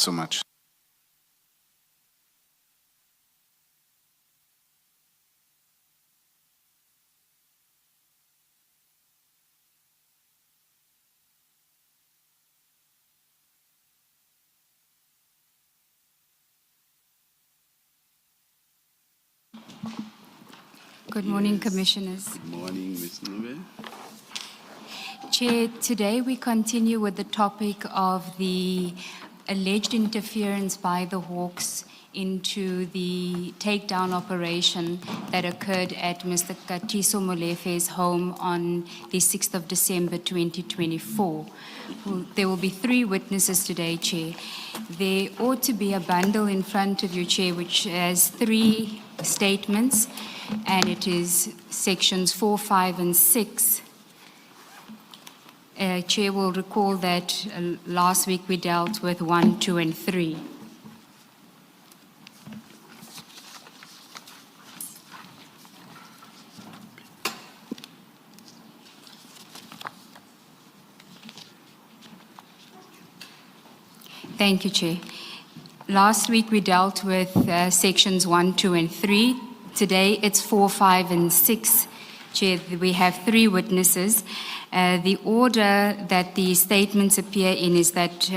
so much. Good morning, Commissioners. Good morning, Ms. Nube. Chair, today we continue with the topic of the alleged interference by the Hawks into the takedown operation that occurred at Mr. KT Molefe's home on the 6th of December 2024. There will be 3 witnesses today, Chair. There ought to be a bundle in front of you, Chair, which has 3 statements, and it is sections 4, 5, and 6. Chair will recall that last week we dealt with 1, 2, and 3. Thank you, Chair. Last week we dealt with sections 1, 2, and 3. Today it's 4, 5, and 6. Chair, we have 3 witnesses. The order that the statements appear in is that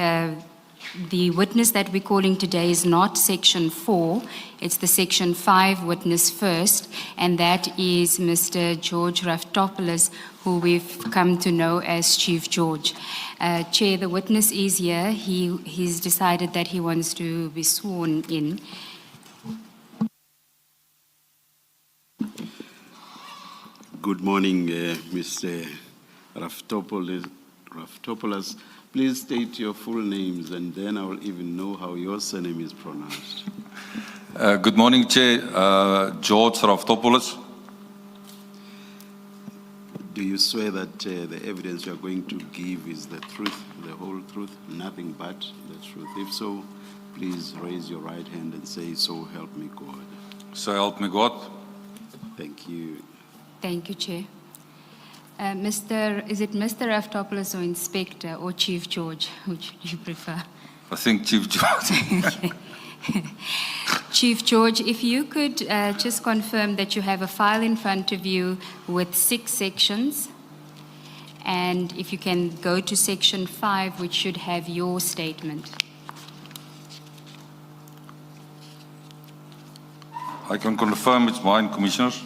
the witness that we're calling today is not section 4. It's the section 5 witness first, and that is Mr. George Raftopoulos, who we've come to know as Chief George. Chair, the witness is here. He's decided that he wants to be sworn in. Good morning, Mr. Raftopoulos. Please state your full names, and then I will even know how your surname is pronounced. Good morning, Chair. George Raftopoulos. Do you swear that the evidence you are going to give is the truth, the whole truth, nothing but the truth? If so, please raise your right hand and say, "So help me God." So help me God. Thank you. Thank you, Chair. Is it Mr. Raftopoulos or Inspector or Chief George? Which do you prefer? I think Chief George. Chief George, if you could just confirm that you have a file in front of you with 6 sections, and if you can go to section 5, which should have your statement. I can confirm it's mine, Commissioners.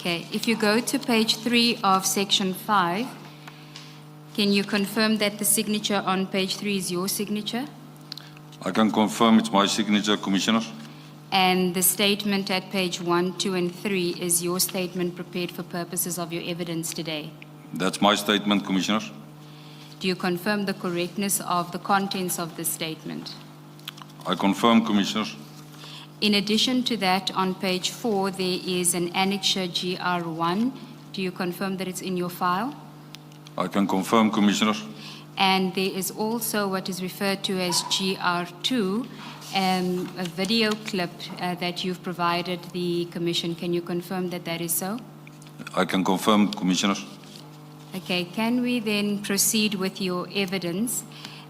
Okay, if you go to page 3 of section 5, can you confirm that the signature on page 3 is your signature? I can confirm it's my signature, Commissioners. And the statement at page 1, 2, and 3 is your statement prepared for purposes of your evidence today? That's my statement, Commissioners. Do you confirm the correctness of the contents of the statement? I confirm, Commissioners. In addition to that, on page 4, there is an annexure GR1. Do you confirm that it's in your file? I can confirm, Commissioners. And there is also what is referred to as GR2, a video clip that you've provided the Commission. Can you confirm that that is so? I can confirm, Commissioners. Okay, can we then proceed with your evidence?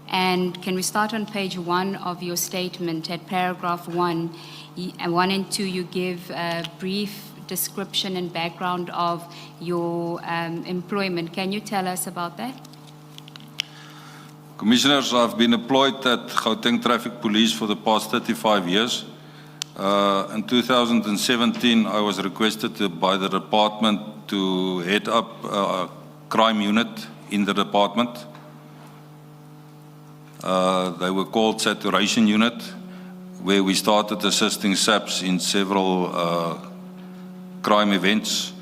And can we start on page 1 of your statement at paragraph 1? 1 and 2, you give a brief description and background of your employment. Can you tell us about that? Commissioners, I've been employed at Gauteng Traffic Police for the past 35 years. In 2017, I was requested by the department to head up a crime unit in the department. They were called Saturation Unit, where we started assisting SAPs in several crime events,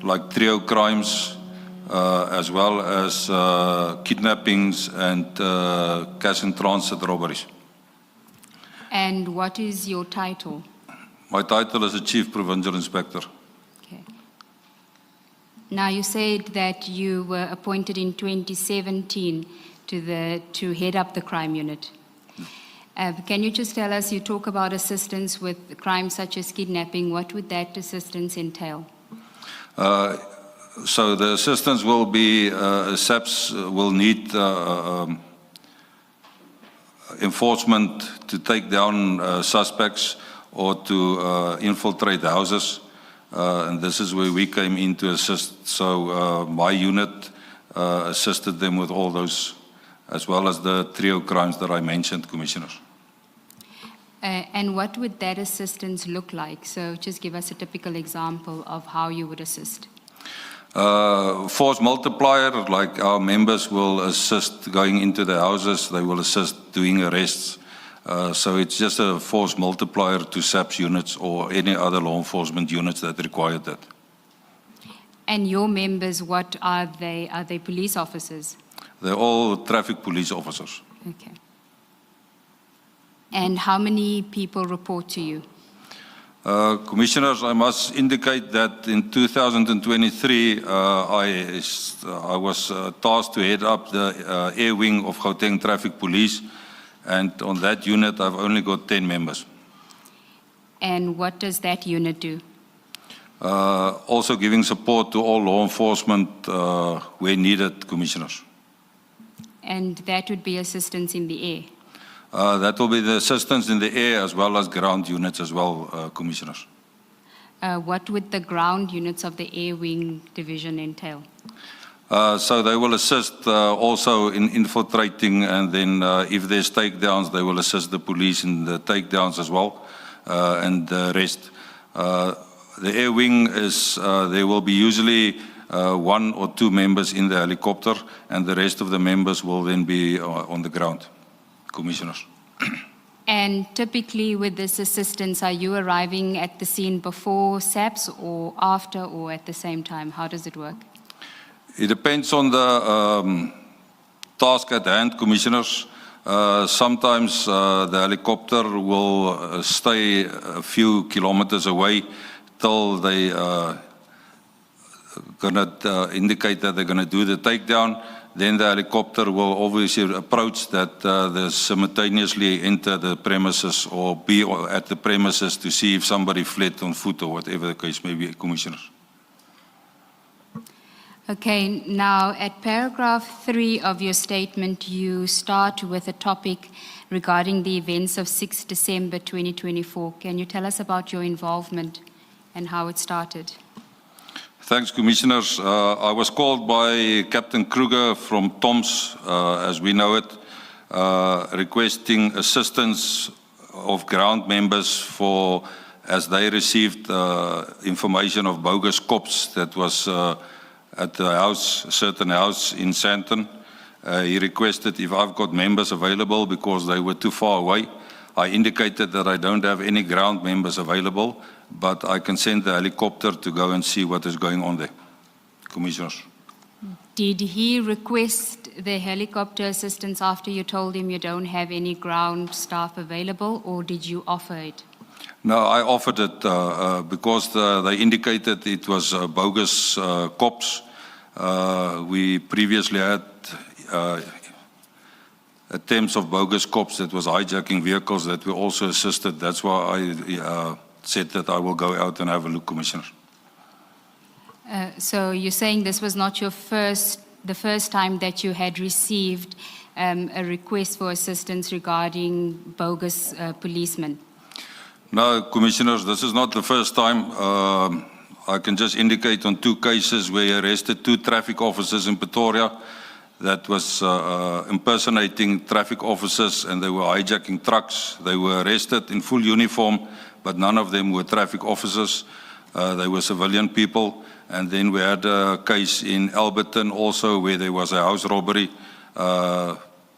like trio crimes, as well as kidnappings and cash and transit robberies. And what is your title? My title is a Chief Provincial Inspector. Okay. Now, you said that you were appointed in 2017 to head up the crime unit. Can you just tell us, you talk about assistance with crimes such as kidnapping, what would that assistance entail? So the assistance will be, SAPs will need enforcement to take down suspects or to infiltrate houses. And this is where we came in to assist. So my unit assisted them with all those, as well as the trio crimes that I mentioned, Commissioners. And what would that assistance look like? So just give us a typical example of how you would assist. Force multiplier, like our members will assist going into the houses, they will assist doing arrests. So it's just a force multiplier to SAPS units or any other law enforcement units that require that. And your members, what are they? Are they police officers? They're all traffic police officers. Okay. And how many people report to you? Commissioners, I must indicate that in 2023, I was tasked to head up the Airwing of Gauteng Traffic Police, and on that unit, I've only got 10 members. And what does that unit do? Also giving support to all law enforcement where needed, Commissioners. And that would be assistance in the air? That will be the assistance in the air as well as ground units as well, Commissioners. What would the ground units of the Airwing division entail? So they will assist also in infiltrating, and then if there's takedowns, they will assist the police in the takedowns as well, and the rest. The air wing is, there will be usually 1 or 2 members in the helicopter, and the rest of the members will then be on the ground, Commissioners. And typically with this assistance, are you arriving at the scene before SAPS or after or at the same time? How does it work? It depends on the task at hand, Commissioners. Sometimes the helicopter will stay a few kilometers away till they gonna indicate that they're gonna do the takedown. Then the helicopter will obviously approach that they simultaneously enter the premises or be at the premises to see if somebody fled on foot or whatever the case may be, Commissioners. Okay, now at paragraph 3 of your statement, you start with a topic regarding the events of 6 December 2024. Can you tell us about your involvement and how it started? Thanks, Commissioners. I was called by Captain Kruger from TOMS, as we know it, requesting assistance of ground members for, as they received information of bogus cops that was at the house, a certain house in Sandton. He requested if I've got members available because they were too far away. I indicated that I don't have any ground members available, but I can send the helicopter to go and see what is going on there. Commissioners. Did he request the helicopter assistance after you told him you don't have any ground staff available, or did you offer it? No, I offered it because they indicated it was bogus cops. We previously had attempts of bogus cops that was hijacking vehicles that we also assisted. That's why I said that I will go out and have a look, Commissioner. So you're saying this was not the first time that you had received a request for assistance regarding bogus policemen? No, Commissioners, this is not the first time. I can just indicate on 2 cases where he arrested 2 traffic officers in Pretoria that was impersonating traffic officers, and they were hijacking trucks. They were arrested in full uniform, but none of them were traffic officers. They were civilian people. And then we had a case in Alberton also where there was a house robbery.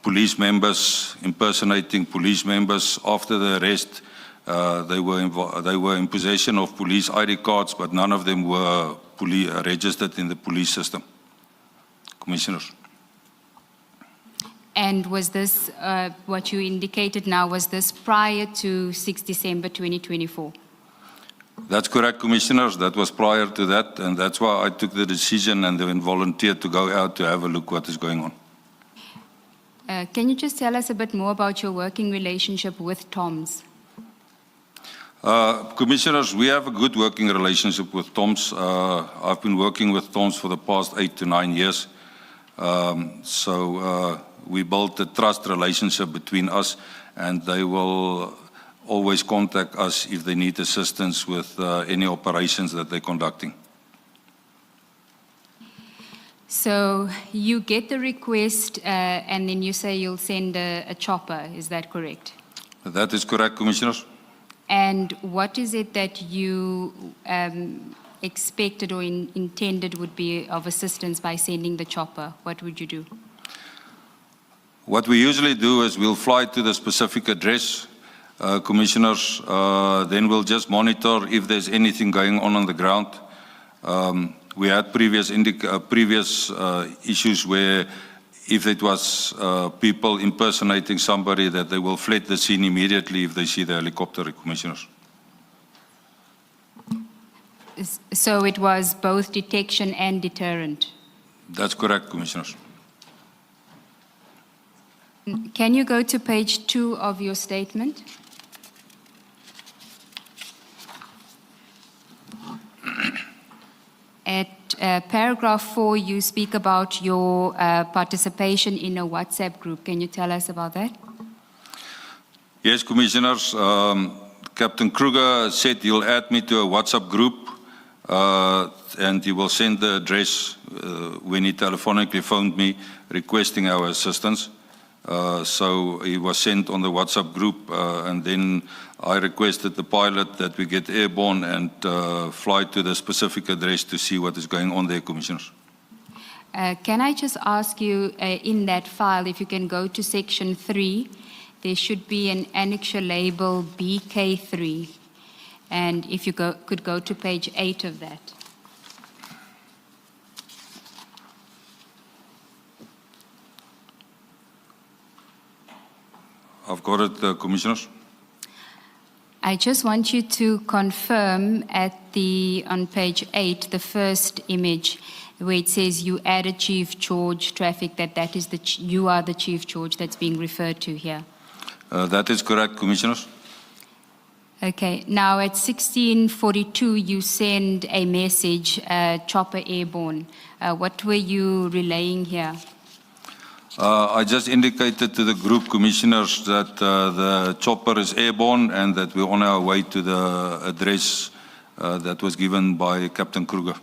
Police members impersonating police members. After the arrest, they were in possession of police ID cards, but none of them were registered in the police system. Commissioners. And was this, what you indicated now, was this prior to 6 December 2024? That's correct, Commissioners. That was prior to that, and that's why I took the decision and then volunteered to go out to have a look what is going on. Can you just tell us a bit more about your working relationship with TOMS? Commissioners, we have a good working relationship with TOMS. I've been working with TOMS for the past 8 to 9 years. We built a trust relationship between us, and they will always contact us if they need assistance with any operations that they're conducting. So you get the request and then you say you'll send a chopper, is that correct? That is correct, Commissioners. And what is it that you expected or intended would be of assistance by sending the chopper? What would you do? What we usually do is we'll fly to the specific address, Commissioners, then we'll just monitor if there's anything going on the ground. We had previous issues where if it was people impersonating somebody, that they will fled the scene immediately if they see the helicopter, Commissioners. So it was both detection and deterrent? That's correct, Commissioners. Can you go to page 2 of your statement? At paragraph 4, you speak about your participation in a WhatsApp group. Can you tell us about that? Yes, Commissioners. Captain Kruger said he'll add me to a WhatsApp group and he will send the address when he telephonically phoned me requesting our assistance. So he was sent on the WhatsApp group and then I requested the pilot that we get airborne and fly to the specific address to see what is going on there, Commissioners. Can I just ask you, in that file, if you can go to section 3, there should be an annexure label BK3. And if you could go to page 8 of that. I've got it, Commissioners. I just want you to confirm on page 8, the first image, where it says you added Chief George traffic, that is you are the Chief George that's being referred to here. That is correct, Commissioners. Okay. Now at 1642, you send a message, chopper airborne. What were you relaying here? I just indicated to the group, Commissioners, that the chopper is airborne and that we're on our way to the address that was given by Captain Kruger.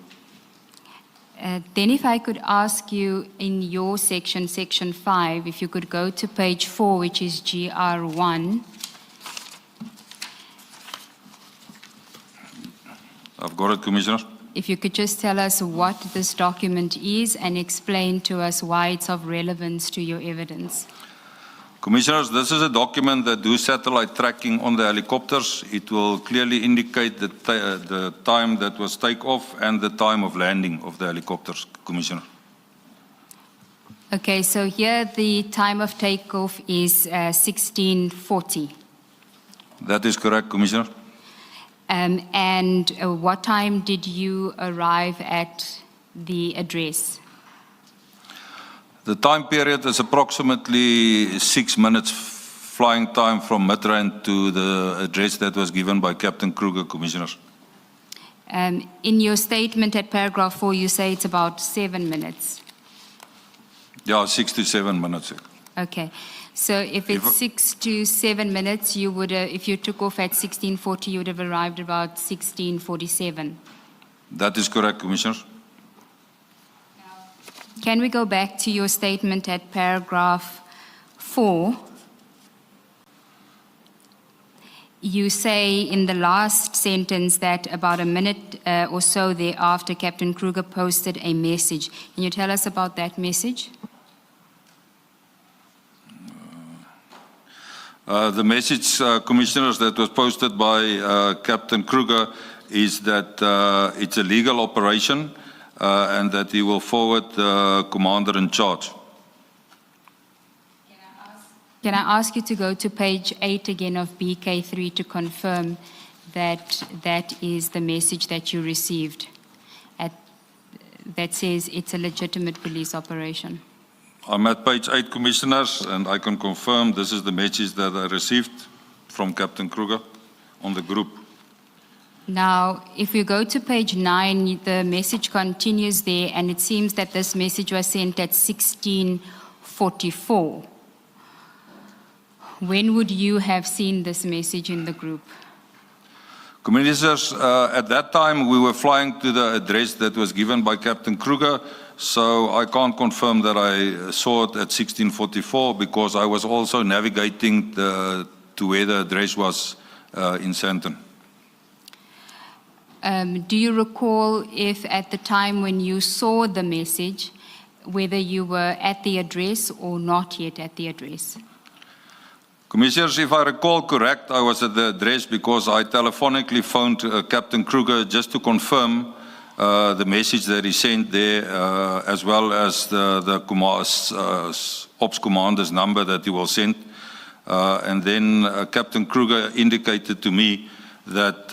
Then if I could ask you in your section 5, if you could go to page 4, which is GR1. I've got it, Commissioners. If you could just tell us what this document is and explain to us why it's of relevance to your evidence. Commissioners, this is a document that does satellite tracking on the helicopters. It will clearly indicate the time that was takeoff and the time of landing of the helicopters, Commissioner. Okay, so here the time of takeoff is 1640. That is correct, Commissioner. And what time did you arrive at the address? The time period is approximately 6 minutes flying time from Midrand to the address that was given by Captain Kruger, Commissioners. In your statement at paragraph 4, you say it's about 7 minutes. Yeah, 6 to 7 minutes. Okay. So if it's 6 to 7 minutes, you would, if you took off at 1640, you would have arrived about 1647. That is correct, Commissioners. Can we go back to your statement at paragraph 4? You say in the last sentence that about a minute or so thereafter, Captain Kruger posted a message. Can you tell us about that message? The message, Commissioners, that was posted by Captain Kruger is that it's a legal operation and that he will forward the commander in charge. Can I ask you to go to page 8 again of BK3 to confirm that that is the message that you received that says it's a legitimate police operation? I'm at page 8, Commissioners, and I can confirm this is the message that I received from Captain Kruger on the group. Now, if we go to page 9, the message continues there, and it seems that this message was sent at 16:44. When would you have seen this message in the group? Commissioners, at that time we were flying to the address that was given by Captain Kruger, so I can't confirm that I saw it at 16:44 because I was also navigating to where the address was in Sandton. Do you recall if at the time when you saw the message, whether you were at the address or not yet at the address? Commissioners, if I recall correct, I was at the address because I telephonically phoned Captain Kruger just to confirm the message that he sent there, as well as the ops commander's number that he will send. And then Captain Kruger indicated to me that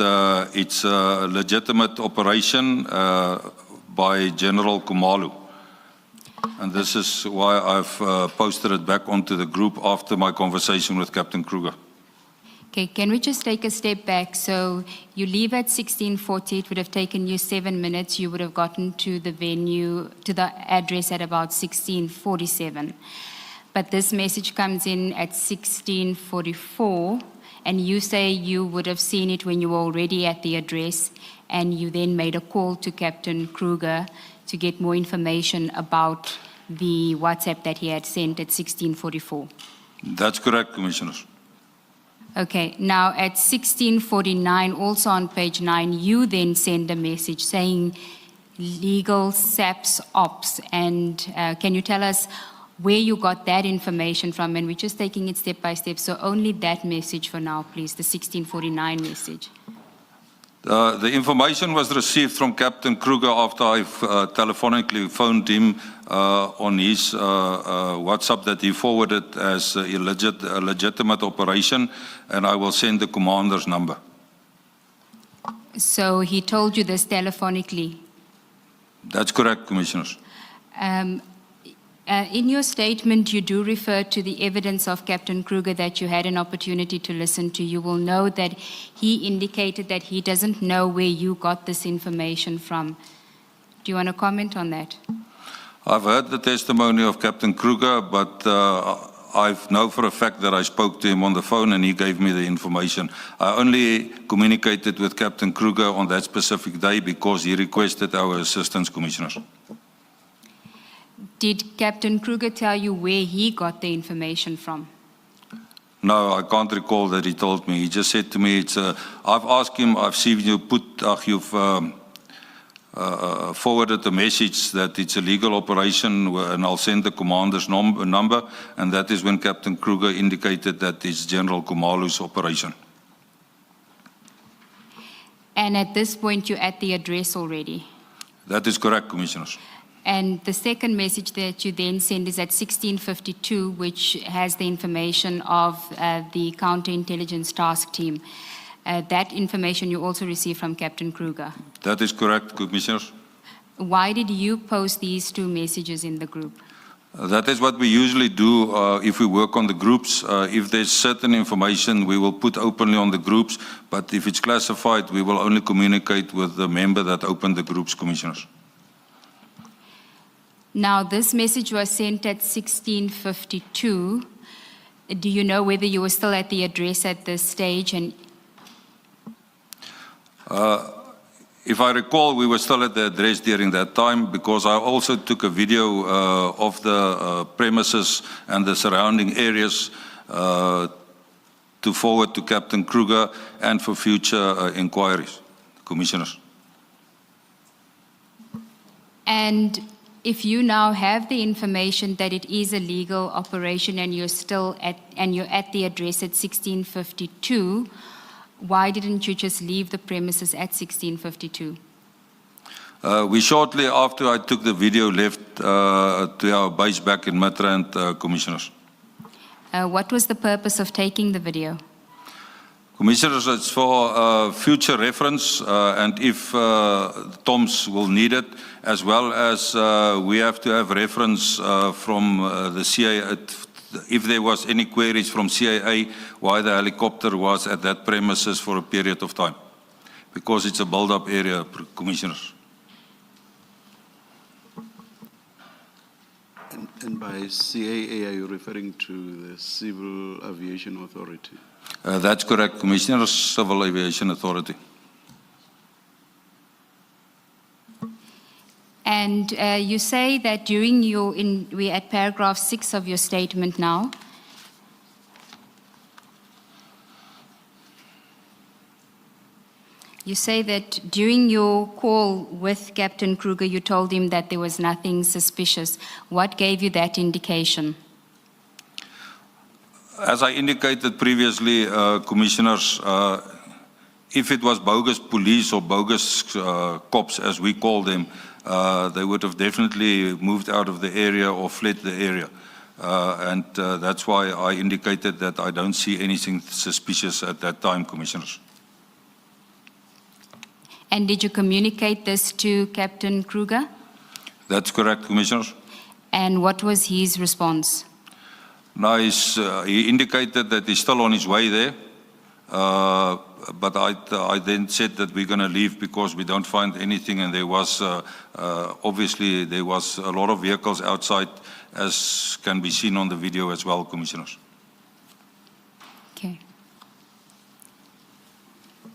it's a legitimate operation by General Kumalu. And this is why I've posted it back onto the group after my conversation with Captain Kruger. Okay, can we just take a step back? So you leave at 16:40, it would have taken you 7 minutes. You would have gotten to the venue, to the address at about 16:47. But this message comes in at 16:44, and you say you would have seen it when you were already at the address, and you then made a call to Captain Kruger to get more information about the WhatsApp that he had sent at 16:44. That's correct, Commissioners. Okay, now at 16:49, also on page 9, you then send a message saying legal SAPS ops. And can you tell us where you got that information from? And we're just taking it step by step. So only that message for now, please, the 16:49 message. The information was received from Captain Kruger after I telephonically phoned him on his WhatsApp that he forwarded as a legitimate operation, and I will send the commander's number. So he told you this telephonically? That's correct, Commissioners. In your statement, you do refer to the evidence of Captain Kruger that you had an opportunity to listen to. You will know that he indicated that he doesn't know where you got this information from. Do you want to comment on that? I've heard the testimony of Captain Kruger, but I know for a fact that I spoke to him on the phone and he gave me the information. I only communicated with Captain Kruger on that specific day because he requested our assistance, Commissioners. Did Captain Kruger tell you where he got the information from? No, I can't recall that he told me. He just said to me, I've asked him, I've seen you you've forwarded a message that it's a legal operation and I'll send the commander's number, and that is when Captain Kruger indicated that it's General Kumalu's operation. And at this point, you're at the address already? That is correct, Commissioners. And the second message that you then send is at 16:52, which has the information of the counterintelligence task team. That information you also received from Captain Kruger. That is correct, Commissioners. Why did you post these two messages in the group? That is what we usually do if we work on the groups. If there's certain information, we will put openly on the groups, but if it's classified, we will only communicate with the member that opened the groups, Commissioners. Now, this message was sent at 16:52. Do you know whether you were still at the address at this stage? And if I recall, we were still at the address during that time because I also took a video of the premises and the surrounding areas to forward to Captain Kruger and for future inquiries, Commissioners. And if you now have the information that it is a legal operation and you're at the address at 16:52, why didn't you just leave the premises at 16:52? We shortly after I took the video left to our base back in Midrand, Commissioners. What was the purpose of taking the video? Commissioners, it's for future reference, and if Toms will need it, as well as we have to have reference from the CIA, if there was any queries from CIA, why the helicopter was at that premises for a period of time. because it's a build-up area, Commissioners. And by CAA, are you referring to the Civil Aviation Authority? That's correct, Commissioners, Civil Aviation Authority. And you say that during your, we're at paragraph 6 of your statement now. You say that during your call with Captain Kruger, you told him that there was nothing suspicious. What gave you that indication? As I indicated previously, Commissioners, if it was bogus police or bogus cops, as we call them, they would have definitely moved out of the area or fled the area. And that's why I indicated that I don't see anything suspicious at that time, Commissioners. And did you communicate this to Captain Kruger? That's correct, Commissioners. And what was his response? Now, he indicated that he's still on his way there. But I then said that we're going to leave because we don't find anything, and there was, obviously, there was a lot of vehicles outside, as can be seen on the video as well, Commissioners. Okay.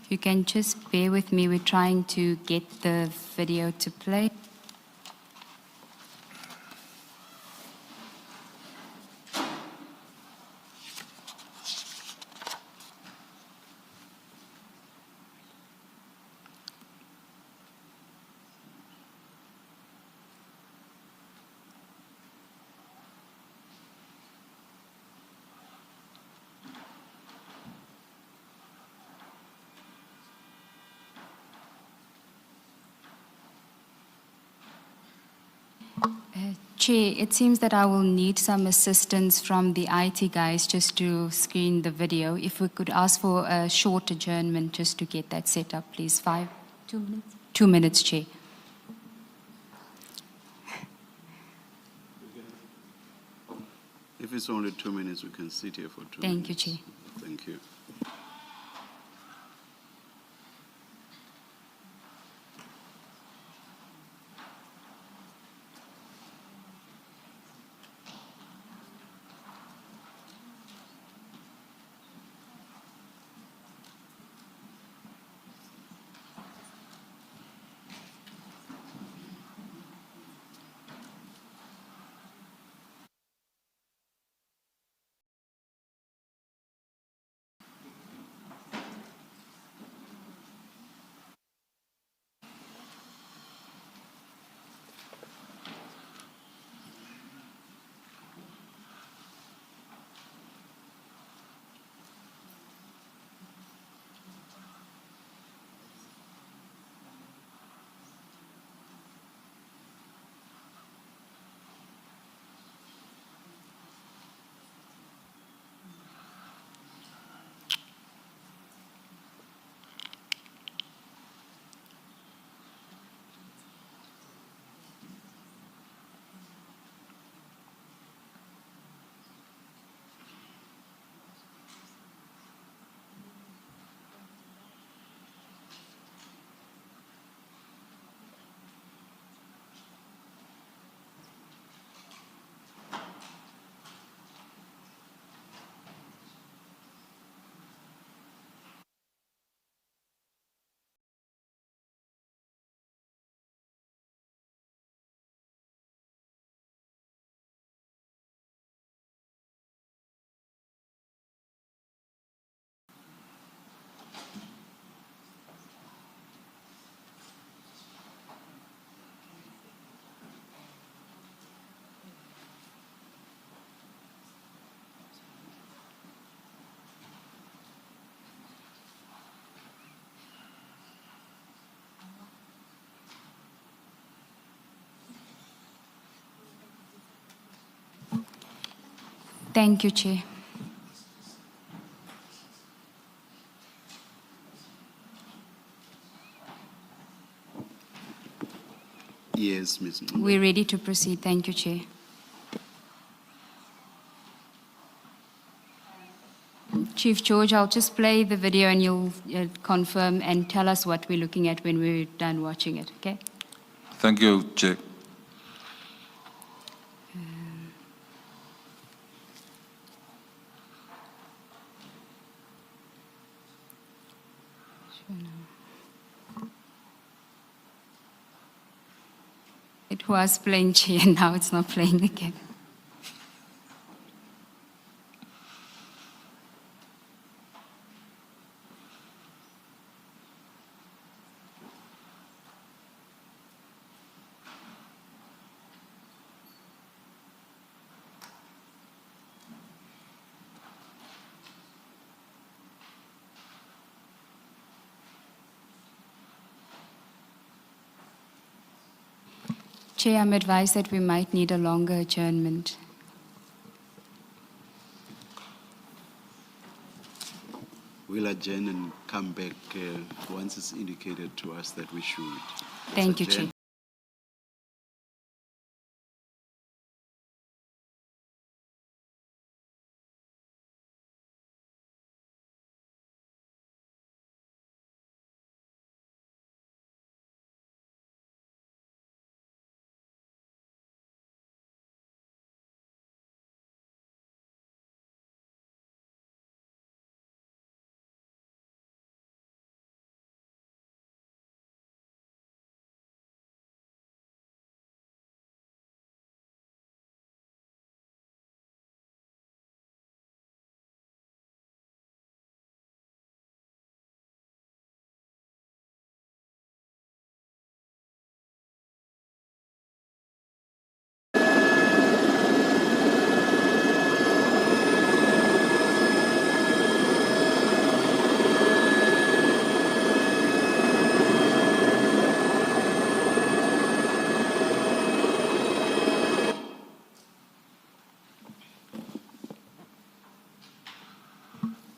If you can just bear with me, we're trying to get the video to play. Chair, it seems that I will need some assistance from the IT guys just to screen the video. If we could ask for a short adjournment just to get that set up, please. 2 minutes? 2 minutes, Chair. If it's only 2 minutes, we can sit here for 2 minutes. Thank you, Chair. Thank you. Thank you, Chair. Yes, Ms. Mbotho. We're ready to proceed. Thank you, Chair. Chief George, I'll just play the video and you'll confirm and tell us what we're looking at when we're done watching it, okay? Thank you, Chair. It was playing, Chair, now it's not playing again. Chair, I'm advised that we might need a longer adjournment. We'll adjourn and come back once it's indicated to us that we should. Thank you, Adjourn. Chair.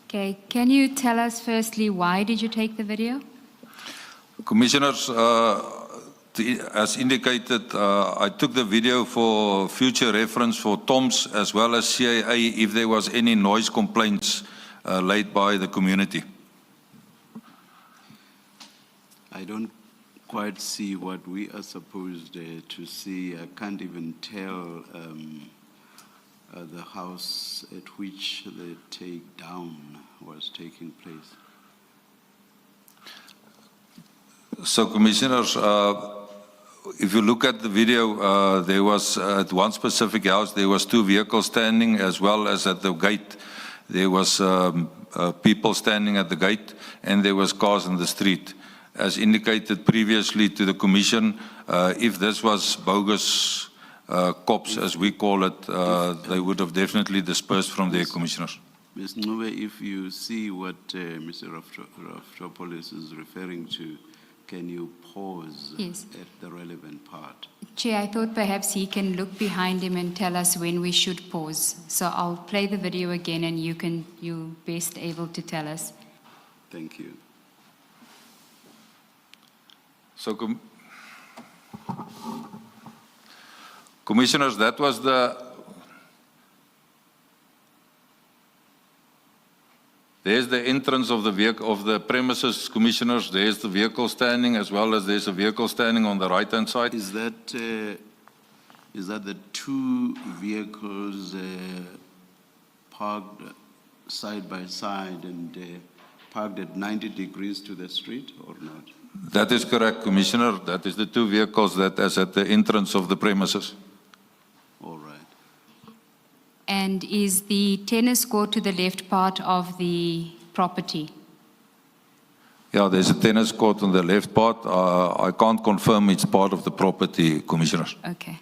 Okay, can you tell us firstly, why did you take the video? Commissioners, as indicated, I took the video for future reference for TOMS as well as CAA if there was any noise complaints laid by the community. I don't quite see what we are supposed to see. I can't even tell the house at which the takedown was taking place. So, Commissioners, if you look at the video, there was at one specific house, there was 2 vehicles standing, as well as at the gate, there was people standing at the gate, and there was cars in the street. As indicated previously to the Commission, if this was bogus cops, as we call it, they would have definitely dispersed from there, Commissioners. Ms. Ncube, if you see what Mr. Raftopoulos is referring to, can you pause Yes. at the relevant part? Chair, I thought perhaps he can look behind him and tell us when we should pause. So I'll play the video again and you're best able to tell us. Thank you. So, Commissioners, that was there's the entrance of the vehicle, of the premises, Commissioners. There's the vehicle standing, as well as there's a vehicle standing on the right-hand side. Is that the 2 vehicles parked side by side and parked at 90 degrees to the street or not? That is correct, Commissioner. That is the 2 vehicles that is at the entrance of the premises. All right. And is the tennis court to the left part of the property? Yeah, there's a tennis court on the left part. I can't confirm it's part of the property, Commissioners. Okay.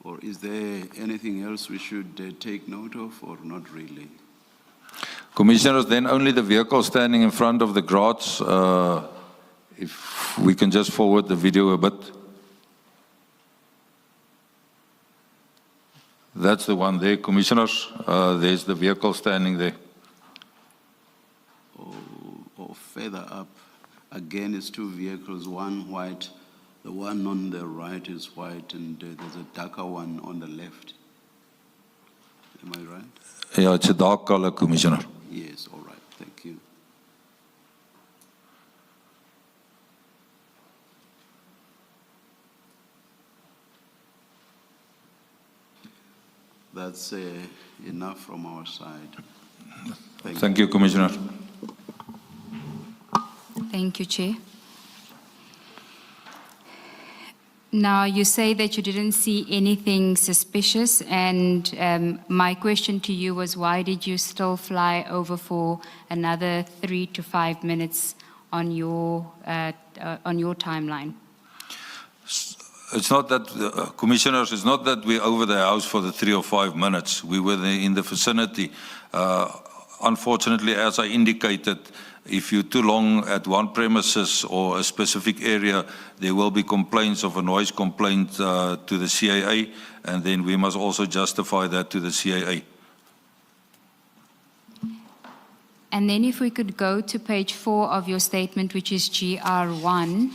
Or is there anything else we should take note of or not really? Commissioners, then only the vehicle standing in front of the garage. If we can just forward the video a bit. That's the one there, Commissioners. There's the vehicle standing there. Or further up, again, it's 2 vehicles, one white, the one on the right is white, and there's a darker one on the left. Am I right? Yeah, it's a dark color, Commissioner. Yes, all right, thank you. That's enough from our side. Thank you, Commissioner. Thank you, Chair. Now, you say that you didn't see anything suspicious, and my question to you was, why did you still fly over for another 3 to 5 minutes on your timeline? It's not that, Commissioners, it's not that we're over the house for the 3 or 5 minutes. We were in the vicinity. Unfortunately, as I indicated, if you're too long at one premises or a specific area, there will be complaints of a noise complaint to the CAA, and then we must also justify that to the CAA. And then if we could go to page 4 of your statement, which is GR1,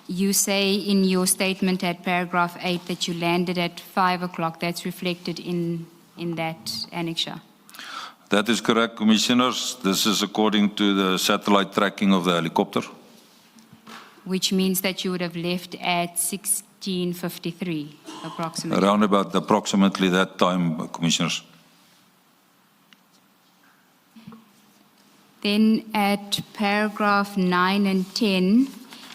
you say in your statement at paragraph 8 that you landed at 5 o'clock. That's reflected in that annexure. That is correct, Commissioners. This is according to the satellite tracking of the helicopter. Which means that you would have left at 16:53, approximately. Around about approximately that time, Commissioners. Then at paragraph 9 and 10,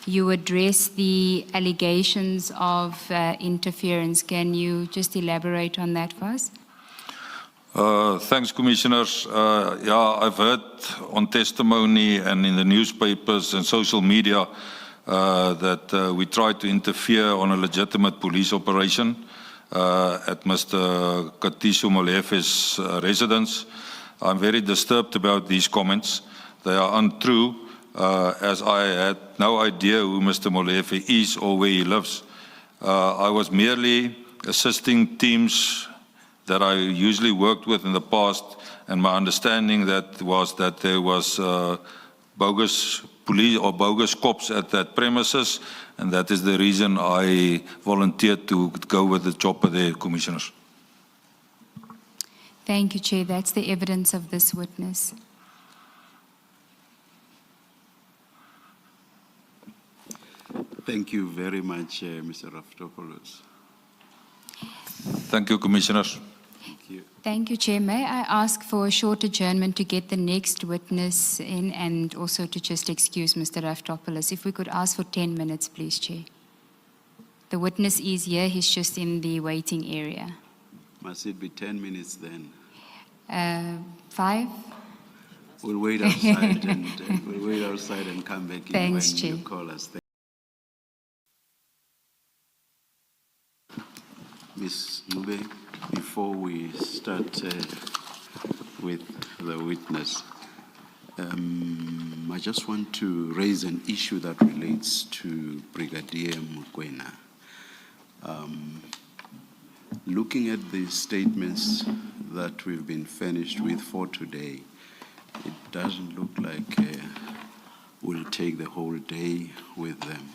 you address the allegations of interference. Can you just elaborate on that for us? Thanks, Commissioners. Yeah, I've heard on testimony and in the newspapers and social media that we tried to interfere on a legitimate police operation at Mr. KT Molefe's residence. I'm very disturbed about these comments. They are untrue, as I had no idea who Mr. Molefe is or where he lives. I was merely assisting teams that I usually worked with in the past, and my understanding that was that there was bogus police or bogus cops at that premises, and that is the reason I volunteered to go with the chopper there, Commissioners. Thank you, Chair. That's the evidence of this witness. Thank you very much, Mr. Raftopoulos. Thank you, Commissioners. Thank you. Thank you, Chair. May I ask for a short adjournment to get the next witness in, and also to just excuse Mr. Raftopoulos? If we could ask for 10 minutes, please, Chair. The witness is here. He's just in the waiting area. Must it be 10 minutes then? 5? We'll wait outside and we'll wait outside and come back in. Thanks, when Chair. you call us. Ms. Mube, before we start with the witness, I just want to raise an issue that relates to Brigadier Mokoena. Looking at the statements that we've been furnished with for today, it doesn't look like we'll take the whole day with them.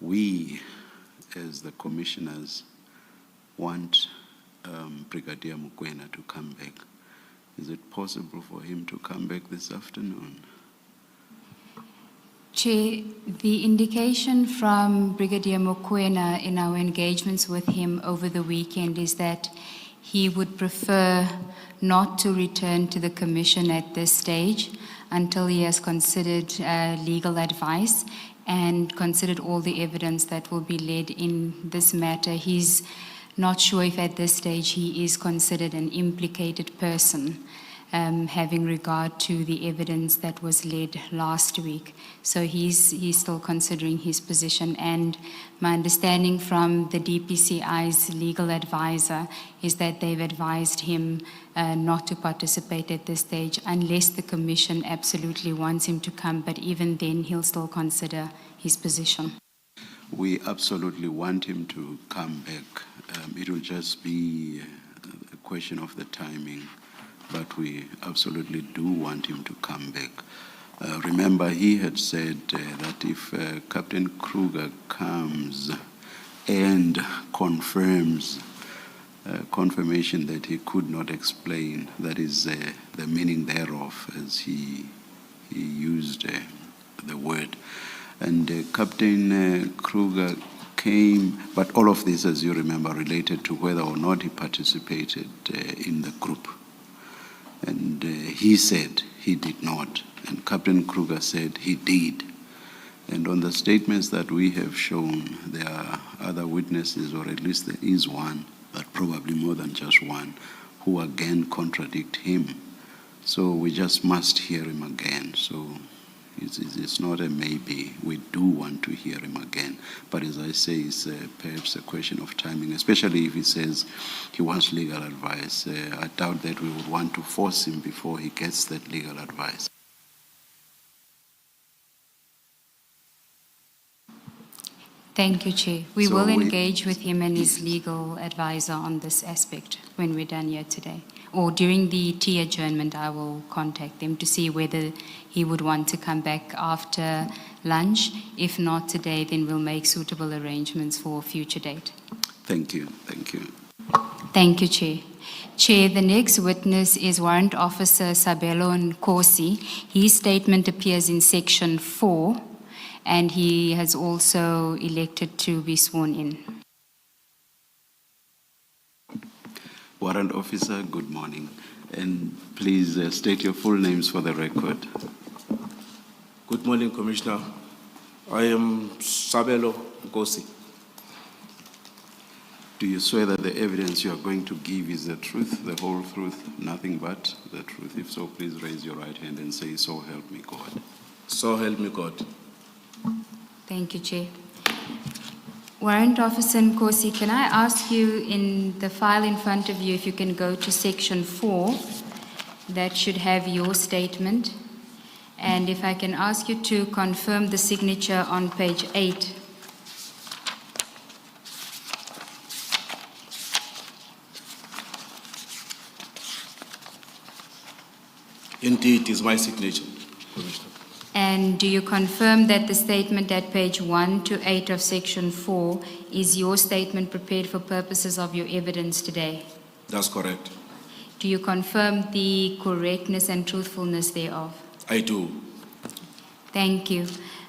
We, as the commissioners, want Brigadier Mokoena to come back. Is it possible for him to come back this afternoon? Chair, the indication from Brigadier Mokoena in our engagements with him over the weekend is that he would prefer not to return to the Commission at this stage until he has considered legal advice and considered all the evidence that will be led in this matter. He's not sure if at this stage he is considered an implicated person, having regard to the evidence that was led last week. So he's still considering his position, and my understanding from the DPCI's legal advisor is that they've advised him not to participate at this stage unless the Commission absolutely wants him to come, but even then he'll still consider his position. We absolutely want him to come back. It will just be a question of the timing, but we absolutely do want him to come back. Remember, he had said that if Captain Kruger comes and confirms confirmation that he could not explain. That is the meaning thereof, as he used the word. And Captain Kruger came, but all of this, as you remember, related to whether or not he participated in the group. And he said he did not, and Captain Kruger said he did. And on the statements that we have shown, there are other witnesses, or at least there is one, but probably more than just one, who again contradict him. So we just must hear him again. So it's not a maybe. We do want to hear him again. But as I say, it's perhaps a question of timing, especially if he says he wants legal advice. I doubt that we would want to force him before he gets that legal advice. Thank you, Chair. We So will we- engage with him and his legal advisor on this aspect when we're done here today. Or during the tea adjournment, I will contact them to see whether he would want to come back after lunch. If not today, then we'll make suitable arrangements for a future date. Thank you. Thank you. Thank you, Chair. Chair, the next witness is Warrant Officer Sabelo Nkosi. His statement appears in Section 4, and he has also elected to be sworn in. Warrant Officer, good morning. And please state your full names for the record. Good morning, Commissioner. I am Sabelo Nkosi. Do you swear that the evidence you are going to give is the truth, the whole truth, nothing but the truth? If so, please raise your right hand and say, "So help me God." So help me God. Thank you, Chair. Warrant Officer Nkosi, can I ask you in the file in front of you if you can go to Section 4, that should have your statement, and if I can ask you to confirm the signature on page 8. Indeed, is my signature, Commissioner. And do you confirm that the statement at page 1 to 8 of Section 4 is your statement prepared for purposes of your evidence today? That's correct. Do you confirm the correctness and truthfulness thereof? I do. Thank you.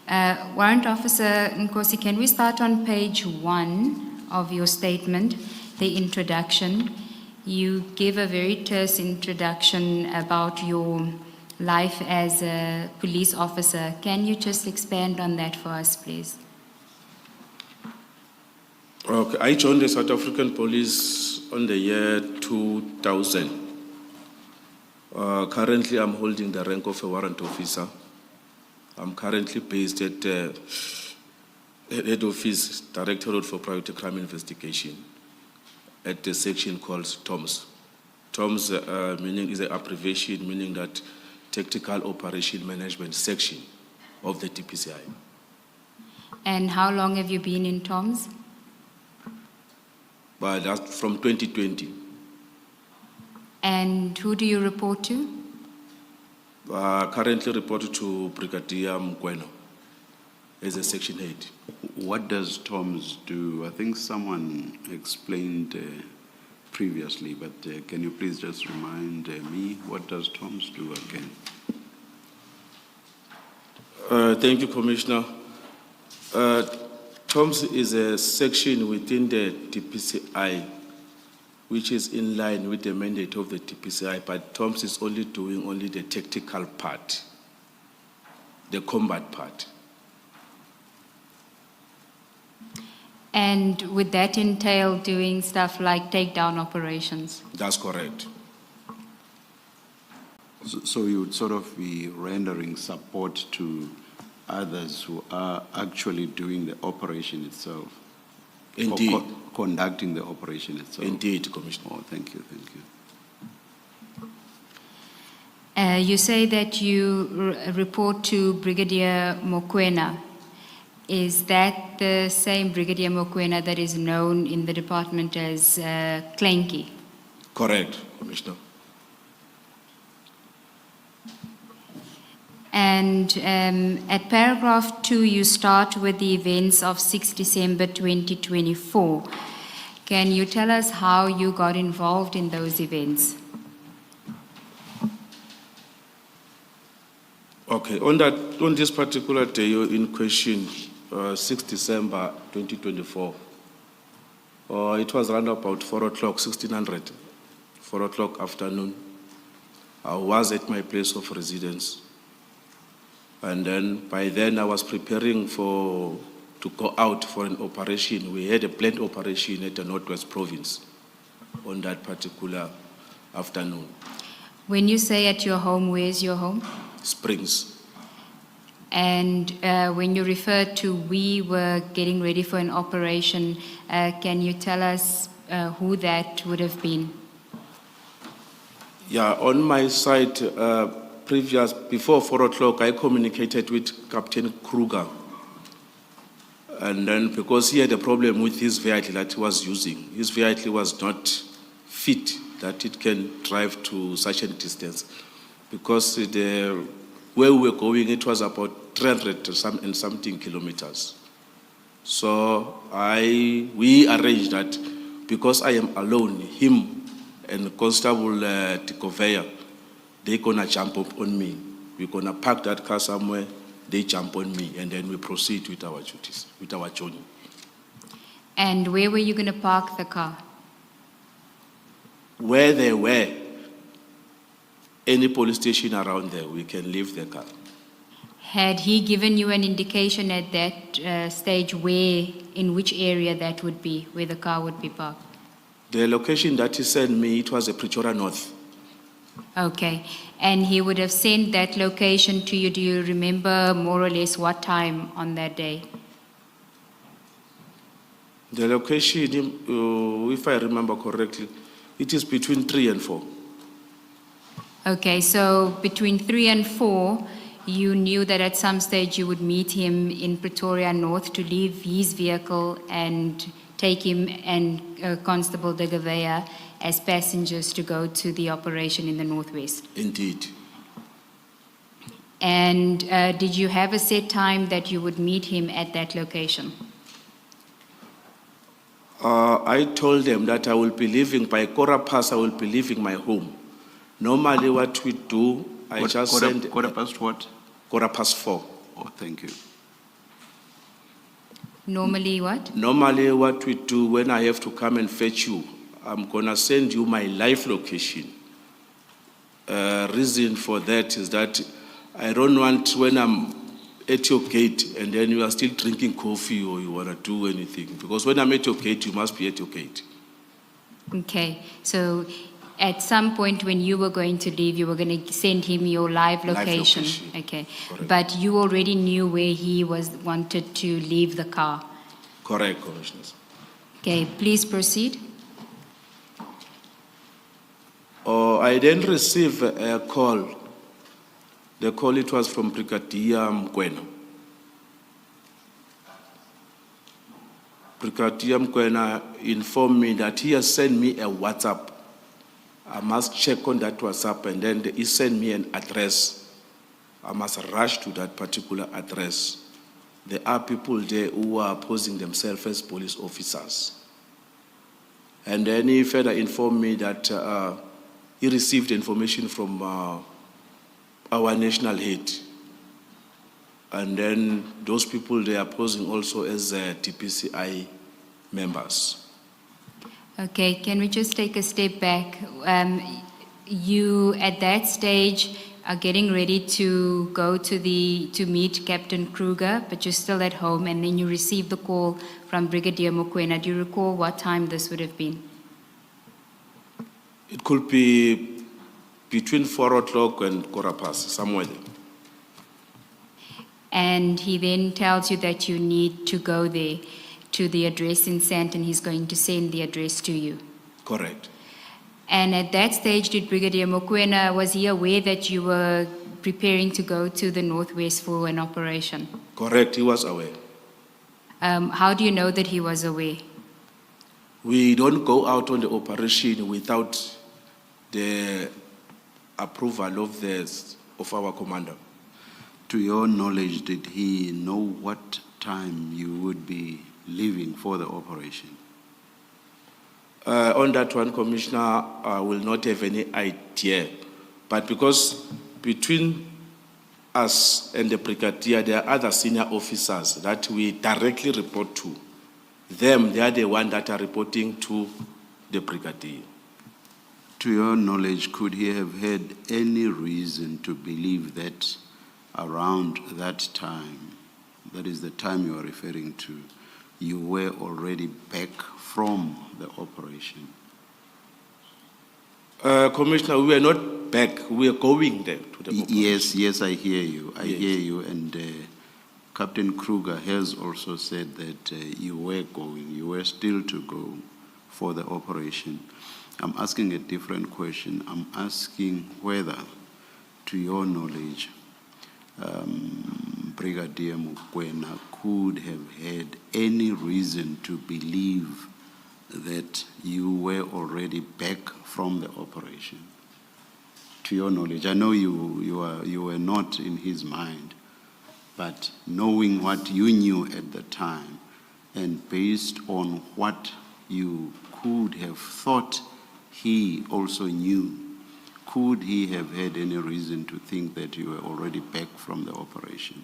Warrant Officer Nkosi, can we start on page 1 of your statement, the introduction? You give a very terse introduction about your life as a police officer. Can you just expand on that for us, please? Okay. I joined the South African Police on the year 2000. Currently, I'm holding the rank of a warrant officer. I'm currently based at head office, Directorate for Priority Crime Investigation, at the section called TOMS. TOMS meaning is an abbreviation, meaning that Tactical Operation Management Section of the DPCI. And how long have you been in TOMS? But that's from 2020. And who do you report to? Currently reported to Brigadier Mkweno as a section head. What does TOMS do? I think someone explained previously, but can you please just remind me, what does TOMS do again? Thank you, Commissioner. TOMS is a section within the DPCI, which is in line with the mandate of the DPCI, but TOMS is only doing only the tactical part, the combat part. And would that entail doing stuff like takedown operations? That's correct. So you would sort of be rendering support to others who are actually doing the operation itself? Indeed. Or conducting the operation itself? Indeed, Commissioner. Oh, thank you, thank you. You say that you report to Brigadier Mokoena. Is that the same Brigadier Mokoena that is known in the department as Clanky? Correct, Commissioner. And at paragraph 2, you start with the events of 6 December 2024. Can you tell us how you got involved in those events? Okay, on this particular day in question, 6 December 2024, it was around about 4 o'clock, 1600, 4 o'clock afternoon. I was at my place of residence. And then by then I was preparing to go out for an operation. We had a planned operation at the Northwest Province on that particular afternoon. When you say at your home, where's your home? Springs. And when you refer to we were getting ready for an operation, can you tell us who that would have been? Yeah, on my side, before 4 o'clock, I communicated with Captain Kruger. And then because he had a problem with his vehicle that he was using, his vehicle was not fit that it can drive to such a distance. Because where we were going, it was about 300 and something kilometers. So we arranged that because I am alone, him and Constable Tikoveya, they're gonna jump up on me. We're gonna park that car somewhere, they jump on me, and then we proceed with our duties, with our journey. And where were you gonna park the car? Where they were, any police station around there, we can leave the car. Had he given you an indication at that stage in which area that would be, where the car would be parked? The location that he sent me, it was a Pretoria North. Okay, and he would have sent that location to you. Do you remember more or less what time on that day? The location, if I remember correctly, it is between 3 and 4. Okay, so between 3 and 4, you knew that at some stage you would meet him in Pretoria North to leave his vehicle and take him and Constable Degaveya as passengers to go to the operation in the Northwest. Indeed. And did you have a set time that you would meet him at that location? I told them that I will be leaving by quarter past, I will be leaving my home. Normally what we do, Quarter past what? Quarter past 4. Oh, thank you. Normally what? Normally what we do when I have to come and fetch you, I'm gonna send you my live location. Reason for that is that I don't want when I'm at your gate and then you are still drinking coffee or you wanna do anything. Because when I'm at your gate, you must be at your gate. Okay, so at some point when you were going to leave, you were going to send him your live location. Okay, Correct. but you already knew where he wanted to leave the car. Correct, Commissioners. Okay, please proceed. I then received a call. The call, it was from Brigadier Mkwena. Brigadier Mkwena informed me that he has sent me a WhatsApp. I must check on that WhatsApp, and then he sent me an address. I must rush to that particular address. There are people there who are posing themselves as police officers. And then he further informed me that he received information from our national head. And then those people, they are posing also as DPCI members. Okay, can we just take a step back? You, at that stage, are getting ready to go to meet Captain Kruger, but you're still at home, and then you receive the call from Brigadier Mokwena. Do you recall what time this would have been? It could be between 4 o'clock and quarter past, somewhere there. And he then tells you that you need to go there to the address in Sandton. He's going to send the address to you. Correct. And at that stage, did Brigadier Mokwena, was he aware that you were preparing to go to the Northwest for an operation? Correct, he was aware. How do you know that he was aware? We don't go out on the operation without the approval of our commander. To your knowledge, did he know what time you would be leaving for the operation? On that one, Commissioner, I will not have any idea. But because between us and the brigadier, there are other senior officers that we directly report to. Them, they are the ones that are reporting to the brigadier. To your knowledge, could he have had any reason to believe that around that time, that is the time you are referring to, you were already back from the operation? Commissioner, we were not back. We were going there to the operation. Yes, I hear you. I Yes. hear you. And Captain Kruger has also said that you were going, you were still to go for the operation. I'm asking a different question. I'm asking whether, to your knowledge, Brigadier Mokoena could have had any reason to believe that you were already back from the operation. To your knowledge, I know you were not in his mind, but knowing what you knew at the time and based on what you could have thought he also knew, could he have had any reason to think that you were already back from the operation?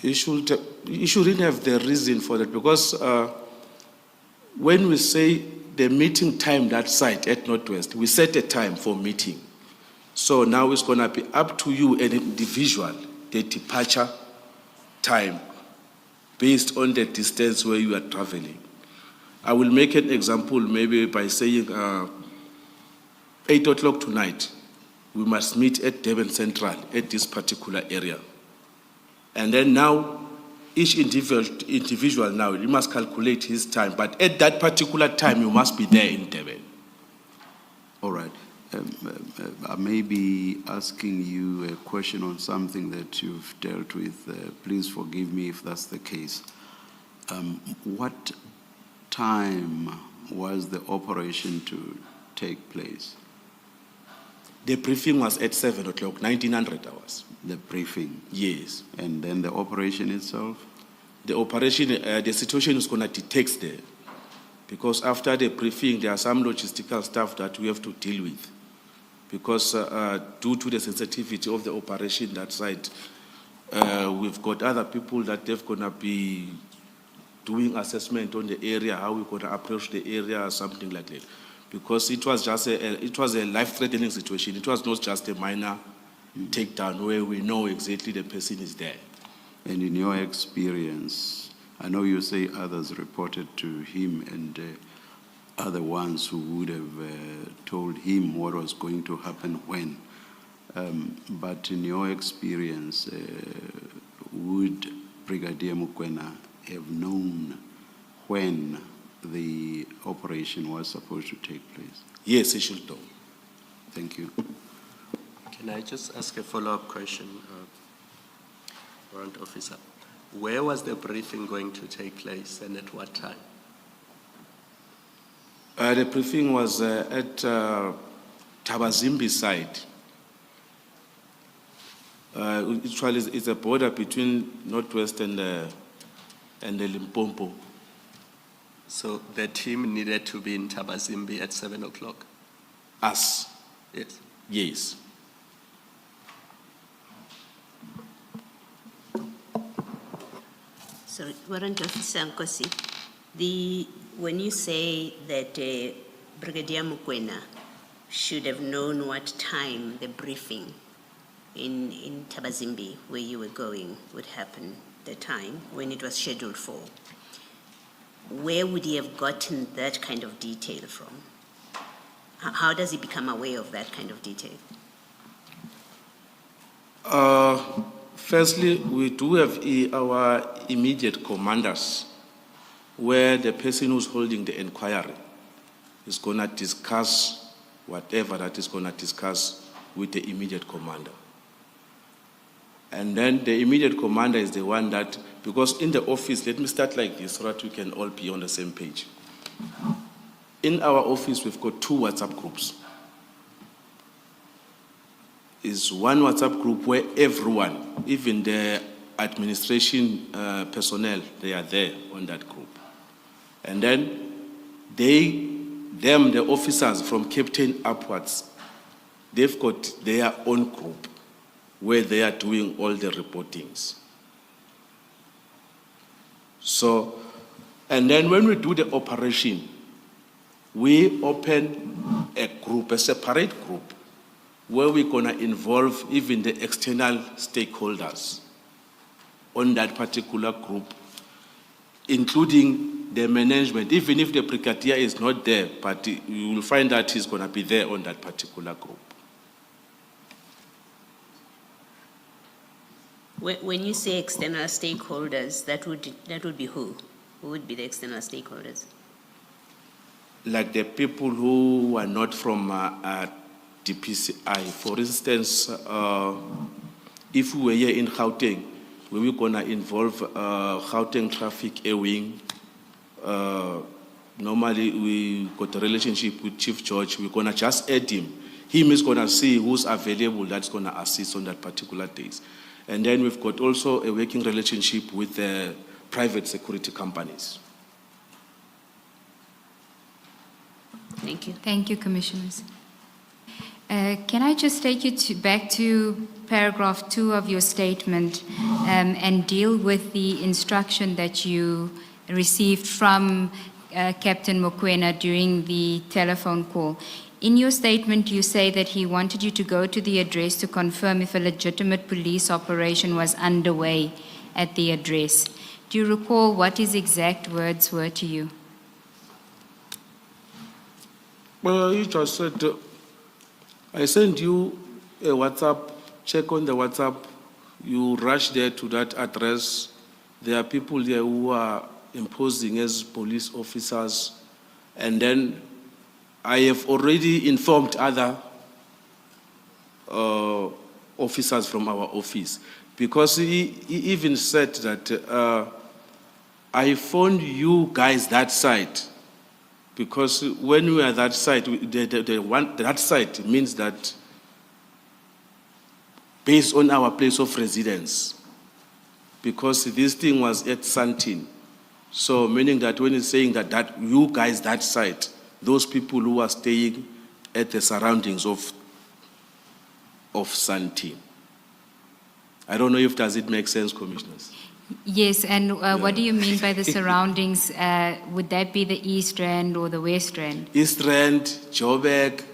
He shouldn't have the reason for that because when we say the meeting time that site at Northwest, we set a time for meeting. So now it's going to be up to you and individual, the departure time based on the distance where you are traveling. I will make an example maybe by saying 8 o'clock tonight, we must meet at Durban Central at this particular area. And then now, each individual now, you must calculate his time, but at that particular time, you must be there in Durban. All right. I may be asking you a question on something that you've dealt with. Please forgive me if that's the case. What time was the operation to take place? The briefing was at 7 o'clock, 1900 hours. The briefing? Yes. And then the operation itself? The operation, the situation is going to detect there. Because after the briefing, there are some logistical stuff that we have to deal with. Because due to the sensitivity of the operation that side, we've got other people that they're going to be doing assessment on the area, how we're going to approach the area, something like that. Because it was just a life-threatening situation. It was not just a minor takedown where we know exactly the person is there. And in your experience, I know you say others reported to him and other ones who would have told him what was going to happen when. But in your experience, would Brigadier Mokoena have known when the operation was supposed to take place? Yes, he should know. Thank you. Can I just ask a follow-up question, Warrant Officer? Where was the briefing going to take place and at what time? The briefing was at Tabazimbi side. It's a border between Northwest and the Limpopo. So the team needed to be in Tabazimbi at 7 o'clock? Us? Yes. Yes. Sorry, Warrant Officer Nkosi, when you say that Brigadier Mokoena should have known what time the briefing in Tabazimbi, where you were going, would happen, the time when it was scheduled for, where would he have gotten that kind of detail from? How does he become aware of that kind of detail? Firstly, we do have our immediate commanders where the person who's holding the inquiry is going to discuss whatever that is going to discuss with the immediate commander. And then the immediate commander is the one that, because in the office, let me start like this so that we can all be on the same page. In our office, we've got 2 WhatsApp groups. Is one WhatsApp group where everyone, even the administration personnel, they are there on that group. And then the officers from captain upwards, they've got their own group where they are doing all the reportings. So, and then when we do the operation, we open a group, a separate group, where we're gonna involve even the external stakeholders on that particular group, including the management. Even if the brigadier is not there, but you will find that he's gonna be there on that particular group. When you say external stakeholders, that would be who? Who would be the external stakeholders? Like the people who are not from DPCI. For instance, if we were here in Gauteng, we were gonna involve Gauteng Traffic Airwing. Normally we got a relationship with Chief George. We're gonna just add him. Him is gonna see who's available that's gonna assist on that particular days. And then we've got also a working relationship with the private security companies. Thank you. Thank you, Commissioners. Can I just take you back to paragraph 2 of your statement and deal with the instruction that you received from Captain Mokoena during the telephone call? In your statement, you say that he wanted you to go to the address to confirm if a legitimate police operation was underway at the address. Do you recall what his exact words were to you? Well, he just said, I sent you a WhatsApp, check on the WhatsApp, you rush there to that address. There are people there who are imposing as police officers, and then I have already informed other officers from our office, because he even said that I phoned you guys that side, because when we are that side, that side means that based on our place of residence, because this thing was at Santin. So meaning that when he's saying that you guys that side, those people who are staying at the surroundings of Santin. I don't know if does it make sense, Commissioners? Yes, and what do you mean by the surroundings? Would that be the East Rand or the West Rand? East Rand, Joburg,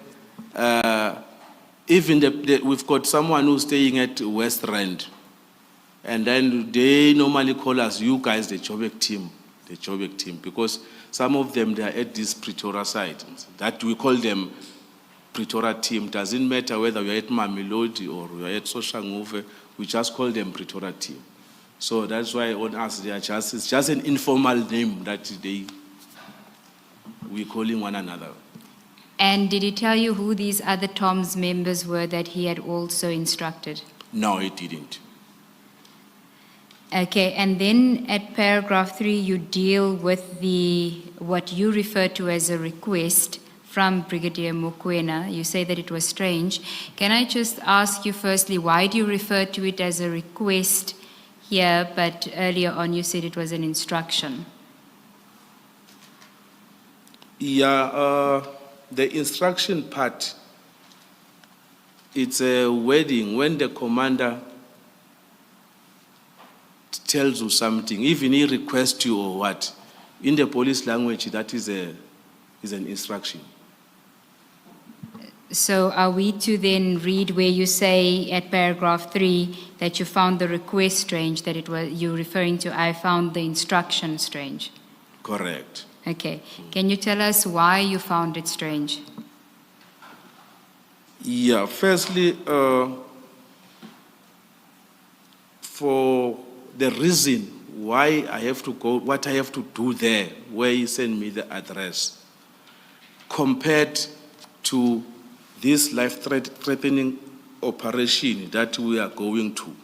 even we've got someone who's staying at West Rand. And then they normally call us, you guys, the Joburg team, because some of them, they are at this Pretoria side. That we call them Pretoria team. Doesn't matter whether you're at Mamelodi or you're at Soshanguve, we just call them Pretoria team. So that's why on us, it's just an informal name that we're calling one another. And did he tell you who these other TOMS members were that he had also instructed? No, he didn't. Okay, and then at paragraph 3, you deal with what you refer to as a request from Brigadier Mokoena. You say that it was strange. Can I just ask you firstly, why do you refer to it as a request here, but earlier on you said it was an instruction? Yeah, the instruction part, it's a wording when the commander tells you something, even he requests you or what, in the police language, that is an instruction. So are we to then read where you say at paragraph 3 that you found the request strange, that it was you referring to I found the instruction strange? Correct. Okay. Can you tell us why you found it strange? Yeah, firstly, for the reason why I have to go, what I have to do there, where he sent me the address, compared to this life-threatening operation that we are going to.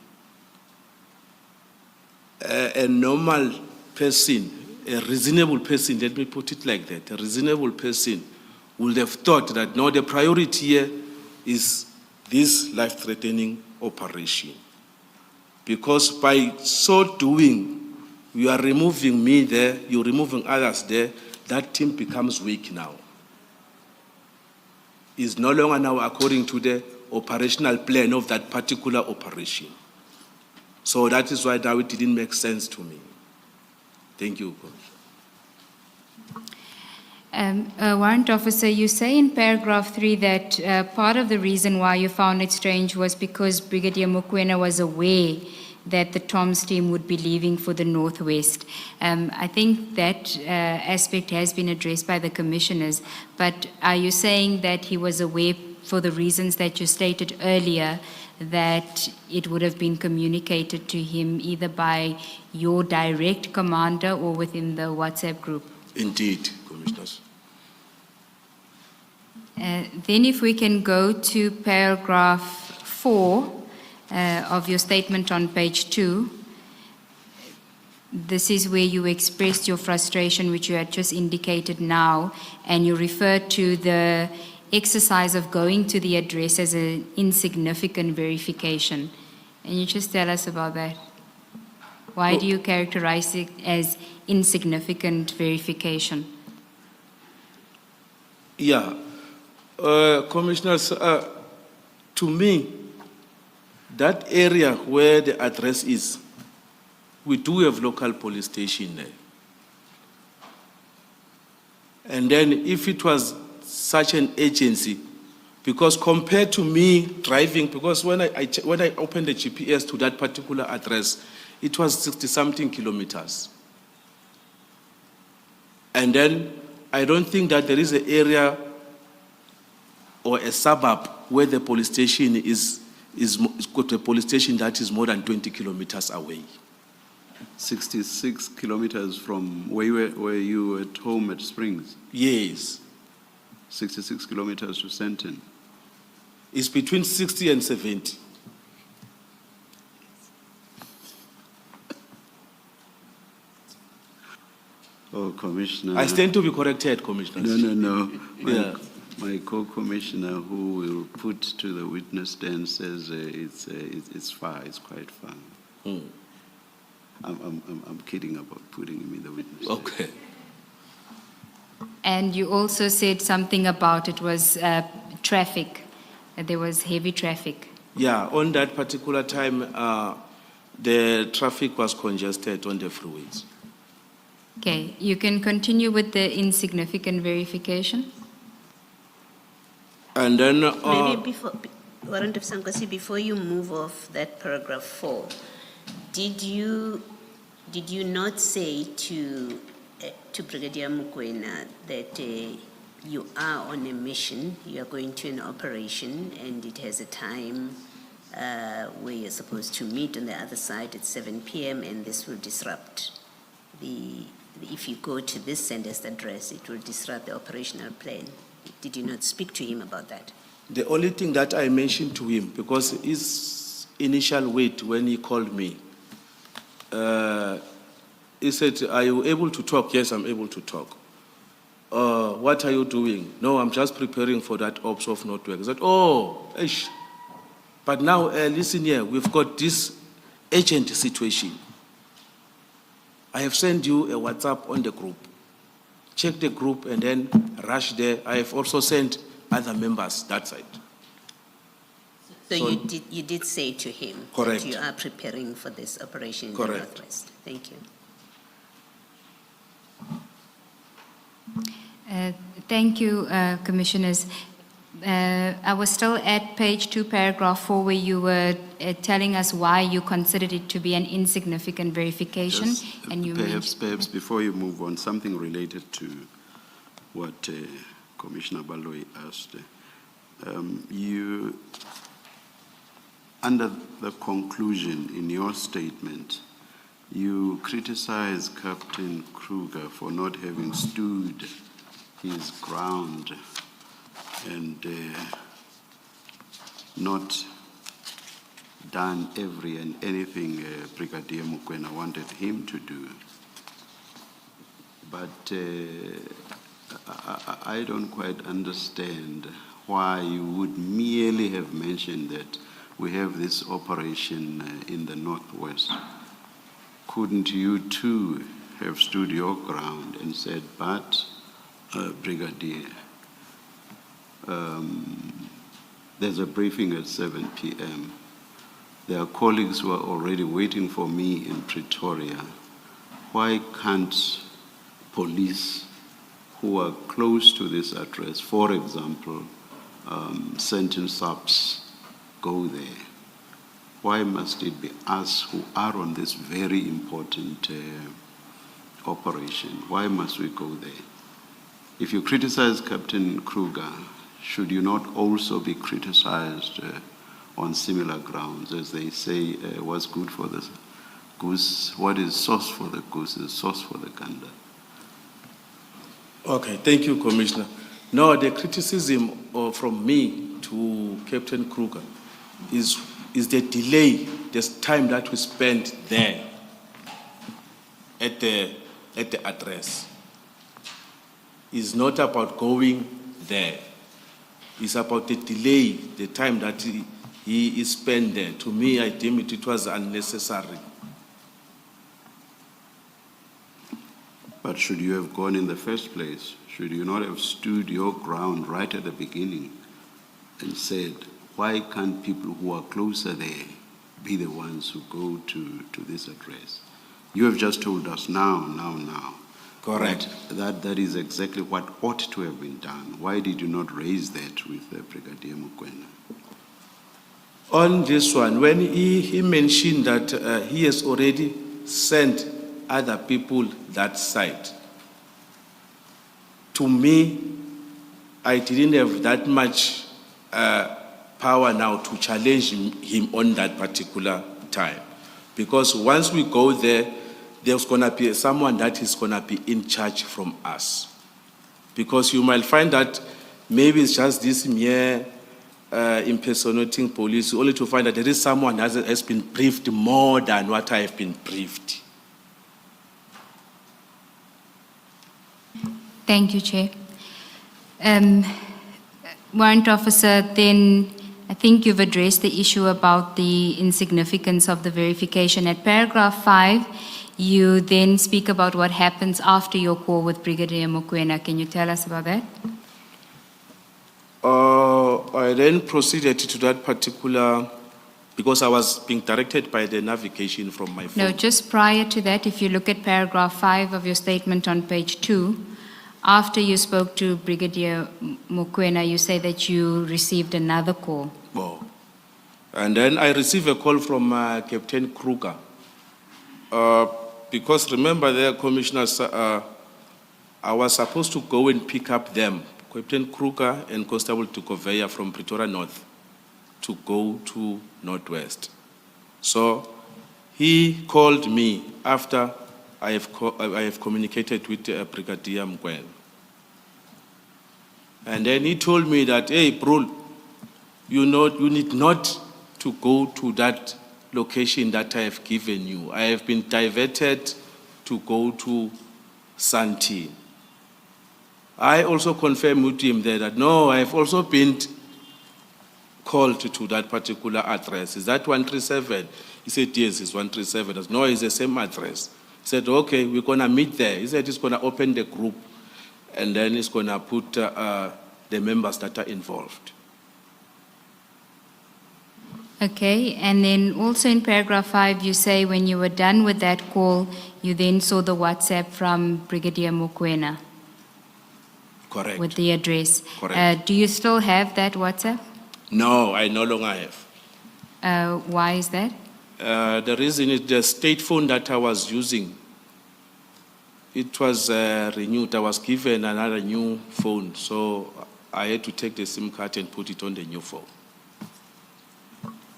A normal person, a reasonable person, let me put it like that, a reasonable person would have thought that no, the priority here is this life-threatening operation. Because by so doing, You are removing me there, you're removing others there, that team becomes weak now. Is no longer now according to the operational plan of that particular operation. So that is why now it didn't make sense to me. Thank you, Commissioner. Warrant Officer, you say in paragraph 3 that part of the reason why you found it strange was because Brigadier Mokoena was aware that the TOMS team would be leaving for the Northwest. I think that aspect has been addressed by the commissioners, but are you saying that he was aware for the reasons that you stated earlier, that it would have been communicated to him either by your direct commander or within the WhatsApp group? Indeed, Commissioners. Then if we can go to paragraph 4 of your statement on page 2. This is where you expressed your frustration, which you had just indicated now, and you referred to the exercise of going to the address as an insignificant verification. Can you just tell us about that? Why do you characterize it as insignificant verification? Yeah, Commissioners, to me, that area where the address is, we do have local police station there. And then if it was such an agency, because compared to me driving, because when I opened the GPS to that particular address, it was 60-something kilometers. And then I don't think that there is an area or a suburb where the police station is got a police station that is more than 20 kilometers away. 66 kilometers from where you were at home at Springs? Yes. 66 kilometers to Senton? It's between 60 and 70. Oh, Commissioner. I stand to be corrected, Commissioner. No. Yeah. My co-commissioner who will put to the witness stand says it's far, it's quite far. I'm kidding about putting him in the witness stand. Okay. And you also said something about it was traffic, that there was heavy traffic. Yeah, on that particular time, the traffic was congested on the freeways. Okay, you can continue with the insignificant verification. And then Maybe before, Warrant of Nkosi, before you move off that paragraph 4, did you not say to Brigadier Mokoena that you are on a mission, you are going to an operation, and it has a time where you're supposed to meet on the other side at 7 p.m. and this will disrupt if you go to this sender's address, it will disrupt the operational plan. Did you not speak to him about that? the only thing that I mentioned to him, because his initial wait when he called me, he said, "Are you able to talk?" "Yes, I'm able to talk." "What are you doing?" "No, I'm just preparing for that ops of network." I said, "Oh, ish. But now, listen here, we've got this urgent situation. I have sent you a WhatsApp on the group. Check the group and then rush there. I have also sent other members that side." So you did say to him Correct. that you are preparing for this operation in the Correct. Northwest. Thank you. Thank you, Commissioners. I was still at page 2, paragraph 4, where you were telling us why you considered it to be an insignificant verification. Yes, And you perhaps before you move on, something related to what Commissioner Baloyi asked. You, under the conclusion in your statement, you criticize Captain Kruger for not having stood his ground and not done every and anything Brigadier Mokoena wanted him to do. But I don't quite understand why you would merely have mentioned that we have this operation in the Northwest. couldn't you too have stood your ground and said, but, Brigadier, there's a briefing at 7 p.m. There are colleagues who are already waiting for me in Pretoria. Why can't police who are close to this address, for example, sentence subs, go there? Why must it be us who are on this very important operation? Why must we go there? If you criticize Captain Kruger, should you not also be criticized on similar grounds, as they say, what's good for the goose, what is sauce for the goose is sauce for the gander? Okay, thank you, Commissioner. No, the criticism from me to Captain Kruger is the delay, this time that we spent there at the address. It's not about going there. It's about the delay, the time that he spent there. To me, I deem it was unnecessary. But should you have gone in the first place? Should you not have stood your ground right at the beginning and said, why can't people who are closer there be the ones who go to this address? You have just told us now. Correct. That is exactly what ought to have been done. Why did you not raise that with Brigadier Mokoena? On this one, when he mentioned that he has already sent other people that side, to me, I didn't have that much power now to challenge him on that particular time. Because once we go there, there's going to be someone that is going to be in charge from us. Because you might find that maybe it's just this mere impersonating police, only to find that there is someone that has been briefed more than what I have been briefed. Thank you, Chair. Warrant Officer, then I think you've addressed the issue about the insignificance of the verification. At paragraph 5, you then speak about what happens after your call with Brigadier Mokoena. Can you tell us about that? I then proceeded to that particular, because I was being directed by the navigation from my phone. No, just prior to that, if you look at paragraph 5 of your statement on page 2, after you spoke to Brigadier Mokoena, you say that you received another call. Oh. And then I received a call from Captain Kruger. Because remember there, commissioners, I was supposed to go and pick up them, Captain Kruger and Constable Tukoveya from Pretoria North, to go to Northwest. So he called me after I have communicated with Brigadier Mokoena. And then he told me that, hey, Brul, you need not to go to that location that I have given you. I have been diverted to go to Santee. I also confirmed with him there that, no, I have also been called to that particular address. Is that 137? He said, yes, it's 137. I said, no, it's the same address. He said, okay, we're going to meet there. He said he's going to open the group and then he's going to put the members that are involved. Okay, and then also in paragraph 5, you say when you were done with that call, you then saw the WhatsApp from Brigadier Mokoena. Correct. With the address. Correct. Do you still have that WhatsApp? No, I no longer have. Why is that? The reason is the state phone that I was using, it was renewed. I was given another new phone, so I had to take the SIM card and put it on the new phone.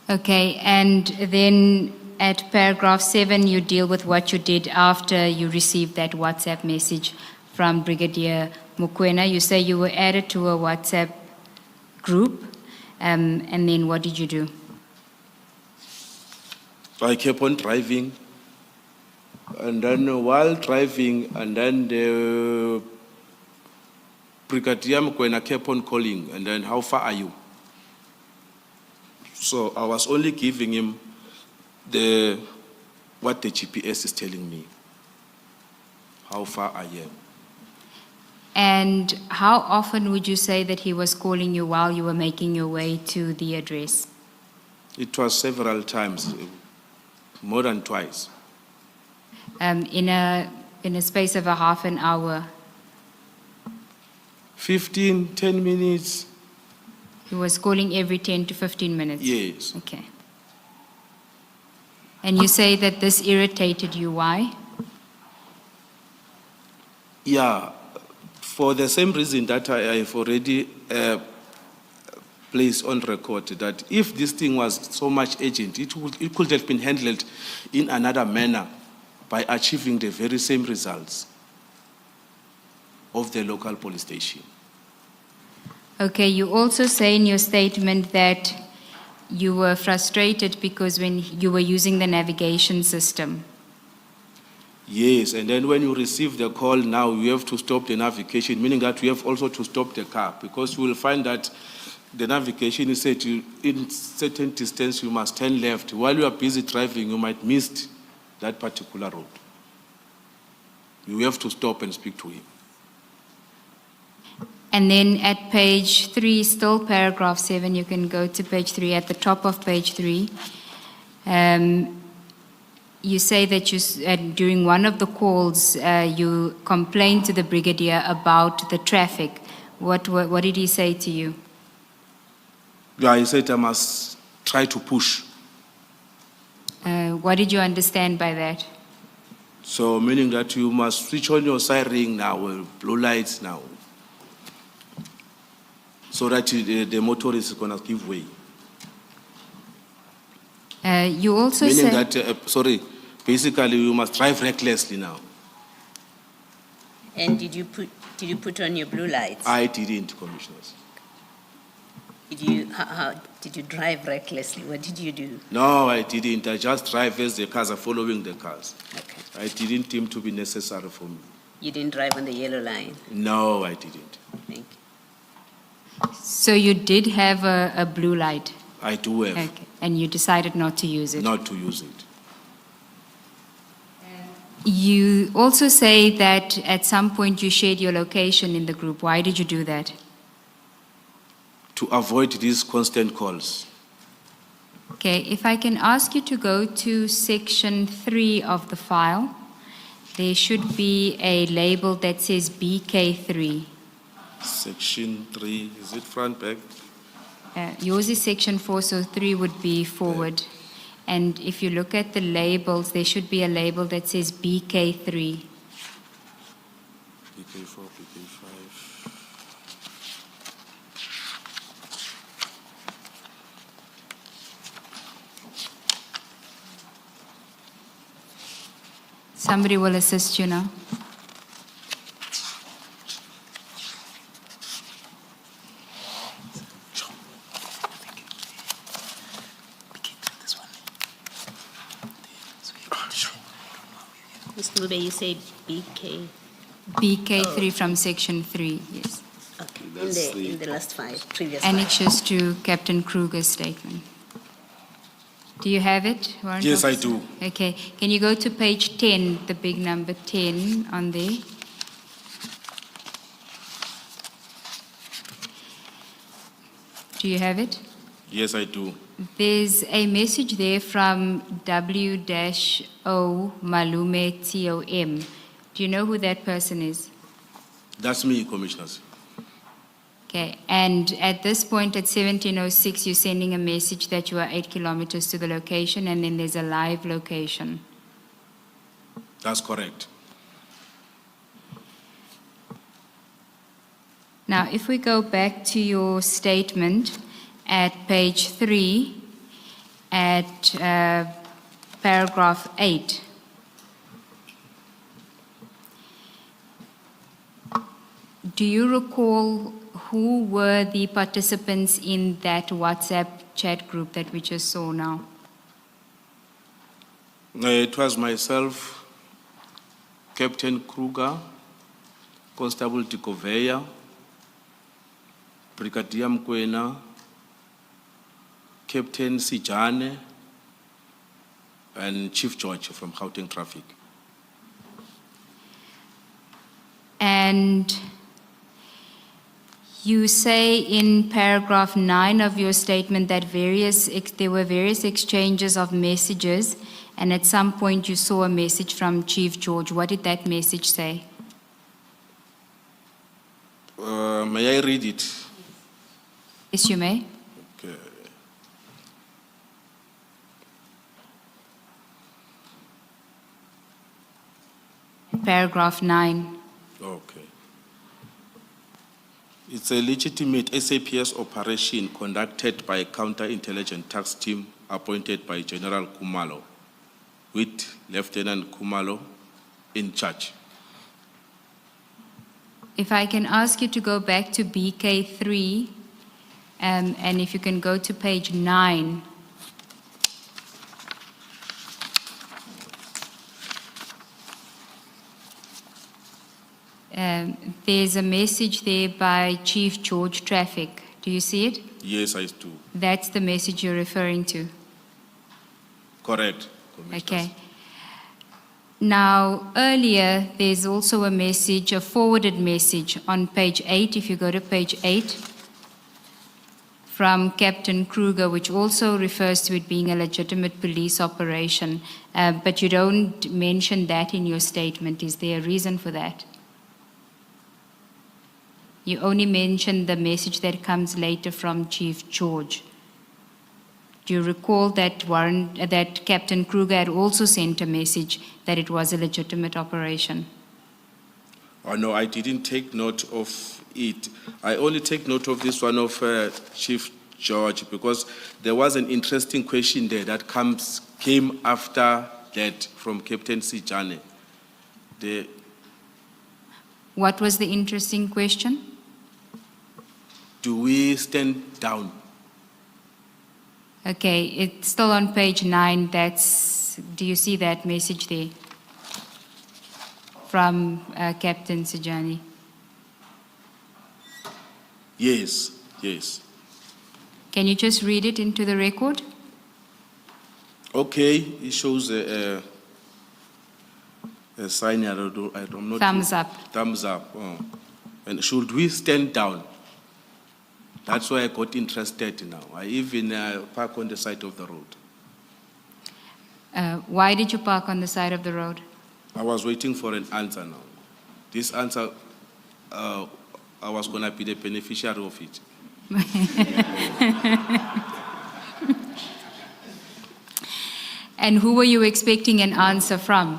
Okay, and then at paragraph 7, you deal with what you did after you received that WhatsApp message from Brigadier Mokoena. You say you were added to a WhatsApp group, and then what did you do? I kept on driving, and then while driving, and then the Brigadier Mokoena kept on calling, and then, how far are you? So I was only giving him the what the GPS is telling me, how far I am. And how often would you say that he was calling you while you were making your way to the address? It was several times, more than twice. In a space of a half an hour, 10 minutes, he was calling every 10 to 15 minutes? yes. Okay. And you say that this irritated you, why? Yeah, for the same reason that I've already placed on record, that if this thing was so much urgent, it could have been handled in another manner by achieving the very same results of the local police station. Okay, you also say in your statement that you were frustrated because when you were using the navigation system. Yes, and then when you receive the call now, you have to stop the navigation, meaning that you have also to stop the car, because you will find that the navigation is said to, in certain distance, you must turn left. While you are busy driving, you might miss that particular road. You have to stop and speak to him. And then at page 3, still paragraph 7, you can go to page 3, at the top of page 3, you say that during one of the calls, you complained to the brigadier about the traffic. What did he say to you? Yeah, he said I must try to push. What did you understand by that? So meaning that you must switch on your siren now, blue lights now, so that the motorist is going to give way. You also Meaning said... that, basically you must drive recklessly now. And did you put on your blue lights? I didn't, Commissioners. How did you drive recklessly? What did you do? No, I didn't. I just drive as the cars are following the cars. Okay. I didn't deem to be necessary for me. You didn't drive on the yellow line? No, I didn't. Thank you. So you did have a blue light? I do have. Okay. And you decided not to use it? Not to use it. You also say that at some point you shared your location in the group. Why did you do that? To avoid these constant calls. Okay, if I can ask you to go to section 3 of the file, there should be a label that says BK3. Section 3, is it front, back? Yours is section 4, so 3 would be forward. And if you look at the labels, there should be a label that says BK3. BK4, BK5. Somebody will assist you now. Mr. Mube, you said BK? BK3 from section 3, yes. Okay, That's in the last file, previous Annexes to Captain Kruger's statement. Do you have it, Warrant Yes, I Officer? do. Okay, can you go to page 10, the big number 10 on there? Do you have it? Yes, I do. There's a message there from W-O Malume TOM. Do you know who that person is? That's me, Commissioners. Okay, and at this point at 17:06, you're sending a message that you are 8 kilometers to the location, and then there's a live location. That's correct. Now, if we go back to your statement at page 3, at paragraph 8, do you recall who were the participants in that WhatsApp chat group that we just saw now? It was myself, Captain Kruger, Constable Tikoveya, Brigadier Mkwena, Captain Sijane, and Chief George from Gauteng Traffic. And you say in paragraph 9 of your statement that there were various exchanges of messages, and at some point you saw a message from Chief George. What did that message say? May I read it? Yes, you may. Okay. Paragraph 9. Okay. It's a legitimate SAPS operation conducted by a counterintelligence task team appointed by General Khumalo, with Lieutenant Khumalo in charge. If I can ask you to go back to BK3, and if you can go to page 9. There's a message there by Chief George Traffic. Do you see it? Yes, I do. That's the message you're referring to. Correct, Commissioner. Okay. Now, earlier, there's also a message, a forwarded message on page 8, if you go to page 8, from Captain Kruger, which also refers to it being a legitimate police operation. But you don't mention that in your statement. Is there a reason for that? You only mention the message that comes later from Chief George. Do you recall that that Captain Kruger had also sent a message that it was a legitimate operation? Oh, no, I didn't take note of it. I only take note of this one of Chief George, because there was an interesting question there that came after that from Captain Sijane. What was the interesting question? Do we stand down? Okay, it's still on page 9. Do you see that message there from Captain Sijani? Yes, yes. Can you just read it into the record? Okay, it shows a sign. I'm not Thumbs up. Thumbs up. Oh. And should we stand down? That's why I got interested now. I even park on the side of the road. Why did you park on the side of the road? I was waiting for an answer now. This answer, I was going to be the beneficiary of it. And who were you expecting an answer from?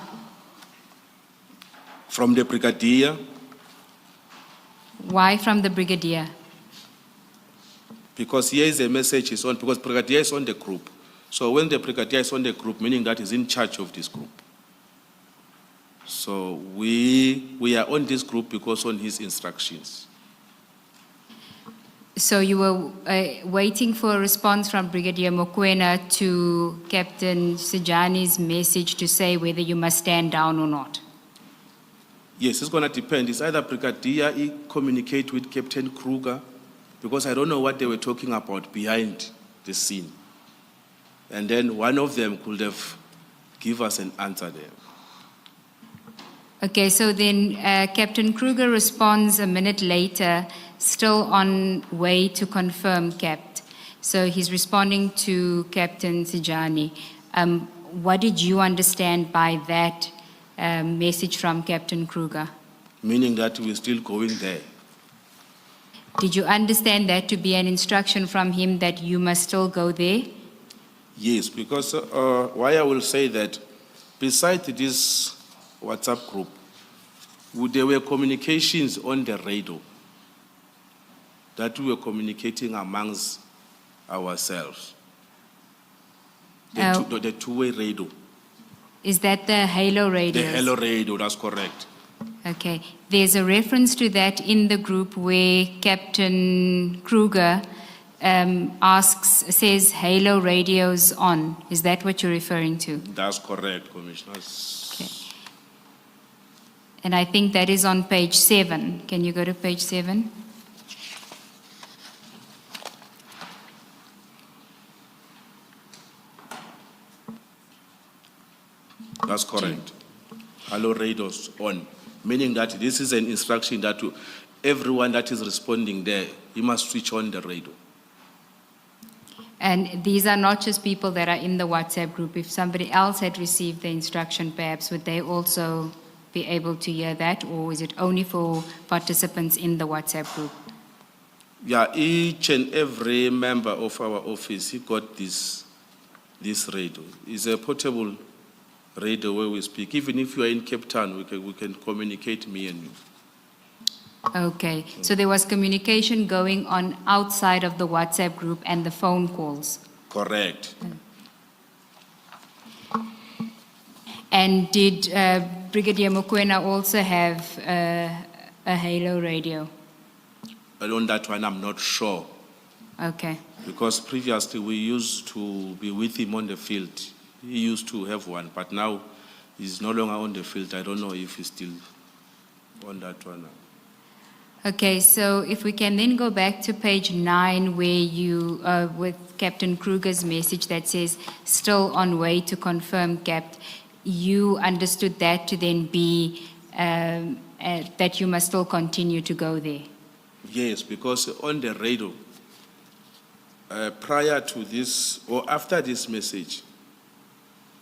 From the brigadier. Why from the brigadier? Because here is a message is on, because brigadier is on the group. So when the brigadier is on the group, meaning that he's in charge of this group. So we are on this group because on his instructions. So you were waiting for a response from Brigadier Mokoena to Captain Sijani's message to say whether you must stand down or not? Yes, it's going to depend. It's either brigadier communicate with Captain Kruger, because I don't know what they were talking about behind the scene. And then one of them could have given us an answer there. Okay, so then Captain Kruger responds a minute later, still on way to confirm, Capt. So he's responding to Captain Sijani. What did you understand by that message from Captain Kruger? Meaning that we're still going there. Did you understand that to be an instruction from him that you must still go there? Yes, because why I will say that, besides this WhatsApp group, there were communications on the radio that we were communicating amongst ourselves. The two-way radio. Is that the Halo radio? The Halo radio, that's correct. Okay. There's a reference to that in the group where Captain Kruger says Halo radio's on. Is that what you're referring to? That's correct, Commissioner. Okay. And I think that is on page 7. Can you go to page 7? That's correct. Hello radio's on, meaning that this is an instruction that everyone that is responding there, you must switch on the radio. And these are not just people that are in the WhatsApp group. If somebody else had received the instruction, perhaps, would they also be able to hear that, or is it only for participants in the WhatsApp group? Yeah, each and every member of our office, he got this radio. It's a portable radio where we speak. Even if you are in Cape Town, we can communicate, me and you. Okay, so there was communication going on outside of the WhatsApp group and the phone calls. Correct. And did Brigadier Mokoena also have a halo radio? But on that one, I'm not sure. Okay. Because previously we used to be with him on the field. He used to have one, but now he's no longer on the field. I don't know if he's still on that one now. Okay, so if we can then go back to page 9 where you, with Captain Kruger's message that says, still on way to confirm, Capt, you understood that to then be that you must still continue to go there? Yes, because on the radio, prior to this or after this message,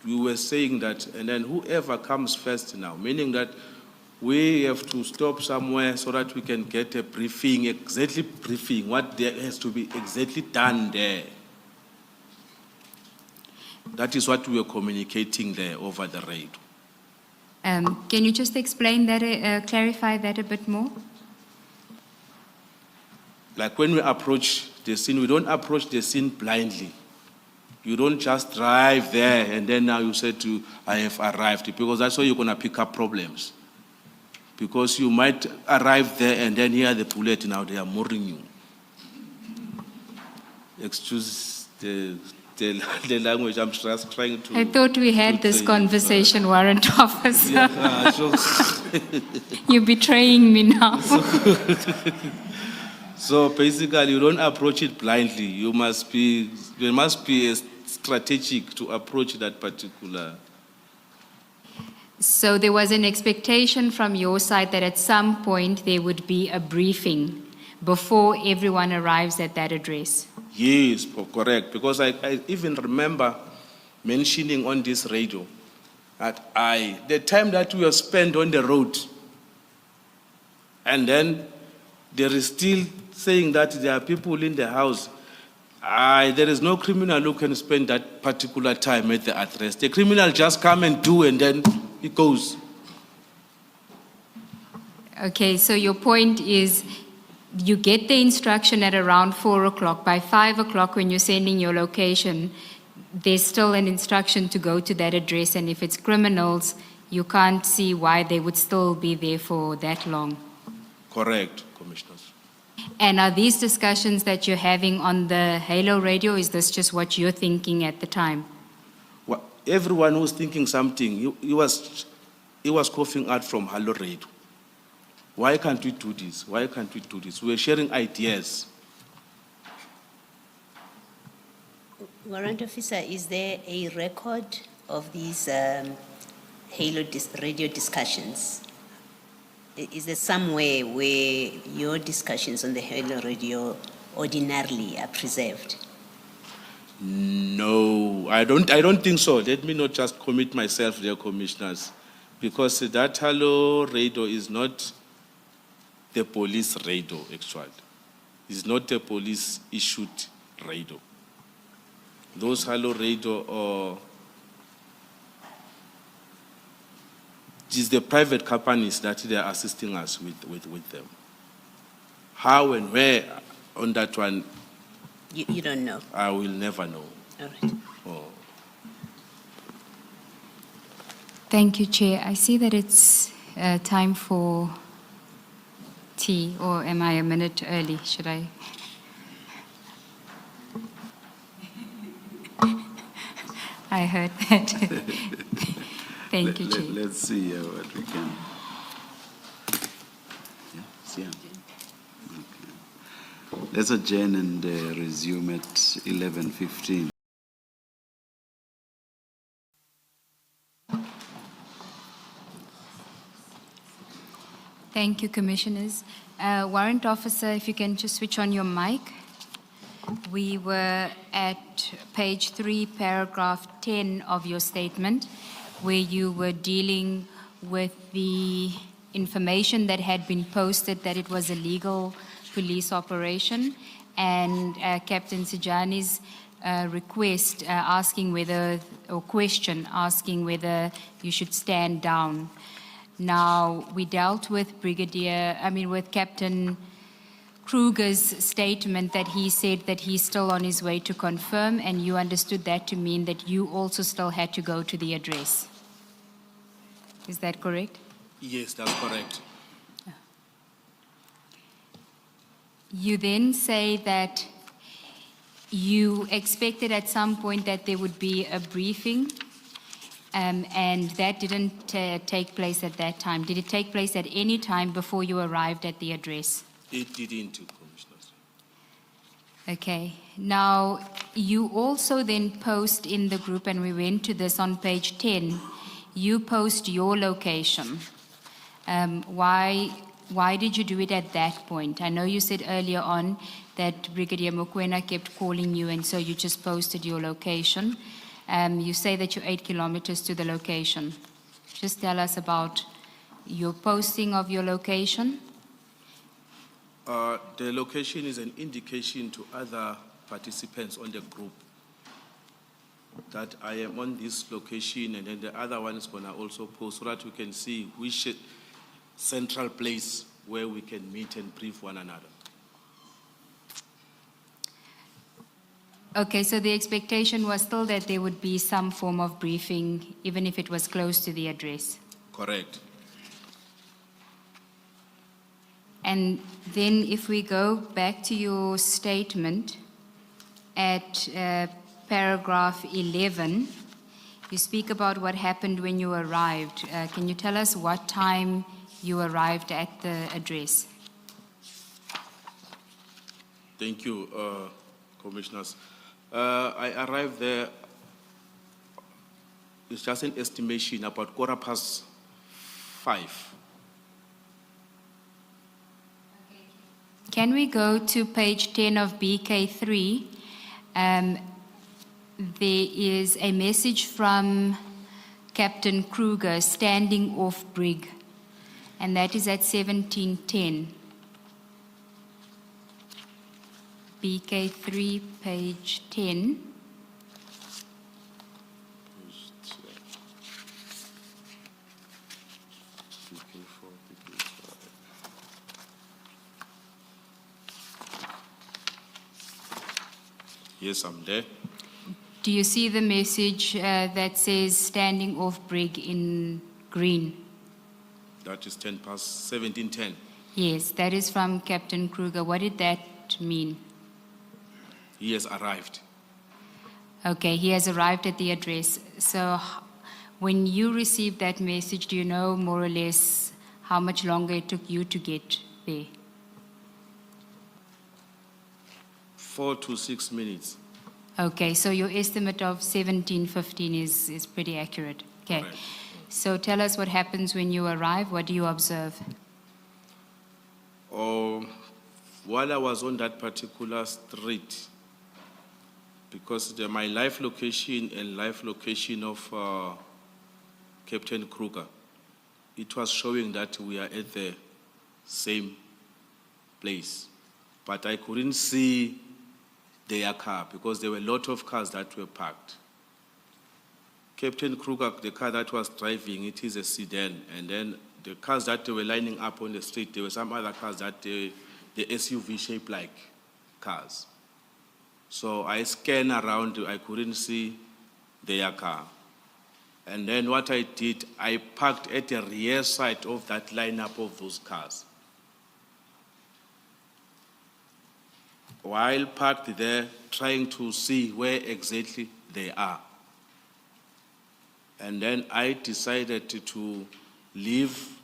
we were saying that, and then whoever comes first now, meaning that we have to stop somewhere so that we can get a briefing, exactly briefing, what there has to be exactly done there. That is what we were communicating there over the radio. Can you just explain that, clarify that a bit more? Like when we approach the scene, we don't approach the scene blindly. You don't just drive there and then now you say I have arrived, because that's how you're going to pick up problems. Because you might arrive there and then hear the bullet, now they are mooring you. Excuse the language, I'm just trying to... I thought we had this conversation, Warrant Officer. Yeah, sure. You're betraying me now. So basically, you don't approach it blindly. There must be a strategic to approach that particular. So there was an expectation from your side that at some point there would be a briefing before everyone arrives at that address. Yes, correct. Because I even remember mentioning on this radio that the time that we have spent on the road, and then there is still saying that there are people in the house. There is no criminal who can spend that particular time at the address. The criminal just come and do, and then he goes. Okay, so your point is you get the instruction at around 4 o'clock. By 5 o'clock, when you're sending your location, there's still an instruction to go to that address, and if it's criminals, you can't see why they would still be there for that long. Correct, Commissioners. And are these discussions that you're having on the Halo radio, is this just what you're thinking at the time? Well, everyone who's thinking something, he was coughing out from Halo radio. Why can't we do this? Why can't we do this? We're sharing ideas. Warrant Officer, is there a record of these Halo radio discussions? Is there somewhere where your discussions on the Halo radio ordinarily are preserved? No, I don't think so. Let me not just commit myself there, Commissioners, because that Halo radio is not the police radio, actually. It's not a police-issued radio. Those Halo radio are it's the private companies that they are assisting us with them. How and where on that one? You don't know? I will never know. All right. Oh. Thank you, Chair. I see that it's time for tea, or am I a minute early? Should I? I heard that. Thank you, Chair. Let's see what we can. Yeah. Okay. Let's adjourn and resume at 11:15. Thank you, Commissioners. Warrant Officer, if you can just switch on your mic. We were at page 3, paragraph 10 of your statement, where you were dealing with the information that had been posted that it was a legal police operation, and Captain Sejani's request asking whether, or question asking whether you should stand down. Now, we dealt with with Captain Kruger's statement that he said that he's still on his way to confirm, and you understood that to mean that you also still had to go to the address. Is that correct? Yes, that's correct. You then say that you expected at some point that there would be a briefing, and that didn't take place at that time. Did it take place at any time before you arrived at the address? It didn't, Commissioners. Okay. Now, you also then post in the group, and we went to this on page 10, you post your location. Why did you do it at that point? I know you said earlier on that Brigadier Mokoena kept calling you, and so you just posted your location. You say that you're 8 kilometers to the location. Just tell us about your posting of your location. The location is an indication to other participants on the group that I am on this location, and then the other one is going to also post so that we can see which central place where we can meet and brief one another. Okay, so the expectation was still that there would be some form of briefing, even if it was close to the address. Correct. And then if we go back to your statement at paragraph 11, you speak about what happened when you arrived. Can you tell us what time you arrived at the address? Thank you, Commissioners. I arrived there, it's just an estimation, about 5:15. Can we go to page 10 of BK3? There is a message from Captain Kruger, standing off brig, and that is at 1710. BK3, page 10. Yes, I'm there. Do you see the message that says standing off brig in green? That is 17:10. Yes, that is from Captain Kruger. What did that mean? He has arrived. Okay, he has arrived at the address. So when you received that message, do you know more or less how much longer it took you to get there? 4 to 6 minutes. Okay, so your estimate of 17:15 is pretty accurate. Okay. Correct. So tell us what happens when you arrive. What do you observe? While I was on that particular street, because my live location and live location of Captain Kruger, it was showing that we are at the same place. But I couldn't see their car because there were a lot of cars that were parked. Captain Kruger, the car that was driving, it is a sedan. And then the cars that were lining up on the street, there were some other cars that the SUV-shaped like cars. So I scanned around, I couldn't see their car. And then what I did, I parked at the rear side of that lineup of those cars. While parked there, trying to see where exactly they are. And then I decided to leave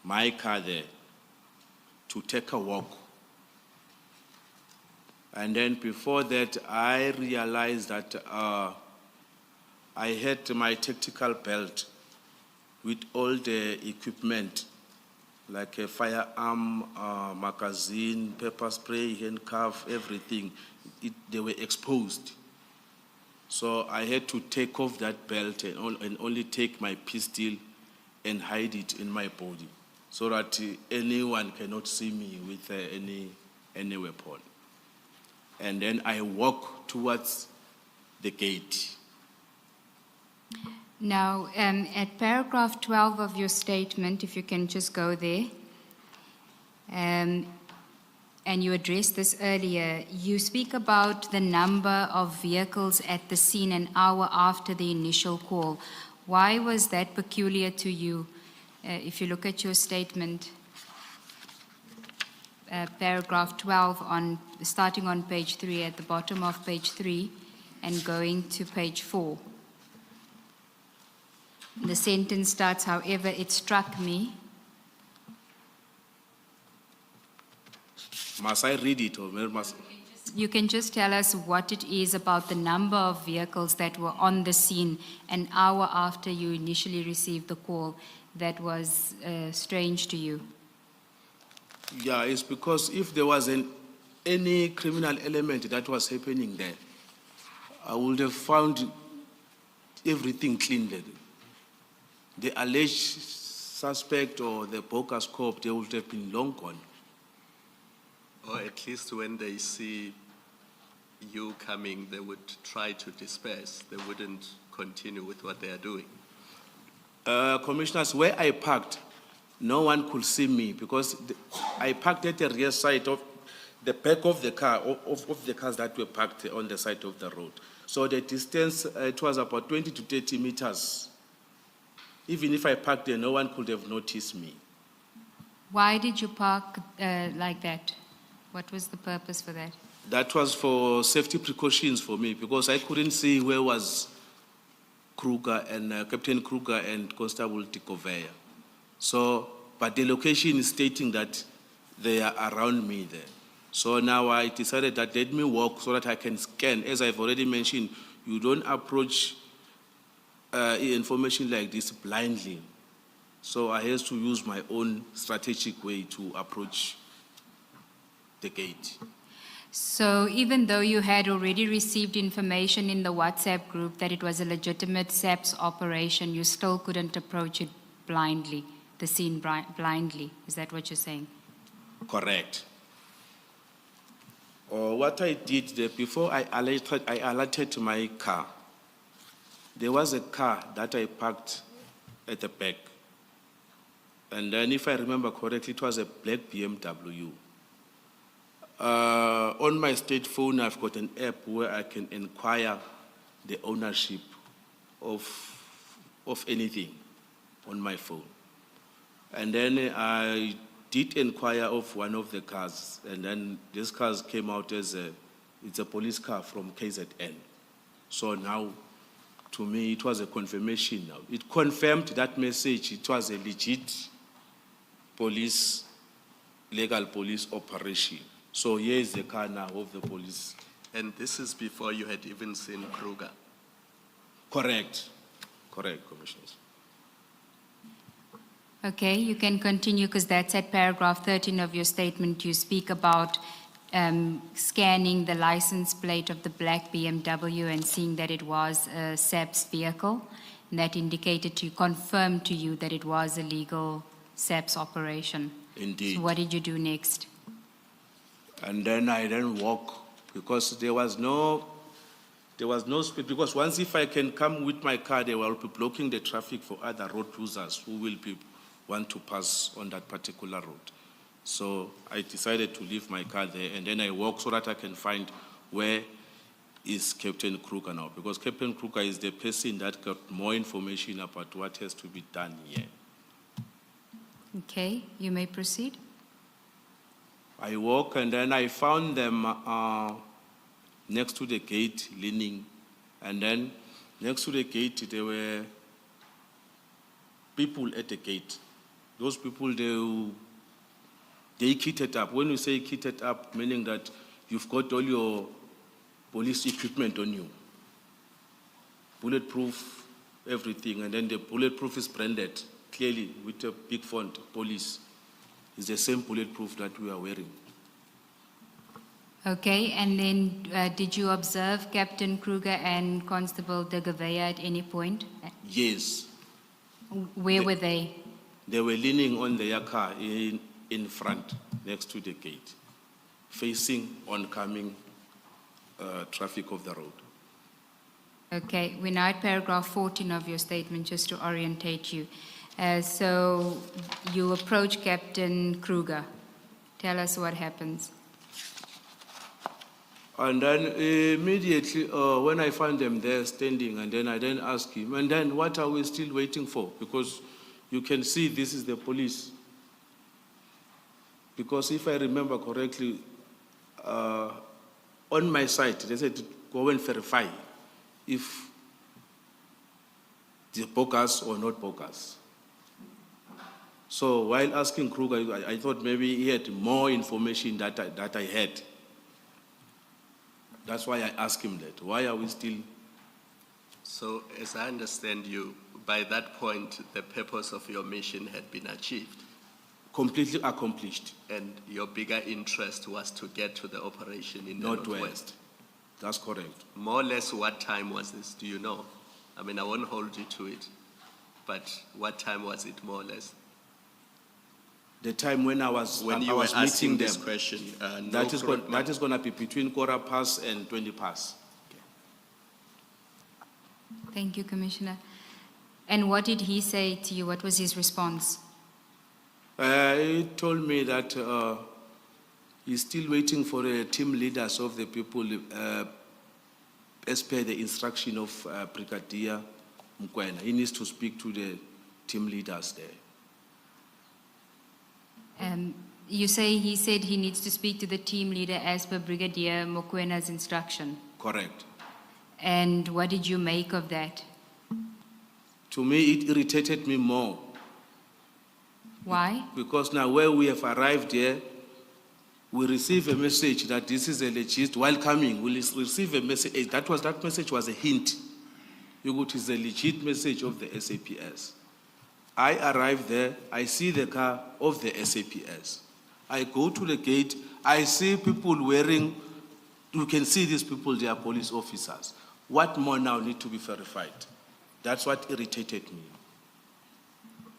my car there to take a walk. And then before that, I realized that I had my tactical belt with all the equipment like a firearm, magazine, pepper spray, handcuff, everything. They were exposed. So I had to take off that belt and only take my pistol and hide it in my body so that anyone cannot see me with any weapon. And then I walk towards the gate. Now, at paragraph 12 of your statement, if you can just go there, and you addressed this earlier, you speak about the number of vehicles at the scene an hour after the initial call. Why was that peculiar to you? If you look at your statement, paragraph 12, starting on page 3, at the bottom of page 3, and going to page 4. The sentence starts, however, it struck me. Must I read it or must? You can just tell us what it is about the number of vehicles that were on the scene an hour after you initially received the call that was strange to you. Yeah, it's because if there was any criminal element that was happening there, I would have found everything cleaned. The alleged suspect or the bogus cop, they would have been long gone. Or at least when they see you coming, they would try to disperse. They wouldn't continue with what they are doing. Commissioners, where I parked, no one could see me because I parked at the rear side of the back of the car, of the cars that were parked on the side of the road. So the distance, it was about 20 to 30 meters. Even if I parked there, no one could have noticed me. Why did you park like that? What was the purpose for that? That was for safety precautions for me because I couldn't see where was Kruger and Captain Kruger and Constable Tikoveya. So, but the location is stating that they are around me there. So now I decided that let me walk so that I can scan. As I've already mentioned, you don't approach information like this blindly. So I had to use my own strategic way to approach the gate. So even though you had already received information in the WhatsApp group that it was a legitimate SAPS operation, you still couldn't approach it blindly, the scene blindly. Is that what you're saying? Correct. What I did there, before I alerted my car, there was a car that I parked at the back. And then if I remember correctly, it was a black BMW. On my state phone, I've got an app where I can inquire the ownership of anything on my phone. And then I did inquire of one of the cars, and then this car came out as it's a police car from KZN. So now, to me, it was a confirmation now. It confirmed that message. It was a legit police, legal police operation. So here is the car now of the police. And this is before you had even seen Kruger? Correct. Correct, Commissioners. Okay, you can continue because that's at paragraph 13 of your statement. You speak about scanning the license plate of the black BMW and seeing that it was a SAPS vehicle. And that indicated to you, confirmed to you that it was a legal SAPS operation. Indeed. So what did you do next? And then I then walk because there was no speed. Because once if I can come with my car, they will be blocking the traffic for other road users who will want to pass on that particular road. So I decided to leave my car there, and then I walk so that I can find where is Captain Kruger now, because Captain Kruger is the person that got more information about what has to be done here. Okay, you may proceed. I walk, and then I found them next to the gate, leaning. And then next to the gate, there were people at the gate. Those people, they kitted up. When you say kitted up, meaning that you've got all your police equipment on you. Bulletproof, everything. And then the bulletproof is branded clearly with a big font, police. It's the same bulletproof that we are wearing. Okay, and then did you observe Captain Kruger and Constable De Gouveia at any point? Yes, Where were they? they were leaning on their car in front, next to the gate, facing oncoming traffic of the road. Okay, we're now at paragraph 14 of your statement, just to orientate you. So you approach Captain Kruger. Tell us what happens. And then immediately, when I found them there standing, and then I then asked him, and then what are we still waiting for? Because you can see this is the police. Because if I remember correctly, on my site, they said, go and verify if they're bogus or not bogus. So while asking Kruger, I thought maybe he had more information that I had. That's why I asked him that. Why are we still? So, as I understand you, by that point, the purpose of your mission had been achieved, Completely accomplished. and your bigger interest was to get to the operation in the Northwest. Northwest. That's correct. More or less, what time was this? Do you know? I mean, I won't hold you to it, but what time was it, more or less? The time when I was When I you were was asking meeting this them, question, that is going to be between 15:15 and 20:00. Thank you, Commissioner. And what did he say to you? What was his response? He told me that he's still waiting for the team leaders of the people as per the instruction of Brigadier Mokoena. He needs to speak to the team leaders there. You say he said he needs to speak to the team leader as per Brigadier Mokwena's instruction. Correct. And what did you make of that? To me, it irritated me more Why? because now where we have arrived here, we receive a message that this is a legit, while coming, we'll receive a message. That message was a hint. It is a legit message of the SAPS. I arrive there, I see the car of the SAPS. I go to the gate, I see people wearing, you can see these people, they are police officers. What more now need to be verified? That's what irritated me.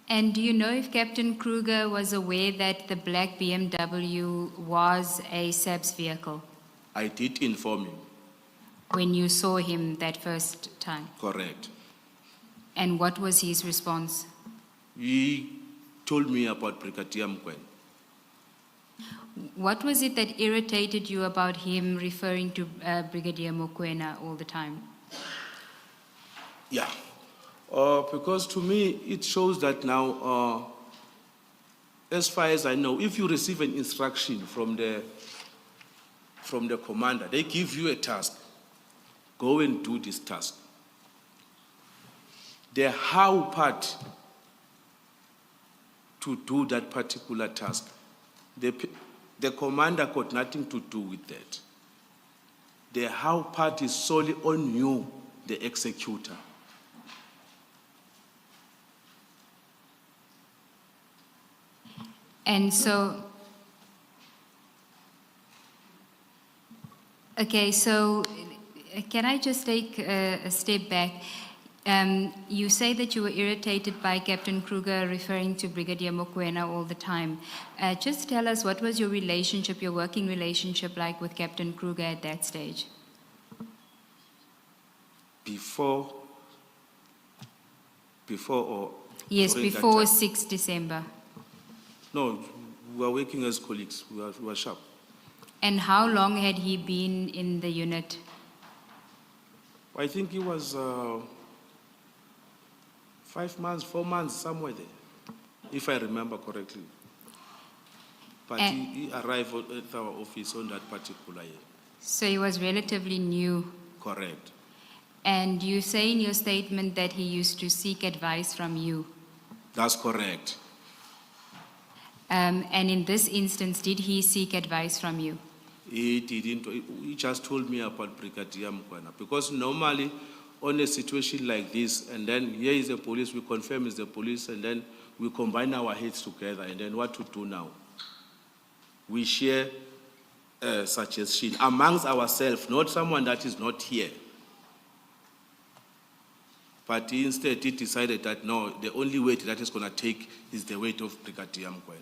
And do you know if Captain Kruger was aware that the black BMW was a SAPS vehicle I did inform him, when you saw him that first time? correct. And what was his response? He told me about Brigadier Mokoena. What was it that irritated you about him referring to Brigadier Mokoena all the time? Yeah, because to me, it shows that now, as far as I know, if you receive an instruction from the commander, they give you a task, go and do this task. The how part to do that particular task, the commander got nothing to do with that. The how part is solely on you, the executor. And so, okay, so can I just take a step back? You say that you were irritated by Captain Kruger referring to Brigadier Mokoena all the time. Just tell us, what was your relationship, your working relationship like with Captain Kruger at that stage? Before or Yes, during that before time? 6 December. No, we were working as colleagues. We were sharp. And how long had he been in the unit? I think he was 5 months, 4 months, somewhere there, if I remember correctly. But he arrived at our office on that particular year. So he was relatively new. Correct. And you say in your statement that he used to seek advice from you. That's correct. And in this instance, did he seek advice from you? He didn't. He just told me about Brigadier Mokoena. Because normally, on a situation like this, and then here is the police, we confirm it's the police, and then we combine our heads together, and then what to do now? we share suggestion amongst ourselves, not someone that is not here. But instead, he decided that no, the only weight that is going to take is the weight of Brigadier Mkwena.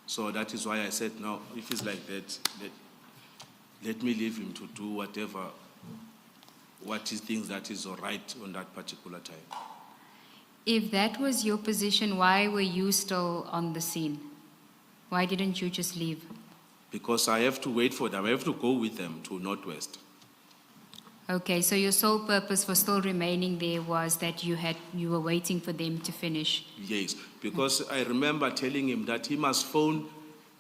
So that is why I said, no, if it's like that, let me leave him to do whatever, what he thinks that is all right on that particular time. If that was your position, why were you still on the scene? Why didn't you just leave? Because I have to wait for them. I have to go with them to Northwest. Okay, so your sole purpose for still remaining there was that you were waiting for them to finish. Yes, because I remember telling him that he must phone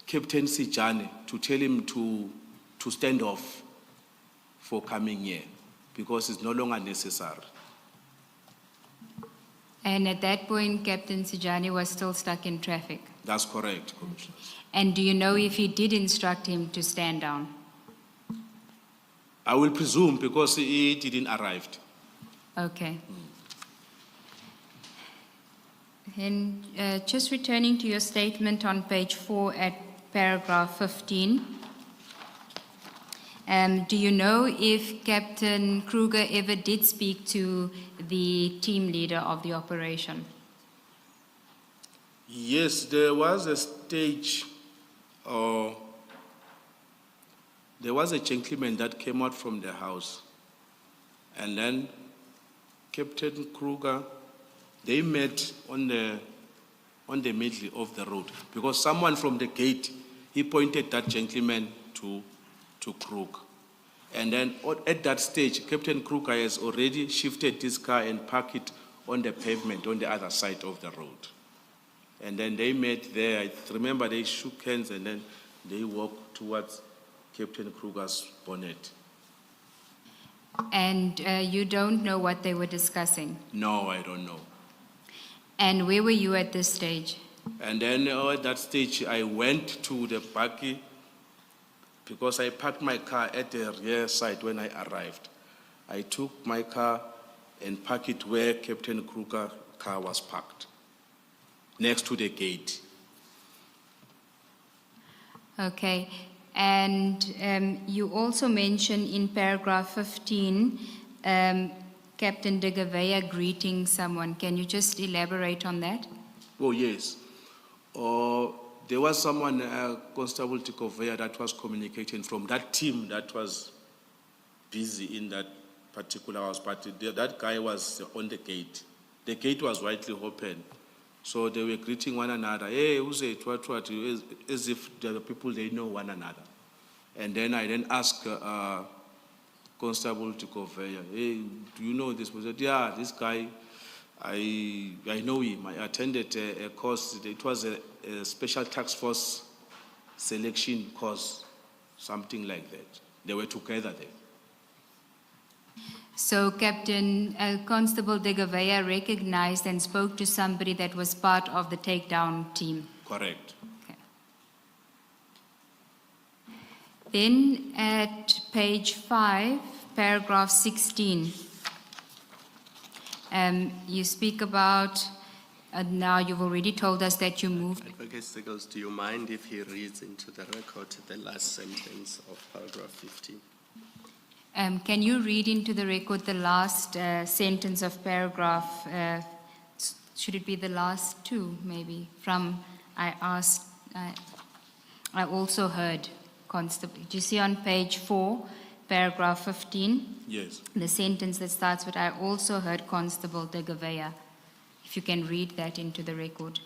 Captain Sijane to tell him to stand off for coming here, because it's no longer necessary. And at that point, Captain Sijane was still stuck in traffic. That's correct, Commissioner. And do you know if he did instruct him to stand down? I will presume, because he didn't arrive. Okay. Then just returning to your statement on page 4 at paragraph 15. Do you know if Captain Kruger ever did speak to the team leader of the operation? Yes, there was a stage, there was a gentleman that came out from the house, and then Captain Kruger, they met on the middle of the road, because someone from the gate, he pointed that gentleman to Kruger. And then at that stage, Captain Kruger has already shifted his car and parked it on the pavement on the other side of the road. And then they met there. I remember they shook hands and then they walked towards Captain Kruger's bonnet. And you don't know what they were discussing? No, I don't know. And where were you at this stage? And then at that stage, I went to the buggy, because I parked my car at the rear side when I arrived. I took my car and parked it where Captain Kruger's car was parked, next to the gate. Okay. And you also mentioned in paragraph 15, Captain De Gavea greeting someone. Can you just elaborate on that? Oh, yes. There was someone, Constable Tikovea, that was communicating from that team that was busy in that particular house, but that guy was on the gate. The gate was widely open. So they were greeting one another. Hey, who's it? What? As if the people, they know one another. And then I asked Constable Tikovea, hey, do you know this person? Yeah, this guy, I know him. I attended a course. It was a special task force selection course, something like that. They were together there. So Captain Constable De Gavea recognized and spoke to somebody that was part of the takedown team. Correct. Okay. Then at page 5, paragraph 16, you speak about, now you've already told us that you moved. Advocate Stiggles, do you mind if he reads into the record the last sentence of paragraph 15? Can you read into the record the last sentence of paragraph, should it be the last two, maybe, from I asked, I also heard Constable. Do you see on page 4, paragraph 15? Yes. The sentence that starts with, I also heard Constable De Gavea. If you can read that into the record.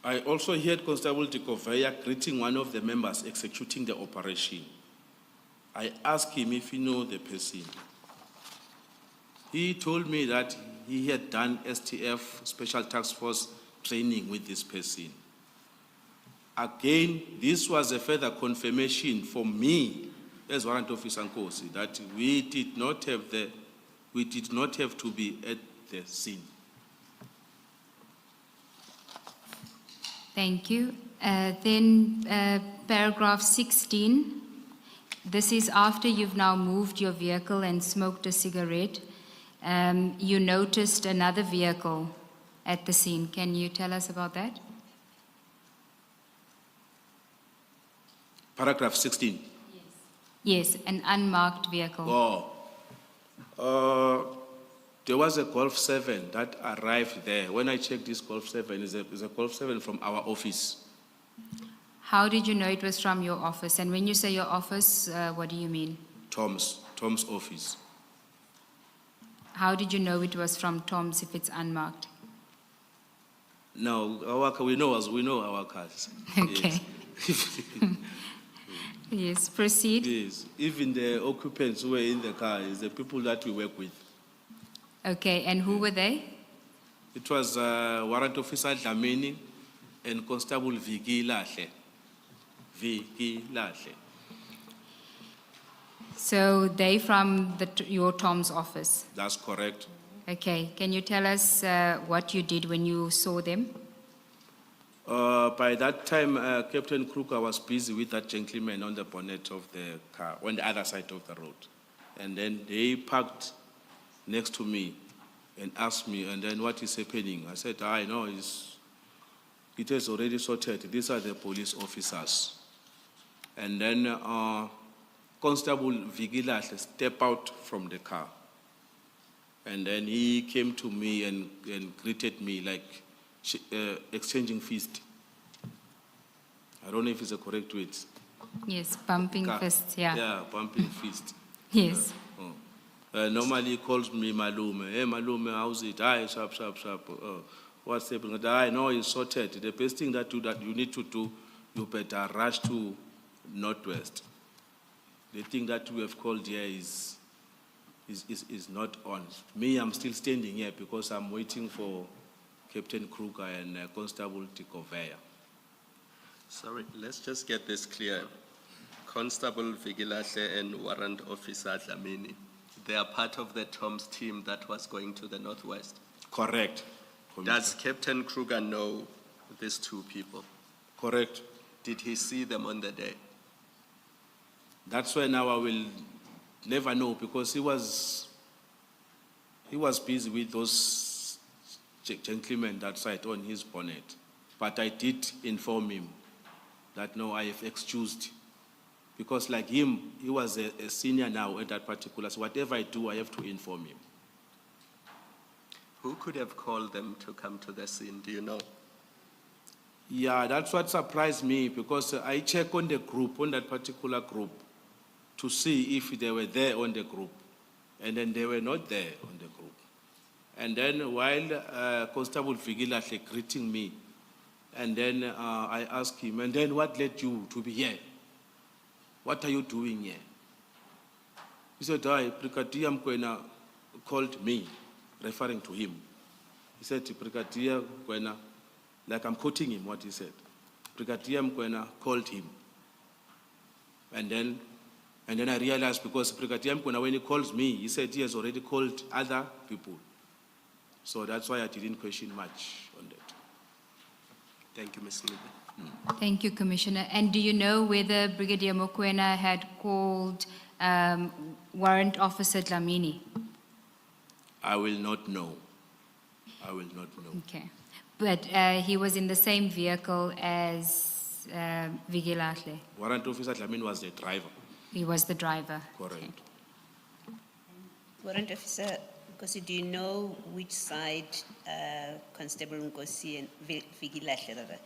I also heard Constable Tikovea greeting one of the members executing the operation. I asked him if he knew the person. He told me that he had done STF, Special Task Force training with this person. Again, this was a further confirmation for me as Warrant Officer Nkosi that we did not have to be at the scene. Thank you. Then paragraph 16. This is after you've now moved your vehicle and smoked a cigarette. You noticed another vehicle at the scene. Can you tell us about that? Paragraph 16. Yes, an unmarked vehicle. There was a Golf 7 that arrived there. When I checked this Golf 7, is a Golf 7 from our office. How did you know it was from your office? And when you say your office, what do you mean? Tom's office. How did you know it was from Tom's if it's unmarked? No, we know our cars. Okay. Yes. Yes, proceed. Yes. Even the occupants who were in the car is the people that we work with. Okay, and who were they? It was Warrant Officer Dlamini and Constable Viki Lahle. So they from your Tom's office. That's correct. Okay, can you tell us what you did when you saw them? By that time, Captain Kruger was busy with that gentleman on the bonnet of the car, on the other side of the road. And then they parked next to me and asked me, and then what is happening? I said, I know, it is already sorted. These are the police officers. And then Constable Vigilash stepped out from the car. And then he came to me and greeted me like exchanging fist. I don't know if it's a correct word. Yes, bumping fists, yeah. Yeah, bumping fist. Yes. Normally he calls me Malume. Hey, Malume, how's it? Hi, sharp. What's happening? I know it's sorted. The best thing that you need to do, you better rush to Northwest. The thing that we have called here is not on. Me, I'm still standing here because I'm waiting for Captain Kruger and Constable Tikovea. Sorry, let's just get this clear. Constable Vigilahle and Warrant Officer Dlamini, they are part of the Tom's team that was going to the Northwest. Correct. Does Captain Kruger know these two people? Correct. Did he see them on the day? That's why now I will never know because he was busy with those gentlemen that sat on his bonnet. But I did inform him that no, I have excused. Because like him, he was a senior now at that particular, so whatever I do, I have to inform him. Who could have called them to come to the scene, do you know? Yeah, that's what surprised me because I checked on the group, on that particular group, to see if they were there on the group. And then they were not there on the group. And then while Constable Vigilahle greeting me, and then I asked him, and then what led you to be here? What are you doing here? He said, Brigadier Mkwena called me, referring to him. He said, Brigadier Mkwena, like I'm quoting him what he said. Brigadier Mkwena called him. And then I realized because Brigadier Mkwena, when he calls me, he said he has already called other people. So that's why I didn't question much on that. Thank you, Ms. Libe. Thank you, Commissioner. And do you know whether Brigadier Mokwena had called Warrant Officer Dlamini? I will not know. I will not know. Okay. But he was in the same vehicle as Vigilahle? Warrant Officer Dlamini was the driver. He was the driver? Correct. Okay. Warrant Officer Nkosi, do you know which side Constable Nkosi and Vigilahle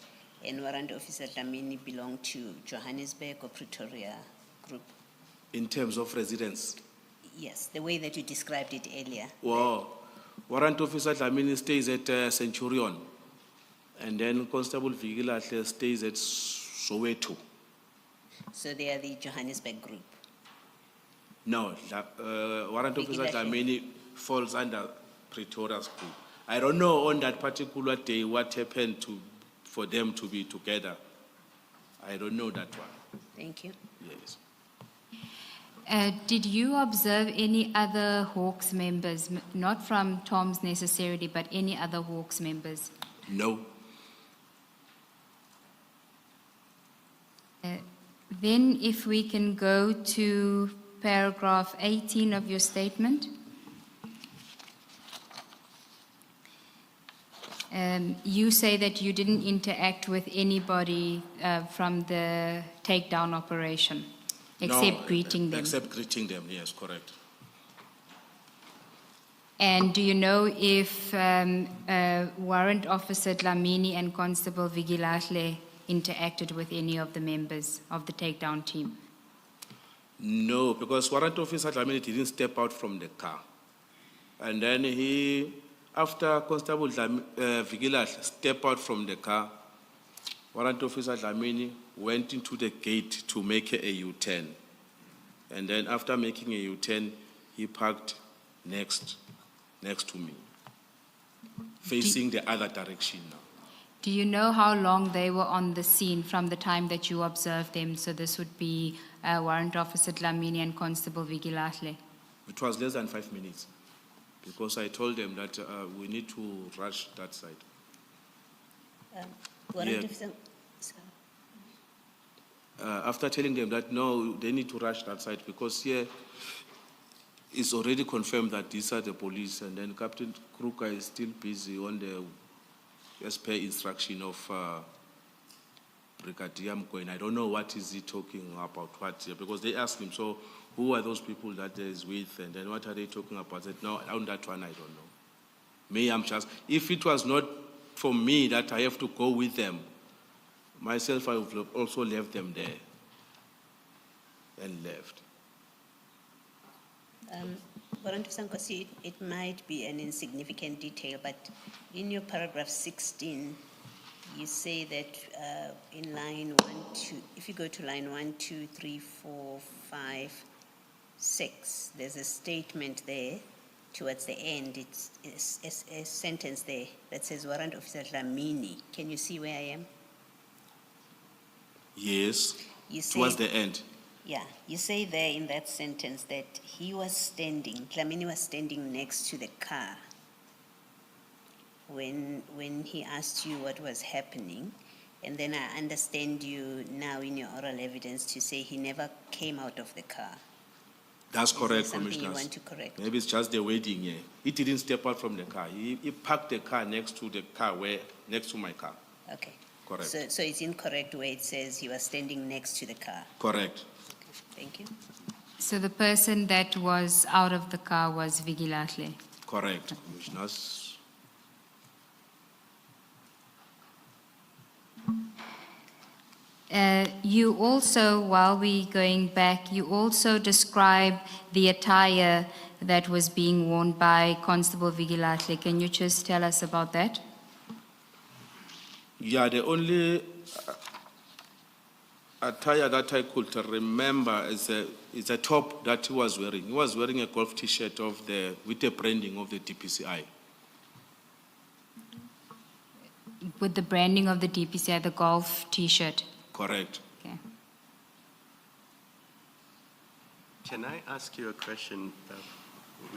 and Warrant Officer Dlamini belong to, Johannesburg or Pretoria group? In terms of residence? Yes, the way that you described it earlier. Wow. Warrant Officer Dlamini stays at Centurion. And then Constable Vigilahle stays at Soweto. So they are the Johannesburg group? No, Warrant Officer Dlamini falls under Pretoria's group. I don't know on that particular day what happened for them to be together. I don't know that one. Thank you. Yes. Did you observe any other Hawks members, not from Tom's necessarily, but any other Hawks members? No. Then if we can go to paragraph 18 of your statement. You say that you didn't interact with anybody from the takedown operation, except No, greeting them. Except greeting them, yes, correct. And do you know if Warrant Officer Dlamini and Constable Vigilahle interacted with any of the members of the takedown team? No, because Warrant Officer Dlamini didn't step out from the car. And then after Constable Vigilahle stepped out from the car, Warrant Officer Dlamini went into the gate to make a U-turn. And then after making a U-turn, he parked next to me, facing the other direction now. Do you know how long they were on the scene from the time that you observed them? So this would be Warrant Officer Dlamini and Constable Vigilahle. It was less than 5 minutes, because I told them that we need to rush that side. Warrant Yeah. Officer, sorry. After telling them that, no, they need to rush that side, because here it's already confirmed that these are the police, and then Captain Kruger is still busy on the, as per instruction of Brigadier Mkoen. I don't know what is he talking about, because they asked him, so who are those people that he's with, and then what are they talking about? I said, no, on that one, I don't know. Me, I'm just, if it was not for me that I have to go with them, myself, I would have also left them there and left. Warrant Officer Nkosi, it might be an insignificant detail, but in your paragraph 16, you say that in line 1, 2, if you go to line 1, 2, 3, 4, 5, 6, there's a statement there towards the end. It's a sentence there that says Warrant Officer Dlamini. Can you see where I am? Yes, You say, towards the end. yeah, you say there in that sentence that he was standing, Dlamini was standing next to the car when he asked you what was happening, and then I understand you now in your oral evidence to say he never came out of the car. That's Is there correct, something you Commissioners. want to correct? Maybe it's just the waiting here. He didn't step out from the car. He parked the car next to the car, next to my car. Okay. Correct. So it's incorrect where it says he was standing next to the car. Correct. Thank you. So the person that was out of the car was Vigilahle. Correct, Commissioners. You also, while we going back, you also describe the attire that was being worn by Constable Vigilahle. Can you just tell us about that? Yeah, the only attire that I could remember is a top that he was wearing. He was wearing a golf T-shirt with the branding of the DPCI. With the branding of the DPCI, the golf T-shirt. Correct. Okay. Can I ask you a question?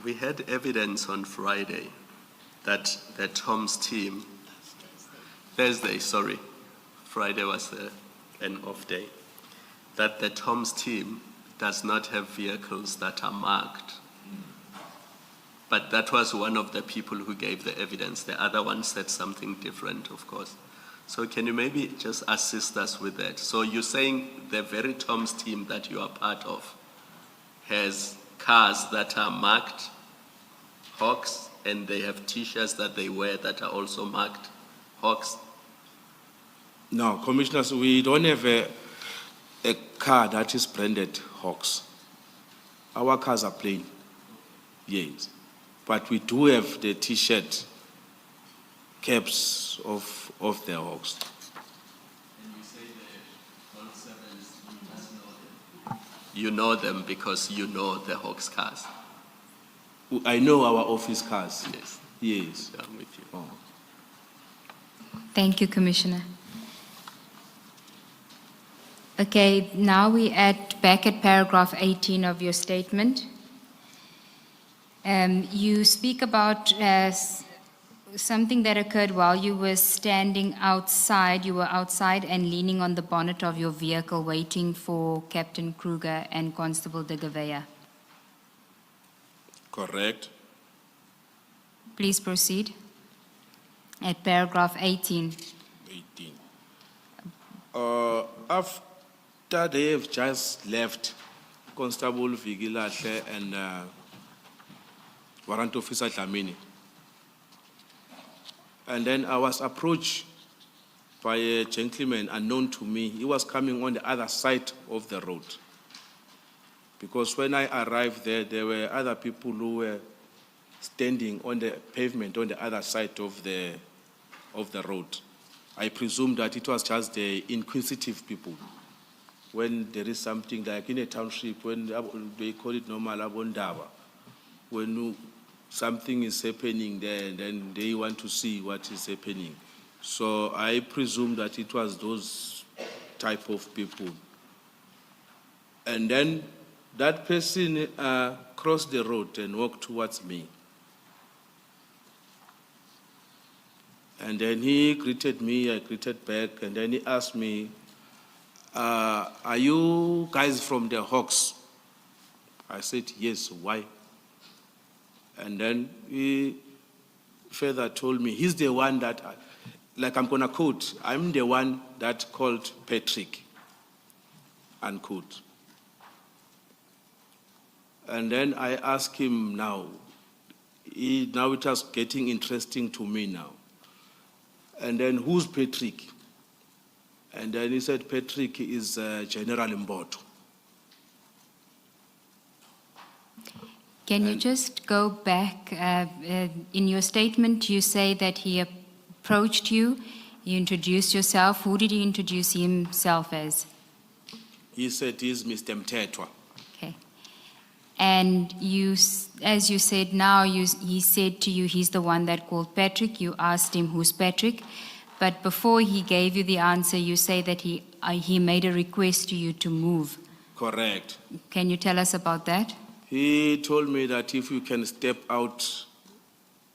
We had evidence on Friday that Tom's team, Thursday, sorry, Friday was an off day, that the Tom's team does not have vehicles that are marked. But that was one of the people who gave the evidence. The other one said something different, of course. So can you maybe just assist us with that? So you're saying the very Tom's team that you are part of has cars that are marked Hawks, and they have T-shirts that they wear that are also marked Hawks? No, Commissioners, we don't have a car that is branded Hawks. Our cars are plain, yes. But we do have the T-shirt caps of the Hawks. And you say the 17s, you just know them? You know them because you know the Hawks cars? I know our office cars. Yes. Yes. I'm with you. Oh. Thank you, Commissioner. Okay, now we back at paragraph 18 of your statement. You speak about something that occurred while you were standing outside. You were outside and leaning on the bonnet of your vehicle waiting for Captain Kruger and Constable de Gavea. Correct. Please proceed. at paragraph 18. 18. After they have just left, Constable Vigilahle and Warrant Officer Dlamini. And then I was approached by a gentleman unknown to me. He was coming on the other side of the road. Because when I arrived there were other people who were standing on the pavement on the other side of the road. I presume that it was just the inquisitive people. When there is something like in a township, when they call it normal abondaba, when something is happening there, then they want to see what is happening. So I presume that it was those type of people. And then that person crossed the road and walked towards me. And then he greeted me, I greeted back, and then he asked me, are you guys from the Hawks? I said, yes, why? And then he further told me, he's the one that, like I'm gonna quote, I'm the one that called Patrick, unquote. And then I asked him now it was getting interesting to me now. And then who's Patrick? And then he said, Patrick is General Mbotho. Can you just go back? In your statement, you say that he approached you, you introduced yourself. Who did he introduce himself as? He said he's Mr. Mtetwa. Okay. And you, as you said now, he said to you he's the one that called Patrick. You asked him who's Patrick. But before he gave you the answer, you say that he made a request to you to move. Correct. Can you tell us about that? He told me that if you can step out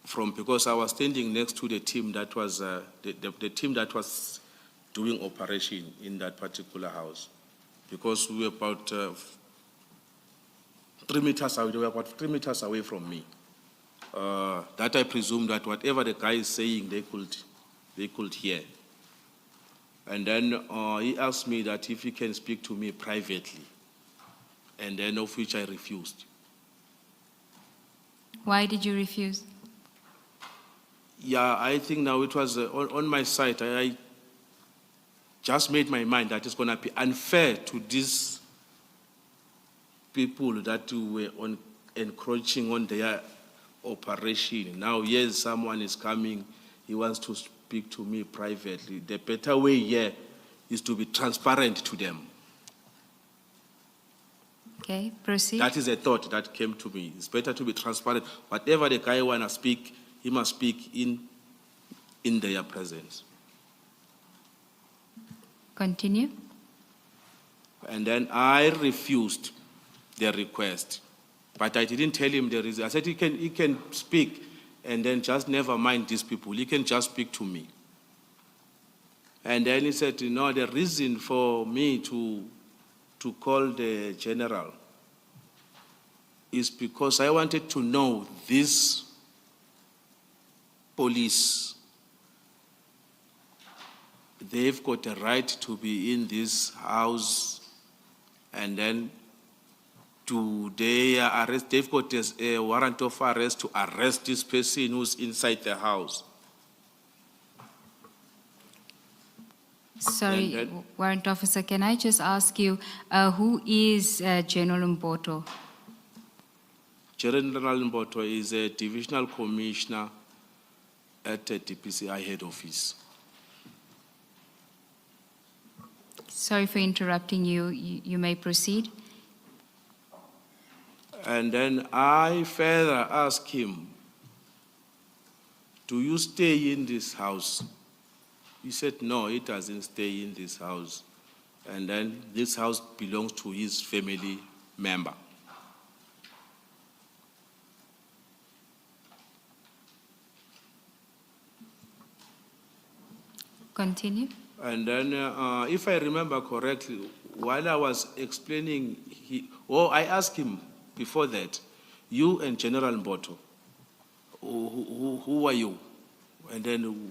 from, because I was standing next to the team that was, the team that was doing operation in that particular house. Because we were about 3 meters away, they were about 3 meters away from me. That I presume that whatever the guy is saying, they could hear. And then he asked me that if he can speak to me privately, and then of which I refused. Why did you refuse? Yeah, I think now it was on my side. I just made my mind that it's going to be unfair to these people that were encroaching on their operation. Now, yes, someone is coming, he wants to speak to me privately. The better way here is to be transparent to them. Okay, proceed. That is a thought that came to me. It's better to be transparent. Whatever the guy want to speak, he must speak in their presence. Continue. And then I refused the request. But I didn't tell him the reason. I said he can speak, and then just never mind these people. He can just speak to me. And then he said, no, the reason for me to call the general is because I wanted to know this police, they've got a right to be in this house, and then they've got a warrant of arrest to arrest this person who's inside the house. Sorry, Warrant Officer, can I just ask you, who is General Mbotho? General Mbotho is a Divisional Commissioner at the DPCI head office. Sorry for interrupting you. You may proceed. And then I further asked him, do you stay in this house? He said, no, he doesn't stay in this house. And then this house belongs to his family member. Continue. And then, if I remember correctly, while I was explaining, I asked him before that, you and General Mbotho, who are you? And then,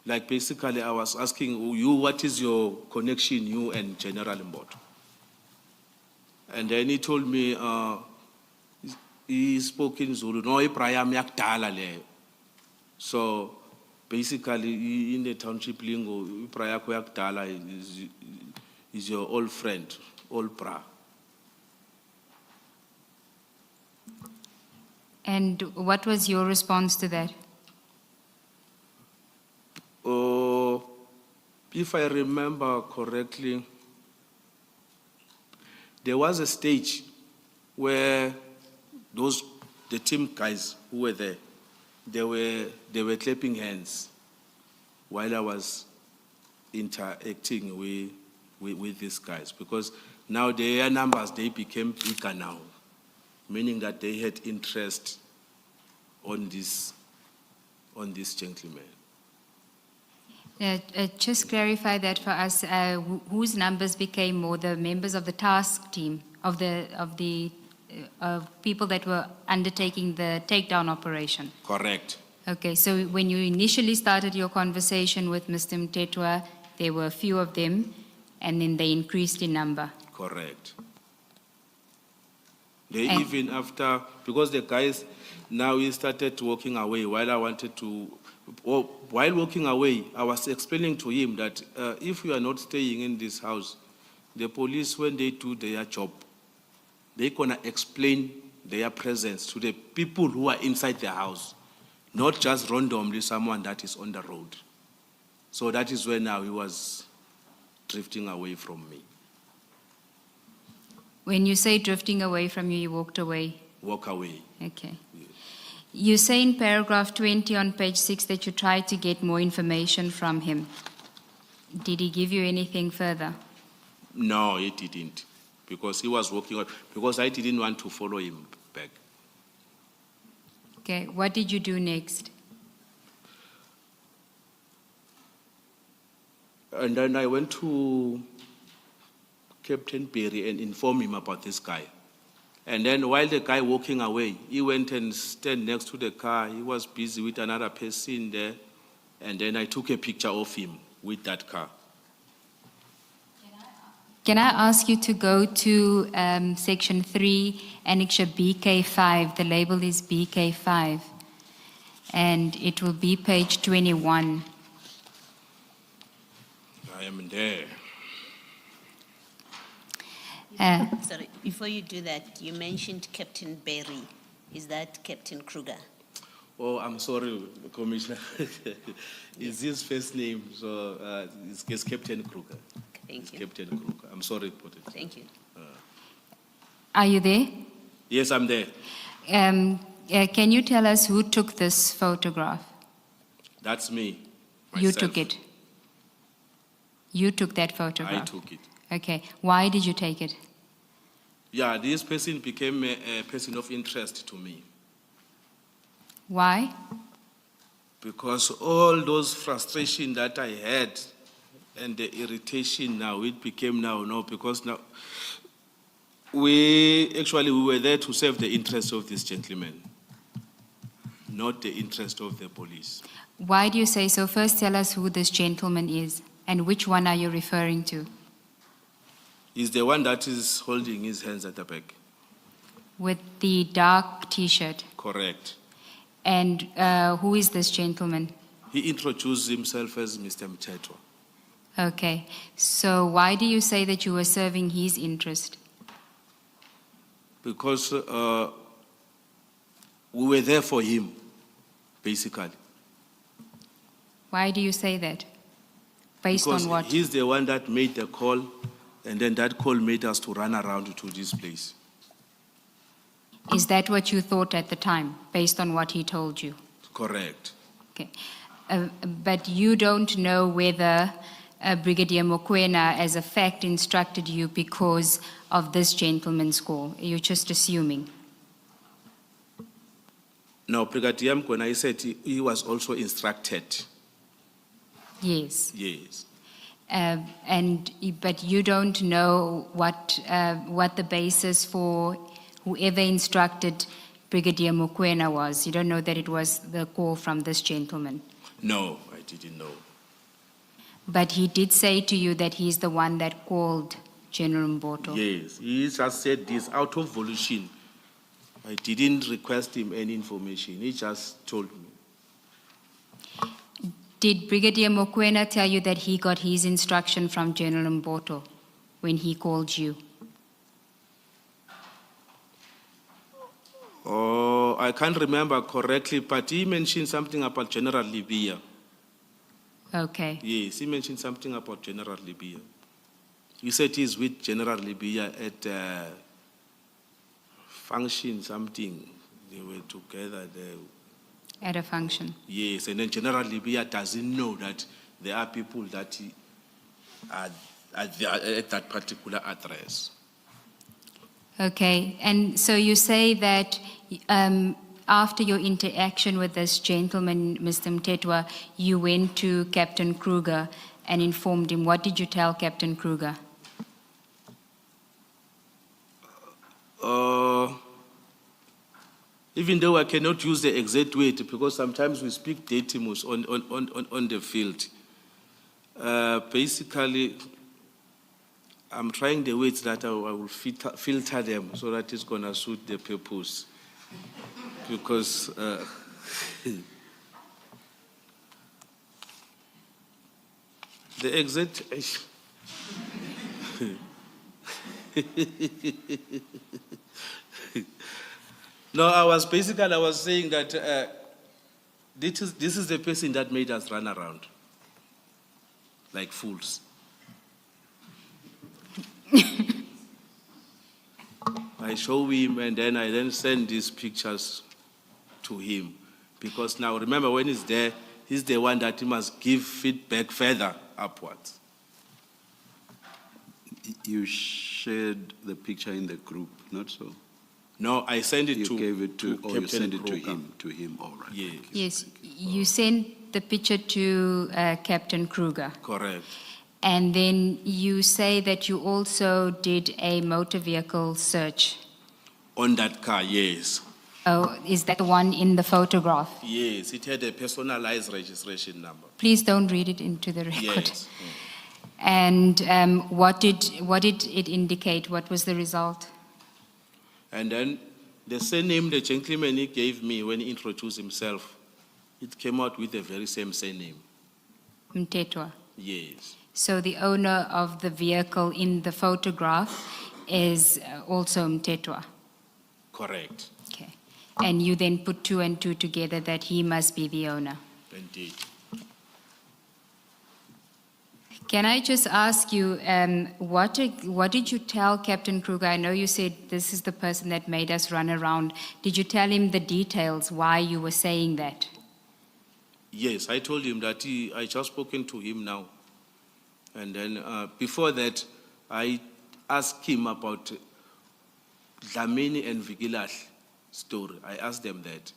like basically I was asking you, what is your connection, you and General Mbotho? And then he told me, he spoke in Zulu, no, ipraya yakudala leyo. So basically in the township lingo, ipraya yakudala is your old friend, old pra. And what was your response to that? If I remember correctly, there was a stage where the team guys who were there, they were clapping hands while I was interacting with these guys, because now their numbers, they became bigger now, meaning that they had interest on this gentleman. Just clarify that for us. Whose numbers became more? The members of the task team, of the people that were undertaking the takedown operation? Correct. Okay, so when you initially started your conversation with Mr. Mtetwa, there were a few of them, and then they increased in number. Correct. They even after, because the guys, now he started walking away while I wanted to, while walking away, I was explaining to him that if you are not staying in this house, the police, when they do their job, they're gonna explain their presence to the people who are inside the house, not just randomly someone that is on the road. So that is when now he was drifting away from me. When you say drifting away from you, you walked away? Walk away. Okay. Yes. You say in paragraph 20 on page 6 that you tried to get more information from him. Did he give you anything further? No, he didn't, because he was walking away, because I didn't want to follow him back. Okay, what did you do next? And then I went to Captain Perry and informed him about this guy. And then while the guy walking away, he went and stand next to the car. He was busy with another person there. And then I took a picture of him with that car. Can I ask you to go to section 3, annexure BK5. The label is BK5. And it will be page 21. I am there. Sorry, before you do that, you mentioned Captain Berry. Is that Captain Kruger? Oh, I'm sorry, Commissioner. It's his first name, so it's Captain Kruger. Thank you. Captain Kruger. I'm sorry for it. Thank you. Are you there? Yes, I'm there. Can you tell us who took this photograph? That's me. You Myself. took it. You took that photograph. I took it. Okay. Why did you take it? Yeah, this person became a person of interest to me, Why? because all those frustration that I had and the irritation now, it became now, because now we were there to serve the interest of this gentleman, not the interest of the police. Why do you say so? First, tell us who this gentleman is and which one are you referring to? He's the one that is holding his hands at the back. With the dark T-shirt. Correct. And who is this gentleman? He introduced himself as Mr. Mtetwa. Okay. So why do you say that you were serving his interest? Because we were there for him, basically. Why do you say that? Based Because on what? he's the one that made the call, and then that call made us to run around to this place. Is that what you thought at the time, based on what he told you? Correct. Okay. But you don't know whether Brigadier Mokoena, as a fact, instructed you because of this gentleman's call. You're just assuming. Now, Brigadier Mokoena, he said he was also instructed. Yes. Yes. But you don't know what the basis for whoever instructed Brigadier Mokoena was. You don't know that it was the call from this gentleman. No, I didn't know. But he did say to you that he's the one that called General Mbotho. Yes, he just said this out of volition. I didn't request him any information. He just told me. Did Brigadier Mokoena tell you that he got his instruction from General Mbotho when he called you? Oh, I can't remember correctly, but he mentioned something about General Libya. Okay. Yes, he mentioned something about General Libya. He said he's with General Libya at function something. They were together there. At a function. Yes, and then General Libya doesn't know that there are people that are at that particular address. Okay, and so you say that after your interaction with this gentleman, Mr. Mtetwa, you went to Captain Kruger and informed him. What did you tell Captain Kruger? Even though I cannot use the exact word because sometimes we speak datimus on the field. Basically, I'm trying the words that I will filter them so that it's going to suit the purpose. Because the exact... No, I was saying that this is the person that made us run around like fools. I show him and then I send these pictures to him. Because now, remember, when he's there, he's the one that he must give feedback further upwards. You shared the picture in the group, not so? No, I sent it You to gave it to, or you Captain sent it to Kruger. him, all right. Yes. Yes, you sent the picture to Captain Kruger. Correct. And then you say that you also did a motor vehicle search. On that car, yes. Oh, is that the one in the photograph? Yes, it had a personalized registration number. Please don't read it into the record. Yes. And what did it indicate? What was the result? And then the surname the gentleman he gave me when he introduced himself, it came out with the very same surname. Mtetwa. Yes. So the owner of the vehicle in the photograph is also Mtetwa. Correct. Okay. And you then put two and two together that he must be the owner. Indeed. Can I just ask you, what did you tell Captain Kruger? I know you said this is the person that made us run around. Did you tell him the details why you were saying that? Yes, I told him that I just spoken to him now. And then before that, I asked him about Dlamini and Vigilash story. I asked them that.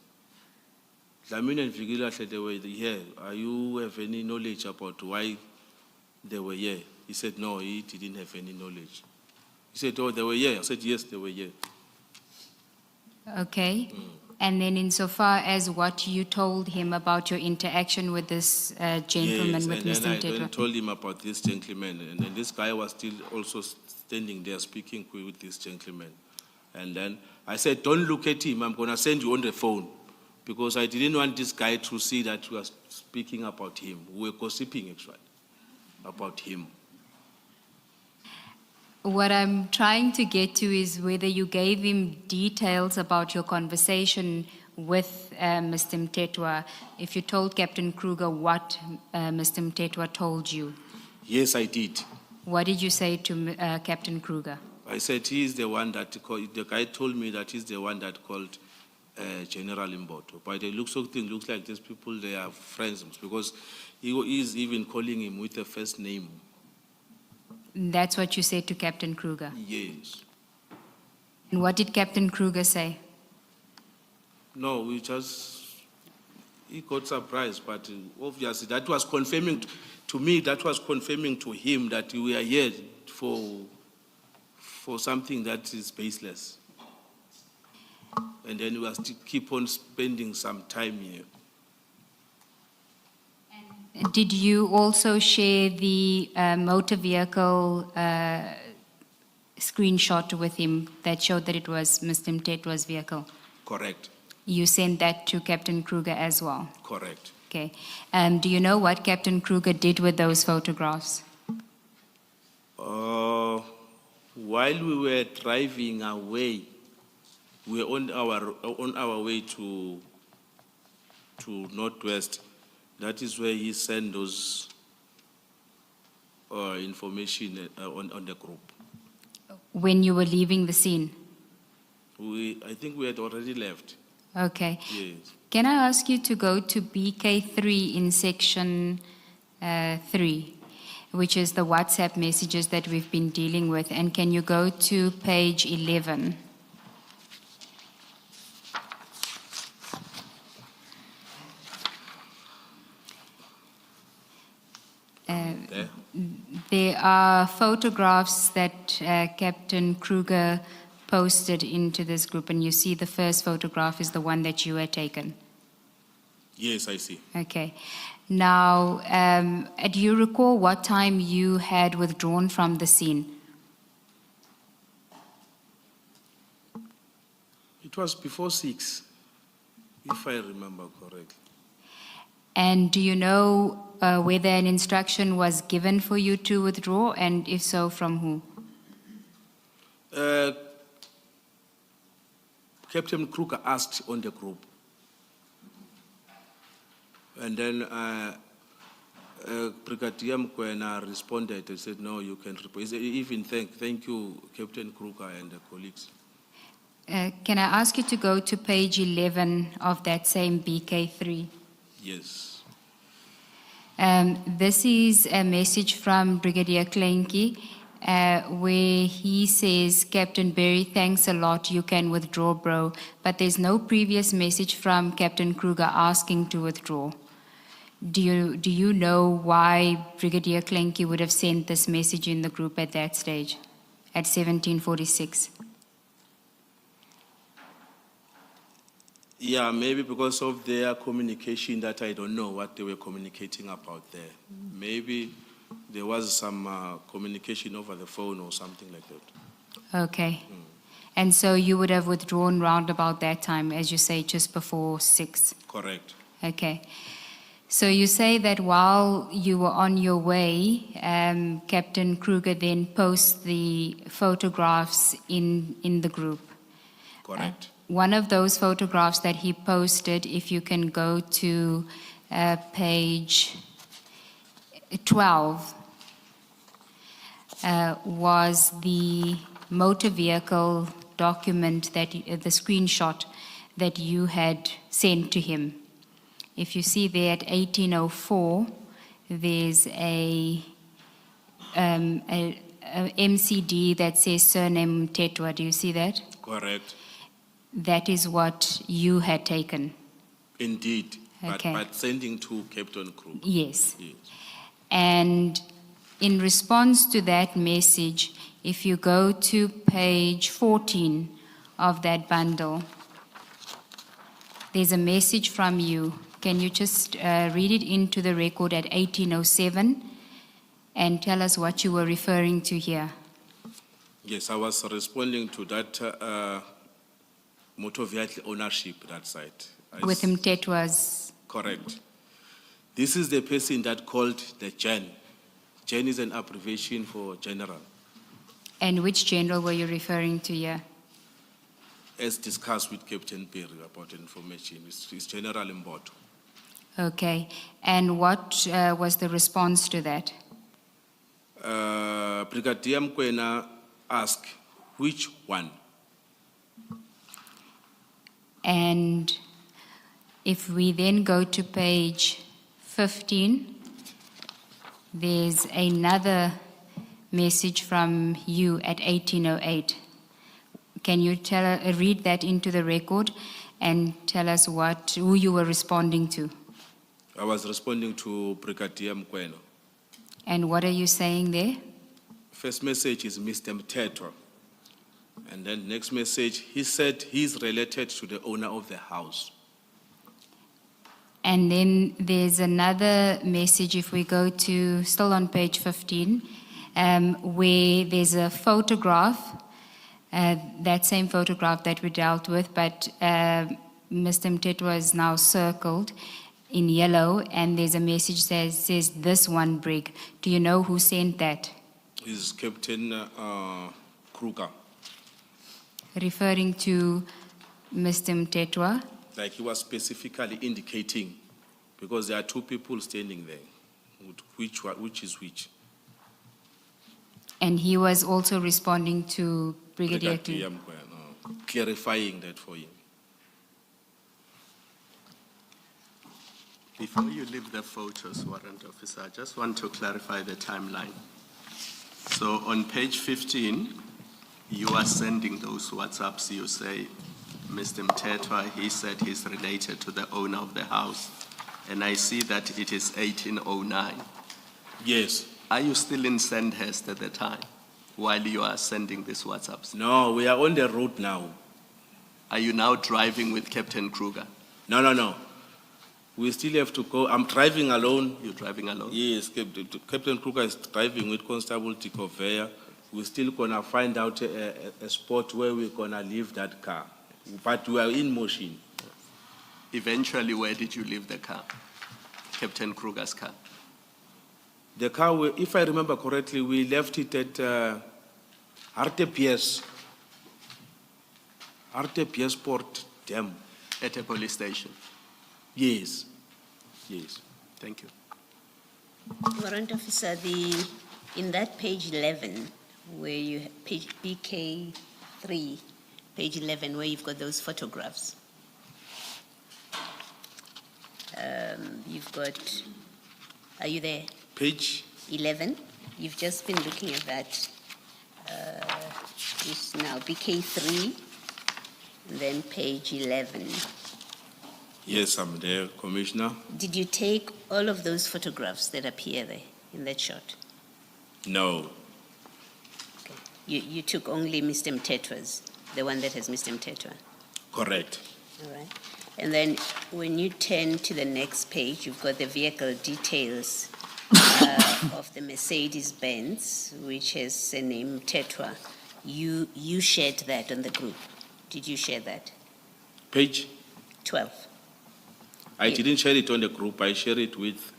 Dlamini and Vigilash, they were here. You have any knowledge about why they were here? He said, no, he didn't have any knowledge. He said, oh, they were here. I said, yes, they were here. Okay. And then insofar as what you told him about your interaction with this gentleman, Yes, with and Mr. then I Mtetwa. then told him about this gentleman. And then this guy was still also standing there speaking with this gentleman. And then I said, don't look at him. I'm going to send you on the phone. Because I didn't want this guy to see that we were speaking about him. We were gossiping, actually, about him. What I'm trying to get to is whether you gave him details about your conversation with Mr. Mtetwa, if you told Captain Kruger what Mr. Mtetwa told you. Yes, I did. What did you say to Captain Kruger? I said he's the one that called, the guy told me that he's the one that called General Mbotho. By the looks of things, looks like these people, they are friends because he is even calling him with the first name. That's what you said to Captain Kruger. Yes. And what did Captain Kruger say? No, he got surprised, but obviously that was confirming to me, that was confirming to him that we are here for something that is baseless. And then we are still keep on spending some time here. Did you also share the motor vehicle screenshot with him that showed that it was Mr. Mtetwa's vehicle? Correct, You sent that to Captain Kruger as well? correct. Okay. Do you know what Captain Kruger did with those photographs? While we were driving away, we were on our way to Northwest. That is where he sent those information on the group. When you were leaving the scene? I think we had already left. Okay. Yes. Can I ask you to go to BK3 in section 3, which is the WhatsApp messages that we've been dealing with, and can you go to page 11? There. There are photographs that Captain Kruger posted into this group, and you see the first photograph is the one that you had taken. Yes, I see. Okay. Now, do you recall what time you had withdrawn from the scene? It was before 6, if I remember correctly. And do you know whether an instruction was given for you to withdraw, and if so, from who? Captain Kruger asked on the group. And then Brigadier Mkwena responded and said, no, you can report. He said, even thank you, Captain Kruger and the colleagues. Can I ask you to go to page 11 of that same BK3? Yes. This is a message from Brigadier Klenki, where he says, Captain Berry, thanks a lot, you can withdraw, bro. But there's no previous message from Captain Kruger asking to withdraw. Do you know why Brigadier Klenki would have sent this message in the group at that stage, at 1746? Yeah, maybe because of their communication that I don't know what they were communicating about there. Maybe there was some communication over the phone or something like that. Okay. And so you would have withdrawn round about that time, as you say, just before 6? Correct. Okay. So you say that while you were on your way, Captain Kruger then posts the photographs in the group. Correct. One of those photographs that he posted, if you can go to page 12, was the motor vehicle document, that the screenshot that you had sent to him. If you see there at 1804, there's a MCD that says surname Mtetwa. Do you see that? Correct. That is what you had taken. Indeed. Okay. But sending to Captain Kruger. Yes. Yes. And in response to that message, if you go to page 14 of that bundle, there's a message from you. Can you just read it into the record at 1807 and tell us what you were referring to here? Yes, I was responding to that motor vehicle ownership, that site. With Mtetwa's. Correct. This is the person that called the Gen. Gen is an abbreviation for general. And which general were you referring to here? As discussed with Captain Perry about information, it's General Mbotho. Okay. And what was the response to that? Brigadier Mkwena asked, which one? And if we then go to page 15, there's another message from you at 1808. Can you read that into the record and tell us who you were responding to? I was responding to Brigadier Mkwena. And what are you saying there? First message is Mr. Mtetwa. And then next message, he said he's related to the owner of the house. And then there's another message, if we go to, still on page 15, where there's a photograph, that same photograph that we dealt with, but Mr. Mtetwa is now circled in yellow, and there's a message that says, this one brig. Do you know who sent that? He's Captain Kruger. Referring to Mr. Mtetwa. Like he was specifically indicating, because there are two people standing there, which is which. And he was also responding to Brigadier Brigadier King. Mkwena, clarifying that for him. Before you leave the photos, Warrant Officer, I just want to clarify the timeline. So on page 15, you are sending those WhatsApps. You say, Mr. Mtetwa, he said he's related to the owner of the house. And I see that it is 1809. Yes. Are you still in Sandhurst at the time while you are sending these WhatsApps? No, we are on the road now. Are you now driving with Captain Kruger? No. We still have to go. I'm driving alone. You're driving alone? Yes, Captain Kruger is driving with Constable Tikovea. We're still gonna find out a spot where we're gonna leave that car. But we are in motion. Eventually, where did you leave the car? Captain Kruger's car? The car, if I remember correctly, we left it at Raftopoulos Port Dam. At a police station? Yes. Thank you. Warrant Officer, in that page 11, where you have page BK3, page 11, where you've got those photographs. You've got, are you there? Page? 11. You've just been looking at that. It's now BK3, and then page 11. Yes, I'm there, Commissioner. Did you take all of those photographs that appear there in that shot? No. Okay. You took only Mr. Mtetwa's, the one that has Mr. Mtetwa. Correct. All right. And then when you turn to the next page, you've got the vehicle details of the Mercedes-Benz, which has the name Mtetwa. You shared that on the group. Did you share that? Page? 12. I didn't share it on the group. I share it with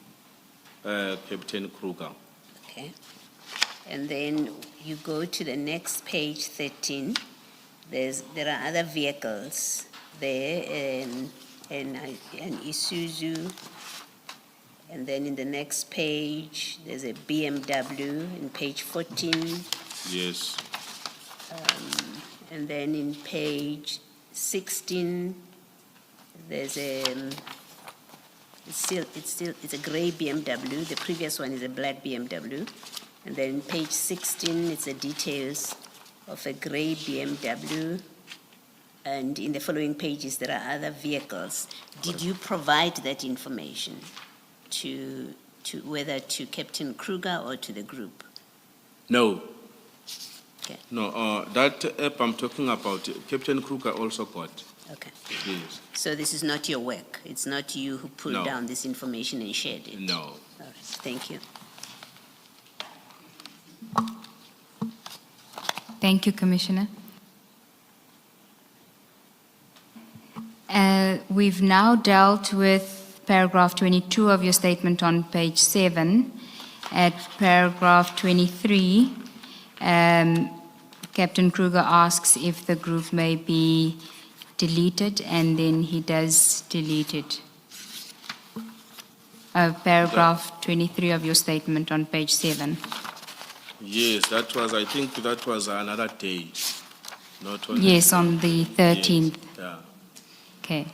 Captain Kruger. Okay. And then you go to the next page, 13. There are other vehicles there, and Isuzu. And then in the next page, there's a BMW in page 14. Yes. And then in page 16, there's it's a gray BMW. The previous one is a black BMW. And then page 16, it's the details of a gray BMW. And in the following pages, there are other vehicles. Did you provide that information to whether to Captain Kruger or to the group? No. Okay. No, that app I'm talking about, Captain Kruger also got. Okay. Yes. So this is not your work? It's not you who pulled No. down this information and shared it? No. All right. Thank you. Thank you, Commissioner. We've now dealt with paragraph 22 of your statement on page 7. At paragraph 23, Captain Kruger asks if the group may be deleted, and then he does delete it. Paragraph 23 of your statement on page 7. Yes, that was, I think that was another day. Not on Yes, the, on the 13th. Yes, yeah. Okay.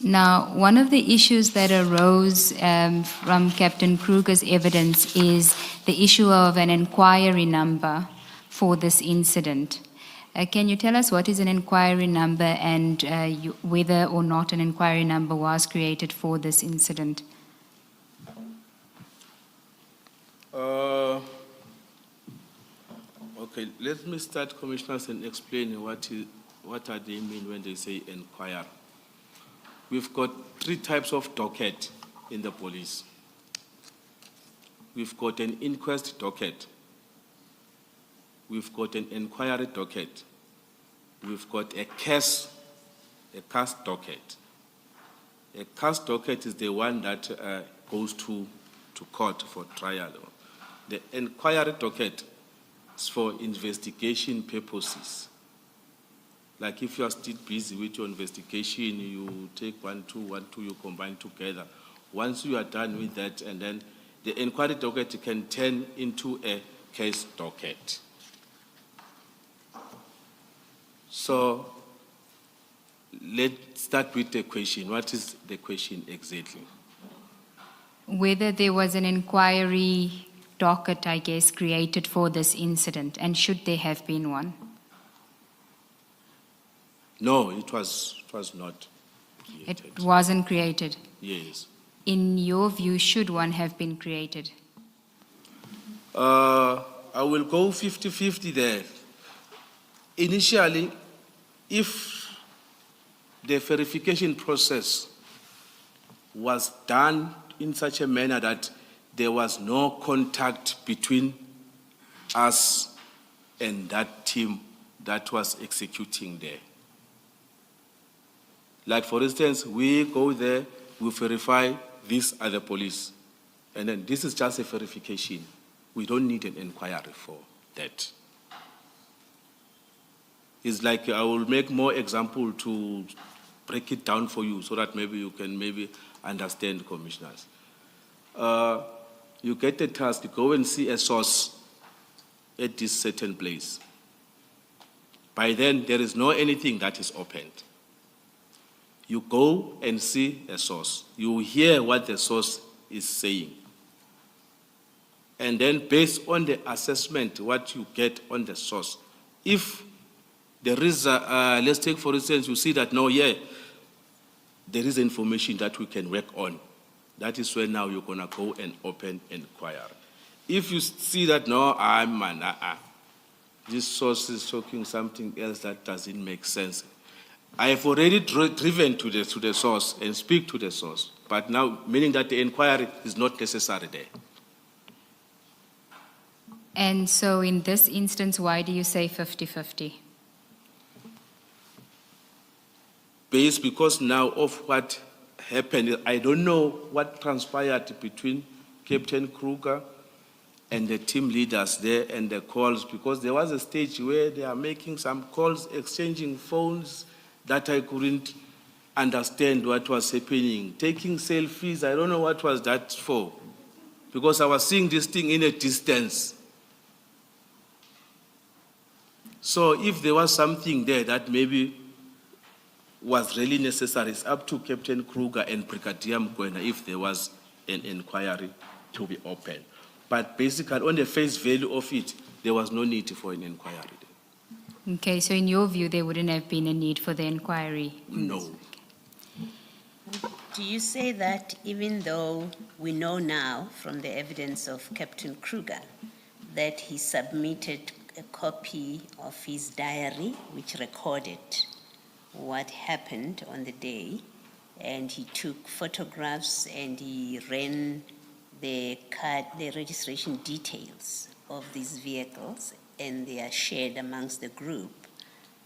Now, one of the issues that arose from Captain Kruger's evidence is the issue of an inquiry number for this incident. Can you tell us what is an inquiry number and whether or not an inquiry number was created for this incident? Okay, let me start, Commissioners, and explain what are they mean when they say inquire. We've got 3 types of docket in the police. We've got an inquest docket. We've got an inquiry docket. We've got a case docket. A case docket is the one that goes to court for trial. The inquiry docket is for investigation purposes. Like if you are still busy with your investigation, you take 1, 2, you combine together. Once you are done with that, and then the inquiry docket can turn into a case docket. So let's start with the question. What is the question exactly? Whether there was an inquiry docket, I guess, created for this incident, and should there have been one? No, it was not created. It wasn't created. Yes. In your view, should one have been created? I will go 50-50 there. Initially, if the verification process was done in such a manner that there was no contact between us and that team that was executing there. Like, for instance, we go there, we verify these are the police, and then this is just a verification. We don't need an inquiry for that. It's like, I will make more example to break it down for you so that maybe you can understand, Commissioners. You get a task to go and see a source at this certain place. By then, there is no anything that is opened. You go and see a source. You hear what the source is saying. And then based on the assessment, what you get on the source, if there is let's take for instance, you see that no, there is information that we can work on. That is where now you're gonna go and open inquiry. If you see that no, this source is talking something else that doesn't make sense, I have already driven to the source and speak to the source, but now meaning that the inquiry is not necessary there. And so in this instance, why do you say 50-50? Based because now of what happened, I don't know what transpired between Captain Kruger and the team leaders there and the calls, because there was a stage where they are making some calls, exchanging phones, that I couldn't understand what was happening. Taking selfies, I don't know what was that for, because I was seeing this thing in a distance. So if there was something there that maybe was really necessary, it's up to Captain Kruger and Brigadier Mokoena if there was an inquiry to be opened. But basically, on the face value of it, there was no need for an inquiry. Okay, so in your view, there wouldn't have been a need for the inquiry? No. Do you say that even though we know now from the evidence of Captain Kruger that he submitted a copy of his diary which recorded what happened on the day, and he took photographs and he ran the registration details of these vehicles, and they are shared amongst the group?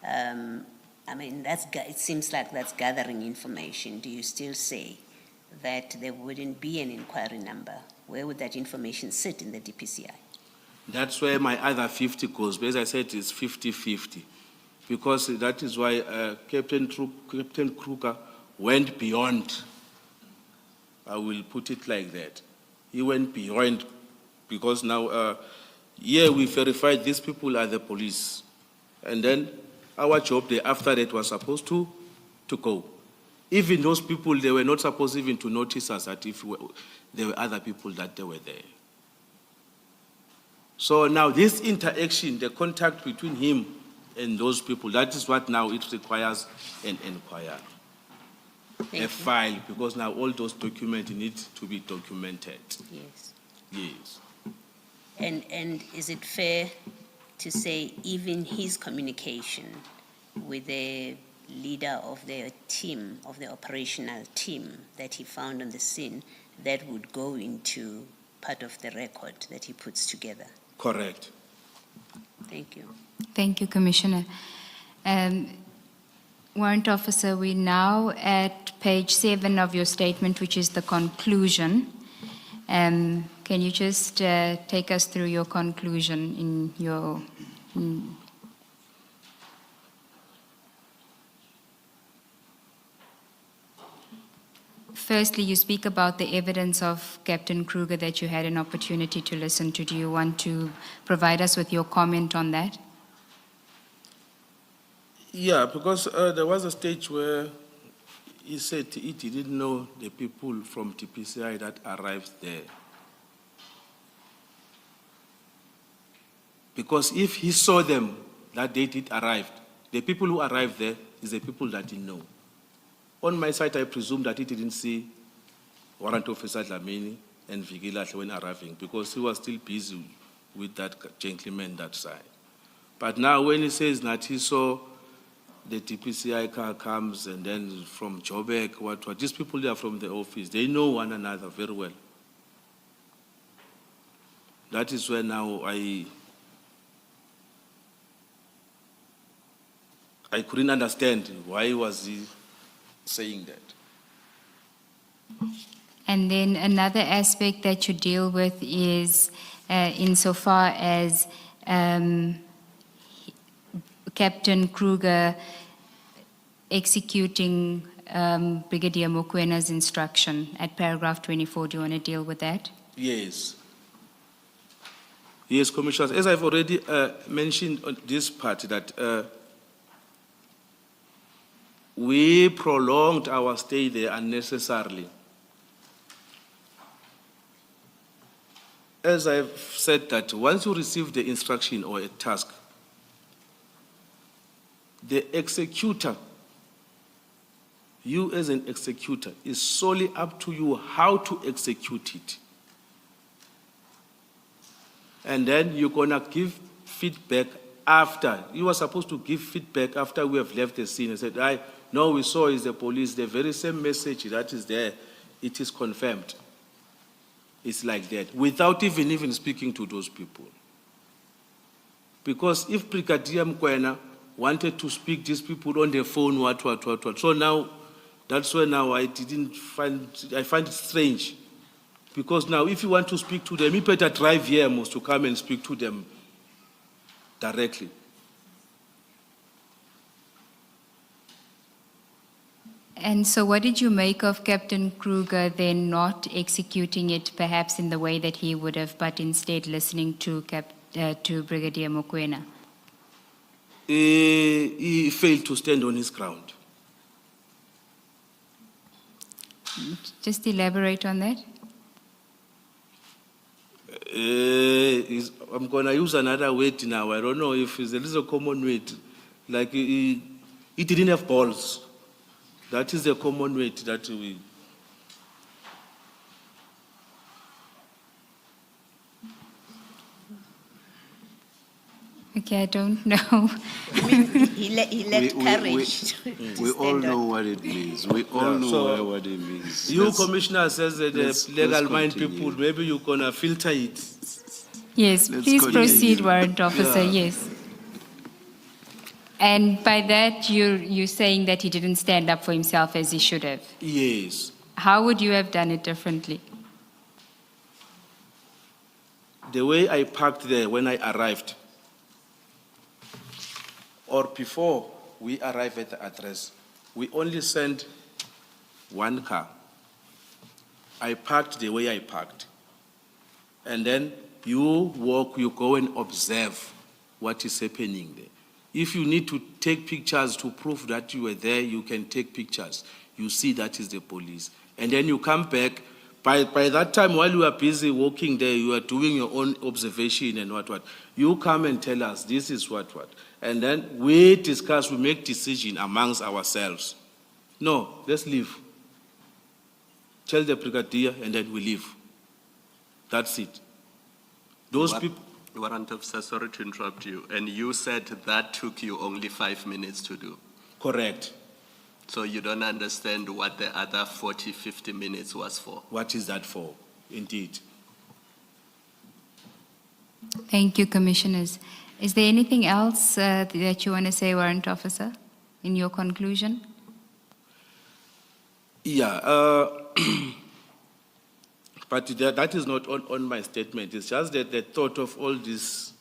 It seems like that's gathering information. Do you still say that there wouldn't be an inquiry number? Where would that information sit in the DPCI? That's where my other 50 goes. But as I said, it's 50-50. Because that is why Captain Kruger went beyond. I will put it like that. He went beyond, because now, we verified these people are the police. And then our job there after that was supposed to go. Even those people, they were not supposed even to notice us that if there were other people that they were there. So now this interaction, the contact between him and those people, that is what now it requires an inquiry. A file, because now all those documents need to be documented. Yes. Yes. And is it fair to say even his communication with the leader of the team, of the operational team that he found on the scene, that would go into part of the record that he puts together. Correct. Thank you. Thank you, Commissioner. Warrant Officer, we're now at page 7 of your statement, which is the conclusion. Can you just take us through your conclusion in your... Firstly, you speak about the evidence of Captain Kruger that you had an opportunity to listen to. Do you want to provide us with your comment on that? Yeah, because there was a stage where he said he didn't know the people from TPCI that arrived there. Because if he saw them that they did arrive, the people who arrived there is the people that he know. On my side, I presume that he didn't see Warrant Officer Dlamini and Vigilahle when arriving, because he was still busy with that gentleman that side. But now when he says that he saw the TPCI car comes and then from Joburg, what, these people are from the office, they know one another very well. That is where now I couldn't understand why was he saying that. And then another aspect that you deal with is insofar as Captain Kruger executing Brigadier Mokwena's instruction at paragraph 24. Do you want to deal with that? Yes. Yes, Commissioners, as I've already mentioned on this part, that we prolonged our stay there unnecessarily. As I've said, that once you receive the instruction or a task, the executor, you as an executor, is solely up to you how to execute it. And then you're going to give feedback after. You were supposed to give feedback after we have left the scene and said, no, we saw is the police, the very same message that is there, it is confirmed. It's like that, without even speaking to those people. Because if Brigadier Mkwena wanted to speak these people on the phone, what. So now, that's why now I find it strange. Because now if you want to speak to them, you better drive here almost to come and speak to them directly. And so what did you make of Captain Kruger then not executing it perhaps in the way that he would have, but instead listening to Brigadier Mokwena? He failed to stand on his ground. Just elaborate on that. I'm going to use another word now. I don't know if it's a little common word. Like he didn't have balls. That is the common word that we... Okay, I don't know. I mean, he lacked courage. We all know what it means. We all know what it means. You, Commissioner, says that the legal mind continue. people, maybe you're going to filter it. Yes, please continue. proceed, Warrant Officer, yes. And by that, you're saying that he didn't stand up for himself as he should have. Yes. How would you have done it differently? The way I parked there when I arrived, or before we arrived at the address, we only sent one car. I parked the way I parked. And then you walk, you go and observe what is happening there. If you need to take pictures to prove that you were there, you can take pictures. You see that is the police. And then you come back. By that time, while you are busy walking there, you are doing your own observation and what. You come and tell us, this is what. And then we discuss, we make decision amongst ourselves. No, let's leave. Tell the brigadier and then we leave. That's it. Those people... Warrant officer, sorry to interrupt you. And you said that took you only 5 minutes to do. Correct. So you don't understand what the other 40, 50 minutes was for. What is that for? Indeed. Thank you, Commissioners. Is there anything else that you want to say, Warrant Officer, in your conclusion? Yeah, but that is not on my statement. It's just that the thought of all this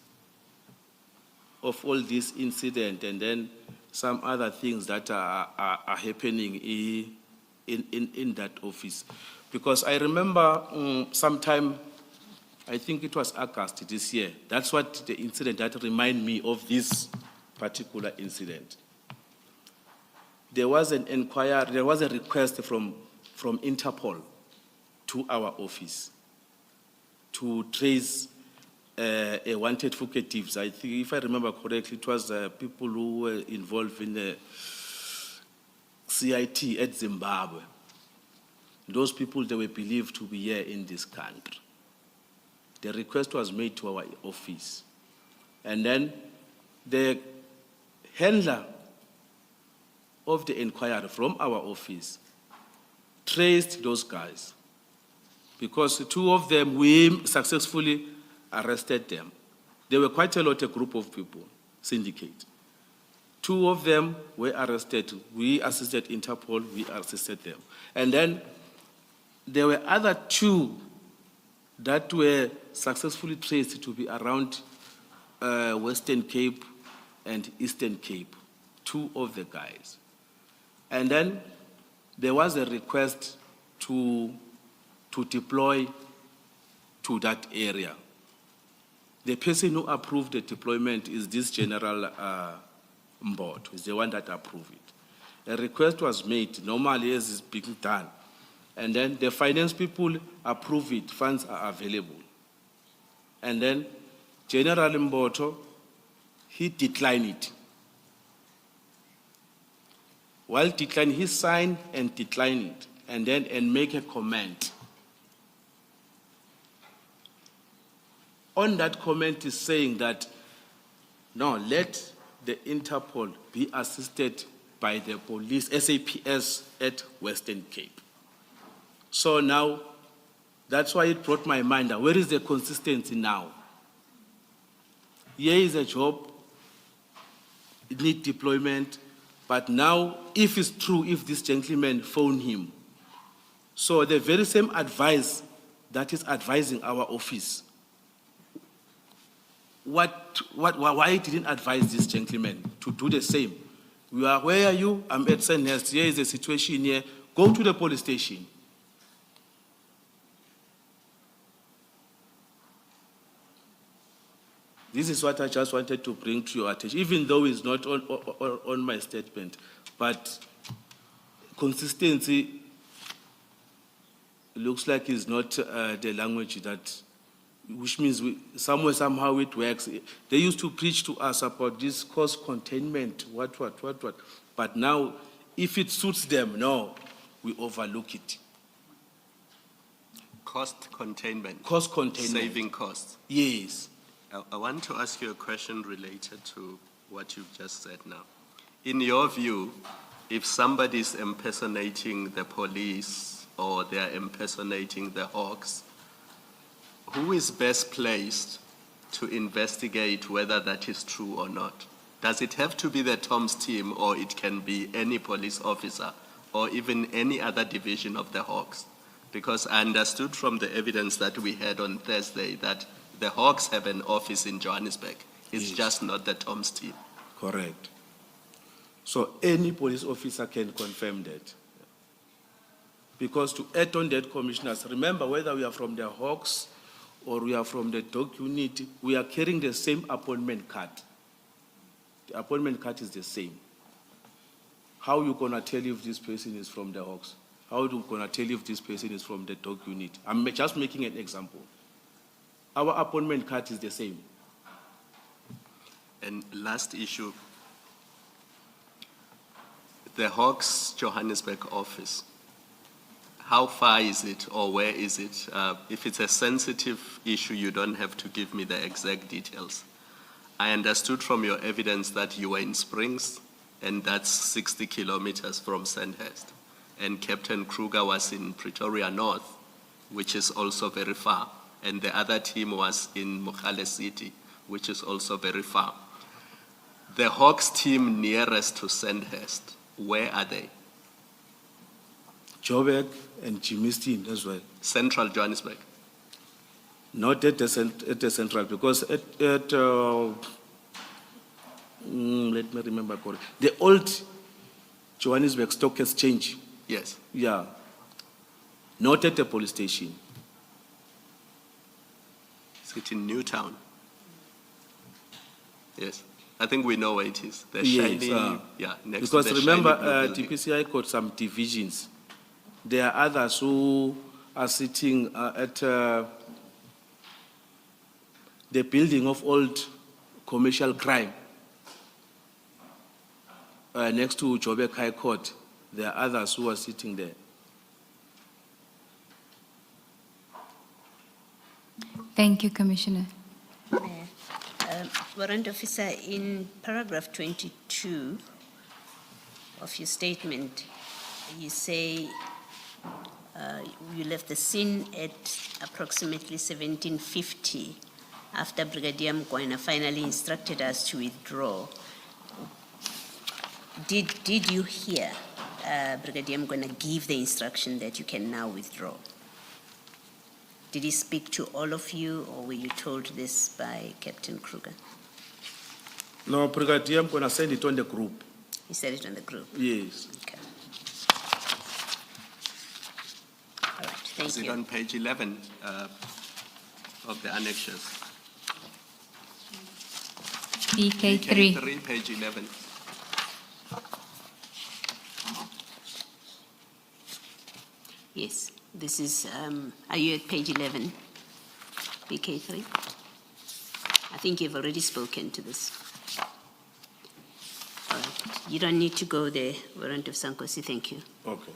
incident and then some other things that are happening in that office. Because I remember sometime, I think it was August this year, that's what the incident that reminded me of this particular incident. There was an inquiry, there was a request from Interpol to our office to trace a wanted fugitives. I think, if I remember correctly, it was people who were involved in the CIT at Zimbabwe. Those people, they were believed to be here in this country. The request was made to our office. And then the handler of the inquiry from our office traced those guys, because two of them, we successfully arrested them. There were quite a lot, a group of people, syndicate. Two of them were arrested. We assisted Interpol, we assisted them. And then there were other two that were successfully traced to be around Western Cape and Eastern Cape, two of the guys. And then there was a request to deploy to that area. The person who approved the deployment is this General Mbotho, is the one that approved it. A request was made, normally as is being done. And then the finance people approve it, funds are available. And then General Mbotho, he declined it. While declining, he signed and declined it, and make a comment. On that comment is saying that, no, let the Interpol be assisted by the police, SAPS at Western Cape. So now, that's why it brought my mind that where is the consistency now? Here is a job, it needs deployment, but now, if it's true, if this gentleman phoned him, so the very same advice that is advising our office, why didn't advise this gentleman to do the same? Where are you? I'm at Sandhurst. Here is a situation here. Go to the police station. This is what I just wanted to bring to your attention, even though it's not on my statement, but consistency looks like it's not the language that, which means somehow it works. They used to preach to us about this cost containment, what. But now, if it suits them, no, we overlook it. Cost containment. Cost containment. Saving costs. Yes. I want to ask you a question related to what you've just said now. In your view, if somebody is impersonating the police or they are impersonating the Hawks, who is best placed to investigate whether that is true or not? Does it have to be the Tom's team, or it can be any police officer or even any other division of the Hawks? Because I understood from the evidence that we had on Thursday that the Hawks have an office in Johannesburg. It's Yes. just not the Tom's team. Correct. So any police officer can confirm that. Because to add on that, commissioners, remember whether we are from the Hawks or we are from the dog unit, we are carrying the same appointment card. The appointment card is the same. How are you going to tell if this person is from the Hawks? How are you going to tell if this person is from the dog unit? I'm just making an example. Our appointment card is the same. And last issue, the Hawks Johannesburg office, how far is it or where is it? If it's a sensitive issue, you don't have to give me the exact details. I understood from your evidence that you were in Springs, and that's 60 kilometers from Sandhurst. And Captain Kruger was in Pretoria North, which is also very far. And the other team was in Mogale City, which is also very far. The Hawks team nearest to Sandhurst, where are they? Joburg and Germiston as well. Central Johannesburg. Not at the central, because let me remember correctly. The old Johannesburg Stock Exchange, Yes. yeah, not at the police station. Is it in Newtown? Yes. I think we know where it is. The Yes, shiny, yeah, next because to the remember, shiny blue building. TPCI got some divisions. There are others who are sitting at the building of old commercial crime next to Joburg High Court. There are others who are sitting there. Thank you, Commissioner. Warrant Officer, in paragraph 22 of your statement, you say you left the scene at approximately 17:50 after Brigadier Mokoena finally instructed us to withdraw. Did you hear Brigadier Mokoena give the instruction that you can now withdraw? Did he speak to all of you, or were you told this by Captain Kruger? No, Brigadier, I'm going to send it on the group. He said it on the group. Yes. Okay. All right, thank Is it you. on page 11 of the annexures? BK3. BK3, page 11. Yes, this is, are you at page 11, BK3? I think you've already spoken to this. All right, you don't need to go there, Warrant of Nkosi, thank you. Okay.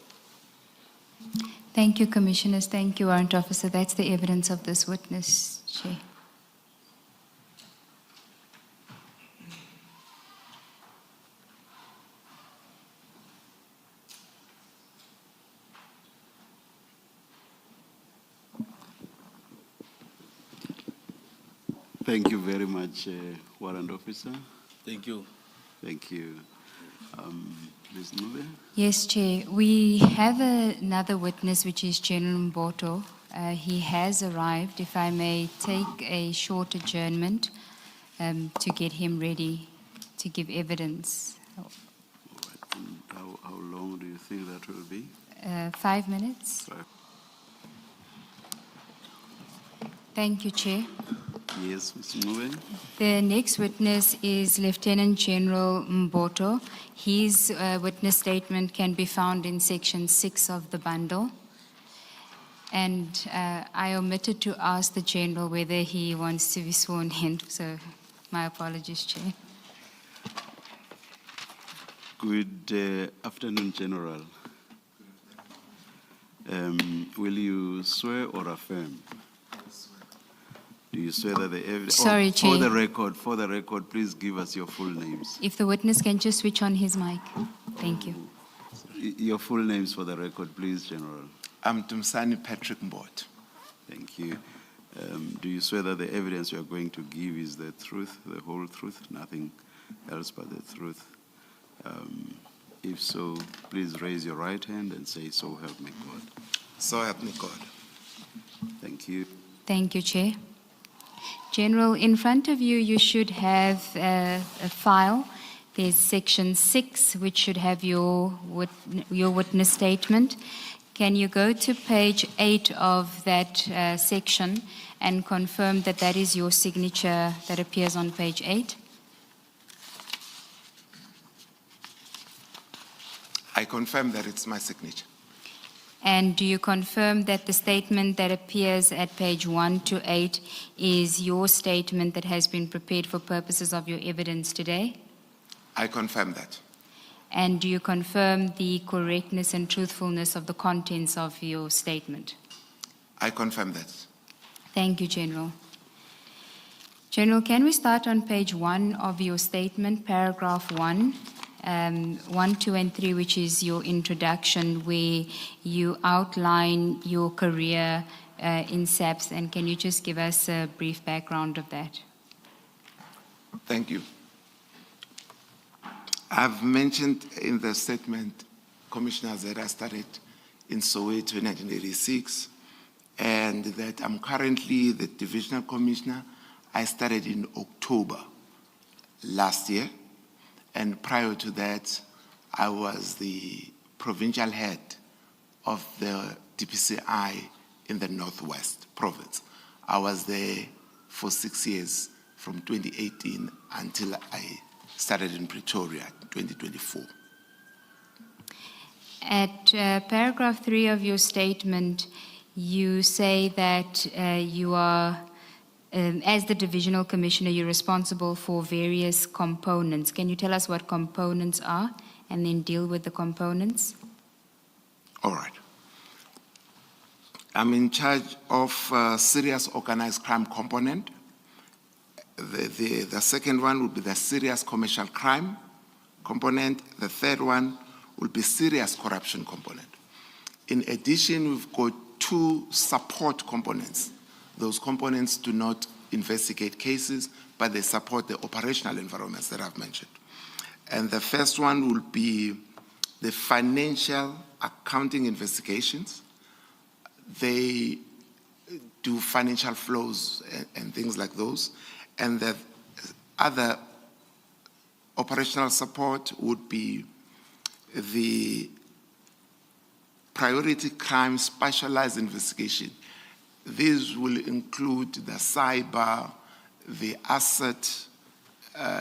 Thank you, Commissioners. Thank you, Warrant Officer. That's the evidence of this witness, Chair. Thank you very much, Warrant Officer. Thank you. Thank you. Ms. Nube? Yes, Chair. We have another witness, which is General Mbotho. He has arrived. If I may take a short adjournment to get him ready to give evidence. All right. And how long do you think that will be? 5 minutes. 5. Thank you, Chair. Yes, Ms. Nube? The next witness is Lieutenant General Mbotho. His witness statement can be found in section 6 of the bundle. And I omitted to ask the General whether he wants to be sworn in, so my apologies, Chair. Good afternoon, General. Will you swear or affirm? Do you swear that the evidence... Sorry, Chair. For the record, please give us your full names. If the witness can just switch on his mic. Thank you. Your full names for the record, please, General. I'm Tumsani Patrick Mbotho. Thank you. Do you swear that the evidence you are going to give is the truth, the whole truth, nothing else but the truth? If so, please raise your right hand and say, "So help me God." So help me God. Thank you. Thank you, Chair. General, in front of you, you should have a file. There's section 6, which should have your witness statement. Can you go to page 8 of that section and confirm that that is your signature that appears on page 8? I confirm that it's my signature. And do you confirm that the statement that appears at page 1 to 8 is your statement that has been prepared for purposes of your evidence today? I confirm that. And do you confirm the correctness and truthfulness of the contents of your statement? I confirm that. Thank you, General. General, can we start on page 1 of your statement, paragraph 1, 1, 2, and 3, which is your introduction, where you outline your career in SAPS, and can you just give us a brief background of that? Thank you. I've mentioned in the statement, Commissioner, that I started in Soweto in 1986, and that I'm currently the Divisional Commissioner. I started in October last year, and prior to that, I was the provincial head of the DPCI in the Northwest Province. I was there for 6 years, from 2018 until I started in Pretoria, 2024. At paragraph 3 of your statement, you say that you are, as the Divisional Commissioner, you're responsible for various components. Can you tell us what components are and then deal with the components? All right. I'm in charge of serious organized crime component. The second one will be the serious commercial crime component. The third one will be serious corruption component. In addition, we've got 2 support components. Those components do not investigate cases, but they support the operational environments that I've mentioned. And the first one will be the financial accounting investigations. They do financial flows and things like those. And the other operational support would be the priority crime specialized investigation. These will include the cyber, the asset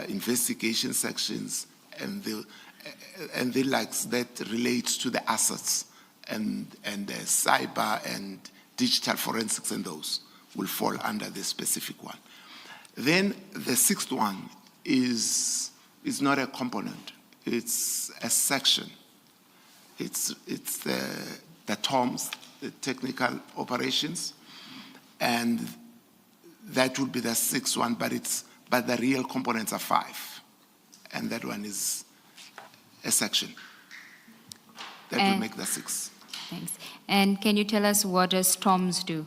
investigation sections, and the likes that relates to the assets, and the cyber and digital forensics, and those will fall under this specific one. Then the 6th one is not a component, it's a section. It's the TOMS, the technical operations, and that would be the 6th one, but the real components are 5, and that one is a section. That will make the 6. Thanks. And can you tell us what does TOMS do?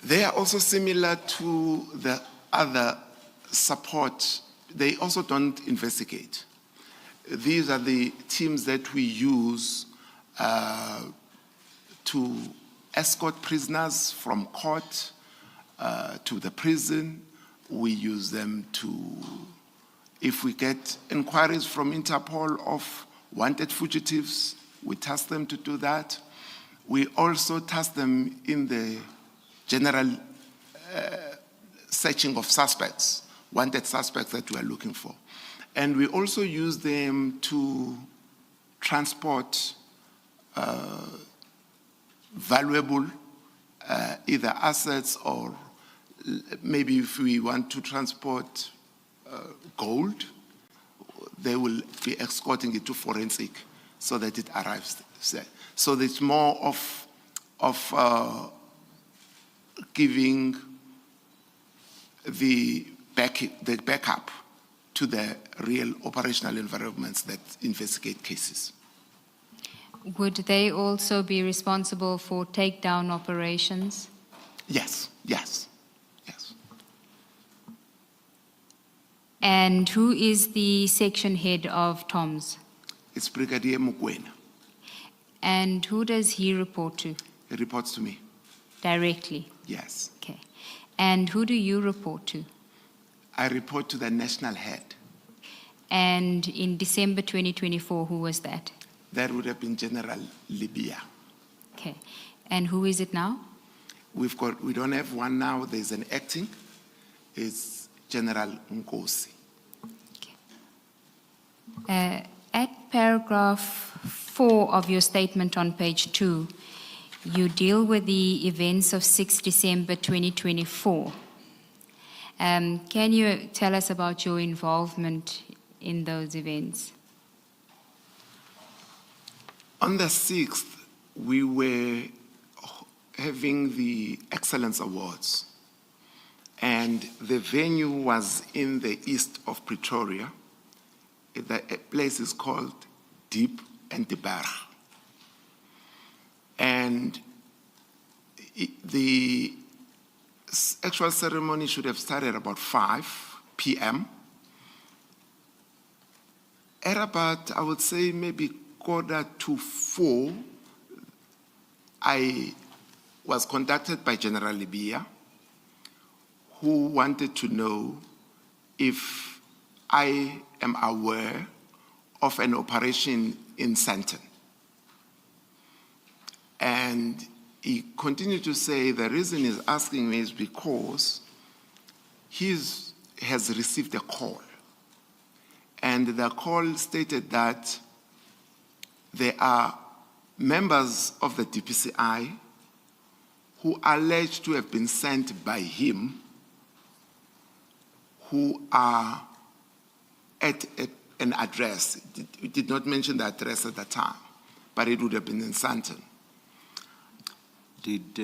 They are also similar to the other support. They also don't investigate. These are the teams that we use to escort prisoners from court to the prison. We use them if we get inquiries from Interpol of wanted fugitives, we task them to do that. We also task them in the general searching of suspects, wanted suspects that we are looking for. And we also use them to transport valuable either assets, or maybe if we want to transport gold, they will be escorting it to forensic so that it arrives there. So it's more of giving the backup to the real operational environments that investigate cases. Would they also be responsible for takedown operations? Yes, yes, yes. And who is the section head of TOMS? It's Brigadier Mokwena. And who does he report to? He reports to me. Directly? Yes. Okay. And who do you report to? I report to the national head. And in December 2024, who was that? That would have been General Libya. Okay. And who is it now? We don't have one now. There's an acting. It's General Nkosi. Okay. At paragraph 4 of your statement on page 2, you deal with the events of 6 December 2024. Can you tell us about your involvement in those events? On the 6th, we were having the Excellence Awards, and the venue was in the east of Pretoria. The place is called Diep and de Berg. And the actual ceremony should have started about 5 p.m. At about, I would say, maybe 3:45, I was contacted by General Libya, who wanted to know if I am aware of an operation in Sandton. And he continued to say the reason he's asking me is because he has received a call. And the call stated that there are members of the DPCI who are alleged to have been sent by him, who are at an address. It did not mention the address at the time, but it would have been in Sandton. Did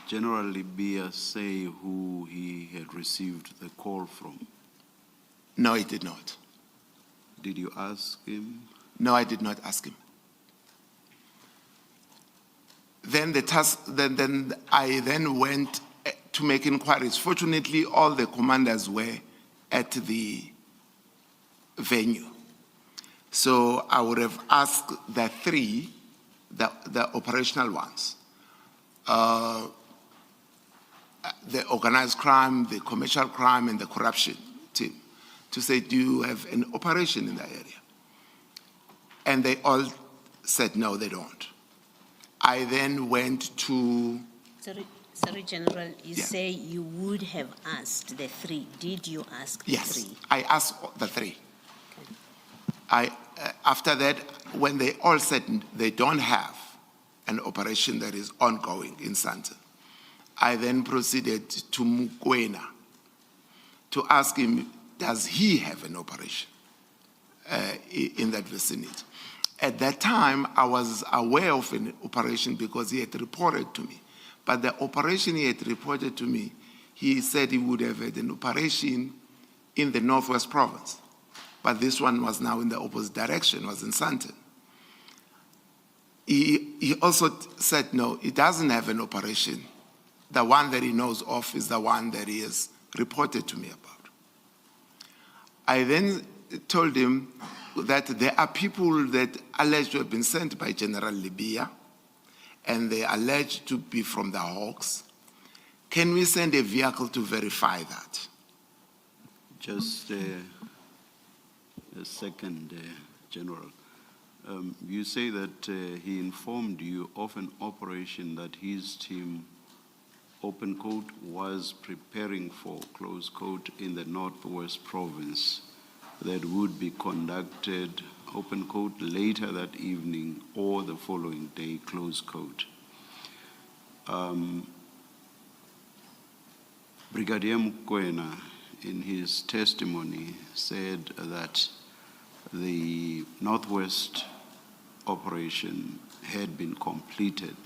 General Libya say who he had received the call from? No, he did not. Did you ask him? No, I did not ask him. Then I went to make inquiries. Fortunately, all the commanders were at the venue. So I would have asked the 3, the operational ones, the organized crime, the commercial crime, and the corruption team, to say, do you have an operation in the area? And they all said, no, they don't. I then went to... Sorry, General, you Yeah. say you would have asked the 3. Did you ask the Yes, 3? I asked the 3. After that, when they all said they don't have an operation that is ongoing in Sandton, I then proceeded to Mokoena to ask him, does he have an operation in that vicinity? At that time, I was aware of an operation because he had reported to me. But the operation he had reported to me, he said he would have had an operation in the Northwest Province. But this one was now in the opposite direction, was in Sandton. He also said, no, he doesn't have an operation. The one that he knows of is the one that he has reported to me about. I then told him that there are people that alleged to have been sent by General Libya, and they are alleged to be from the Hawks. Can we send a vehicle to verify that? Just a second, General. You say that he informed you of an operation that his team, open quote, was preparing for, close quote, in the Northwest Province that would be conducted, open quote, later that evening or the following day, close quote. Brigadier Mokoena, in his testimony, said that the Northwest operation had been completed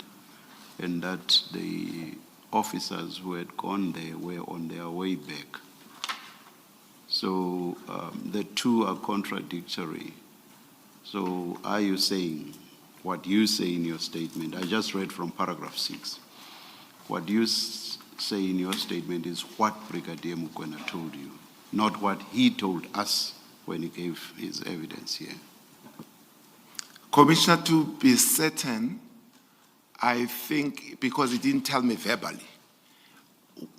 and that the officers who had gone there were on their way back. So the two are contradictory. So are you saying what you say in your statement? I just read from paragraph 6. What you say in your statement is what Brigadier Mokoena told you, not what he told us when he gave his evidence here. Commissioner, to be certain, I think, because he didn't tell me verbally,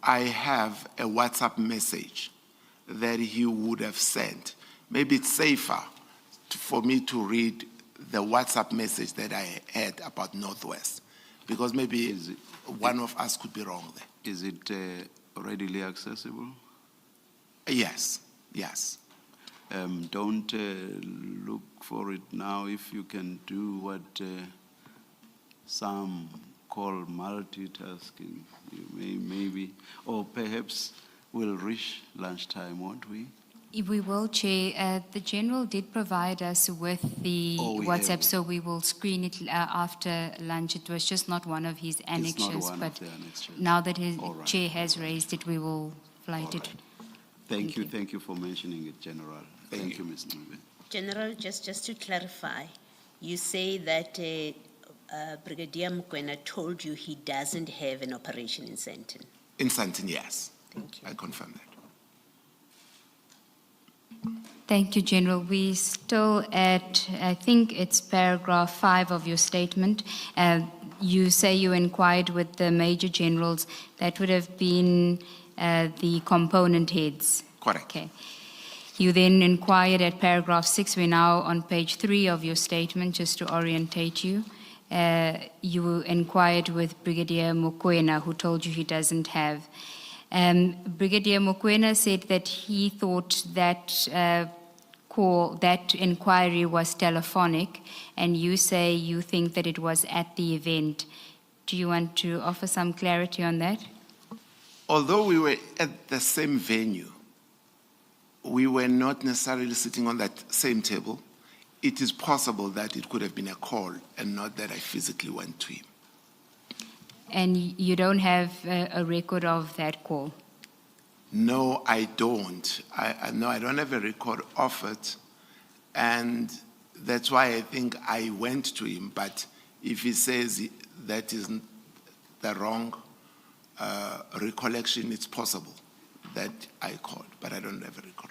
I have a WhatsApp message that he would have sent. Maybe it's safer for me to read the WhatsApp message that I had about Northwest, because maybe one of us could be wrong there. Is it readily accessible? Yes, yes. Don't look for it now. If you can do what some call multitasking, you maybe, or perhaps we'll reach lunchtime, won't we? We will, Chair. The General did provide us with the Oh, we WhatsApp, have. so we will screen it after lunch. It was just not one of his annexures, one of but the annexures. now that his All right, Chair has all right. raised it, we will flight All it. right. Thank you. Thank you for mentioning it, General. Thank you, Ms. Nube. General, just to clarify, you say that Brigadier Mokoena told you he doesn't have an operation in Sandton. In Sandton, yes. Thank you. I confirm that. Thank you, General. We still at, I think it's paragraph 5 of your statement. You say you inquired with the Major Generals. That would have been the component heads. Correct. Okay. You then inquired at paragraph 6. We're now on page 3 of your statement, just to orientate you. You inquired with Brigadier Mokoena, who told you he doesn't have. Brigadier Mokoena said that he thought that that inquiry was telephonic, and you say you think that it was at the event. Do you want to offer some clarity on that? Although we were at the same venue, we were not necessarily sitting on that same table. It is possible that it could have been a call and not that I physically went to him. And you don't have a record of that call? No, I don't. No, I don't have a record of it. And that's why I think I went to him. But if he says that is the wrong recollection, it's possible that I called, but I don't have a recollection.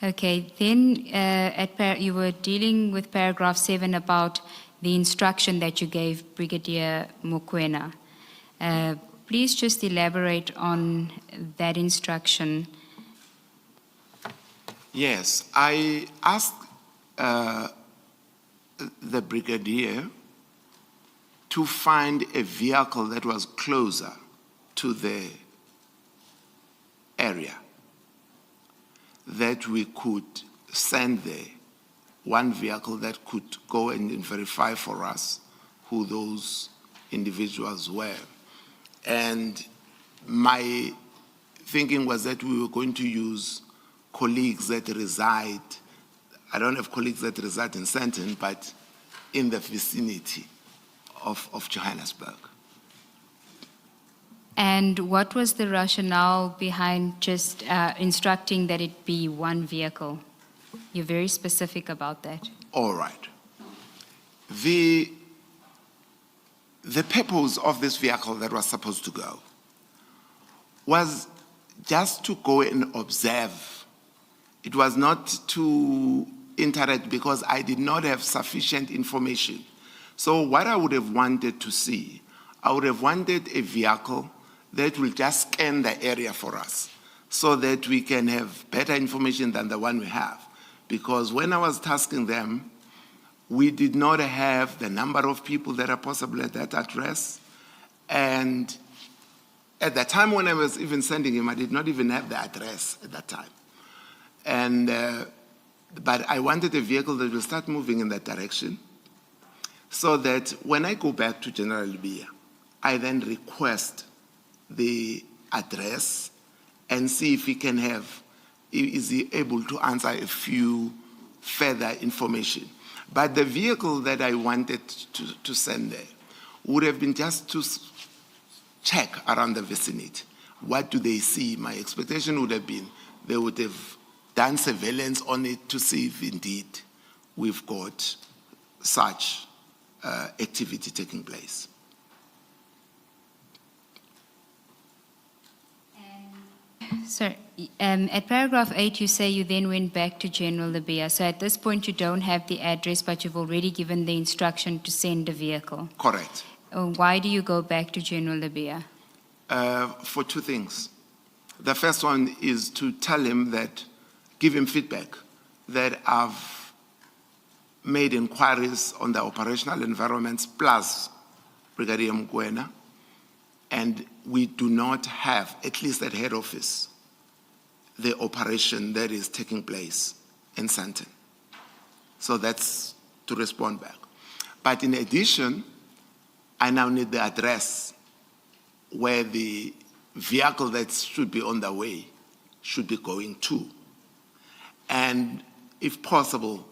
Okay, then you were dealing with paragraph 7 about the instruction that you gave Brigadier Mokoena. Please just elaborate on that instruction. Yes, I asked the brigadier to find a vehicle that was closer to the area that we could send there, one vehicle that could go and verify for us who those individuals were. And my thinking was that we were going to use colleagues that reside, I don't have colleagues that reside in Sandton, but in the vicinity of Johannesburg. And what was the rationale behind just instructing that it be one vehicle? You're very specific about that. All right. The purpose of this vehicle that was supposed to go was just to go and observe. It was not to interact because I did not have sufficient information. So what I would have wanted to see, I would have wanted a vehicle that will just scan the area for us so that we can have better information than the one we have. Because when I was tasking them, we did not have the number of people that are possible at that address. And at the time when I was even sending him, I did not even have the address at that time. And, but I wanted a vehicle that will start moving in that direction so that when I go back to General Libya, I then request the address and see if he can have, is he able to answer a few further information. But the vehicle that I wanted to send there would have been just to check around the vicinity. What do they see? My expectation would have been they would have done surveillance on it to see if indeed we've got such activity taking place. Sir, at paragraph 8, you say you then went back to General Libya. So at this point, you don't have the address, but you've already given the instruction to send a vehicle. Correct. Why do you go back to General Libya? For two things. The first one is to tell him that, give him feedback that I've made inquiries on the operational environments plus Brigadier Mokoena, and we do not have, at least at head office, the operation that is taking place in Sandton. So that's to respond back. But in addition, I now need the address where the vehicle that should be on the way should be going to. And if possible,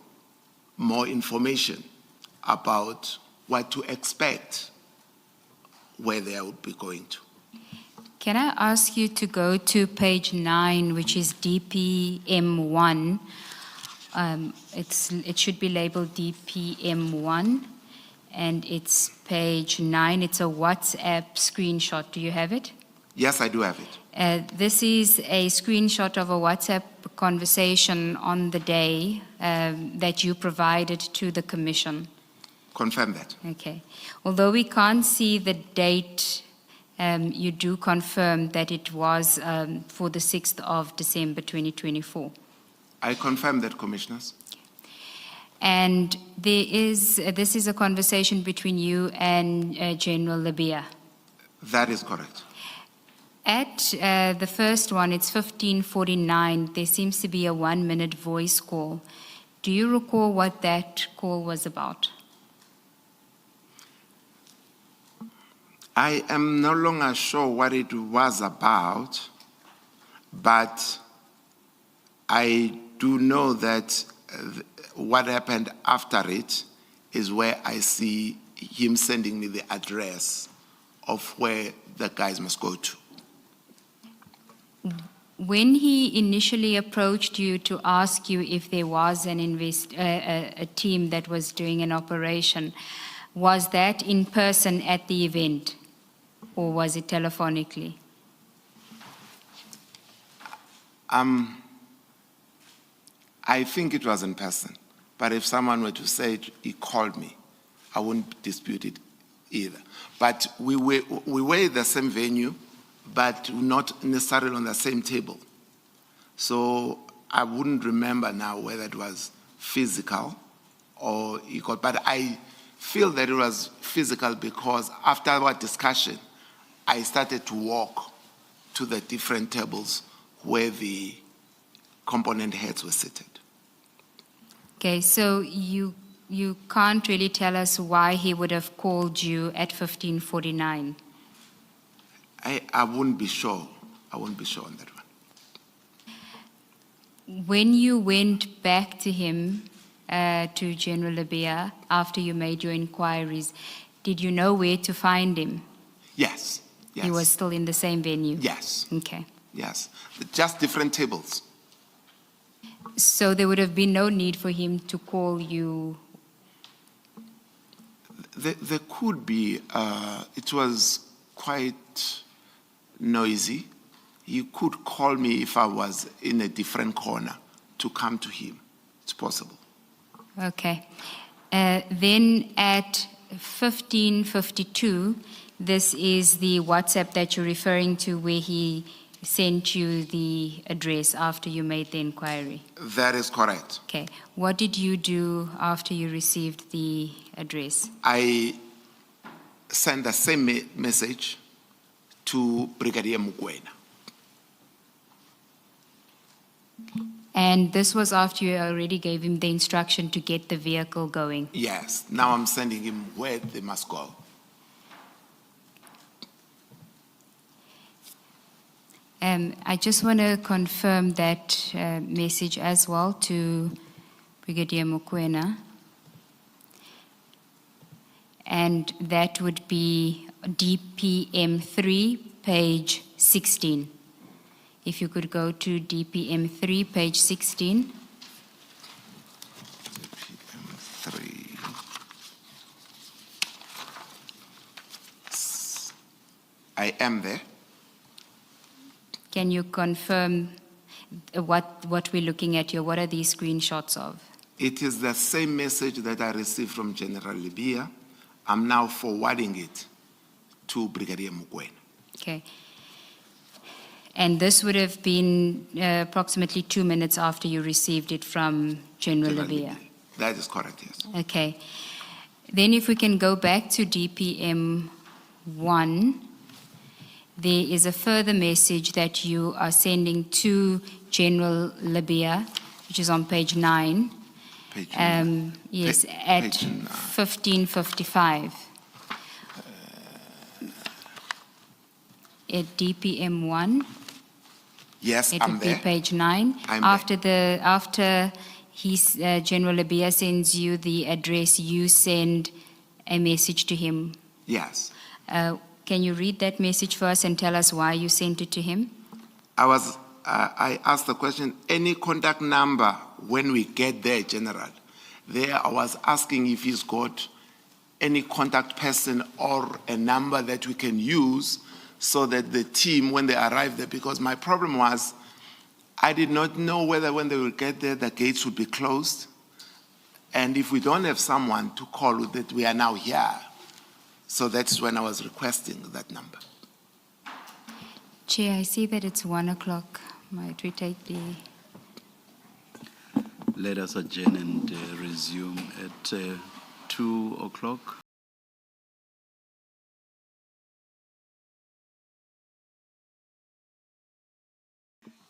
more information about what to expect where they would be going to. Can I ask you to go to page 9, which is DPM1? It should be labeled DPM1, and it's page 9. It's a WhatsApp screenshot. Do you have it? Yes, I do have it. This is a screenshot of a WhatsApp conversation on the day that you provided to the Commission. Confirm that. Okay. Although we can't see the date, you do confirm that it was for the 6th of December 2024. I confirm that, Commissioners. And this is a conversation between you and General Labia. That is correct. At the first one, it's 15:49. There seems to be a 1-minute voice call. Do you recall what that call was about? I am no longer sure what it was about, but I do know that what happened after it is where I see him sending me the address of where the guys must go to. When he initially approached you to ask you if there was a team that was doing an operation, was that in person at the event, or was it telephonically? I think it was in person, but if someone were to say he called me, I wouldn't dispute it either. But we were at the same venue, but not necessarily on the same table. So I wouldn't remember now whether it was physical or equal, but I feel that it was physical because after our discussion, I started to walk to the different tables where the component heads were seated. Okay, so you can't really tell us why he would have called you at 15:49. I wouldn't be sure. I wouldn't be sure on that one. When you went back to him, to General Labia, after you made your inquiries, did you know where to find him? Yes. Yes. He was still in the same venue? Yes. Okay. Yes. Just different tables. So there would have been no need for him to call you? There could be. It was quite noisy. He could call me if I was in a different corner to come to him. It's possible. Okay. Then at 15:52, this is the WhatsApp that you're referring to where he sent you the address after you made the inquiry. That is correct. Okay. What did you do after you received the address? I sent the same message to Brigadier Mokwena. And this was after you already gave him the instruction to get the vehicle going? Yes. Now I'm sending him where they must go. I just want to confirm that message as well to Brigadier Mokwena. And that would be DPM3, page 16. If you could go to DPM3, page 16. DPM3. I am there. Can you confirm what we're looking at here? What are these screenshots of? It is the same message that I received from General Libya. I'm now forwarding it to Brigadier Mokwena. Okay. And this would have been approximately 2 minutes after you received it from General Libya? That is correct, yes. Okay. Then if we can go back to DPM 1, there is a further message that you are sending to General Libya, which is on page 9. Page Yes, at page 15:55. At DPM 1. Yes, It I'm would be there. page 9. I'm After General Labia sends you the address, you send a message to him. Yes. Can you read that message for us and tell us why you sent it to him? I asked the question, any contact number when we get there, General? There I was asking if he's got any contact person or a number that we can use so that the team, when they arrive there, because my problem was, I did not know whether when they will get there, the gates would be closed. And if we don't have someone to call that we are now here. So that's when I was requesting that number. Chair, I see that it's 1 o'clock. Might we take the... Let us adjourn and resume at 2 o'clock.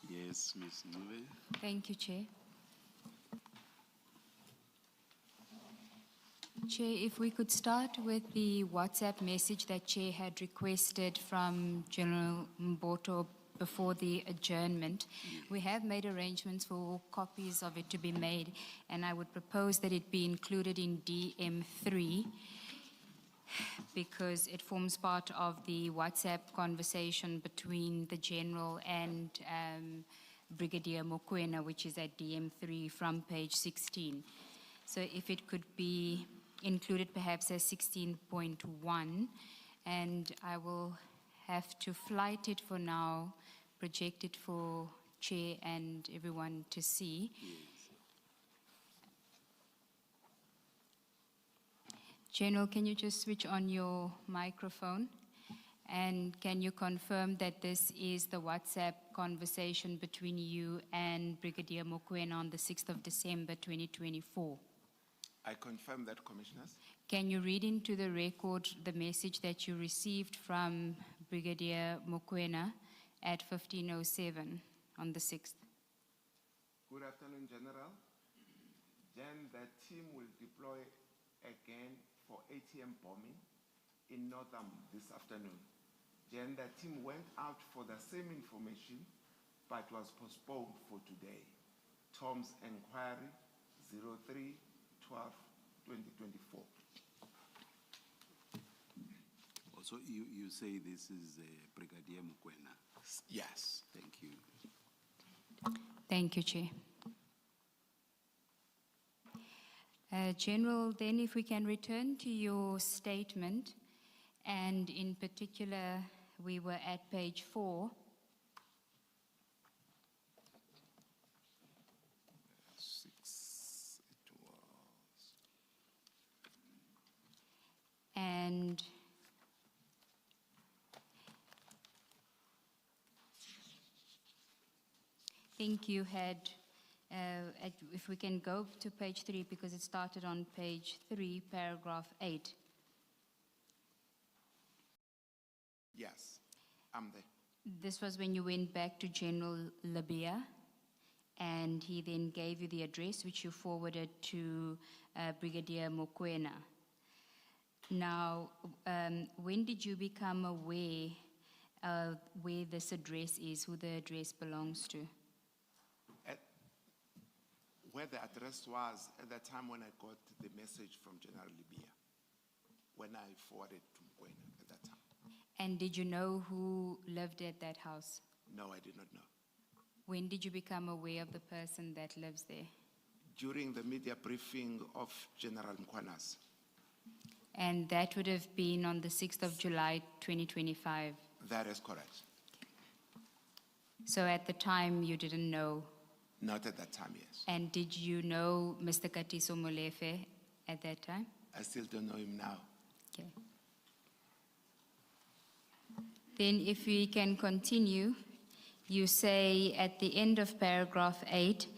Yes, Ms. Nube. Thank you, Chair. Chair, if we could start with the WhatsApp message that Chair had requested from General Mbotho before the adjournment. We have made arrangements for copies of it to be made, and I would propose that it be included in DM3 because it forms part of the WhatsApp conversation between the General and Brigadier Mokoena, which is at DM3 from page 16. So if it could be included perhaps as 16.1, and I will have to flight it for now, project it for Chair and everyone to see. General, can you just switch on your microphone? And can you confirm that this is the WhatsApp conversation between you and Brigadier Mokoena on the 6th of December 2024? I confirm that, Commissioners. Can you read into the record the message that you received from Brigadier Mokoena at 15:07 on the 6th? Good afternoon, General. Then the team will deploy again for ATM bombing in Northam this afternoon. Then the team went out for the same information, but was postponed for today. Tom's inquiry, 03/12/2024. Also, you say this is Brigadier Mokoena. Yes. Thank you. Thank you, Chair. General, then if we can return to your statement, and in particular, we were at page 4. And I think you had, if we can go to page 3, because it started on page 3, paragraph 8. Yes, I'm there. This was when you went back to General Labia, and he then gave you the address, which you forwarded to Brigadier Mokoena. Now, when did you become aware of where this address is, who the address belongs to? Where the address was at the time when I got the message from General Libya, when I forwarded to Mokoena at that time. And did you know who lived at that house? No, I did not know. When did you become aware of the person that lives there? During the media briefing of General Mkwanas. And that would have been on the 6th of July, 2025. That is correct. So at the time, you didn't know? Not at that time, yes. And did you know Mr. KT Molefe at that time? I still don't know him now. Okay. Then if we can continue, you say at the end of paragraph 8,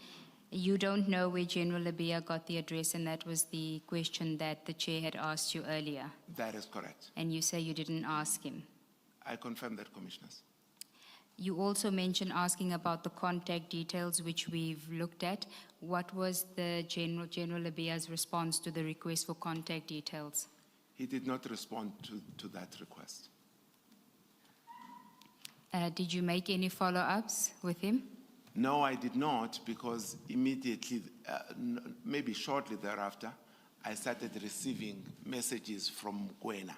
you don't know where General Labia got the address, and that was the question that the chair had asked you earlier. That is correct. And you say you didn't ask him. I confirm that, Commissioners. You also mentioned asking about the contact details, which we've looked at. What was the General Labia's response to the request for contact details? He did not respond to that request. Did you make any follow-ups with him? No, I did not, because immediately, maybe shortly thereafter, I started receiving messages from Kekana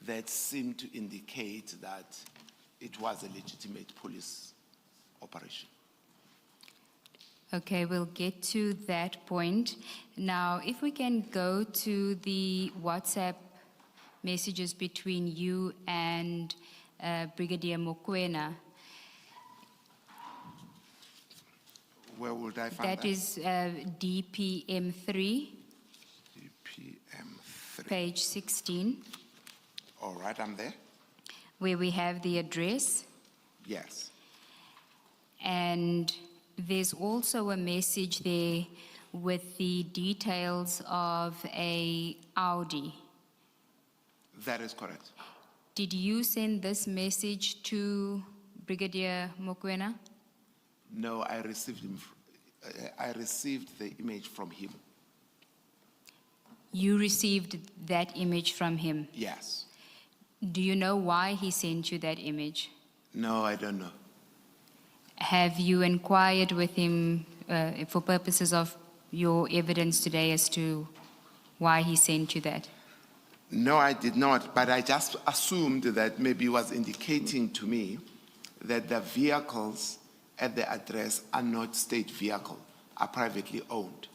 that seemed to indicate that it was a legitimate police operation. Okay, we'll get to that point. Now, if we can go to the WhatsApp messages between you and Brigadier Mokoena. Where would I find that? That is DPM3, DPM3. page 16, All right, I'm there. where we have the address. Yes. And there's also a message there with the details of a Audi. That is correct. Did you send this message to Brigadier Mokoena? No, I received the image from him. You received that image from him. Yes. Do you know why he sent you that image? No, I don't know. Have you inquired with him for purposes of your evidence today as to why he sent you that? No, I did not, but I just assumed that maybe he was indicating to me that the vehicles at the address are not state vehicle, are privately owned,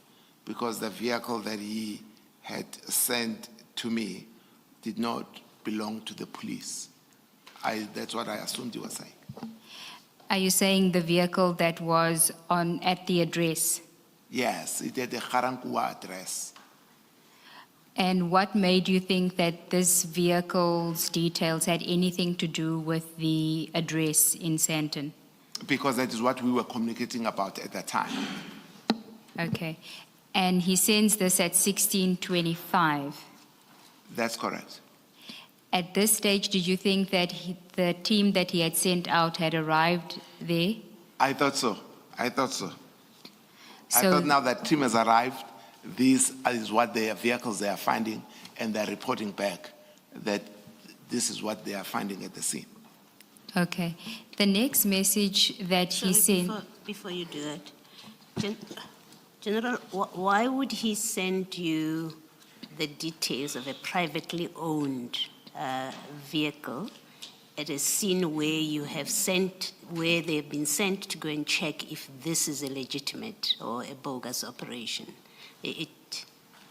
because the vehicle that he had sent to me did not belong to the police. That's what I assumed he was saying. Are you saying the vehicle that was at the address? Yes, it had the Garankuwa address. And what made you think that this vehicle's details had anything to do with the address in Sandton? Because that is what we were communicating about at that time. Okay. And he sends this at 16:25. That's correct. At this stage, did you think that the team that he had sent out had arrived there? I thought so. I thought so. I So- thought now that team has arrived, this is what their vehicles they are finding, and they're reporting back that this is what they are finding at the scene. Okay. The next message that he Sorry, sent. before you do that, General, why would he send you the details of a privately owned vehicle at a scene where where they've been sent to go and check if this is a legitimate or a bogus operation?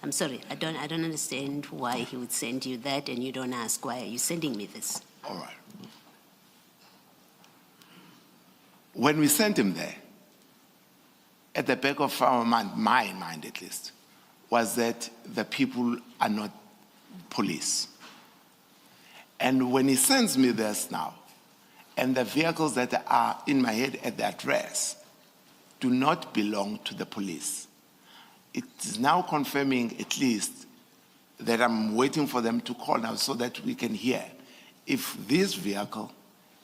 I'm sorry, I don't understand why he would send you that, and you don't ask, why are you sending me this? All right. When we sent him there, at the back of our mind, my mind at least, was that the people are not police. And when he sends me this now, and the vehicles that are in my head at the address do not belong to the police, it is now confirming at least that I'm waiting for them to call now so that we can hear if this vehicle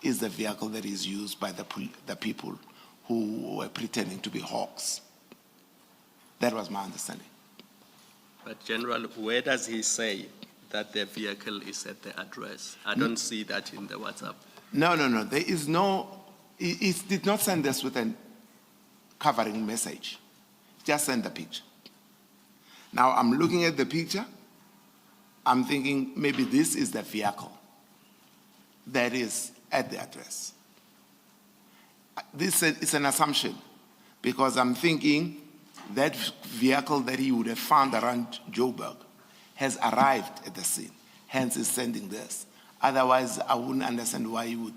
is the vehicle that is used by the people who were pretending to be hawks. That was my understanding. But General, where does he say that the vehicle is at the address? I don't see that in the WhatsApp. No. There is no, he did not send us with a covering message. Just send the picture. Now I'm looking at the picture. I'm thinking maybe this is the vehicle that is at the address. This is an assumption, because I'm thinking that vehicle that he would have found around Joburg has arrived at the scene, hence he's sending this. Otherwise, I wouldn't understand why he would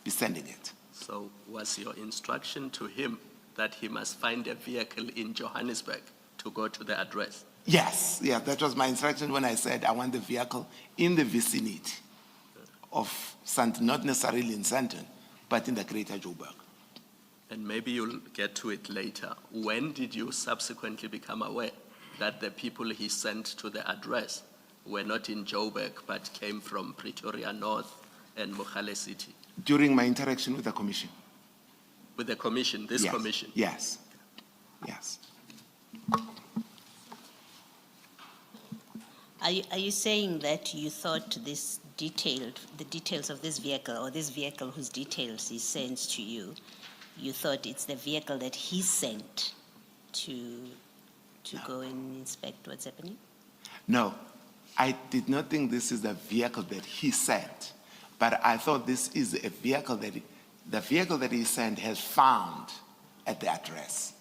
be sending it. So was your instruction to him that he must find a vehicle in Johannesburg to go to the address? Yes, that was my instruction when I said I want the vehicle in the vicinity of Sandton, not necessarily in Sandton, but in the greater Joburg. And maybe you'll get to it later. When did you subsequently become aware that the people he sent to the address were not in Joburg, but came from Pretoria North and Mogale City? During my interaction with the commission. With the commission, this Yes. commission? Yes. Are you saying that you thought the details of this vehicle, or this vehicle whose details he sends to you, you thought it's the vehicle that he sent to go and inspect what's happening? No, I did not think this is the vehicle that he sent, but I thought this is a vehicle that the vehicle that he sent has found at the address.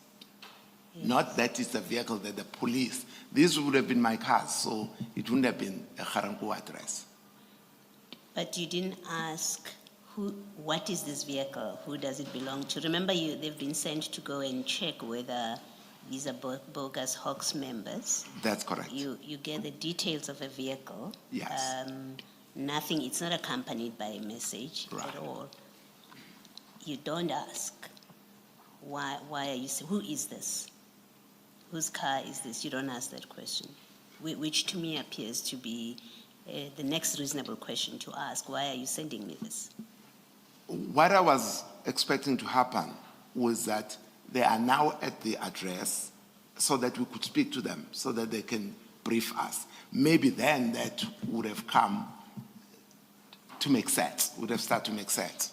Yes. Not that it's the vehicle that the police. This would have been my car, so it wouldn't have been a Harangu address. But you didn't ask what is this vehicle? Who does it belong to? Remember, they've been sent to go and check whether these are bogus Hawks members. That's correct. You get the details of a vehicle. Yes. Nothing, it's not accompanied by a message at all. You don't ask, why are you, who is this? Whose car is this? You don't ask that question, which to me appears to be the next reasonable question to ask. Why are you sending me this? What I was expecting to happen was that they are now at the address so that we could speak to them, so that they can brief us. Maybe then that would have come to make sense, would have started to make sense.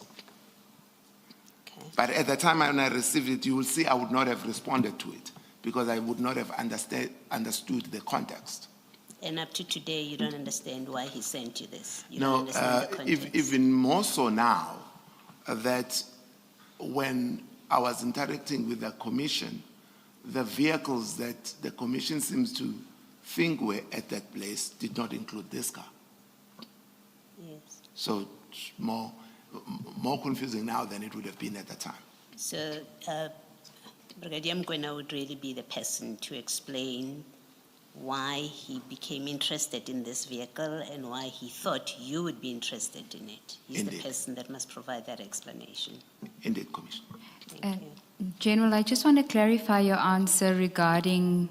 Okay. But at the time when I received it, you will see I would not have responded to it because I would not have understood the context. And up to today, you don't understand why he sent you this? You No, don't understand the context? even more so now that when I was interacting with the commission, the vehicles that the commission seems to think were at that place did not include this car. Yes. So it's more confusing now than it would have been at the time. So Brigadier Mkwena would really be the person to explain why he became interested in this vehicle and why he thought you would be interested in it. He's Indeed. the person that must provide that explanation. Indeed, Commissioner. Thank you. General, I just want to clarify your answer regarding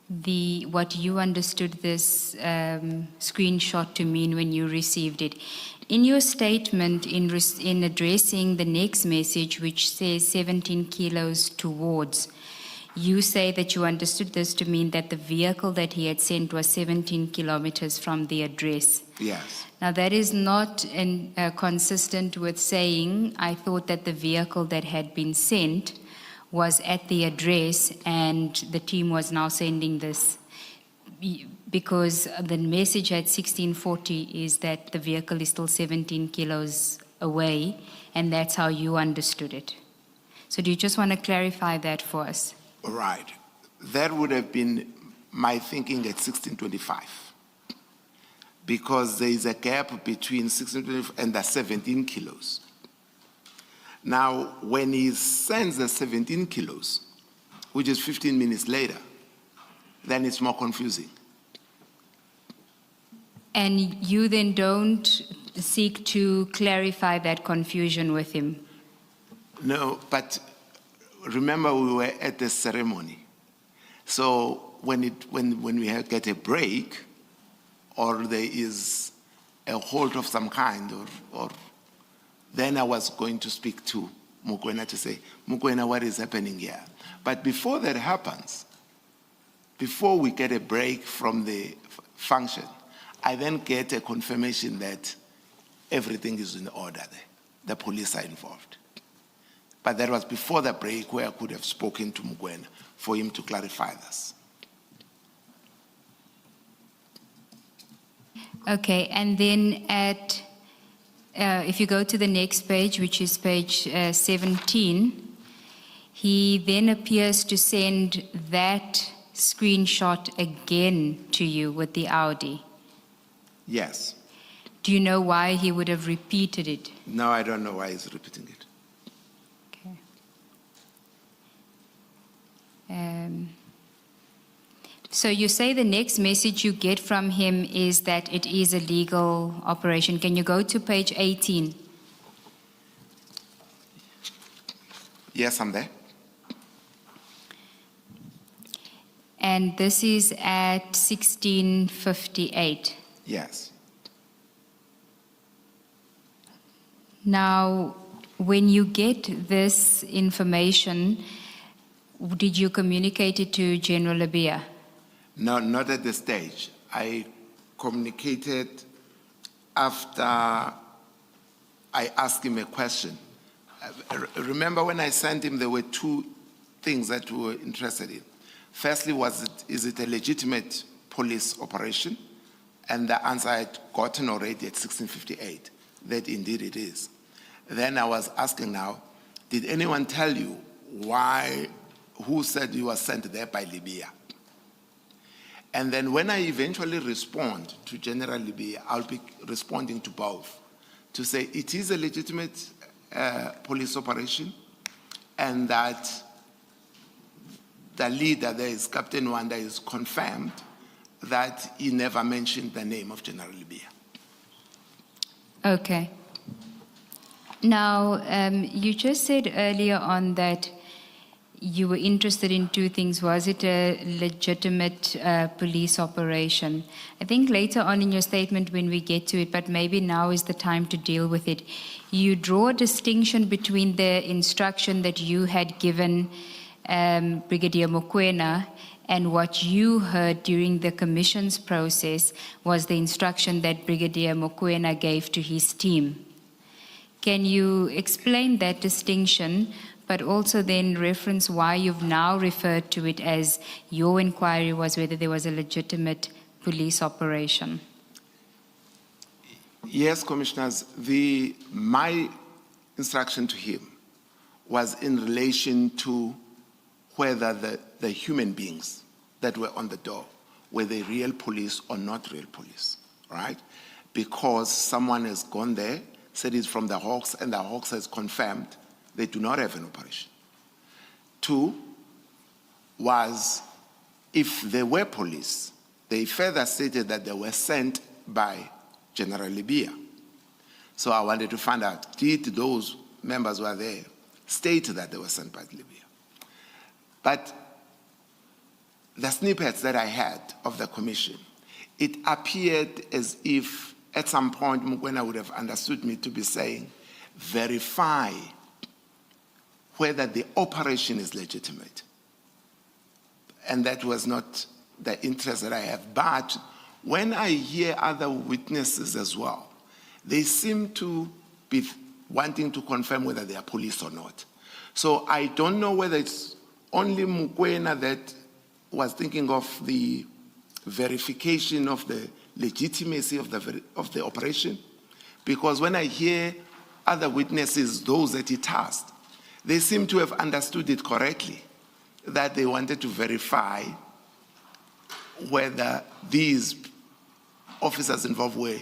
what you understood this screenshot to mean when you received it. In your statement in addressing the next message, which says 17 kilos towards, you say that you understood this to mean that the vehicle that he had sent was 17 kilometers from the address. Yes. Now, that is not consistent with saying, I thought that the vehicle that had been sent was at the address and the team was now sending this. Because the message at 1640 is that the vehicle is still 17 kilos away, and that's how you understood it. So do you just want to clarify that for us? Right. That would have been my thinking at 1625. Because there is a gap between 1625 and the 17 kilos. Now, when he sends the 17 kilos, which is 15 minutes later, then it's more confusing. And you then don't seek to clarify that confusion with him? No, but remember we were at the ceremony. So when we get a break, or there is a halt of some kind, or then I was going to speak to Mokoena to say, Mokoena, what is happening here? But before that happens, before we get a break from the function, I then get a confirmation that everything is in order there. The police are involved. But that was before the break where I could have spoken to Mokoena for him to clarify this. Okay, and then if you go to the next page, which is page 17, he then appears to send that screenshot again to you with the Audi. Yes. Do you know why he would have repeated it? No, I don't know why he's repeating it. Okay. So you say the next message you get from him is that it is a legal operation. Can you go to page 18? Yes, I'm there. And this is at 1658. Yes. Now, when you get this information, did you communicate it to General Labia? No, not at this stage. I communicated after I asked him a question. Remember when I sent him, there were two things that we were interested in. Firstly, is it a legitimate police operation? And the answer I had gotten already at 1658, that indeed it is. Then I was asking now, did anyone tell you who said you were sent there by Libya? And then when I eventually respond to General Libya, I'll be responding to both, to say it is a legitimate police operation, and that the leader there is Captain Wanda is confirmed that he never mentioned the name of General Libya. Okay. Now, you just said earlier on that you were interested in two things. Was it a legitimate police operation? I think later on in your statement when we get to it, but maybe now is the time to deal with it, you draw a distinction between the instruction that you had given Brigadier Mokoena and what you heard during the commission's process was the instruction that Brigadier Mokoena gave to his team. Can you explain that distinction, but also then reference why you've now referred to it as your inquiry was whether there was a legitimate police operation? Yes, Commissioners, my instruction to him was in relation to whether the human beings that were on the door, were they real police or not real police, right? Because someone has gone there, said it's from the Hawks, and the Hawks has confirmed they do not have an operation. Two was, if they were police, they further stated that they were sent by General Libya. So I wanted to find out, did those members who were there state that they were sent by Libya? But the snippets that I had of the commission, it appeared as if at some point Mokoena would have understood me to be saying, verify whether the operation is legitimate. And that was not the interest that I have. But when I hear other witnesses as well, they seem to be wanting to confirm whether they are police or not. So I don't know whether it's only Mokoena that was thinking of the verification of the legitimacy of the operation, because when I hear other witnesses, those that he tasked, they seem to have understood it correctly, that they wanted to verify whether these officers involved were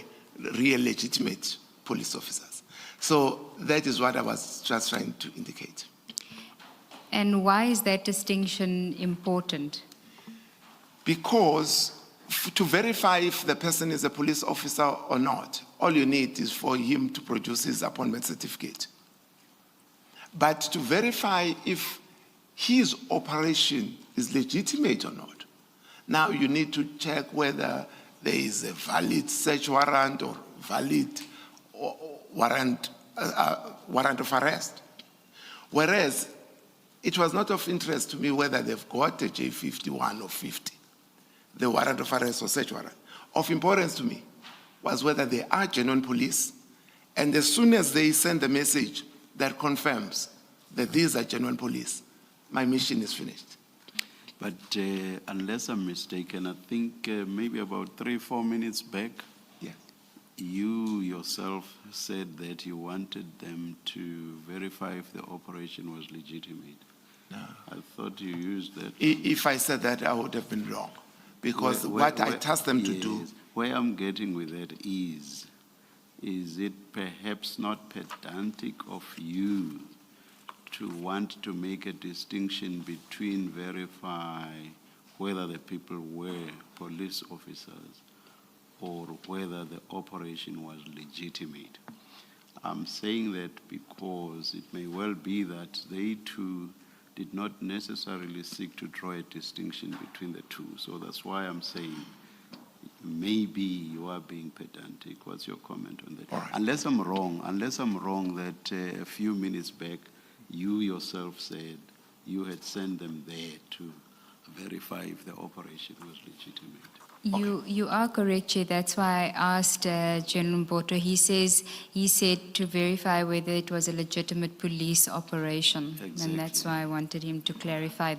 real legitimate police officers. So that is what I was just trying to indicate. And why is that distinction important? Because to verify if the person is a police officer or not, all you need is for him to produce his appointment certificate. But to verify if his operation is legitimate or not, now you need to check whether there is a valid search warrant or valid warrant of arrest. Whereas it was not of interest to me whether they've got a J51 or 50, the warrant of arrest or search warrant. Of importance to me was whether they are genuine police, and as soon as they send a message that confirms that these are genuine police, my mission is finished. But unless I'm mistaken, I think maybe about 3-4 minutes back, Yeah. you yourself said that you wanted them to verify if the operation was legitimate. No. I thought you used that. If I said that, I would have been wrong, because what I tasked them to do. Yes, where I'm getting with that is it perhaps not pedantic of you to want to make a distinction between verify whether the people were police officers or whether the operation was legitimate? I'm saying that because it may well be that they too did not necessarily seek to draw a distinction between the two. So that's why I'm saying maybe you are being pedantic. What's your comment on that? All right. Unless I'm wrong that a few minutes back you yourself said you had sent them there to verify if the operation was legitimate. You are correct, Chair. That's why I asked General Mbotho. He said to verify whether it was a legitimate police operation. And that's Exactly. why I wanted him to clarify,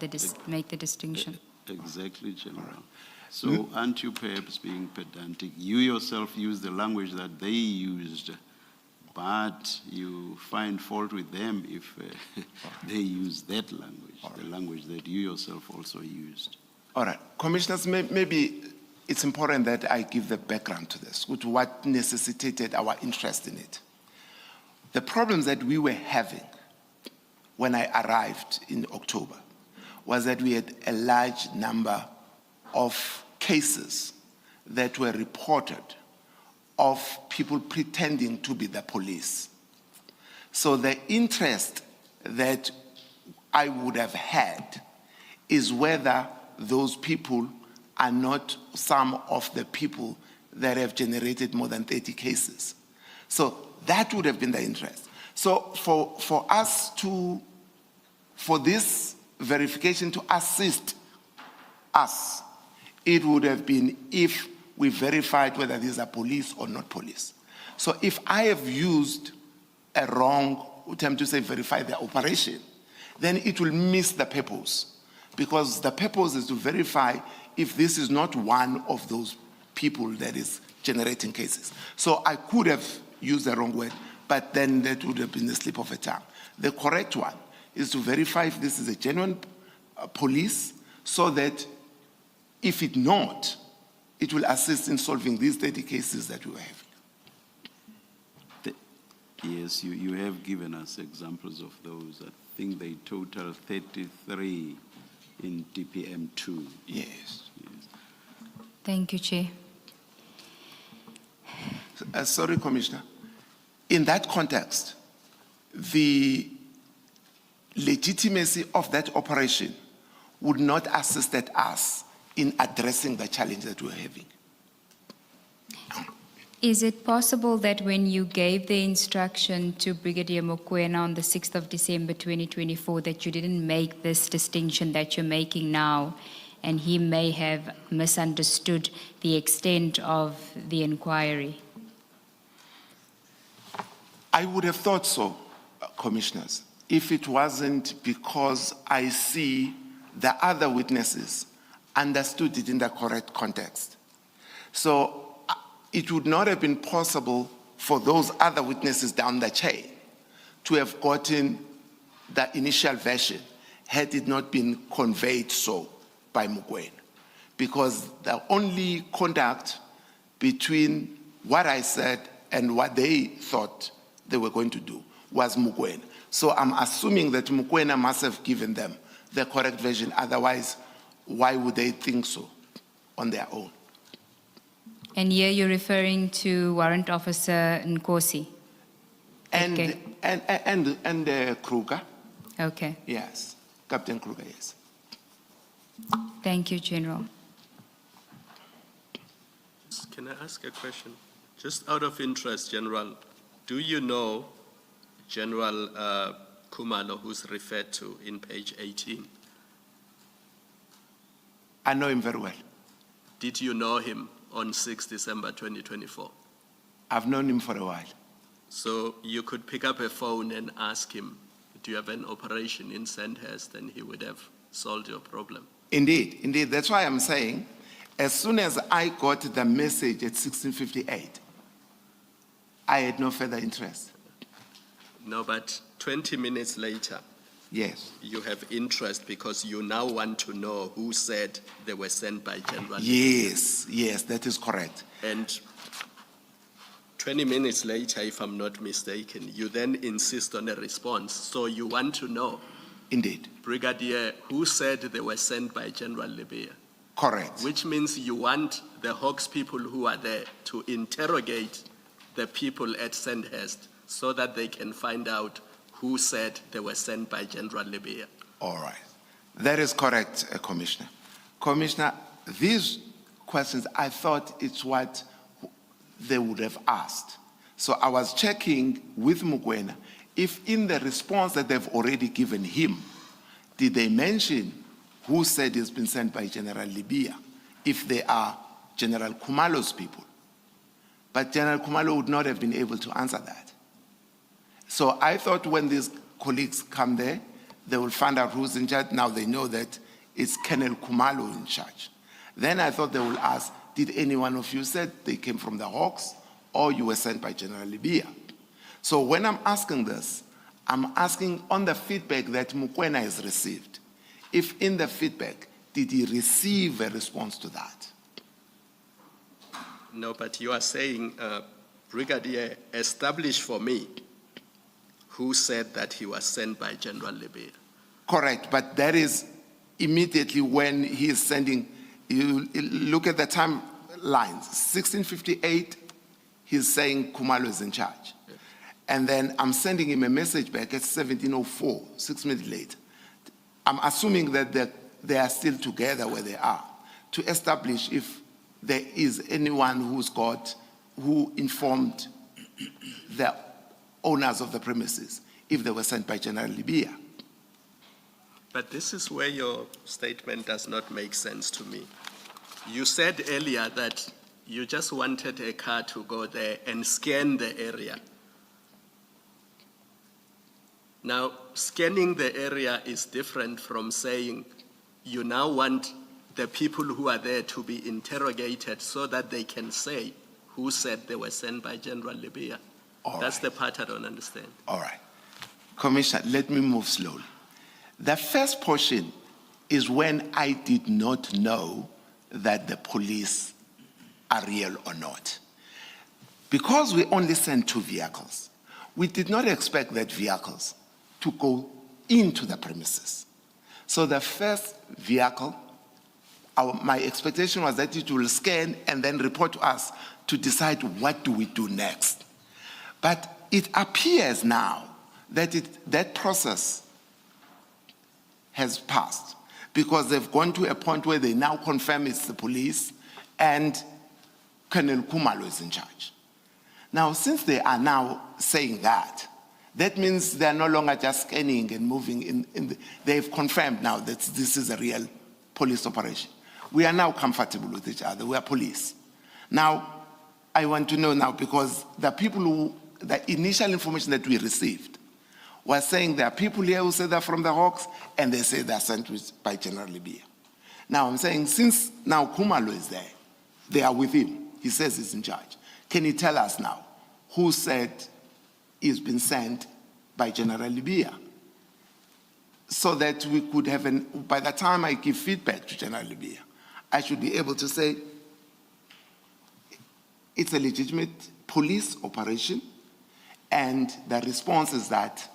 make the distinction. Exactly, General. So aren't you perhaps being pedantic? You yourself used the language that they used, but you find fault with them if they use that language, the language that you yourself also used. All right, commissioners, maybe it's important that I give the background to this, with what necessitated our interest in it. The problems that we were having when I arrived in October was that we had a large number of cases that were reported of people pretending to be the police. So the interest that I would have had is whether those people are not some of the people that have generated more than 30 cases. So that would have been the interest. So for this verification to assist us, it would have been if we verified whether these are police or not police. So if I have used a wrong attempt to say verify the operation, then it will miss the purpose, because the purpose is to verify if this is not one of those people that is generating cases. So I could have used the wrong word, but then that would have been a slip of a tongue. The correct one is to verify if this is a genuine police, so that if it not, it will assist in solving these 30 cases that we have. Yes, you have given us examples of those. I think they total 33 in DPM2. Yes. Thank you, Chair. Sorry, Commissioner. In that context, the legitimacy of that operation would not assisted us in addressing the challenge that we're having. Is it possible that when you gave the instruction to Brigadier Mokoena on the 6th of December 2024 that you didn't make this distinction that you're making now, and he may have misunderstood the extent of the inquiry? I would have thought so, Commissioners, if it wasn't because I see the other witnesses understood it in the correct context. So it would not have been possible for those other witnesses down the chain to have gotten the initial version had it not been conveyed so by Mokoena. Because the only contact between what I said and what they thought they were going to do was Mokoena. So I'm assuming that Mokoena must have given them the correct version. Otherwise, why would they think so on their own? And here you're referring to Warrant Officer Nkosi? And, Okay. and Kruger, Okay. yes. Captain Kruger, yes. Thank you, General. Can I ask a question? Just out of interest, General, do you know General Khumalo, who's referred to in page 18? I know him very well. Did you know him on 6 December 2024? I've known him for a while. So you could pick up a phone and ask him, do you have an operation in Sandhurst? And he would have solved your problem. Indeed, indeed. That's why I'm saying, as soon as I got the message at 1658, I had no further interest. No, but 20 minutes later, Yes. you have interest because you now want to know who said they were sent by General. Yes, yes, that is correct. And 20 minutes later, if I'm not mistaken, you then insist on a response. So you want to know, Indeed. Brigadier, who said they were sent by General Lebeya? Correct. Which means you want the Hawks people who are there to interrogate the people at Sandhurst so that they can find out who said they were sent by General Lebeya. All right. That is correct, Commissioner. Commissioner, these questions, I thought it's what they would have asked. So I was checking with Mokoena if in the response that they've already given him, did they mention who said it's been sent by General Lebeya, if they are General Khumalo's people. But General Khumalo would not have been able to answer that. So I thought when these colleagues come there, they will find out who's in charge. Now they know that it's Colonel Khumalo in charge. Then I thought they will ask, did any one of you say they came from the Hawks or you were sent by General Libya? So when I'm asking this, I'm asking on the feedback that Mokoena has received. If in the feedback, did he receive a response to that? No, but you are saying, Brigadier, establish for me who said that he was sent by General Libya. Correct, but that is immediately when he is sending, you look at the timelines, 1658, he's saying Khumalo is in charge. Yeah. And then I'm sending him a message back at 1704, 6 minutes later. I'm assuming that they are still together where they are to establish if there is anyone who informed the owners of the premises if they were sent by General Libya. But this is where your statement does not make sense to me. You said earlier that you just wanted a car to go there and scan the area. Now, scanning the area is different from saying you now want the people who are there to be interrogated so that they can say who said they were sent by General Libya. That's the part I don't understand. All right. Commissioner, let me move slowly. The first portion is when I did not know that the police are real or not. Because we only sent 2 vehicles, we did not expect that vehicles to go into the premises. So the first vehicle, my expectation was that it will scan and then report to us to decide what do we do next. But it appears now that that process has passed because they've gone to a point where they now confirm it's the police and Colonel Khumalo is in charge. Now, since they are now saying that, that means they're no longer just scanning and moving they've confirmed now that this is a real police operation. We are now comfortable with each other. We are police. Now, I want to know now, because the people the initial information that we received was saying there are people here who say they're from the Hawks and they say they're sent by General Libya. Now, I'm saying since now Khumalo is there, they are with him. He says he's in charge. Can you tell us now who said he's been sent by General Libya? So that we could have, by the time I give feedback to General Libya, I should be able to say it's a legitimate police operation, and the response is that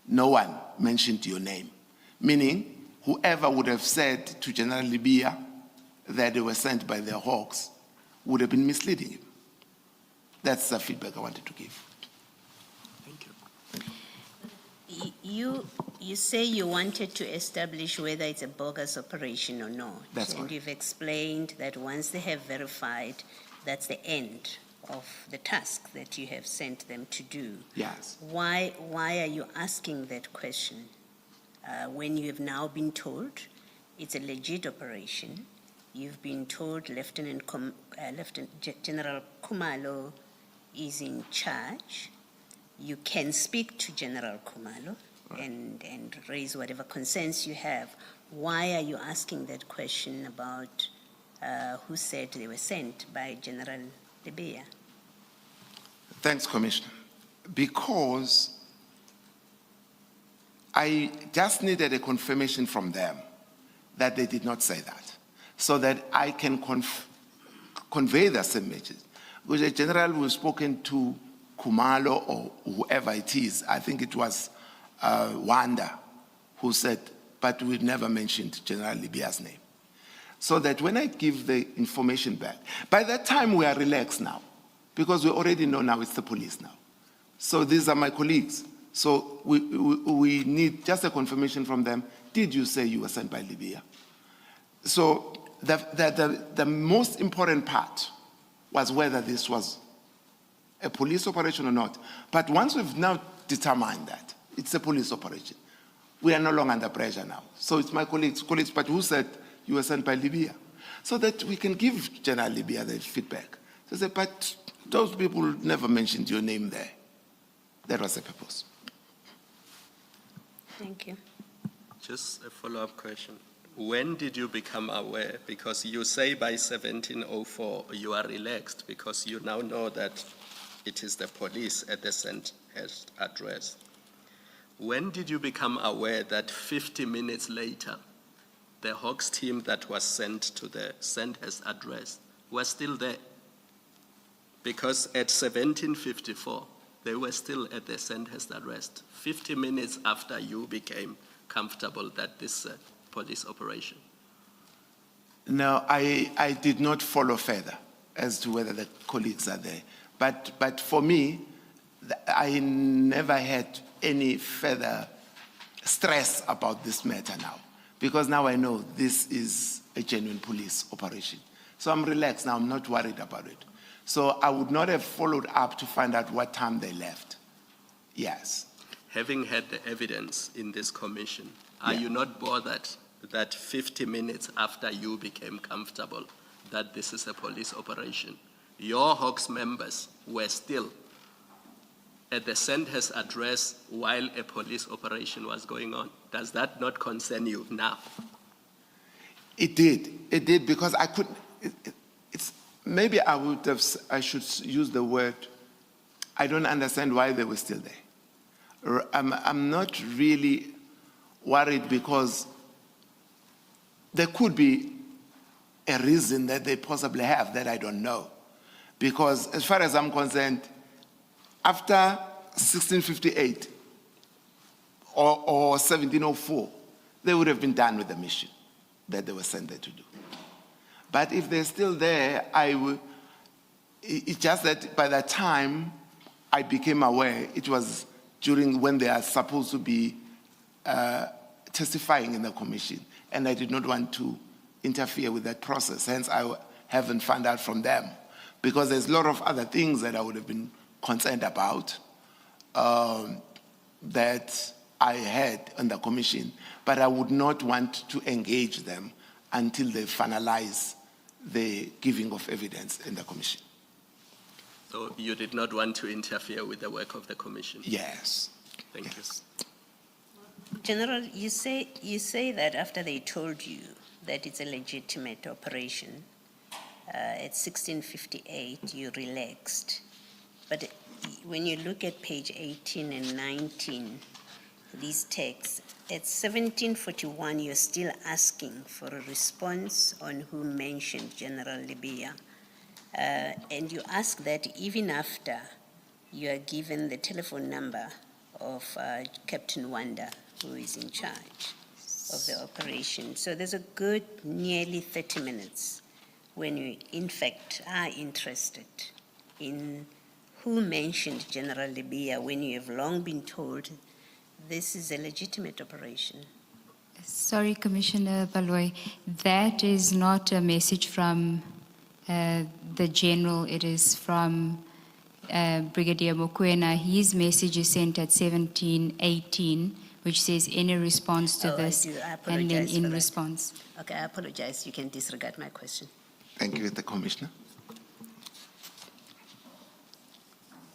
no one mentioned your name, meaning whoever would have said to General Libya that they were sent by the Hawks would have been misleading him. That's the feedback I wanted to give. Thank you. You say you wanted to establish whether it's a bogus operation or not. That's and right. You've explained that once they have verified, that's the end of the task that you have sent them to do. Yes. Why are you asking that question when you have now been told it's a legit operation? You've been told Lieutenant General Khumalo is in charge. You can speak to General Khumalo and raise whatever concerns you have. Why are you asking that question about who said they were sent by General Libya? Thanks, Commissioner. Because I just needed a confirmation from them that they did not say that, so that I can convey the same message. Because the general who spoken to Khumalo or whoever it is, I think it was Wanda, who said, but we never mentioned General Libya's name. So that when I give the information back, by that time we are relaxed now, because we already know now it's the police now. So these are my colleagues. So we need just a confirmation from them. Did you say you were sent by Libya? So the most important part was whether this was a police operation or not. But once we've now determined that it's a police operation, we are no longer under pressure now. So it's my colleagues, but who said you were sent by Libya? so that we can give General Libya the feedback. So I said, but those people never mentioned your name there. That was the purpose. Thank you. Just a follow-up question. When did you become aware? Because you say by 1704 you are relaxed because you now know that it is the police at the Sandhurst address. When did you become aware that 50 minutes later, the Hawks team that was sent to the Sandhurst address was still there? Because at 1754, they were still at the Sandhurst arrest, 50 minutes after you became comfortable that this police operation. No, I did not follow further as to whether the colleagues are there. But for me, I never had any further stress about this matter now, because now I know this is a genuine police operation. So I'm relaxed now, I'm not worried about it. So I would not have followed up to find out what time they left. Yes. Having had the evidence in this commission, are you not bothered that 50 minutes after you became comfortable that this is a police operation, your Hawks members were still at the Sandhurst address while a police operation was going on? Does that not concern you now? It did, because I couldn't, maybe I should use the word, I don't understand why they were still there. I'm not really worried because there could be a reason that they possibly have that I don't know. Because as far as I'm concerned, after 1658 or 1704, they would have been done with the mission that they were sent there to do. But if they're still there, it's just that by that time I became aware, it was during when they are supposed to be testifying in the commission, and I did not want to interfere with that process. Hence, I haven't found out from them, because there's a lot of other things that I would have been concerned about that I had on the commission, but I would not want to engage them until they finalize the giving of evidence in the commission. So you did not want to interfere with the work of the commission? Yes. Thank Yes. you. General, you say that after they told you that it's a legitimate operation, at 1658 you relaxed. But when you look at page 18 and 19, these texts, at 1741 you're still asking for a response on who mentioned General Libya. And you ask that even after you are given the telephone number of Captain Wanda, who is in charge of the operation. So there's a good nearly 30 minutes when you, in fact, are interested in who mentioned General Libya when you have long been told this is a legitimate operation. Sorry, Commissioner Baloy, that is not a message from the General. It is from Brigadier Mokoena. His message is sent at 1718, which says any response to this, I and then apologize in for that. response. Okay, I apologize. You can disregard my question. Thank you, the Commissioner.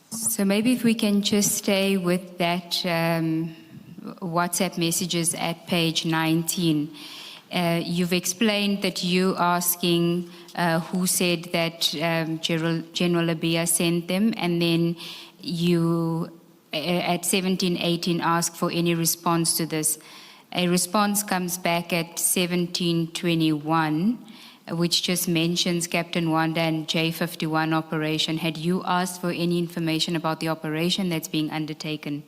So maybe if we can just stay with that WhatsApp messages at page 19. You've explained that you asking who said that General Libya sent them, and then you at 1718 ask for any response to this. A response comes back at 1721, which just mentions Captain Wanda and J51 operation. Had you asked for any information about the operation that's being undertaken?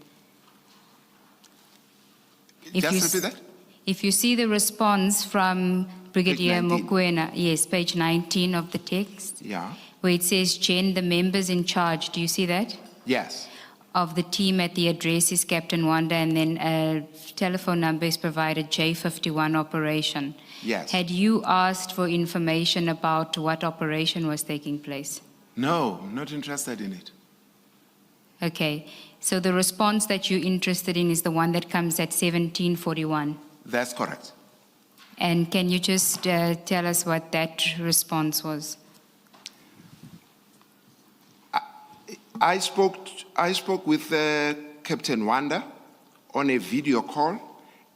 Just repeat that. If you see the response from Brigadier Page 19. Mokoena, yes, page 19 of the text, Yeah. where it says Jen, the members in charge, do you see that? Yes. Of the team at the address is Captain Wanda, and then a telephone number is provided, J51 operation. Yes. Had you asked for information about what operation was taking place? No, not interested in it. Okay, so the response that you're interested in is the one that comes at 1741. That's correct. And can you just tell us what that response was? I spoke with Captain Wanda on a video call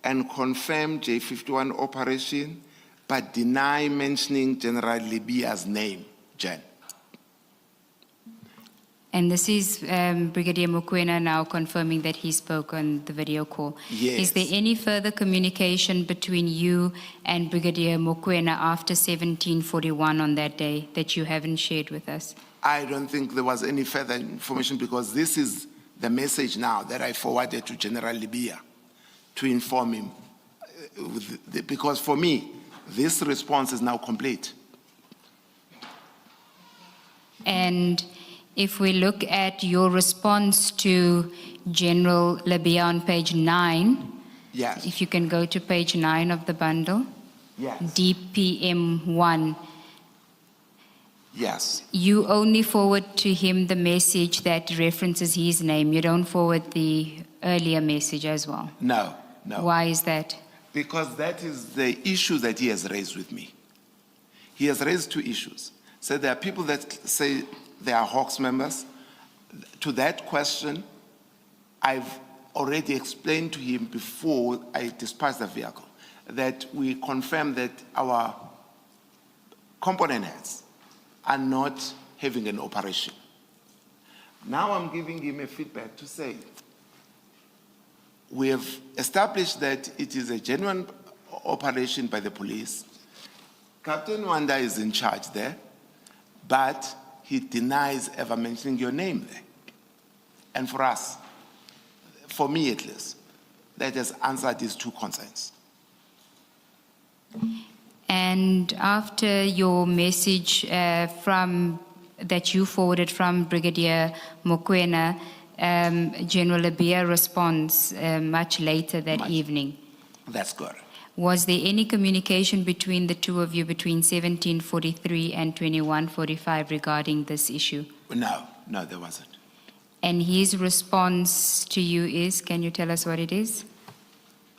and confirmed J51 operation, but deny mentioning General Libia's name, Jen. And this is Brigadier Mokoena now confirming that he spoke on the video call. Yes. Is there any further communication between you and Brigadier Mokoena after 1741 on that day that you haven't shared with us? I don't think there was any further information because this is the message now that I forwarded to General Libia to inform him. Because for me, this response is now complete. And if we look at your response to General Libia on page 9, Yes. if you can go to page 9 of the bundle, Yes. DPM 1. Yes. You only forward to him the message that references his name. You don't forward the earlier message as well. No, no. Why is that? Because that is the issue that he has raised with me. He has raised two issues. So there are people that say they are Hawks members. To that question, I've already explained to him before I dispatched the vehicle that we confirm that our component heads are not having an operation. Now I'm giving him a feedback to say, we have established that it is a genuine operation by the police. Captain Wanda is in charge there, but he denies ever mentioning your name there. And for us, for me at least, that has answered these two concerns. And after your message that you forwarded from Brigadier Mokoena, General Libia responds much later that evening. That's good. Was there any communication between the two of you between 1743 and 2145 regarding this issue? No, there wasn't. And his response to you is, can you tell us what it is?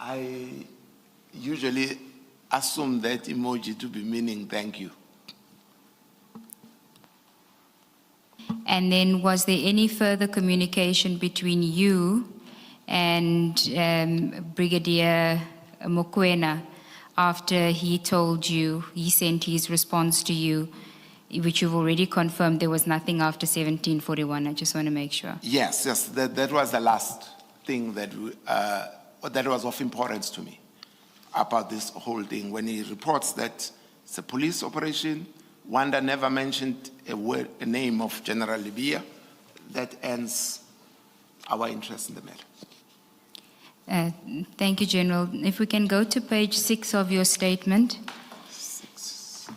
I usually assume that emoji to be meaning thank you. And then was there any further communication between you and Brigadier Mokoena after he told you, he sent his response to you, which you've already confirmed there was nothing after 1741? I just want to make sure. Yes, that was the last thing that was of importance to me about this whole thing. When he reports that it's a police operation, Wanda never mentioned a name of General Libia, that ends our interest in the matter. Thank you, General. If we can go to page 6 of your statement. 6.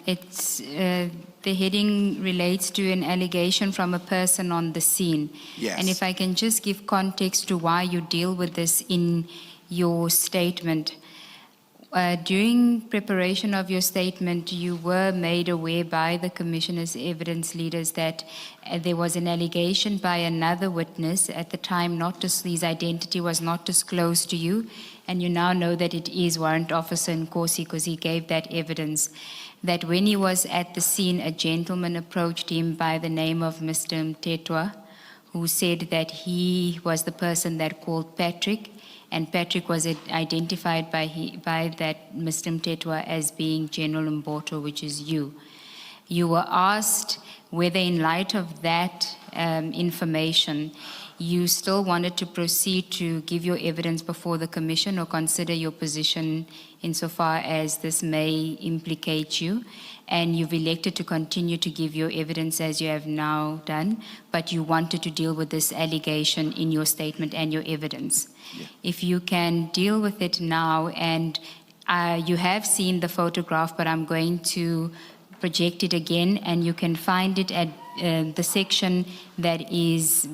It's the heading relates to an allegation from a person on the scene. Yes. And if I can just give context to why you deal with this in your statement. During preparation of your statement, you were made aware by the Commissioner's evidence leaders that there was an allegation by another witness at the time, his identity was not disclosed to you, and you now know that it is Warrant Officer Nkosi because he gave that evidence, that when he was at the scene, a gentleman approached him by the name of Mr. Mtetwa, who said that he was the person that called Patrick, and Patrick was identified by that Mr. Mtetwa as being General Mbotho, which is you. You were asked whether in light of that information, you still wanted to proceed to give your evidence before the Commission or consider your position insofar as this may implicate you, and you've elected to continue to give your evidence as you have now done, but you wanted to deal with this allegation in your statement and your evidence. Yeah. If you can deal with it now, and you have seen the photograph, but I'm going to project it again, and you can find it at the section that is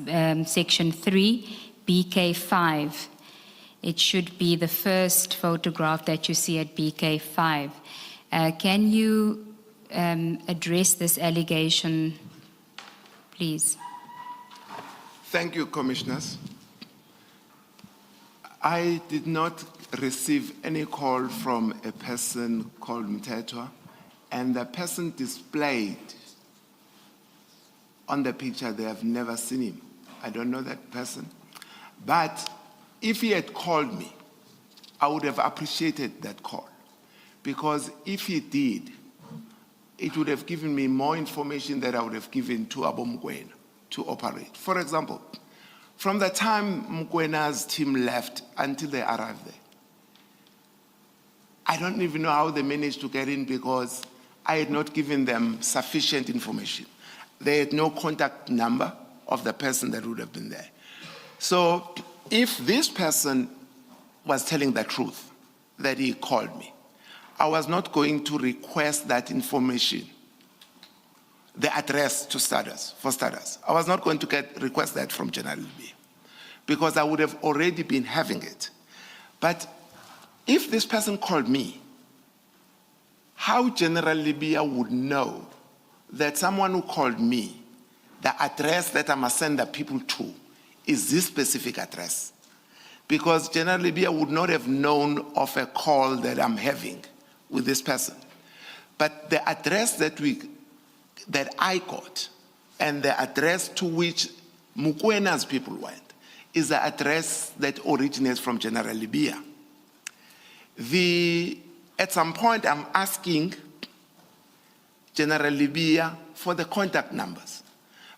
section 3, BK5. It should be the first photograph that you see at BK5. Can you address this allegation, please? Thank you, Commissioners. I did not receive any call from a person called Mtetwa, and the person displayed on the picture, they have never seen him. I don't know that person. But if he had called me, I would have appreciated that call. Because if he did, it would have given me more information that I would have given to Abo Mokoena to operate. For example, from the time Mokwena's team left until they arrived there, I don't even know how they managed to get in because I had not given them sufficient information. They had no contact number of the person that would have been there. So if this person was telling the truth that he called me, I was not going to request that information, the address to starters, for starters. I was not going to request that from General Libya because I would have already been having it. But if this person called me, how General Libya would know that someone who called me, the address that I must send the people to is this specific address? Because General Libya would not have known of a call that I'm having with this person. But the address that I got and the address to which Mokwena's people went is the address that originates from General Libya. At some point, I'm asking General Libya for the contact numbers.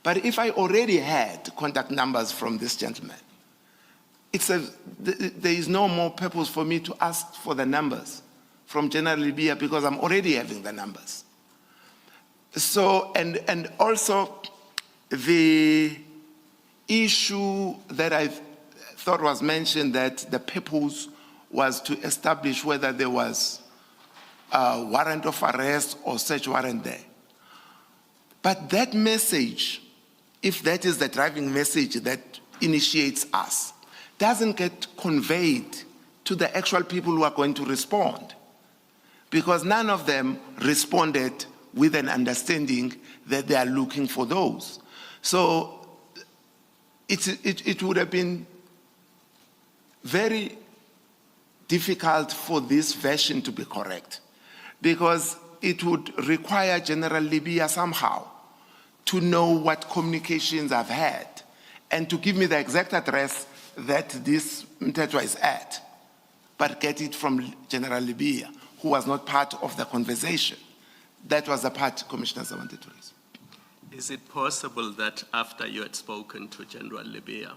But if I already had contact numbers from this gentleman, there is no more purpose for me to ask for the numbers from General Libya because I'm already having the numbers. So, and also the issue that I thought was mentioned, that the purpose was to establish whether there was a warrant of arrest or search warrant there. But that message, if that is the driving message that initiates us, doesn't get conveyed to the actual people who are going to respond, because none of them responded with an understanding that they are looking for those. So it would have been very difficult for this version to be correct, because it would require General Libya somehow to know what communications I've had and to give me the exact address that this Mtetwa is at, but get it from General Libya, who was not part of the conversation. That was the part, Commissioners, I wanted to raise. Is it possible that after you had spoken to General Libya,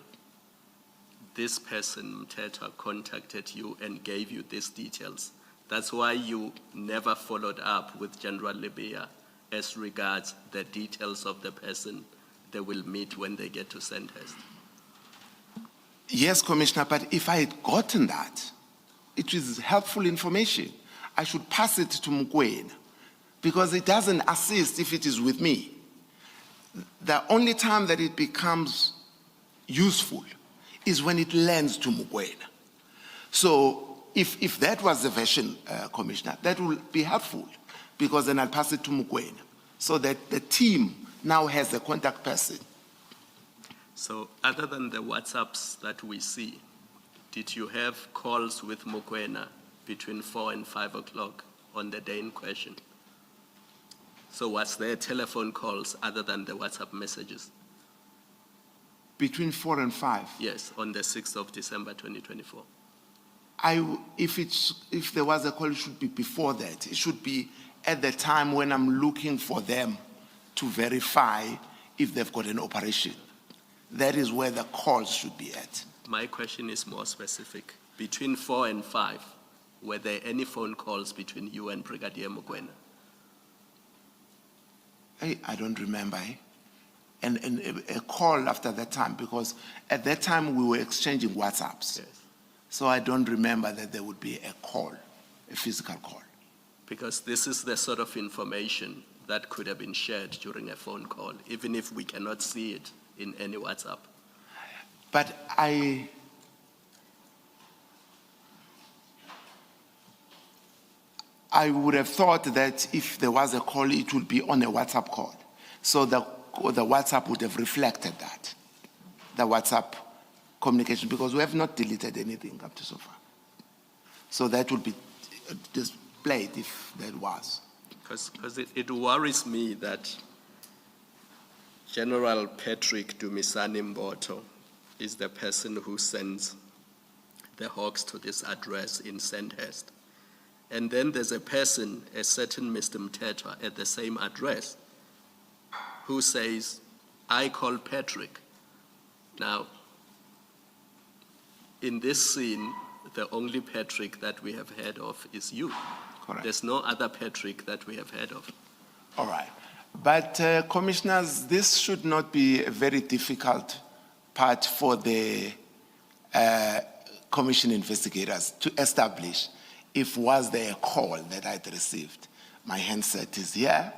this person, Mtetwa, contacted you and gave you these details? That's why you never followed up with General Libya as regards the details of the person they will meet when they get to Sandhurst. Yes, Commissioner, but if I had gotten that, it is helpful information. I should pass it to Mokoena, because it doesn't assist if it is with me. The only time that it becomes useful is when it lands to Mokoena. So if that was the version, Commissioner, that will be helpful, because then I'll pass it to Mokoena so that the team now has a contact person. So other than the WhatsApps that we see, did you have calls with Mokoena between 4 and 5 o'clock on the day in question? So was there telephone calls other than the WhatsApp messages? Between 4 and 5? Yes, on the 6th of December, 2024. If there was a call, it should be before that. It should be at the time when I'm looking for them to verify if they've got an operation. That is where the calls should be at. My question is more specific. Between 4 and 5, were there any phone calls between you and Brigadier Mokoena? I don't remember. And a call after that time, because at that time we were exchanging WhatsApps. Yes. So I don't remember that there would be a call, a physical call. Because this is the sort of information that could have been shared during a phone call, even if we cannot see it in any WhatsApp. But I would have thought that if there was a call, it would be on a WhatsApp call. So the WhatsApp would have reflected that. the WhatsApp communication, because we have not deleted anything up to so far. So that would be displayed if that was. Because it worries me that General Patrick Dumisani Mbotho is the person who sends the Hawks to this address in Sandhurst. And then there's a person, a certain Mr. Mtetwa, at the same address who says, I call Patrick. Now, in this scene, the only Patrick that we have heard of is you. Correct. There's no other Patrick that we have heard of. All right. But commissioners, this should not be a very difficult part for the commission investigators to establish if was there a call that I'd received. My handset is here.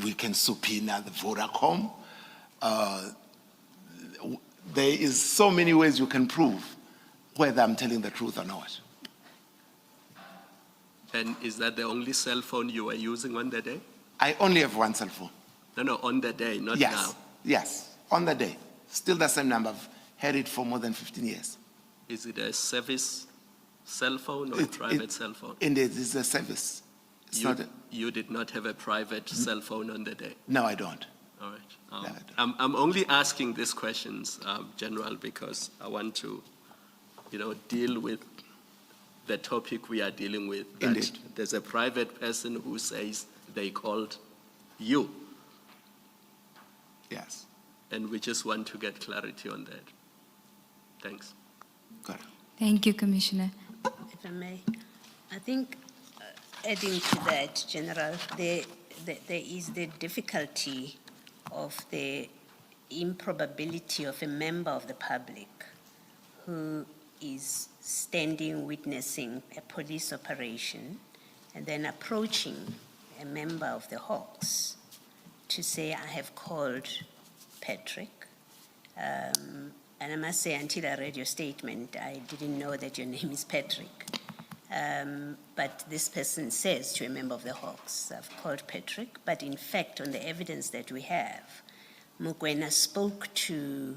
We can subpoena the Vodacom. There is so many ways you can prove whether I'm telling the truth or not. And is that the only cell phone you were using on the day? I only have one cell phone. No, on the day, not Yes, now. yes, on the day. Still the same number. I've had it for more than 15 years. Is it a service cell phone or a private cell phone? Indeed, it's a service. It's not You did not have a private cell phone on the day? No, I don't. All right. No, I don't. I'm only asking these questions, General, because I want to, deal with the topic we are dealing with. That Indeed. There's a private person who says they called you, Yes, and we just want to get clarity on that. Thanks. got it. Thank you, Commissioner. If I may, I think adding to that, General, there is the difficulty of the improbability of a member of the public who is standing witnessing a police operation and then approaching a member of the Hawks to say, I have called Patrick. And I must say, until I read your statement, I didn't know that your name is Patrick. But this person says to a member of the Hawks, I've called Patrick, but in fact, on the evidence that we have, Mokoena spoke to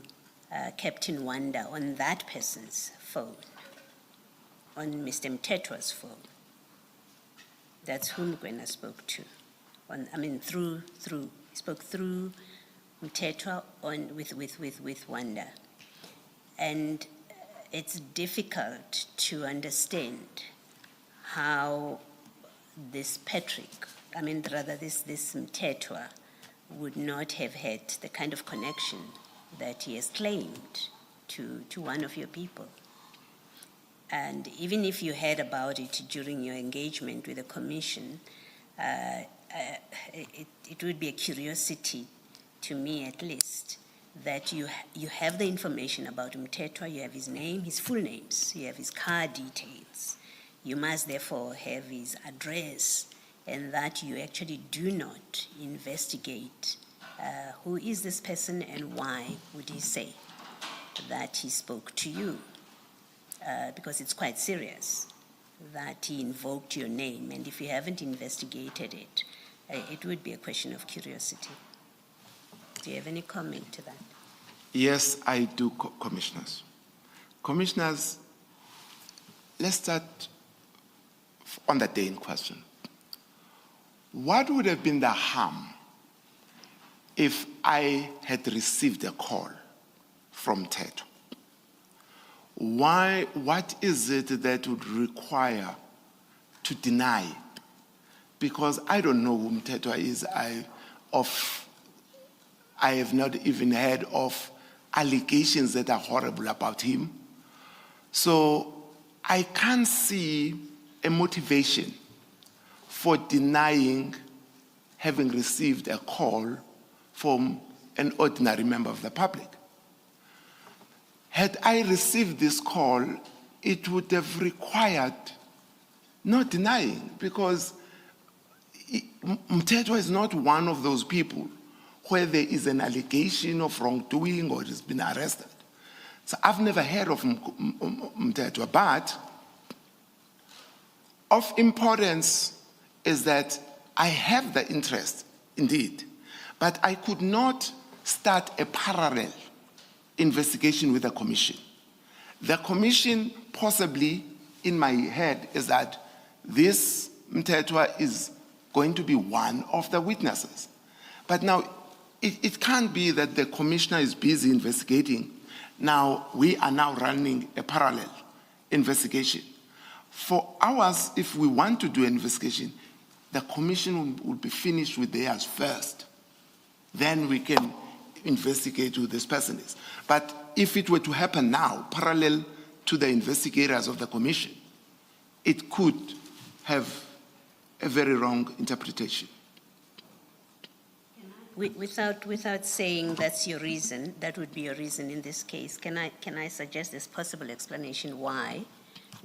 Captain Wanda on that person's phone, on Mr. Mtetwa's phone. That's who Mokoena spoke to. He spoke through Mtetwa with Wanda. And it's difficult to understand how this Patrick, this Mtetwa, would not have had the kind of connection that he has claimed to one of your people. And even if you heard about it during your engagement with the commission, it would be a curiosity, to me at least, that you have the information about Mtetwa, you have his name, his full names, you have his car details. You must therefore have his address, and that you actually do not investigate who is this person and why would he say that he spoke to you, because it's quite serious that he invoked your name, and if you haven't investigated it, it would be a question of curiosity. Do you have any comment to that? Yes, I do, commissioners. Commissioners, let's start on the day in question. What would have been the harm if I had received a call from Mtetwa? What is it that would require to deny? Because I don't know who Mtetwa is. I have not even heard of allegations that are horrible about him. So I can't see a motivation for denying having received a call from an ordinary member of the public. Had I received this call, it would have required not denying, because Mtetwa is not one of those people where there is an allegation of wrongdoing or has been arrested. So I've never heard of Mtetwa, but of importance is that I have the interest, indeed, but I could not start a parallel investigation with the commission. The commission, possibly, in my head, is that this Mtetwa is going to be one of the witnesses. But now, it can't be that the commissioner is busy investigating. Now, we are now running a parallel investigation. For ours, if we want to do an investigation, the commission will be finished with theirs first. Then we can investigate who this person is. But if it were to happen now, parallel to the investigators of the commission, it could have a very wrong interpretation. Without saying that's your reason, that would be your reason in this case, can I suggest this possible explanation why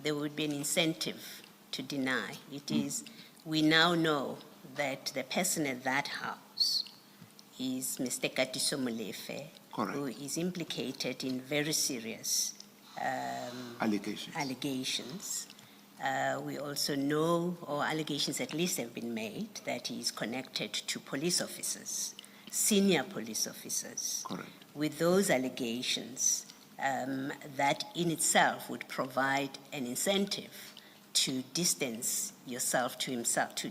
there would be an incentive to deny? It is, we now know that the person at that house is Mr. KT Molefe, Correct. who is implicated in very serious allegations. We also know, or allegations at least have been made, that he is connected to police officers, senior police officers. Correct. With those allegations, that in itself would provide an incentive to distance yourself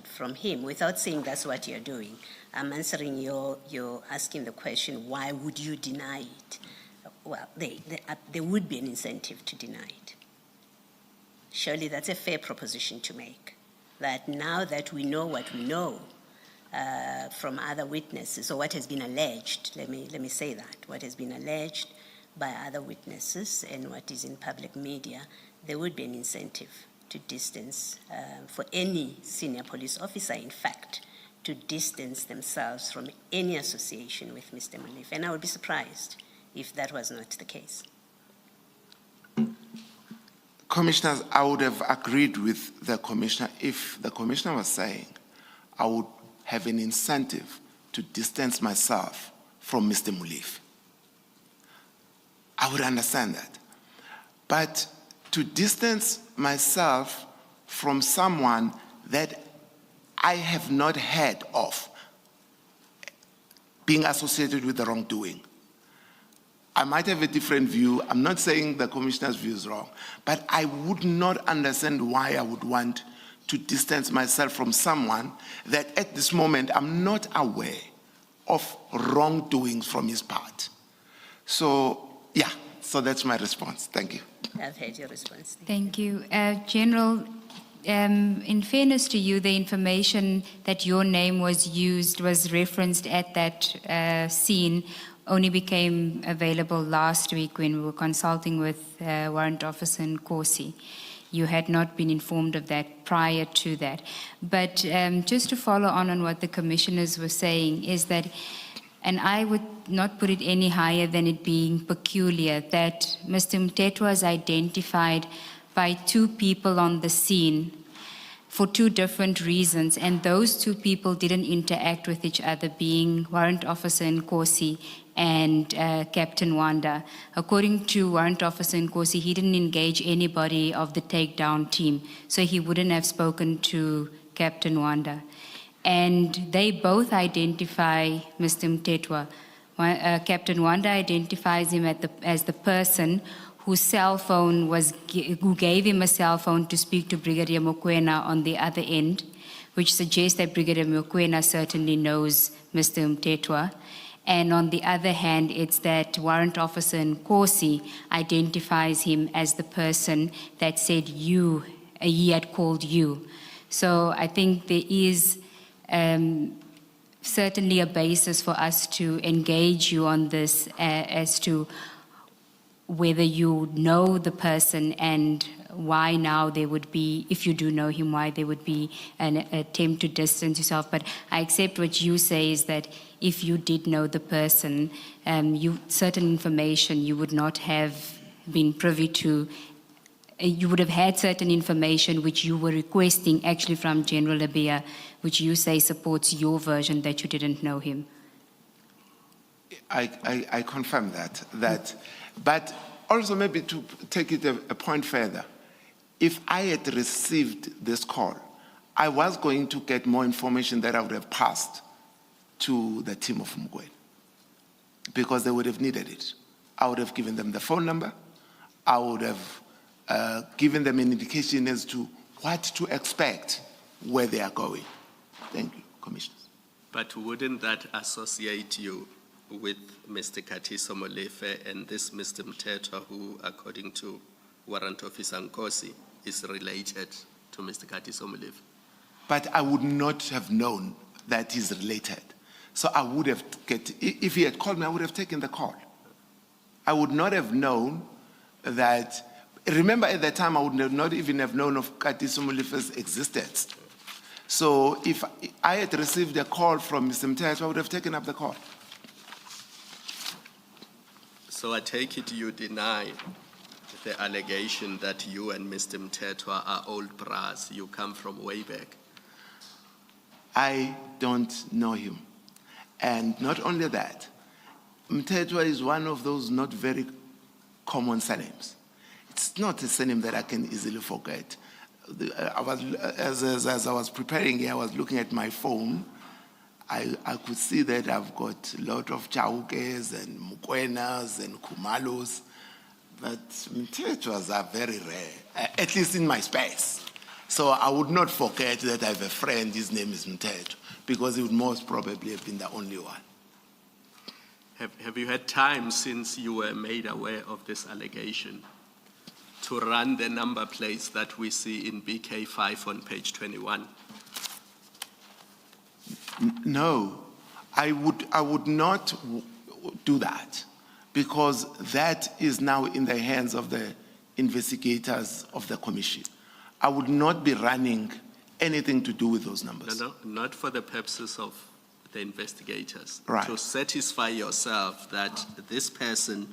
from him, without saying that's what you're doing. I'm answering you're asking the question, why would you deny it? Well, there would be an incentive to deny it. Surely that's a fair proposition to make, that now that we know what we know from other witnesses, or what has been alleged, let me say that, what has been alleged by other witnesses and what is in public media, there would be an incentive to distance, for any senior police officer, in fact, to distance themselves from any association with Mr. Molefe. And I would be surprised if that was not the case. Commissioners, I would have agreed with the commissioner if the commissioner was saying I would have an incentive to distance myself from Mr. Molefe. I would understand that. But to distance myself from someone that I have not heard of being associated with the wrongdoing, I might have a different view. I'm not saying the commissioner's view is wrong, but I would not understand why I would want to distance myself from someone that at this moment I'm not aware of wrongdoings from his part. So, yeah, so that's my response. Thank you. I've heard your response. Thank you. General, in fairness to you, the information that your name was used, was referenced at that scene, only became available last week when we were consulting with Warrant Officer Nkosi. You had not been informed of that prior to that. But just to follow on what the commissioners were saying is that, and I would not put it any higher than it being peculiar, that Mr. Mtetwa was identified by two people on the scene for two different reasons, and those two people didn't interact with each other, being Warrant Officer Nkosi and Captain Wanda. According to Warrant Officer Nkosi, he didn't engage anybody of the takedown team, so he wouldn't have spoken to Captain Wanda. And they both identify Mr. Mtetwa. Captain Wanda identifies him as the person whose cell phone who gave him a cell phone to speak to Brigadier Mokoena on the other end, which suggests that Brigadier Mokoena certainly knows Mr. Mtetwa. And on the other hand, it's that Warrant Officer Nkosi identifies him as the person that said he had called you. So I think there is certainly a basis for us to engage you on this as to whether you know the person and why now there would be, if you do know him, why there would be an attempt to distance yourself. But I accept what you say is that if you did know the person, certain information you would not have been privy to. You would have had certain information which you were requesting actually from General Abia, which you say supports your version that you didn't know him. I confirm that. But also maybe to take it a point further, if I had received this call, I was going to get more information that I would have passed to the team of Mugwen, because they would have needed it. I would have given them the phone number. I would have given them an indication as to what to expect where they are going. Thank you, Commissioners. But wouldn't that associate you with Mr. KT Molefe and this Mr. Mbotho, who, according to Warrant Officer Nkosi, is related to Mr. KT Molefe? But I would not have known that he's related. So I would have, if he had called me, I would have taken the call. I would not have known that, remember at that time, I would have not even have known of KT Molefe's existence. So if I had received a call from Mr. Mbotho, I would have taken up the call. So I take it you deny the allegation that you and Mr. Mbotho are old bras. You come from way back. I don't know him. And not only that, Mbotho is one of those not very common surnames. It's not a surname that I can easily forget. As I was preparing here, I was looking at my phone. I could see that I've got a lot of Chaukes and Mukwenas and Kumalos, but Mbotho's are very rare, at least in my space. So I would not forget that I have a friend, his name is Mbotho, because he would most probably have been the only one. Have you had time since you were made aware of this allegation to run the number plates that we see in BK5 on page 21? No, I would not do that, because that is now in the hands of the investigators of the commission. I would not be running anything to do with those numbers. No, not for the purposes of the investigators. Right. To satisfy yourself that this person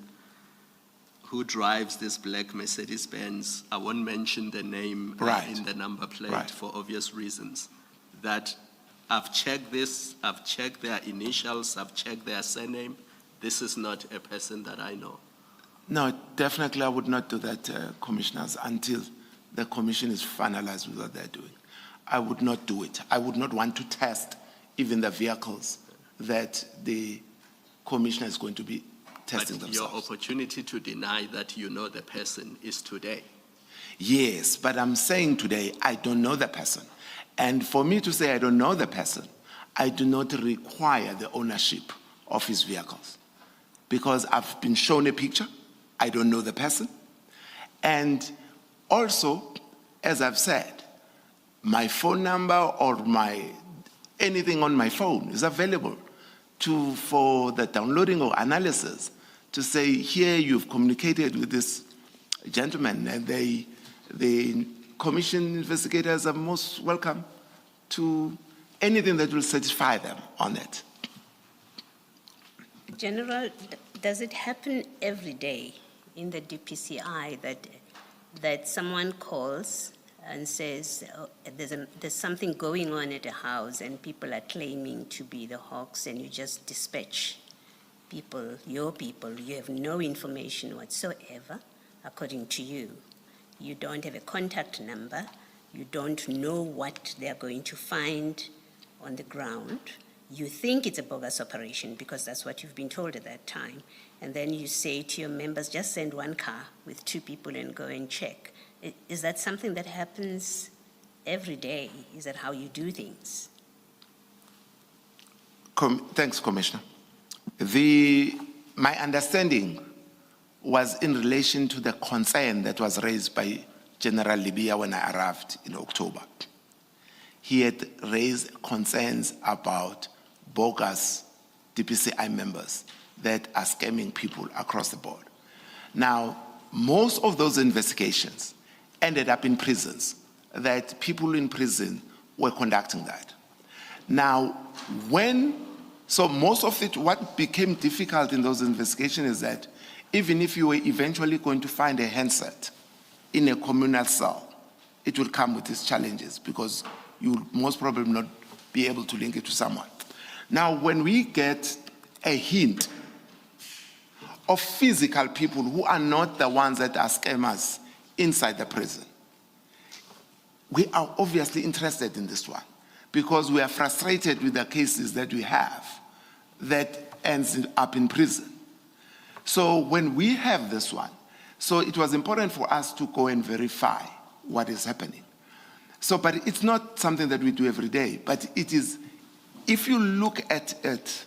who drives this black Mercedes-Benz, I won't mention the name Right. in the number plate Right. for obvious reasons, that I've checked this, I've checked their initials, I've checked their surname. This is not a person that I know. No, definitely I would not do that, Commissioners, until the commission is finalized with what they're doing. I would not do it. I would not want to test even the vehicles that the commissioner is going to be testing But themselves. your opportunity to deny that you know the person is today. Yes, but I'm saying today I don't know the person. And for me to say I don't know the person, I do not require the ownership of his vehicles. Because I've been shown a picture, I don't know the person. And also, as I've said, my phone number or anything on my phone is available for the downloading or analysis to say, here you've communicated with this gentleman, and the commission investigators are most welcome to anything that will satisfy them on it. General, does it happen every day in the DPCI that someone calls and says, oh, there's something going on at a house and people are claiming to be the Hawks, and you just dispatch people, you have no information whatsoever, according to you. You don't have a contact number, you don't know what they're going to find on the ground. You think it's a bogus operation because that's what you've been told at that time. And then you say to your members, just send one car with 2 people and go and check. Is that something that happens every day? Is that how you do things? Thanks, Commissioner. My understanding was in relation to the concern that was raised by General Libya when I arrived in October. He had raised concerns about bogus DPCI members that are scamming people across the board. Now, most of those investigations ended up in prisons, that people in prison were conducting that. Now, so most of it, what became difficult in those investigations is that even if you were eventually going to find a handset in a communal cell, it will come with its challenges because you will most probably not be able to link it to someone. Now, when we get a hint of physical people who are not the ones that are scammers inside the prison, we are obviously interested in this one because we are frustrated with the cases that we have that ends up in prison. So when we have this one, so it was important for us to go and verify what is happening. So, but it's not something that we do every day, but it is, if you look at it,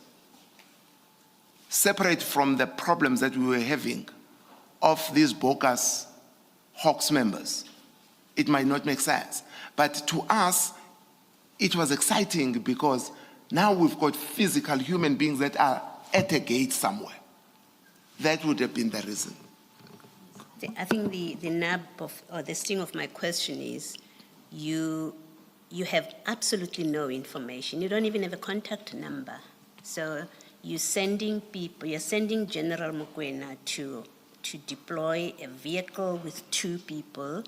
separate from the problems that we were having of these bogus Hawks members, it might not make sense. But to us, it was exciting because now we've got physical human beings that are at a gate somewhere. That would have been the reason. I think the nub of, or the sting of my question is, you have absolutely no information. You don't even have a contact number. So you're sending people, you're sending General Mokoena to deploy a vehicle with 2 people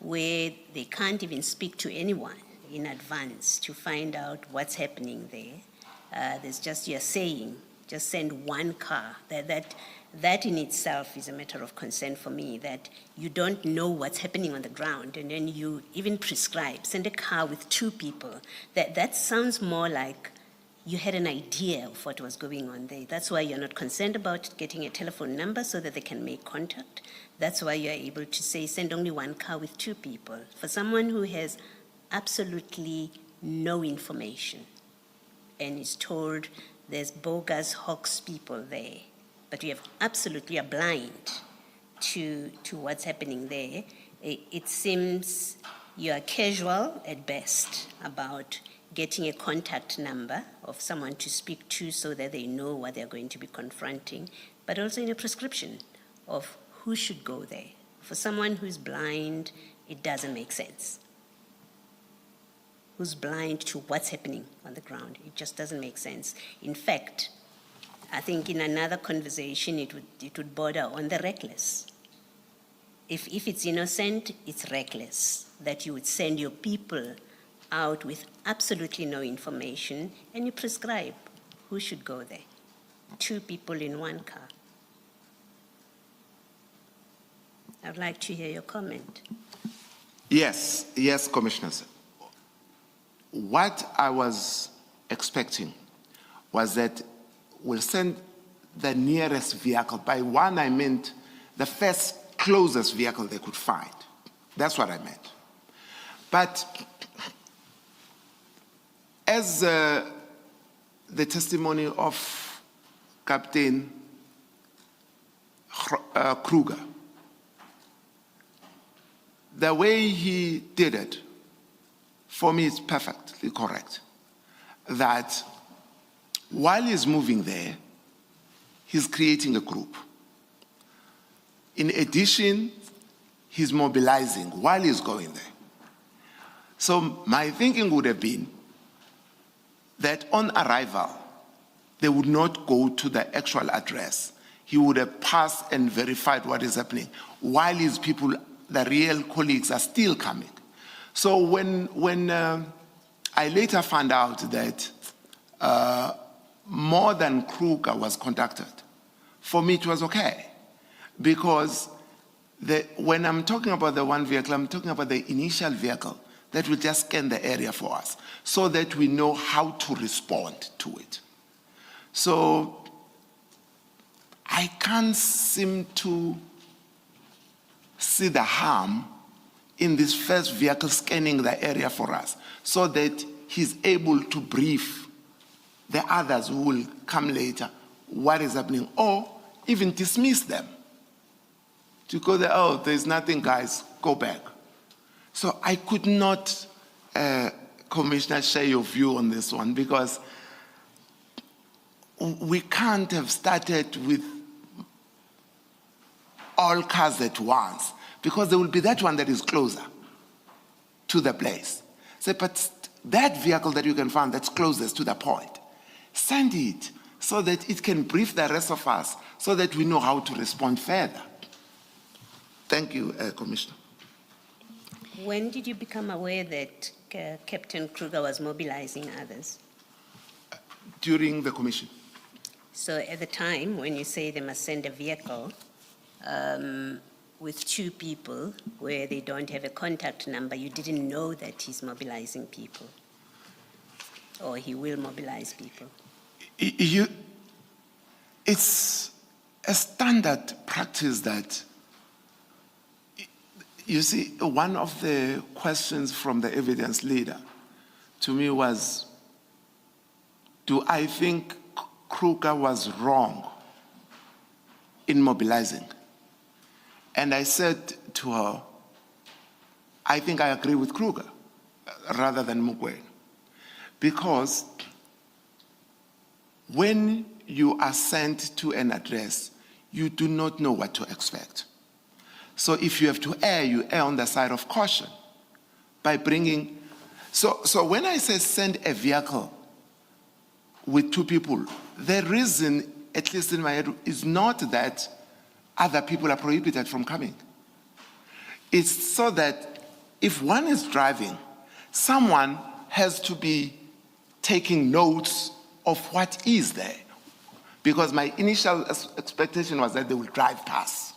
where they can't even speak to anyone in advance to find out what's happening there. There's just, you're saying, just send 1 car. That in itself is a matter of concern for me, that you don't know what's happening on the ground, and then you even prescribe, send a car with 2 people. That sounds more like you had an idea of what was going on there. That's why you're not concerned about getting a telephone number so that they can make contact. That's why you're able to say, send only 1 car with 2 people. For someone who has absolutely no information and is told there's bogus Hawks people there, but you have absolutely are blind to what's happening there, it seems you are casual at best about getting a contact number of someone to speak to so that they know what they're going to be confronting, but also in a prescription of who should go there. For someone who's blind, it doesn't make sense. Who's blind to what's happening on the ground, it just doesn't make sense. In fact, I think in another conversation, it would border on the reckless. If it's innocent, it's reckless that you would send your people out with absolutely no information and you prescribe who should go there. 2 people in 1 car. I'd like to hear your comment. Yes, Commissioners. What I was expecting was that we'll send the nearest vehicle. By 1, I meant the first closest vehicle they could find. That's what I meant. But as the testimony of Captain Kruger, the way he did it, for me, it's perfectly correct. That while he's moving there, he's creating a group. In addition, he's mobilizing while he's going there. So my thinking would have been that on arrival, they would not go to the actual address. He would have passed and verified what is happening while his people, the real colleagues, are still coming. So when I later found out that more than Kruger was contacted, for me it was okay. Because when I'm talking about the 1 vehicle, I'm talking about the initial vehicle that will just scan the area for us so that we know how to respond to it. So I can't seem to see the harm in this first vehicle scanning the area for us so that he's able to brief the others who will come later what is happening, or even dismiss them. To go there, oh, there's nothing, guys, go back. So I could not, Commissioner, share your view on this one, because we can't have started with all cars at once, because there will be that one that is closer to the place. So, but that vehicle that you can find that's closest to the point, send it so that it can brief the rest of us so that we know how to respond further. Thank you, Commissioner. When did you become aware that Captain Kruger was mobilizing others? During the commission. So at the time, when you say they must send a vehicle with 2 people where they don't have a contact number, you didn't know that he's mobilizing people, or he will mobilize people? It's a standard practice that, you see, one of the questions from the evidence leader to me was, do I think Kruger was wrong in mobilizing? And I said to her, I think I agree with Kruger rather than Mokoena. Because when you are sent to an address, you do not know what to expect. So if you have to err, you err on the side of caution by bringing. So when I say send a vehicle with 2 people, the reason, at least in my head, is not that other people are prohibited from coming. It's so that if one is driving, someone has to be taking notes of what is there. Because my initial expectation was that they will drive past.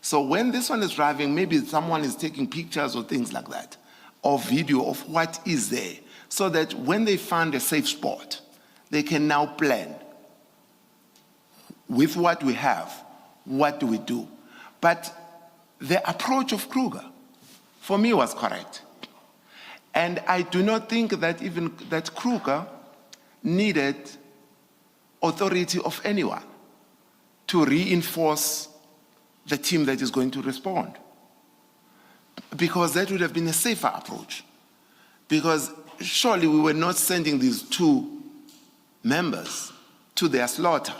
So when this one is driving, maybe someone is taking pictures or things like that, or video of what is there, so that when they find a safe spot, they can now plan with what we have, what do we do? But the approach of Kruger, for me, was correct. And I do not think that even that Kruger needed authority of anyone to reinforce the team that is going to respond. Because that would have been a safer approach. Because surely we were not sending these 2 members to their slaughter,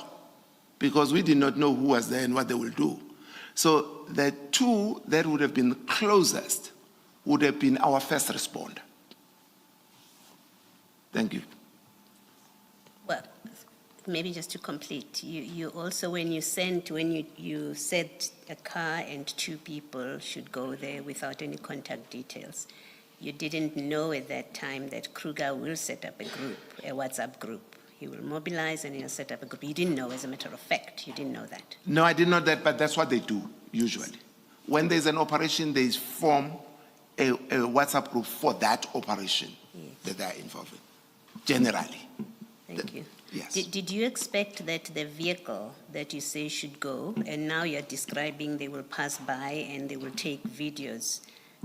because we did not know who was there and what they will do. So the 2 that would have been closest would have been our first responder. Thank you. Well, maybe just to complete, you also, when you said a car and 2 people should go there without any contact details, you didn't know at that time that Kruger will set up a group, a WhatsApp group. He will mobilize and he'll set up a group. You didn't know, as a matter of fact, you didn't know that. No, I didn't know that, but that's what they do, usually. When there's an operation, they form a WhatsApp group for that operation that they're involved in, generally. Thank you. Yes. Did you expect that the vehicle that you say should go, and now you're describing they will pass by and they will take videos,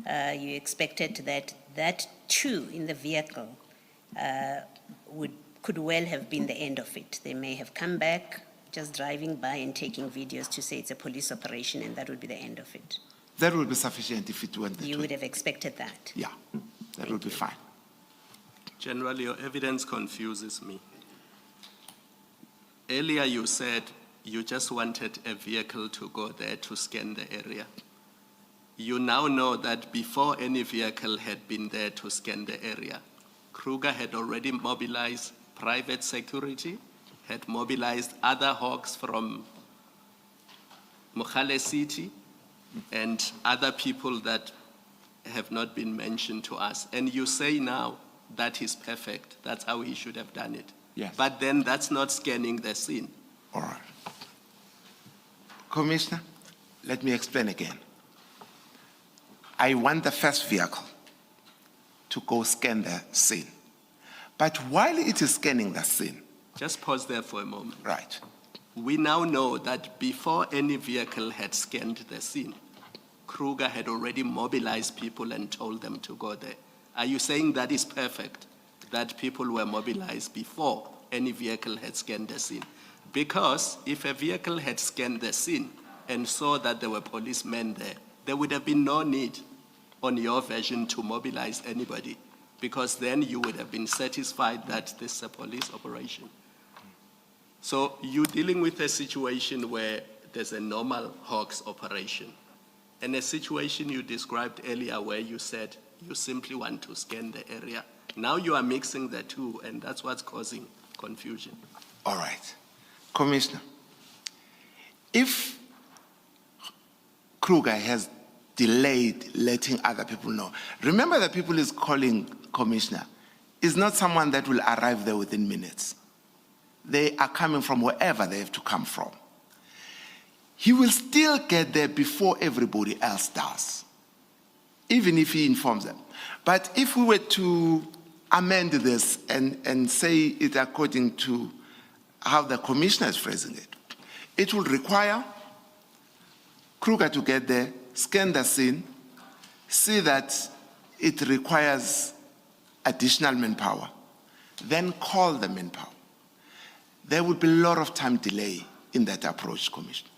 you expected that 2 in the vehicle could well have been the end of it? They may have come back just driving by and taking videos to say it's a police operation, and that would be the end of it. That would be sufficient if it went that way. You would have expected that? Yeah, that would be fine. Generally, your evidence confuses me. Earlier you said you just wanted a vehicle to go there to scan the area. You now know that before any vehicle had been there to scan the area, Kruger had already mobilized private security, had mobilized other hawks from Mogale City and other people that have not been mentioned to us. And you say now that is perfect. That's how he should have done it. Yes. But then that's not scanning the scene. All right. Commissioner, let me explain again. I want the first vehicle to go scan the scene. But while it is scanning the scene... Just pause there for a moment. Right. We now know that before any vehicle had scanned the scene, Kruger had already mobilized people and told them to go there. Are you saying that is perfect, that people were mobilized before any vehicle had scanned the scene? Because if a vehicle had scanned the scene and saw that there were policemen there would have been no need on your version to mobilize anybody, because then you would have been satisfied that this is a police operation. So you're dealing with a situation where there's a normal hawks operation, and a situation you described earlier where you said you simply want to scan the area. Now you are mixing the 2, and that's what's causing confusion. All right. Commissioner, if Kruger has delayed letting other people know, remember the people he's calling Commissioner is not someone that will arrive there within minutes. They are coming from wherever they have to come from. He will still get there before everybody else does, even if he informs them. But if we were to amend this and say it according to how the Commissioner is phrasing it, It will require Kruger to get there, scan the scene, see that it requires additional manpower, then call the manpower. There would be a lot of time delay in that approach, Commissioner.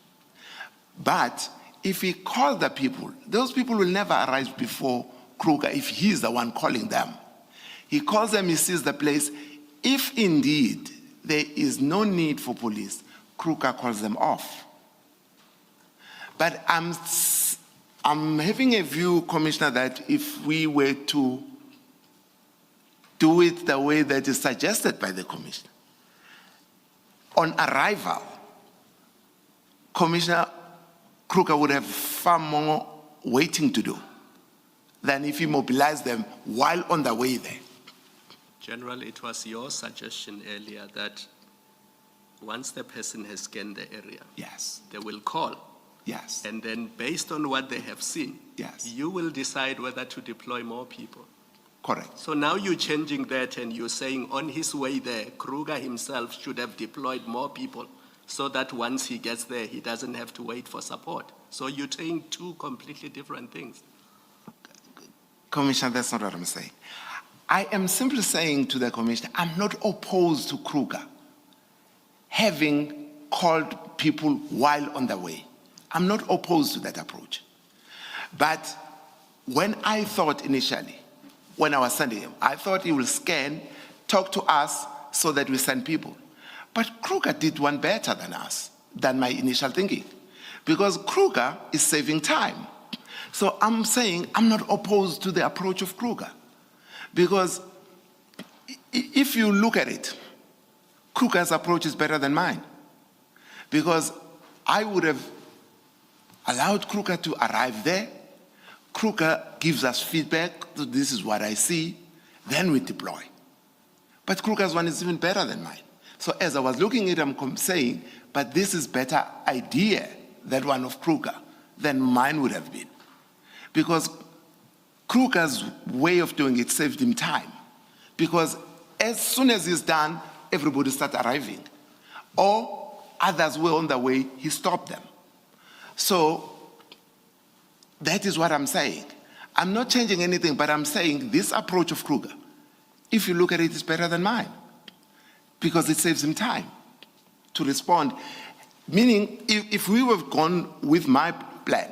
But if he calls the people, those people will never arrive before Kruger if he's the one calling them. He calls them, he sees the place. If indeed there is no need for police, Kruger calls them off. But I'm having a view, Commissioner, that if we were to do it the way that is suggested by the Commissioner, on arrival, Commissioner Kruger would have far more waiting to do than if he mobilized them while on the way there. General, it was your suggestion earlier that once the person has scanned the area, Yes, they will call. yes, And then based on what they have seen, yes, you will decide whether to deploy more people. correct. So now you're changing that and you're saying on his way there, Kruger himself should have deployed more people so that once he gets there, he doesn't have to wait for support. So you're saying two completely different things. Commissioner, that's not what I'm saying. I am simply saying to the Commissioner, I'm not opposed to Kruger having called people while on the way. I'm not opposed to that approach. But when I thought initially, when I was sending him, I thought he will scan, talk to us so that we send people. But Kruger did one better than us, than my initial thinking, because Kruger is saving time. So I'm saying I'm not opposed to the approach of Kruger, because if you look at it, Kruger's approach is better than mine, because I would have allowed Kruger to arrive there. Kruger gives us feedback, this is what I see, then we deploy. But Kruger's one is even better than mine. So as I was looking at it, I'm saying, but this is better idea, that one of Kruger, than mine would have been. Because Kruger's way of doing it saved him time. Because as soon as he's done, everybody starts arriving. Or others were on the way, he stopped them. So that is what I'm saying. I'm not changing anything, but I'm saying this approach of Kruger, if you look at it, is better than mine, because it saves him time to respond. Meaning, if we would have gone with my plan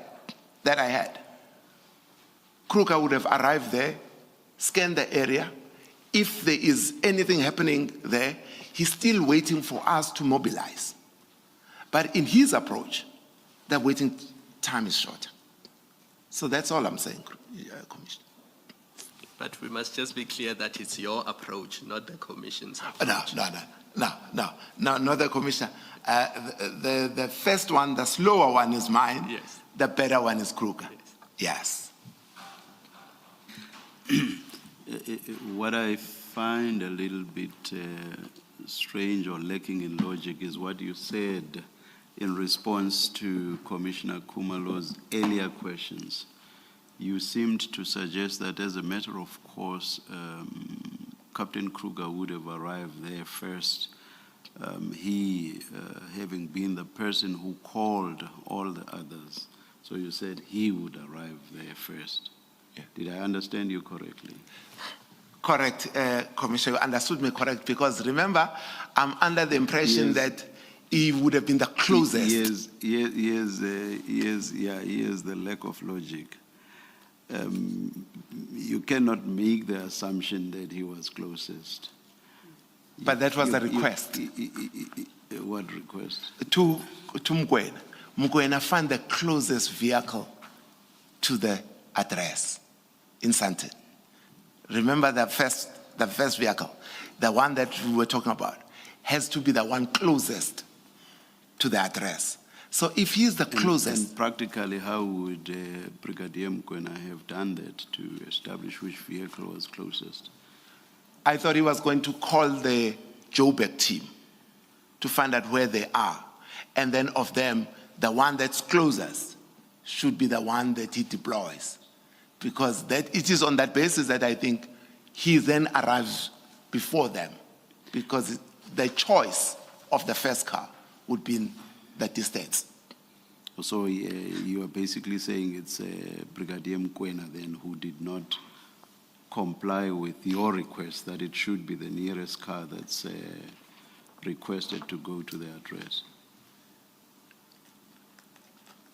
that I had, Kruger would have arrived there, scanned the area. If there is anything happening there, he's still waiting for us to mobilize. But in his approach, the waiting time is shorter. So that's all I'm saying, Commissioner. But we must just be clear that it's your approach, not the Commission's approach. No, not the Commissioner. The first one, the slower one is mine. Yes. The better one is Kruger. Yes. What I find a little bit strange or lacking in logic is what you said in response to Commissioner Khumalo's earlier questions. You seemed to suggest that as a matter of course, Captain Kruger would have arrived there first, he having been the person who called all the others. So you said he would arrive there first. Yeah. Did I understand you correctly? Correct, Commissioner, you understood me correct, because remember, I'm under the impression that he would have been the closest. Here's the lack of logic. You cannot make the assumption that he was closest. But that was the request. What request? To Mkwena. Mkwena found the closest vehicle to the address in Sandton. Remember the first vehicle, the one that we were talking about, has to be the one closest to the address. So if he's the closest... And practically, how would Brigadier Mkwena have done that to establish which vehicle was closest? I thought he was going to call the Joburg team to find out where they are. And then of them, the one that's closest should be the one that he deploys. Because that it is on that basis that I think he then arrives before them. Because the choice of the first car would be the distance. So you are basically saying it's Brigadier Mokoena then who did not comply with your request that it should be the nearest car that's requested to go to the address.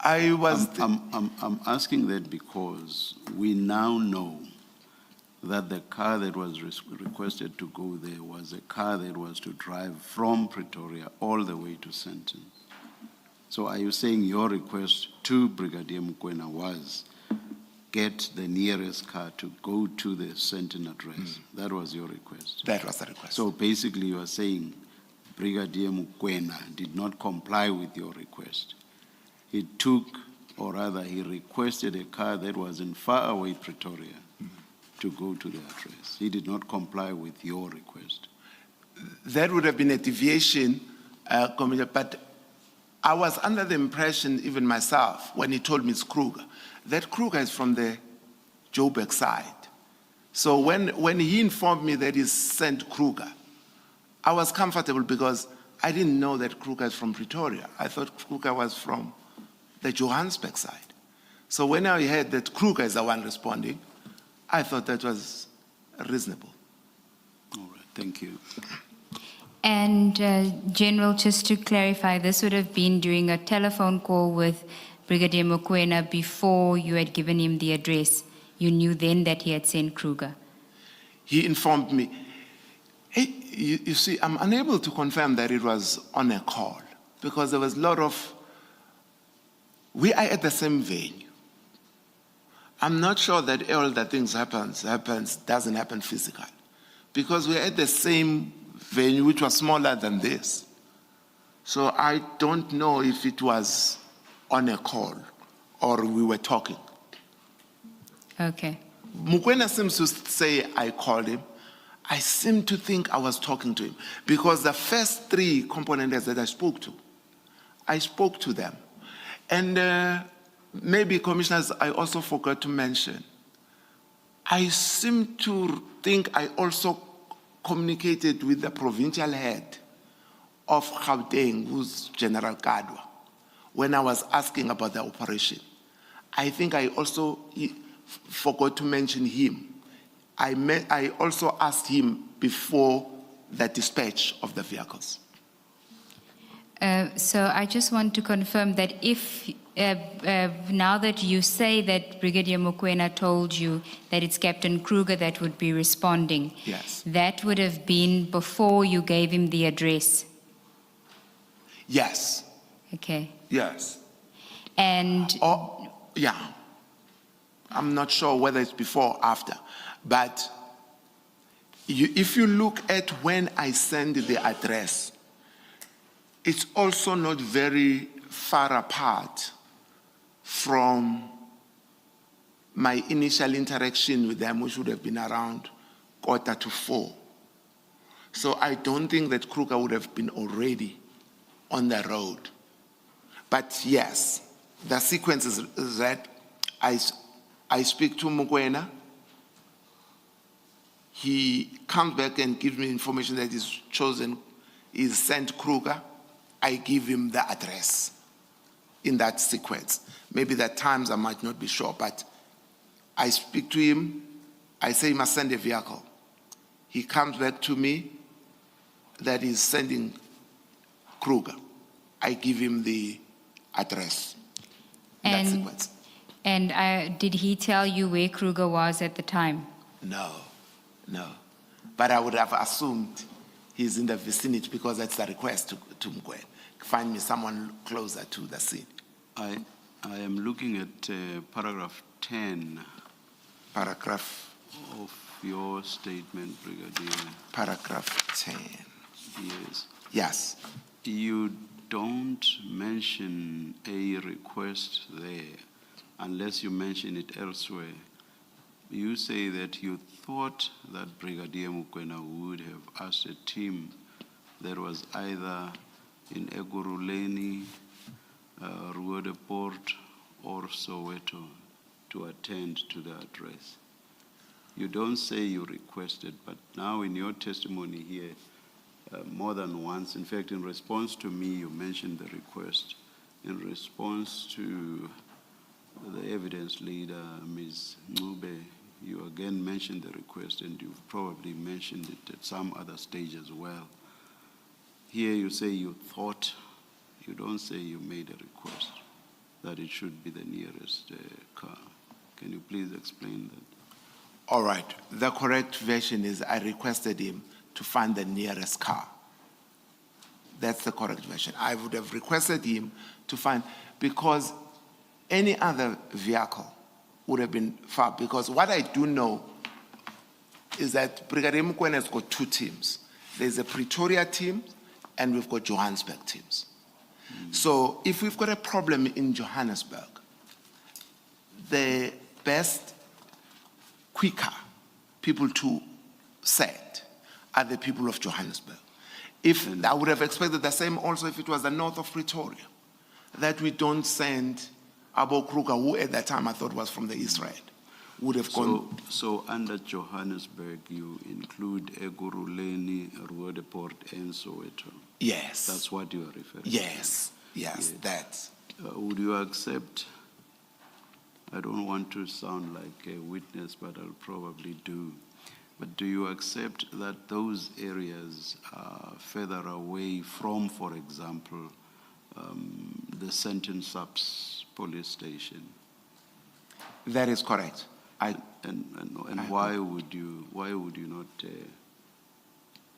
I'm asking that because we now know that the car that was requested to go there was a car that was to drive from Pretoria all the way to Sandton. So are you saying your request to Brigadier Mokoena was get the nearest car to go to the Sandton address? That was your request? That was the request. So basically you are saying Brigadier Mokoena did not comply with your request. He took, or rather he requested a car that was in far away Pretoria to go to the address. He did not comply with your request. That would have been a deviation, Commissioner, but I was under the impression, even myself, when he told me it's Kruger, that Kruger is from the Joburg side. So when he informed me that he sent Kruger, I was comfortable because I didn't know that Kruger is from Pretoria. I thought Kruger was from the Johannesburg side. So when I heard that Kruger is the one responding, I thought that was reasonable. All right, thank you. And General, just to clarify, this would have been during a telephone call with Brigadier Mokoena before you had given him the address. You knew then that he had sent Kruger. He informed me. Hey, you see, I'm unable to confirm that it was on a call because there was a lot of, we are at the same venue. I'm not sure that all the things doesn't happen physically because we're at the same venue, which was smaller than this. So I don't know if it was on a call or we were talking. Okay. Mokoena seems to say I called him. I seem to think I was talking to him because the first three components that I spoke to them. And maybe, commissioners, I also forgot to mention, I seem to think I also communicated with the provincial head of Gauteng, who's General Kadwa, when I was asking about the operation. I think I also forgot to mention him. I also asked him before the dispatch of the vehicles. So I just want to confirm that if, now that you say that Brigadier Mokoena told you that it's Captain Kruger that would be responding, yes, that would have been before you gave him the address? Yes. Okay. Yes. And... yeah. I'm not sure whether it's before or after, but if you look at when I send the address, it's also not very far apart from my initial interaction with them, which would have been around 3:45. So I don't think that Kruger would have been already on the road. But yes, the sequence is that I speak to Mokoena. He comes back and gives me information that he's sent Kruger. I give him the address in that sequence. Maybe the times I might not be sure, but I speak to him. I say he must send a vehicle. He comes back to me that he's sending Kruger. I give him the address in that sequence. And did he tell you where Kruger was at the time? No. But I would have assumed he's in the vicinity because that's the request to Mokoena. Find me someone closer to the scene. I am looking at paragraph 10. Paragraph of your statement, Brigadier. Paragraph 10. Yes. Yes. You don't mention a request there unless you mention it elsewhere. You say that you thought that Brigadier Mokoena would have asked a team that was either in Eguruleni, Ruodeport, or Soweto to attend to the address. You don't say you requested, but now in your testimony here, more than once. In fact, in response to me, you mentioned the request. In response to the evidence leader, Ms. Ncube, you again mentioned the request, and you've probably mentioned it at some other stage as well. Here you say you thought, you don't say you made a request, that it should be the nearest car. Can you please explain that? All right. The correct version is I requested him to find the nearest car. That's the correct version. I would have requested him to find, because any other vehicle would have been far. Because what I do know is that Brigadier Mokoena has got two teams. There's a Pretoria team and we've got Johannesburg teams. So if we've got a problem in Johannesburg, the best, quicker people to send are the people of Johannesburg. I would have expected the same also if it was the north of Pretoria, that we don't send Abo Kruger, who at that time I thought was from the Israel, would have gone. So under Johannesburg, you include Eguruleni, Roodepoort, and Soweto. Yes. That's what you are referring to. Yes, that. Would you accept, I don't want to sound like a witness, but I'll probably do, but do you accept that those areas are further away from, for example, the Sentence-Ups police station? That is correct. And why would you not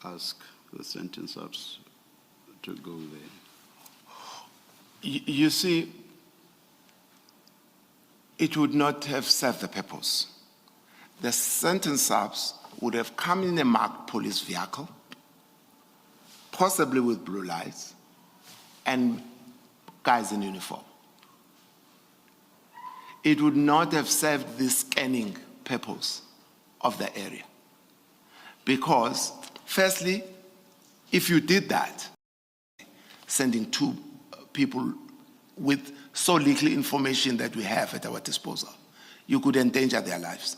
ask the Sentence-Ups to go there? You see, it would not have served the purpose. The Sentence-Ups would have come in a marked police vehicle, possibly with blue lights, and guys in uniform. It would not have served the scanning purpose of the area. Because, firstly, if you did that, sending two people with so little information that we have at our disposal, you could endanger their lives.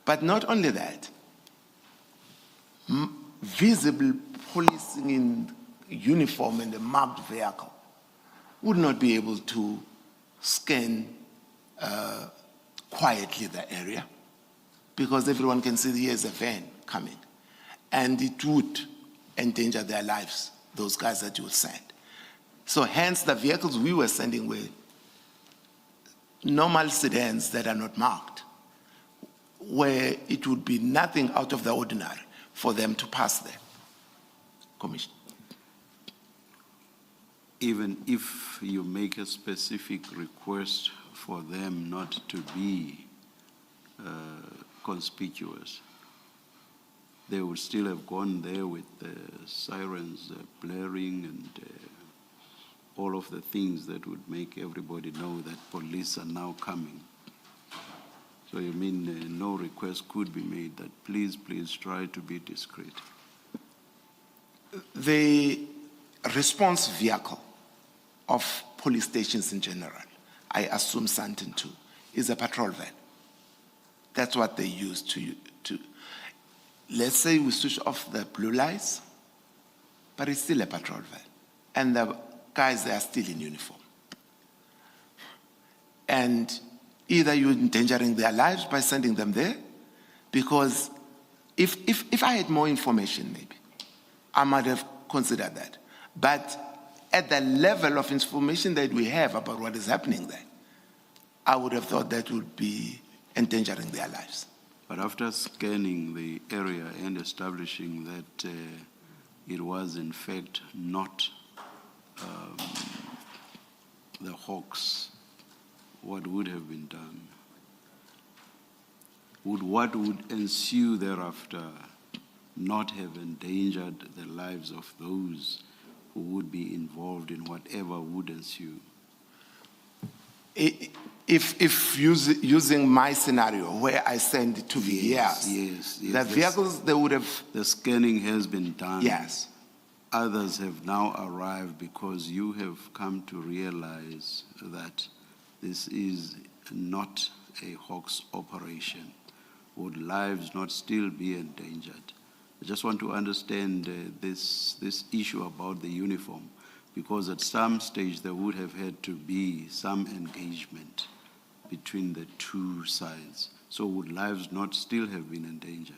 But not only that, visible policing in uniform and a marked vehicle would not be able to scan quietly the area, because everyone can see here's a van coming, and it would endanger their lives, those guys that you would send. So hence the vehicles we were sending were normal sedans that are not marked, where it would be nothing out of the ordinary for them to pass there. Commissioner. Even if you make a specific request for them not to be conspicuous, they would still have gone there with the sirens blaring and all of the things that would make everybody know that police are now coming. So you mean no request could be made that please try to be discreet? The response vehicle of police stations in general, I assume Sandton too, is a patrol van. That's what they use to let's say we switch off the blue lights, but it's still a patrol van. And the guys, they are still in uniform. And either you're endangering their lives by sending them there, because if I had more information, maybe, I might have considered that. But at the level of information that we have about what is happening there, I would have thought that would be endangering their lives. But after scanning the area and establishing that it was in fact not the Hawks, what would have been done? What would ensue thereafter not have endangered the lives of those who would be involved in whatever would ensue? If using my scenario where I send to VARs, yes, the vehicles, they would have... The scanning has been done. Yes. Others have now arrived because you have come to realize that this is not a Hawks operation. Would lives not still be endangered? I just want to understand this issue about the uniform, because at some stage there would have had to be some engagement between the two sides. So would lives not still have been endangered?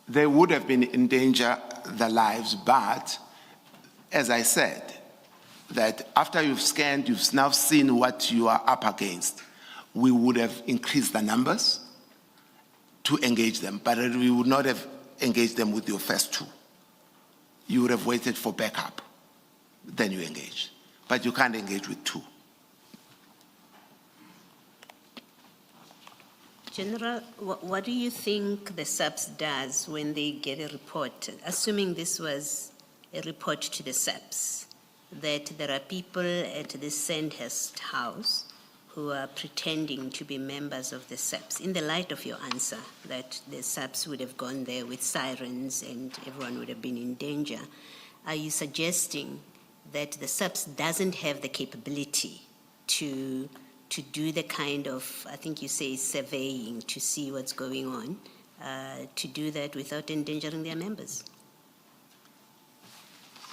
They would have been in danger, the lives, but as I said, that after you've scanned, you've now seen what you are up against. We would have increased the numbers to engage them, but we would not have engaged them with your first two. You would have waited for backup, then you engage. But you can't engage with two. General, what do you think the SAPS does when they get a report, assuming this was a report to the SAPS, that there are people at the Sandhurst house who are pretending to be members of the SAPS, in the light of your answer that the SAPS would have gone there with sirens and everyone would have been in danger, are you suggesting that the SAPS doesn't have the capability to do the kind of, I think you say, surveying to see what's going on, to do that without endangering their members?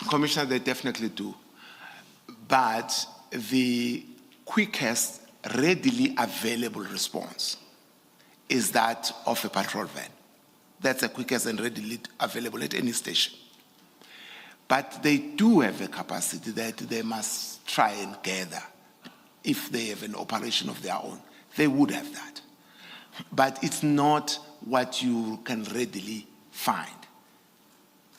Commissioner, they definitely do. But the quickest, readily available response is that of a patrol van. That's the quickest and readily available at any station. But they do have a capacity that they must try and gather. If they have an operation of their own, they would have that. But it's not what you can readily find.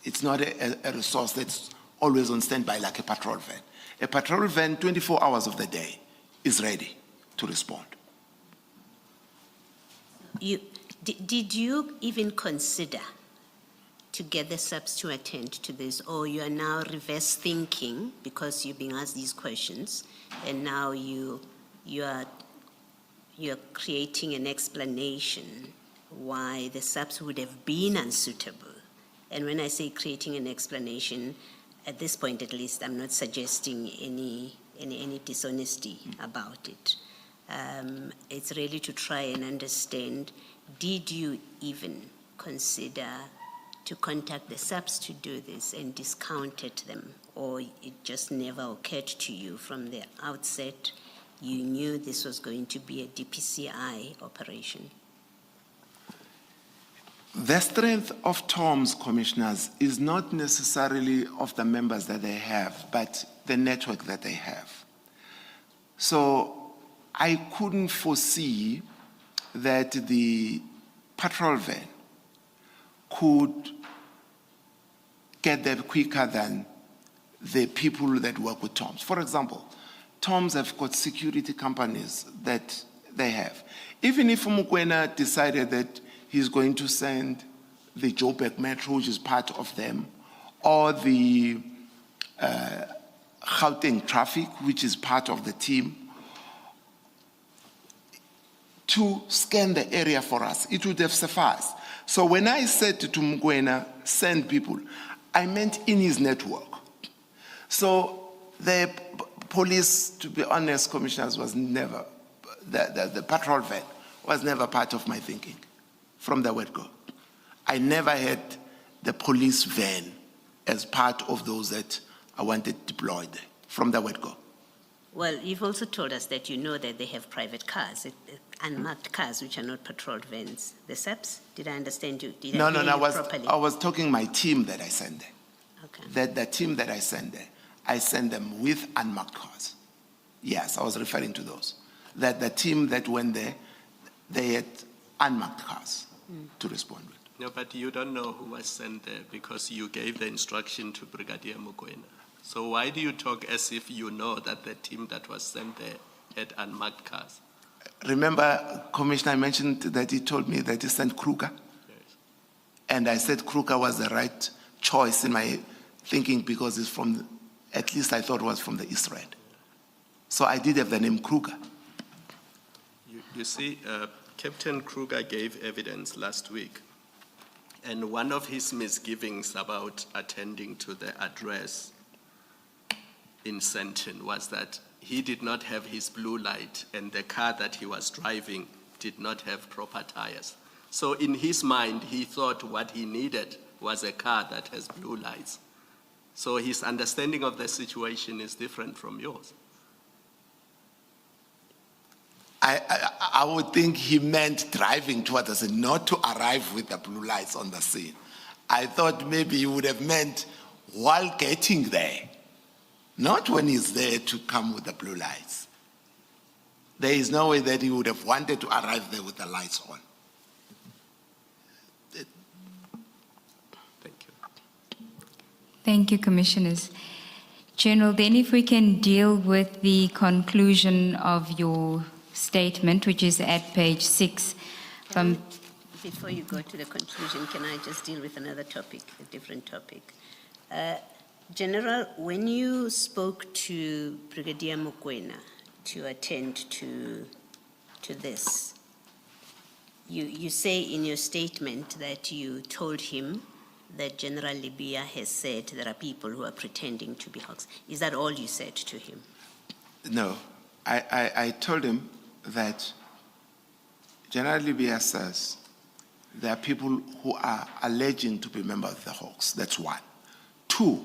It's not a resource that's always on standby like a patrol van. A patrol van, 24 hours of the day, is ready to respond. Did you even consider to get the SAPS to attend to this, or you are now reverse thinking because you're being asked these questions, and now you're creating an explanation why the SAPS would have been unsuitable? And when I say creating an explanation, at this point at least, I'm not suggesting any dishonesty about it. It's really to try and understand, did you even consider to contact the SAPS to do this and discounted them, or it just never occurred to you from the outset? You knew this was going to be a DPCI operation. The strength of TOMS, commissioners, is not necessarily of the members that they have, but the network that they have. So I couldn't foresee that the patrol van could get there quicker than the people that work with TOMS. For example, TOMS have got security companies that they have. Even if Mokoena decided that he's going to send the Joburg Metro, which is part of them, or the Gauteng traffic, which is part of the team, to scan the area for us, it would have sufficed. So when I said to Mokoena, send people, I meant in his network. So the police, to be honest, commissioners, was never, the patrol van was never part of my thinking from the word go. I never had the police van as part of those that I wanted deployed from the word go. Well, you've also told us that you know that they have private cars, unmarked cars, which are not patrolled vans. The SAPS, did I understand you? Did I hear you properly? I was talking my team that I sent there. Okay. That the team that I sent there, I sent them with unmarked cars. Yes, I was referring to those. That the team that went there, they had unmarked cars to respond with. No, but you don't know who was sent there because you gave the instruction to Brigadier Mokoena. So why do you talk as if you know that the team that was sent there had unmarked cars? Remember, Commissioner, I mentioned that he told me that he sent Kruger. Yes. And I said Kruger was the right choice in my thinking because it's from, at least I thought it was from the East Rand. So I did have the name Kruger. You see, Captain Kruger gave evidence last week. And one of his misgivings about attending to the address in Senton was that he did not have his blue light and the car that he was driving did not have proper tires. So in his mind, he thought what he needed was a car that has blue lights. So his understanding of the situation is different from yours. I would think he meant driving towards the scene, not to arrive with the blue lights on the scene. I thought maybe he would have meant while getting there, not when he's there to come with the blue lights. There is no way that he would have wanted to arrive there with the lights on. Thank you. Thank you, Commissioners. General, then if we can deal with the conclusion of your statement, which is at page 6. Before you go to the conclusion, can I just deal with another topic, a different topic? General, when you spoke to Brigadier Mokoena to attend to this, you say in your statement that you told him that General Libya has said there are people who are pretending to be hawks. Is that all you said to him? No, I told him that General Libya says there are people who are alleging to be members of the Hawks. That's one. Two,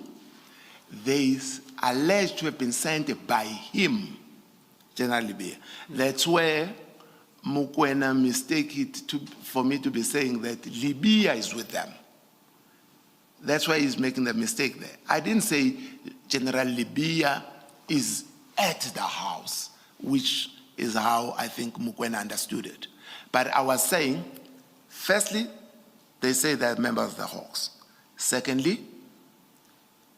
there is alleged to have been sent by him, General Libya. That's where Mokoena mistake it for me to be saying that Libya is with them. That's why he's making the mistake there. I didn't say General Libya is at the house, which is how I think Mokoena understood it. But I was saying, firstly, they say they're members of the Hawks. Secondly,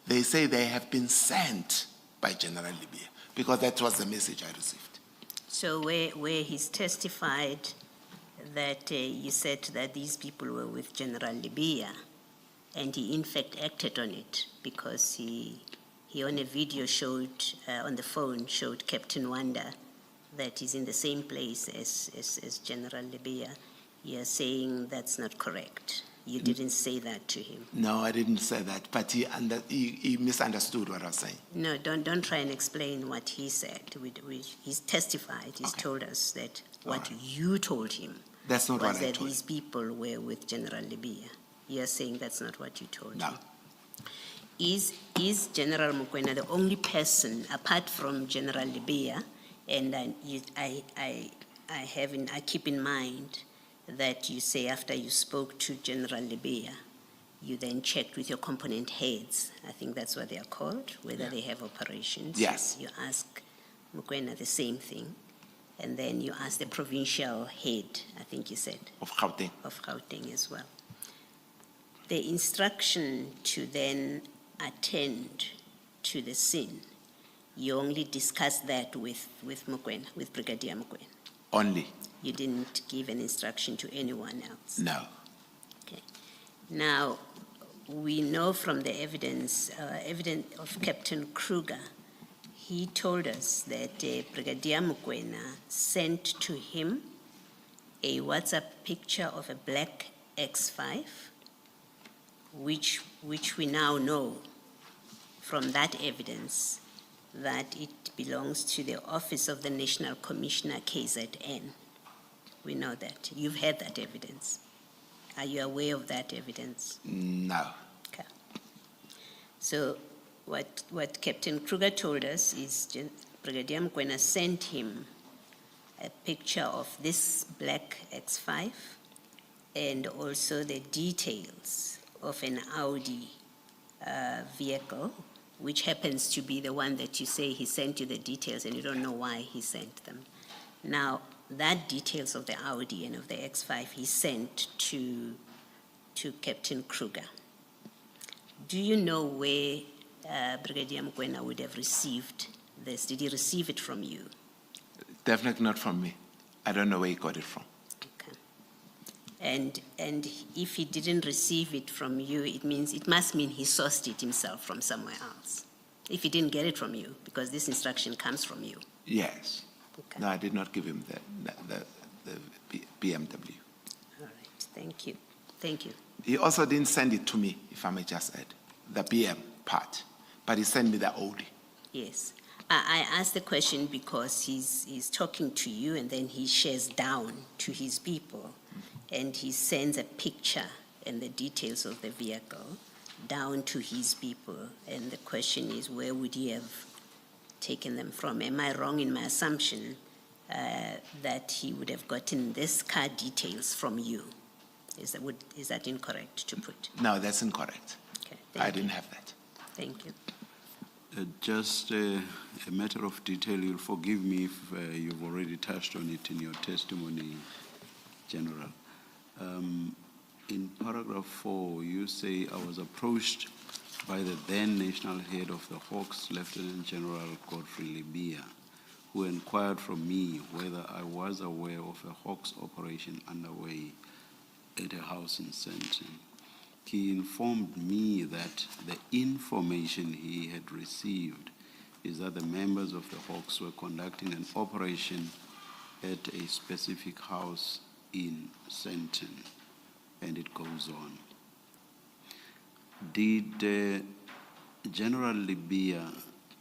they say they have been sent by General Libya, because that was the message I received. So where he's testified that you said that these people were with General Libya, and he in fact acted on it because he on a video showed, on the phone, showed Captain Wanda that he's in the same place as General Libya. You're saying that's not correct. You didn't say that to him. No, I didn't say that, but he misunderstood what I was saying. No, don't try and explain what he said. He's testified, he's told us that what you told him That's not was what I that told these people were with General Libya. You're saying that's not what you told No. him. Is General Mokoena the only person apart from General Libya? And I keep in mind that you say after you spoke to General Libya, you then checked with your component heads. I think that's what they are called, whether they have operations. Yes. You ask Mokoena the same thing. And then you ask the provincial head, I think you said. Of Gauteng. Of Gauteng as well. The instruction to then attend to the scene, you only discussed that with Mokoena, with Brigadier Mokoena. Only. You didn't give an instruction to anyone else. No. Okay. Now, we know from the evidence of Captain Kruger, he told us that Brigadier Mokoena sent to him a WhatsApp picture of a black X5, which we now know from that evidence that it belongs to the Office of the National Commissioner, KZN. We know that. You've had that evidence. Are you aware of that evidence? No. Okay. So what Captain Kruger told us is Brigadier Mokoena sent him a picture of this black X5 and also the details of an Audi vehicle, which happens to be the one that you say he sent you the details and you don't know why he sent them. Now, that details of the Audi and of the X5 he sent to Captain Kruger. Do you know where Brigadier Mokoena would have received this? Did he receive it from you? Definitely not from me. I don't know where he got it from. Okay. And if he didn't receive it from you, it must mean he sourced it himself from somewhere else. If he didn't get it from you, because this instruction comes from you. Yes. Okay. No, I did not give him the BMW. All right. Thank you. Thank you. He also didn't send it to me, if I may just add, the BM part, but he sent me the Audi. Yes. I asked the question because he's talking to you and then he shares down to his people. and he sends a picture and the details of the vehicle down to his people. And the question is, where would he have taken them from? Am I wrong in my assumption that he would have gotten this car details from you? Is that incorrect to put? No, that's incorrect. Okay, I didn't have that. Thank you. Just a matter of detail, you'll forgive me if you've already touched on it in your testimony, General. In paragraph 4, you say, I was approached by the then national head of the Hawks, Lieutenant General Godfrey Libya, who inquired from me whether I was aware of a Hawks operation underway at a house in Sandton. He informed me that the information he had received is that the members of the Hawks were conducting an operation at a specific house in Sandton, and it goes on. Did General Libya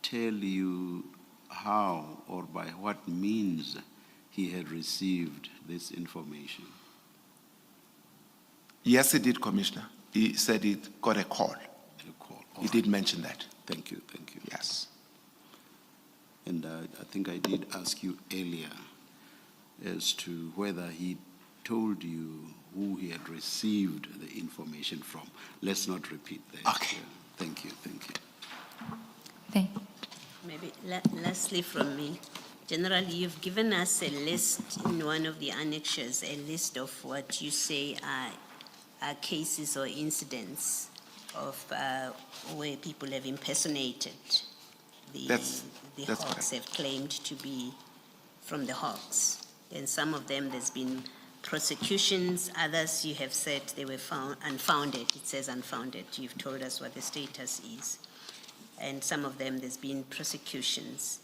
tell you how or by what means he had received this information? Yes, he did, Commissioner. He said he got a call. A call. He did mention that. Thank you, thank you. Yes. And I think I did ask you earlier as to whether he told you who he had received the information from. Let's not repeat that. Okay. Thank you, thank you. Thank Maybe lastly from me, General, you've given us a list in one of the annexures, a list of what you say are cases or incidents of where people have impersonated the That's Hawks, correct. have claimed to be from the Hawks. And some of them there's been prosecutions, others you have said they were found unfounded. It says unfounded. You've told us what the status is. And some of them there's been prosecutions.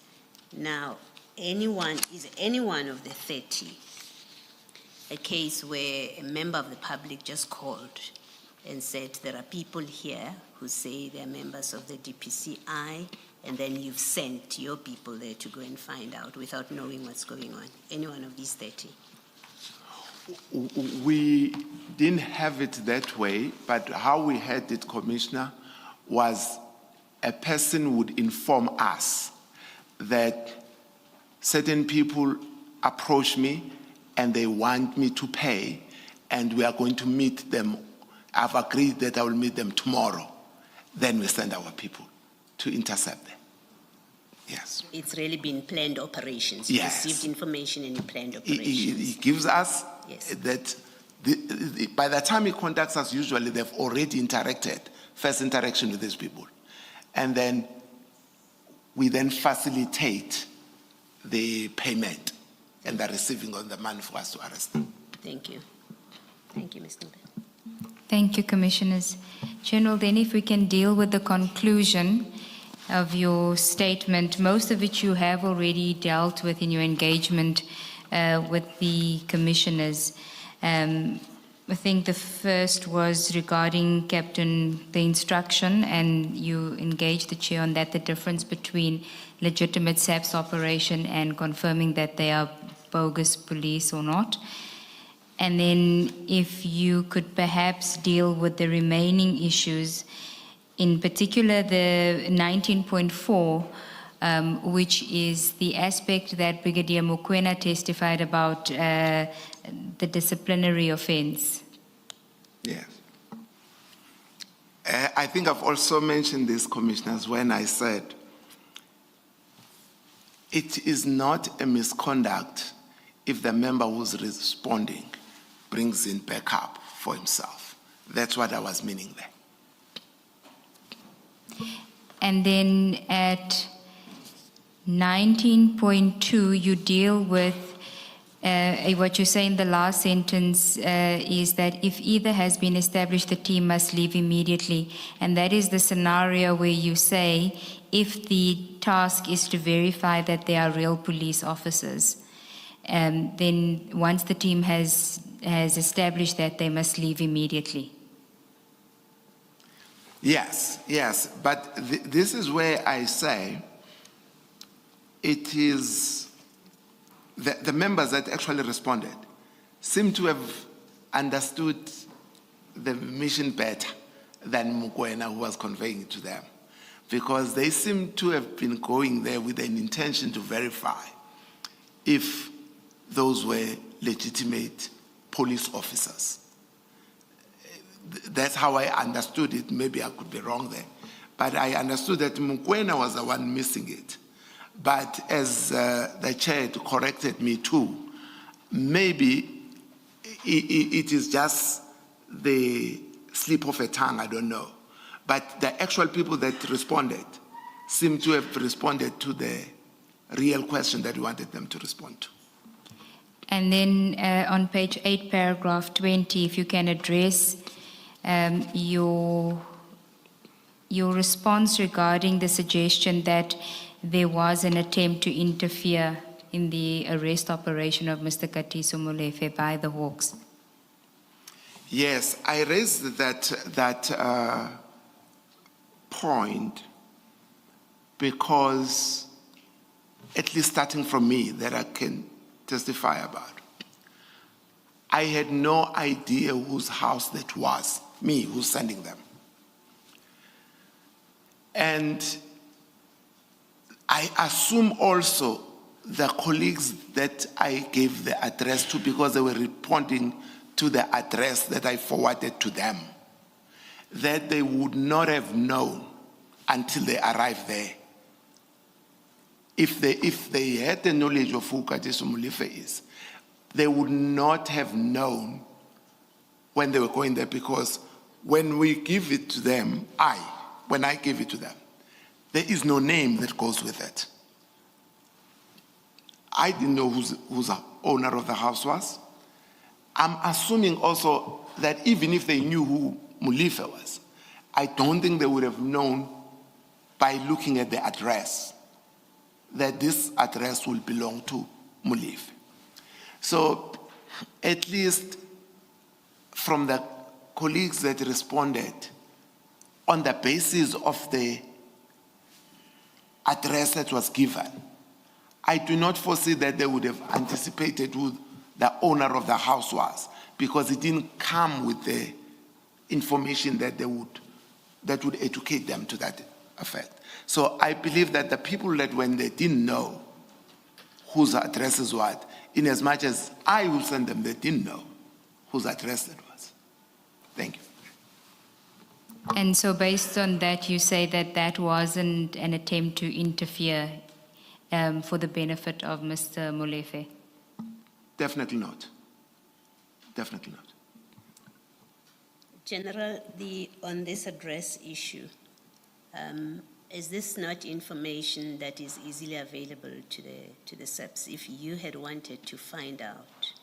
Now, is any one of the 30 a case where a member of the public just called and said there are people here who say they're members of the DPCI, and then you've sent your people there to go and find out without knowing what's going on? Any one of these 30? We didn't have it that way, but how we had it, Commissioner, was a person would inform us that certain people approach me and they want me to pay, and we are going to meet them. I've agreed that I will meet them tomorrow. Then we send our people to intercept them. Yes. It's really been planned operations. Yes. You received information and you planned He operations. gives us Yes. that by the time he contacts us, usually they've already interacted, first interaction with these people. And then we then facilitate the payment and the receiving of the money for us to arrest them. Thank you. Thank you, Mr. Mbotho. Thank you, Commissioners. General, then if we can deal with the conclusion of your statement, most of which you have already dealt with in your engagement with the Commissioners. I think the first was regarding Captain, the instruction, and you engaged the Chair on that, the difference between legitimate SAPS operation and confirming that they are bogus police or not. And then if you could perhaps deal with the remaining issues, in particular the 19.4, which is the aspect that Brigadier Mokoena testified about the disciplinary offense. Yes. I think I've also mentioned this, Commissioners, when I said it is not a misconduct if the member who's responding brings in backup for himself. That's what I was meaning there. And then at 19.2, you deal with what you say in the last sentence is that if either has been established, the team must leave immediately. And that is the scenario where you say if the task is to verify that they are real police officers, then once the team has established that, they must leave immediately. Yes, yes, but this is where I say it is the members that actually responded seem to have understood the mission better than Mokoena, who was conveying it to them, because they seem to have been going there with an intention to verify if those were legitimate police officers. That's how I understood it. Maybe I could be wrong there. But I understood that Mokoena was the one missing it. But as the chair corrected me too, maybe it is just the slip of a tongue, I don't know. But the actual people that responded seem to have responded to the real question that we wanted them to respond to. And then on page 8, paragraph 20, if you can address your response regarding the suggestion that there was an attempt to interfere in the arrest operation of Mr. KT Molefe by the Hawks. Yes, I raised that point because, at least starting from me, that I can testify about, I had no idea whose house that was, me who's sending them. And I assume also the colleagues that I gave the address to, because they were responding to the address that I forwarded to them, that they would not have known until they arrived there. If they had the knowledge of who KT Molefe is, they would not have known when they were going there, because when we give it to them, when I give it to them, there is no name that goes with it. I didn't know who's the owner of the house was. I'm assuming also that even if they knew who Molefe was, I don't think they would have known by looking at the address that this address will belong to Molefe. So at least from the colleagues that responded, on the basis of the address that was given, I do not foresee that they would have anticipated who the owner of the house was, because it didn't come with the information that would educate them to that effect. So I believe that the people that, when they didn't know whose address is what, in as much as I will send them, they didn't know whose address it was. Thank you. And so based on that, you say that that wasn't an attempt to interfere for the benefit of Mr. Molefe? Definitely not. Definitely not. General, on this address issue, is this not information that is easily available to the SEPs? If you had wanted to find out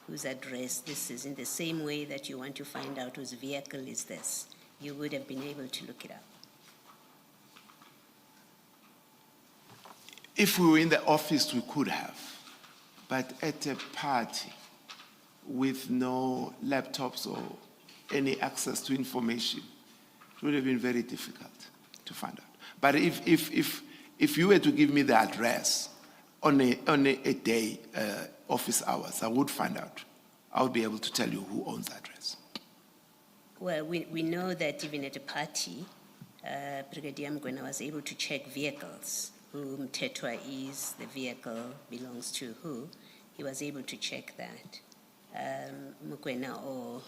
whose address this is, in the same way that you want to find out whose vehicle is this, you would have been able to look it up. If we were in the office, we could have. But at a party with no laptops or any access to information, it would have been very difficult to find out. But if you were to give me the address on a day, office hours, I would find out. I would be able to tell you who owns the address. Well, we know that even at a party, Brigadier Mokoena was able to check vehicles. Who Mtetwa is, the vehicle belongs to who. He was able to check that. Mokoena or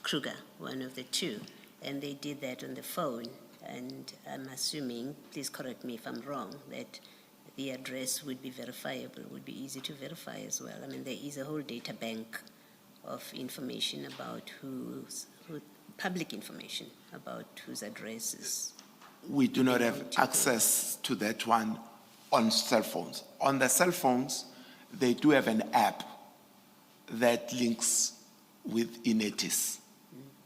Kruger, one of the two. And they did that on the phone. And I'm assuming, please correct me if I'm wrong, that the address would be verifiable, would be easy to verify as well. I mean, there is a whole data bank of information about public information about whose addresses. We do not have access to that one on cell phones. On the cell phones, they do have an app that links with Inetis,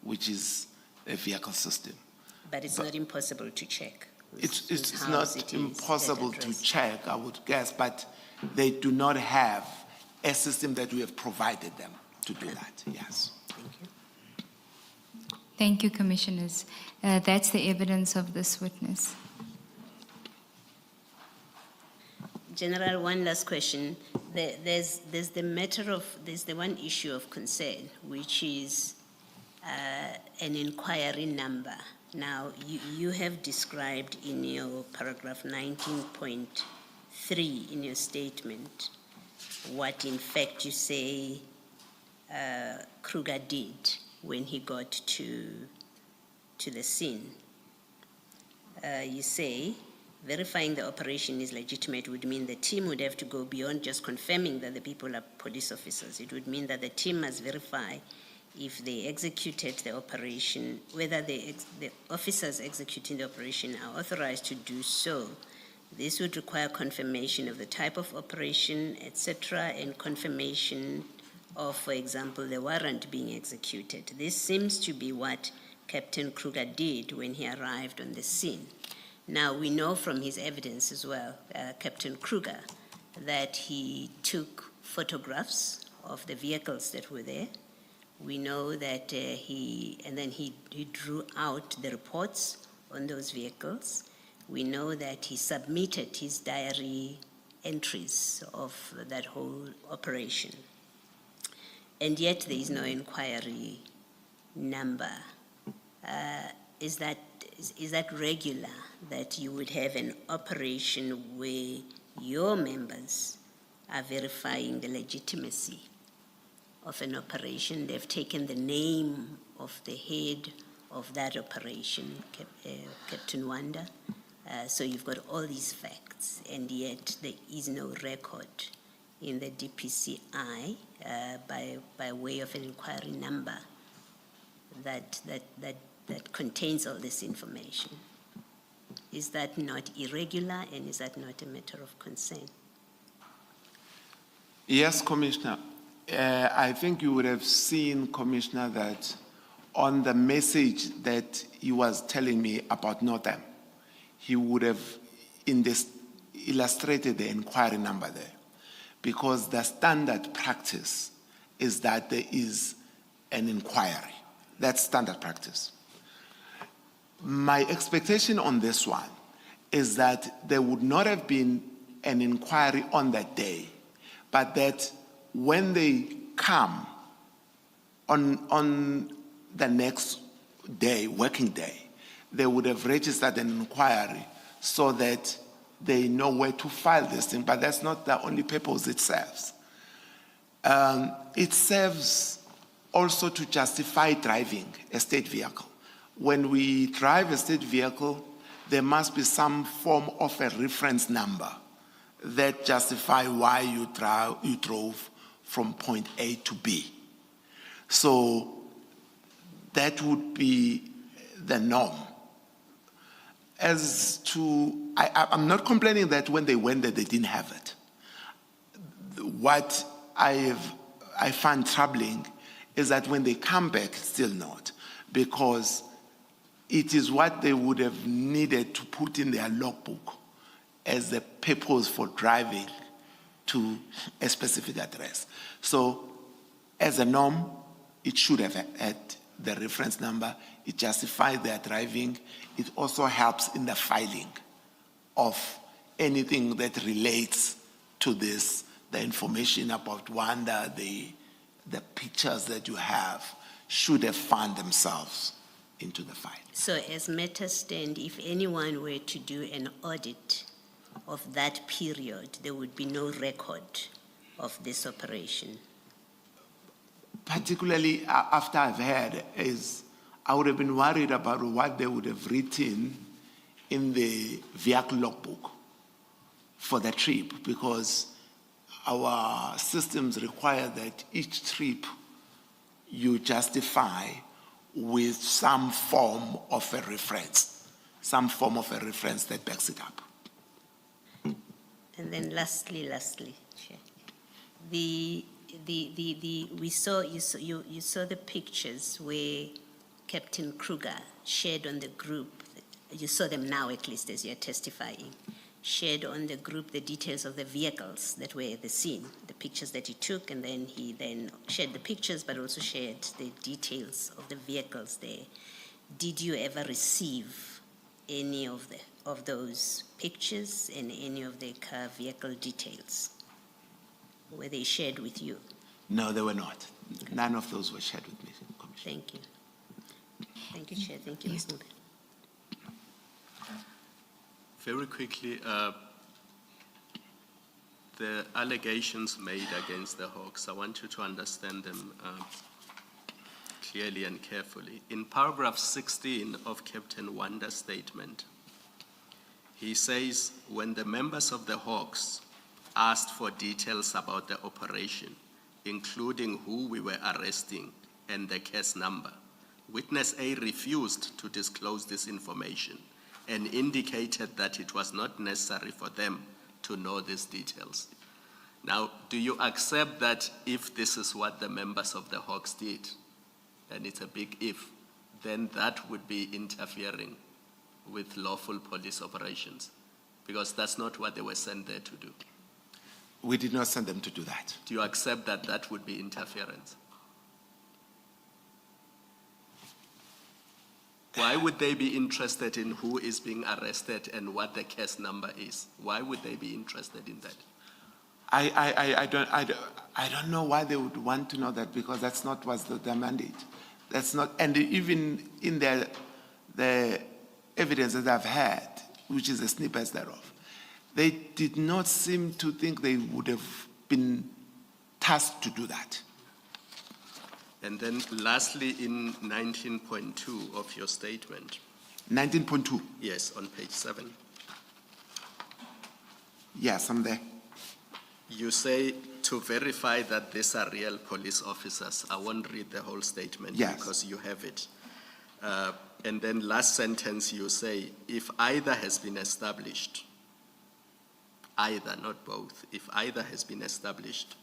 which is a vehicle system. But it's not impossible to check. It's not impossible to check, I would guess, but they do not have a system that we have provided them to do that, yes. Thank you. Thank you, Commissioners. That's the evidence of this witness. General, one last question. there's the one issue of concern, which is an inquiry number. Now, you have described in your paragraph 19.3 in your statement what in fact you say Kruger did when he got to the scene. You say, verifying the operation is legitimate would mean the team would have to go beyond just confirming that the people are police officers. It would mean that the team must verify if they executed the operation, whether the officers executing the operation are authorized to do so. This would require confirmation of the type of operation, etc., and confirmation of, for example, the warrant being executed. This seems to be what Captain Kruger did when he arrived on the scene. Now, we know from his evidence as well, Captain Kruger, that he took photographs of the vehicles that were there. We know that he drew out the reports on those vehicles. We know that he submitted his diary entries of that whole operation. And yet there is no inquiry number. Is that regular, that you would have an operation where your members are verifying the legitimacy of an operation? They've taken the name of the head of that operation, Captain Wanda. So you've got all these facts, and yet there is no record in the DPCI by way of an inquiry number that contains all this information. Is that not irregular, and is that not a matter of concern? Yes, Commissioner. I think you would have seen, Commissioner, that on the message that he was telling me about Northam, he would have illustrated the inquiry number there, because the standard practice is that there is an inquiry. That's standard practice. My expectation on this one is that there would not have been an inquiry on that day, but that when they come on the next day, working day, they would have registered an inquiry so that they know where to file this thing. But that's not the only purpose it serves. It serves also to justify driving a state vehicle. When we drive a state vehicle, there must be some form of a reference number that justify why you drove from point A to B. So that would be the norm. As to, I'm not complaining that when they went there, they didn't have it. What I find troubling is that when they come back, still not, because it is what they would have needed to put in their logbook as the purpose for driving to a specific address. So as a norm, it should have had the reference number. It justifies their driving. It also helps in the filing of anything that relates to this, the information about Wanda, the pictures that you have should have found themselves into the file. So as matters stand, if anyone were to do an audit of that period, there would be no record of this operation. Particularly after I've heard, I would have been worried about what they would have written in the vehicle logbook for the trip, because our systems require that each trip you justify with some form of a reference, that backs it up. And then lastly, Chair, you saw the pictures where Captain Kruger shared on the group. You saw them now, at least, as you're testifying. Shared on the group the details of the vehicles that were at the scene, the pictures that he took, and then he shared the pictures, but also shared the details of the vehicles there. Did you ever receive any of those pictures and any of the car vehicle details? Were they shared with you? No, they were not. None of those were shared with me, Commissioner. Thank you. Thank you, Chair. Thank you, Ms. Nube. Very quickly, the allegations made against the Hawks, I want you to understand them clearly and carefully. In paragraph 16 of Captain Wanda's statement, he says, when the members of the Hawks asked for details about the operation, including who we were arresting and the case number, witness A refused to disclose this information and indicated that it was not necessary for them to know these details. Now, do you accept that if this is what the members of the Hawks did, and it's a big if, then that would be interfering with lawful police operations? Because that's not what they were sent there to do. We did not send them to do that. Do you accept that that would be interference? Why would they be interested in who is being arrested and what the case number is? Why would they be interested in that? I don't know why they would want to know that, because that's not what's their mandate. That's not, and even in the evidence that I've had, which is a snippet thereof, they did not seem to think they would have been tasked to do that. And then lastly, in 19.2 of your statement. 19.2. Yes, on page 7. Yes, I'm there. You say to verify that these are real police officers. I won't read the whole statement because you have it. And then last sentence you say, if either has been established, either, not both, if either has been established,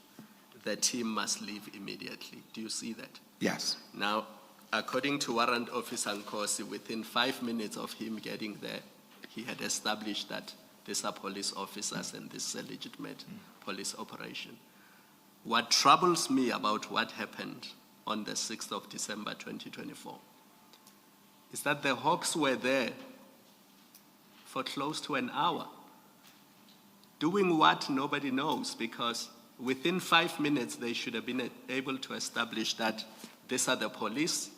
the team must leave immediately. Do you see that? Yes. Now, according to Warrant Officer Nkosi, within 5 minutes of him getting there, he had established that these are police officers and this is a legitimate police operation. What troubles me about what happened on the 6th of December 2024 is that the Hawks were there for close to an hour, doing what nobody knows, because within 5 minutes they should have been able to establish that these are the police,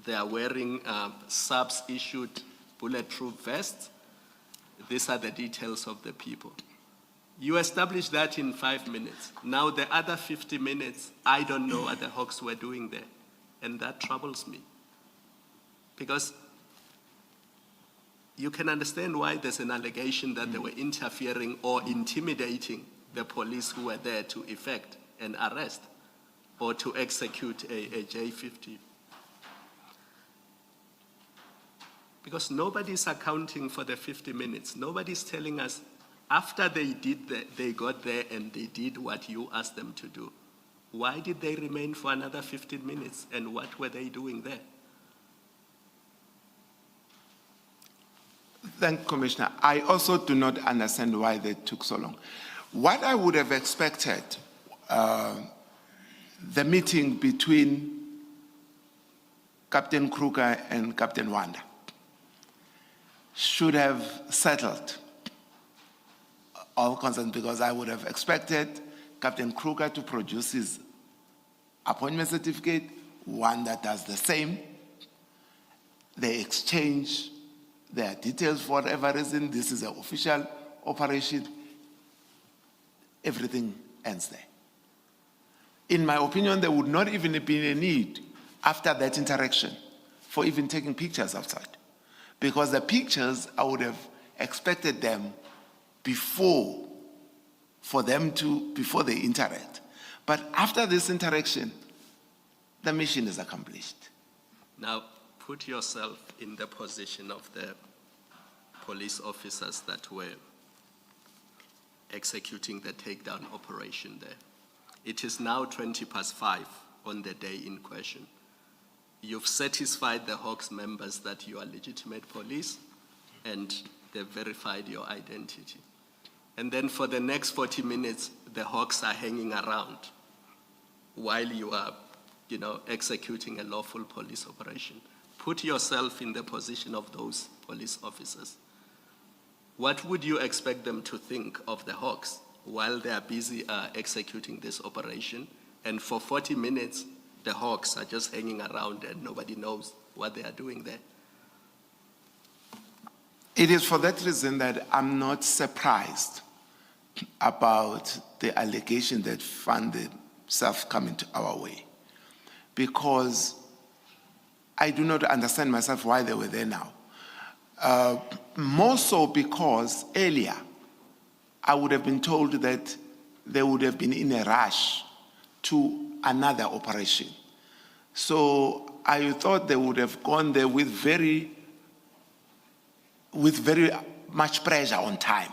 they are wearing subs issued bulletproof vests, these are the details of the people. You established that in 5 minutes. Now the other 50 minutes, I don't know what the Hawks were doing there. And that troubles me. Because you can understand why there's an allegation that they were interfering or intimidating the police who were there to effect an arrest or to execute a J50. Because nobody's accounting for the 50 minutes. Nobody's telling us after they got there and they did what you asked them to do, why did they remain for another 15 minutes and what were they doing there? Thank you, Commissioner. I also do not understand why they took so long. What I would have expected, the meeting between Captain Kruger and Captain Wanda should have settled all concerns, because I would have expected Captain Kruger to produce his appointment certificate, Wanda does the same. They exchange their details for whatever reason. This is an official operation. Everything ends there. In my opinion, there would not even have been a need after that interaction for even taking pictures outside. Because the pictures, I would have expected them before they interact. But after this interaction, the mission is accomplished. Now, put yourself in the position of the police officers that were executing the takedown operation there. It is now 5:20 on the day in question. You've satisfied the Hawks members that you are legitimate police and they've verified your identity. And then for the next 40 minutes, the Hawks are hanging around while you are, executing a lawful police operation. Put yourself in the position of those police officers. What would you expect them to think of the Hawks while they are busy executing this operation. And for 40 minutes, the hawks are just hanging around and nobody knows what they are doing there. It is for that reason that I'm not surprised about the allegation that found itself coming to our way, because I do not understand myself why they were there now. More so because earlier I would have been told that they would have been in a rush to another operation. So I thought they would have gone there with very much pressure on time,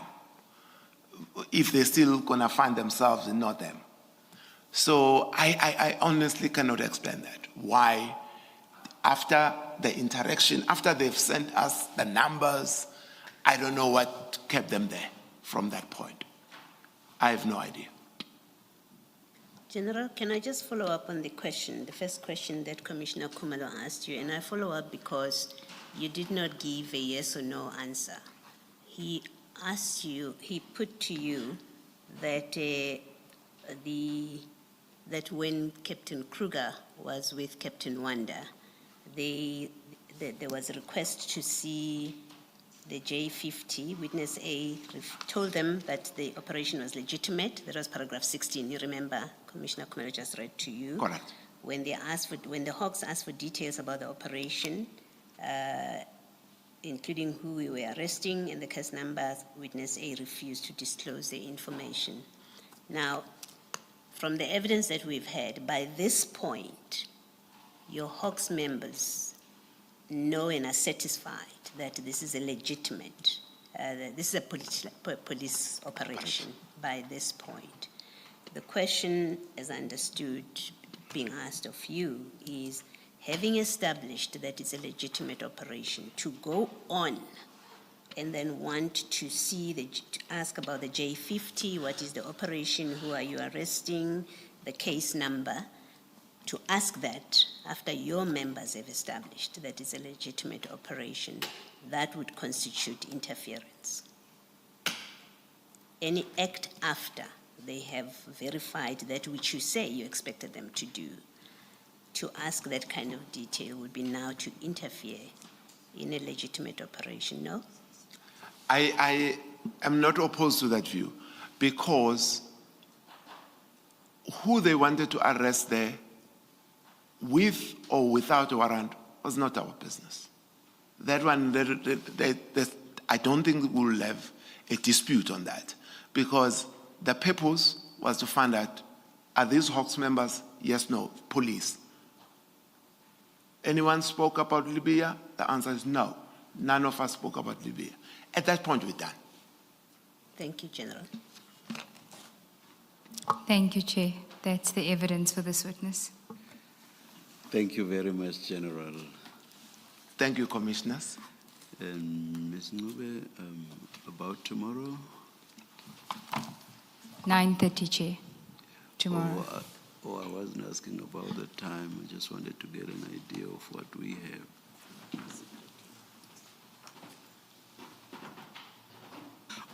if they're still gonna find themselves and not them. So I honestly cannot explain that. Why, after the interaction, after they've sent us the numbers, I don't know what kept them there from that point. I have no idea. General, can I just follow up on the question, the first question that Commissioner Khumalo asked you, and I follow up because you did not give a yes or no answer. He asked you, he put to you that that when Captain Kruger was with Captain Wanda, there was a request to see the J50. Witness A told them that the operation was legitimate. That was paragraph 16. You remember, Commissioner Khumalo just read to you. Correct. When the Hawks asked for details about the operation, including who we were arresting and the case numbers, witness A refused to disclose the information. Now, from the evidence that we've had, by this point, your Hawks members know and are satisfied that this is a legitimate, this is a police operation by this point. The question, as understood, being asked of you is, having established that it's a legitimate operation, to go on and then want to see, to ask about the J50, what is the operation, who are you arresting, the case number, to ask that after your members have established that it's a legitimate operation, that would constitute interference. Any act after they have verified that which you say you expected them to do, to ask that kind of detail would be now to interfere in a legitimate operation, no? I am not opposed to that view, because who they wanted to arrest there, with or without a warrant, was not our business. That one, I don't think we'll have a dispute on that, because the purpose was to find out, are these Hawks members? Yes, no, police. Anyone spoke about Libya? The answer is no. None of us spoke about Libya. At that point, we're done. Thank you, General. Thank you, Chair. That's the evidence for this witness. Thank you very much, General. Thank you, Commissioners. Ms. Ngube, about tomorrow? 9:30, Chair, tomorrow. Oh, I wasn't asking about the time. I just wanted to get an idea of what we have.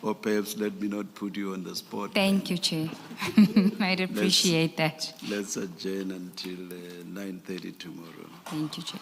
Or perhaps let me not put you on the spot. Thank you, Chair. I'd appreciate that. Let's adjourn until 9:30 tomorrow. Thank you, Chair.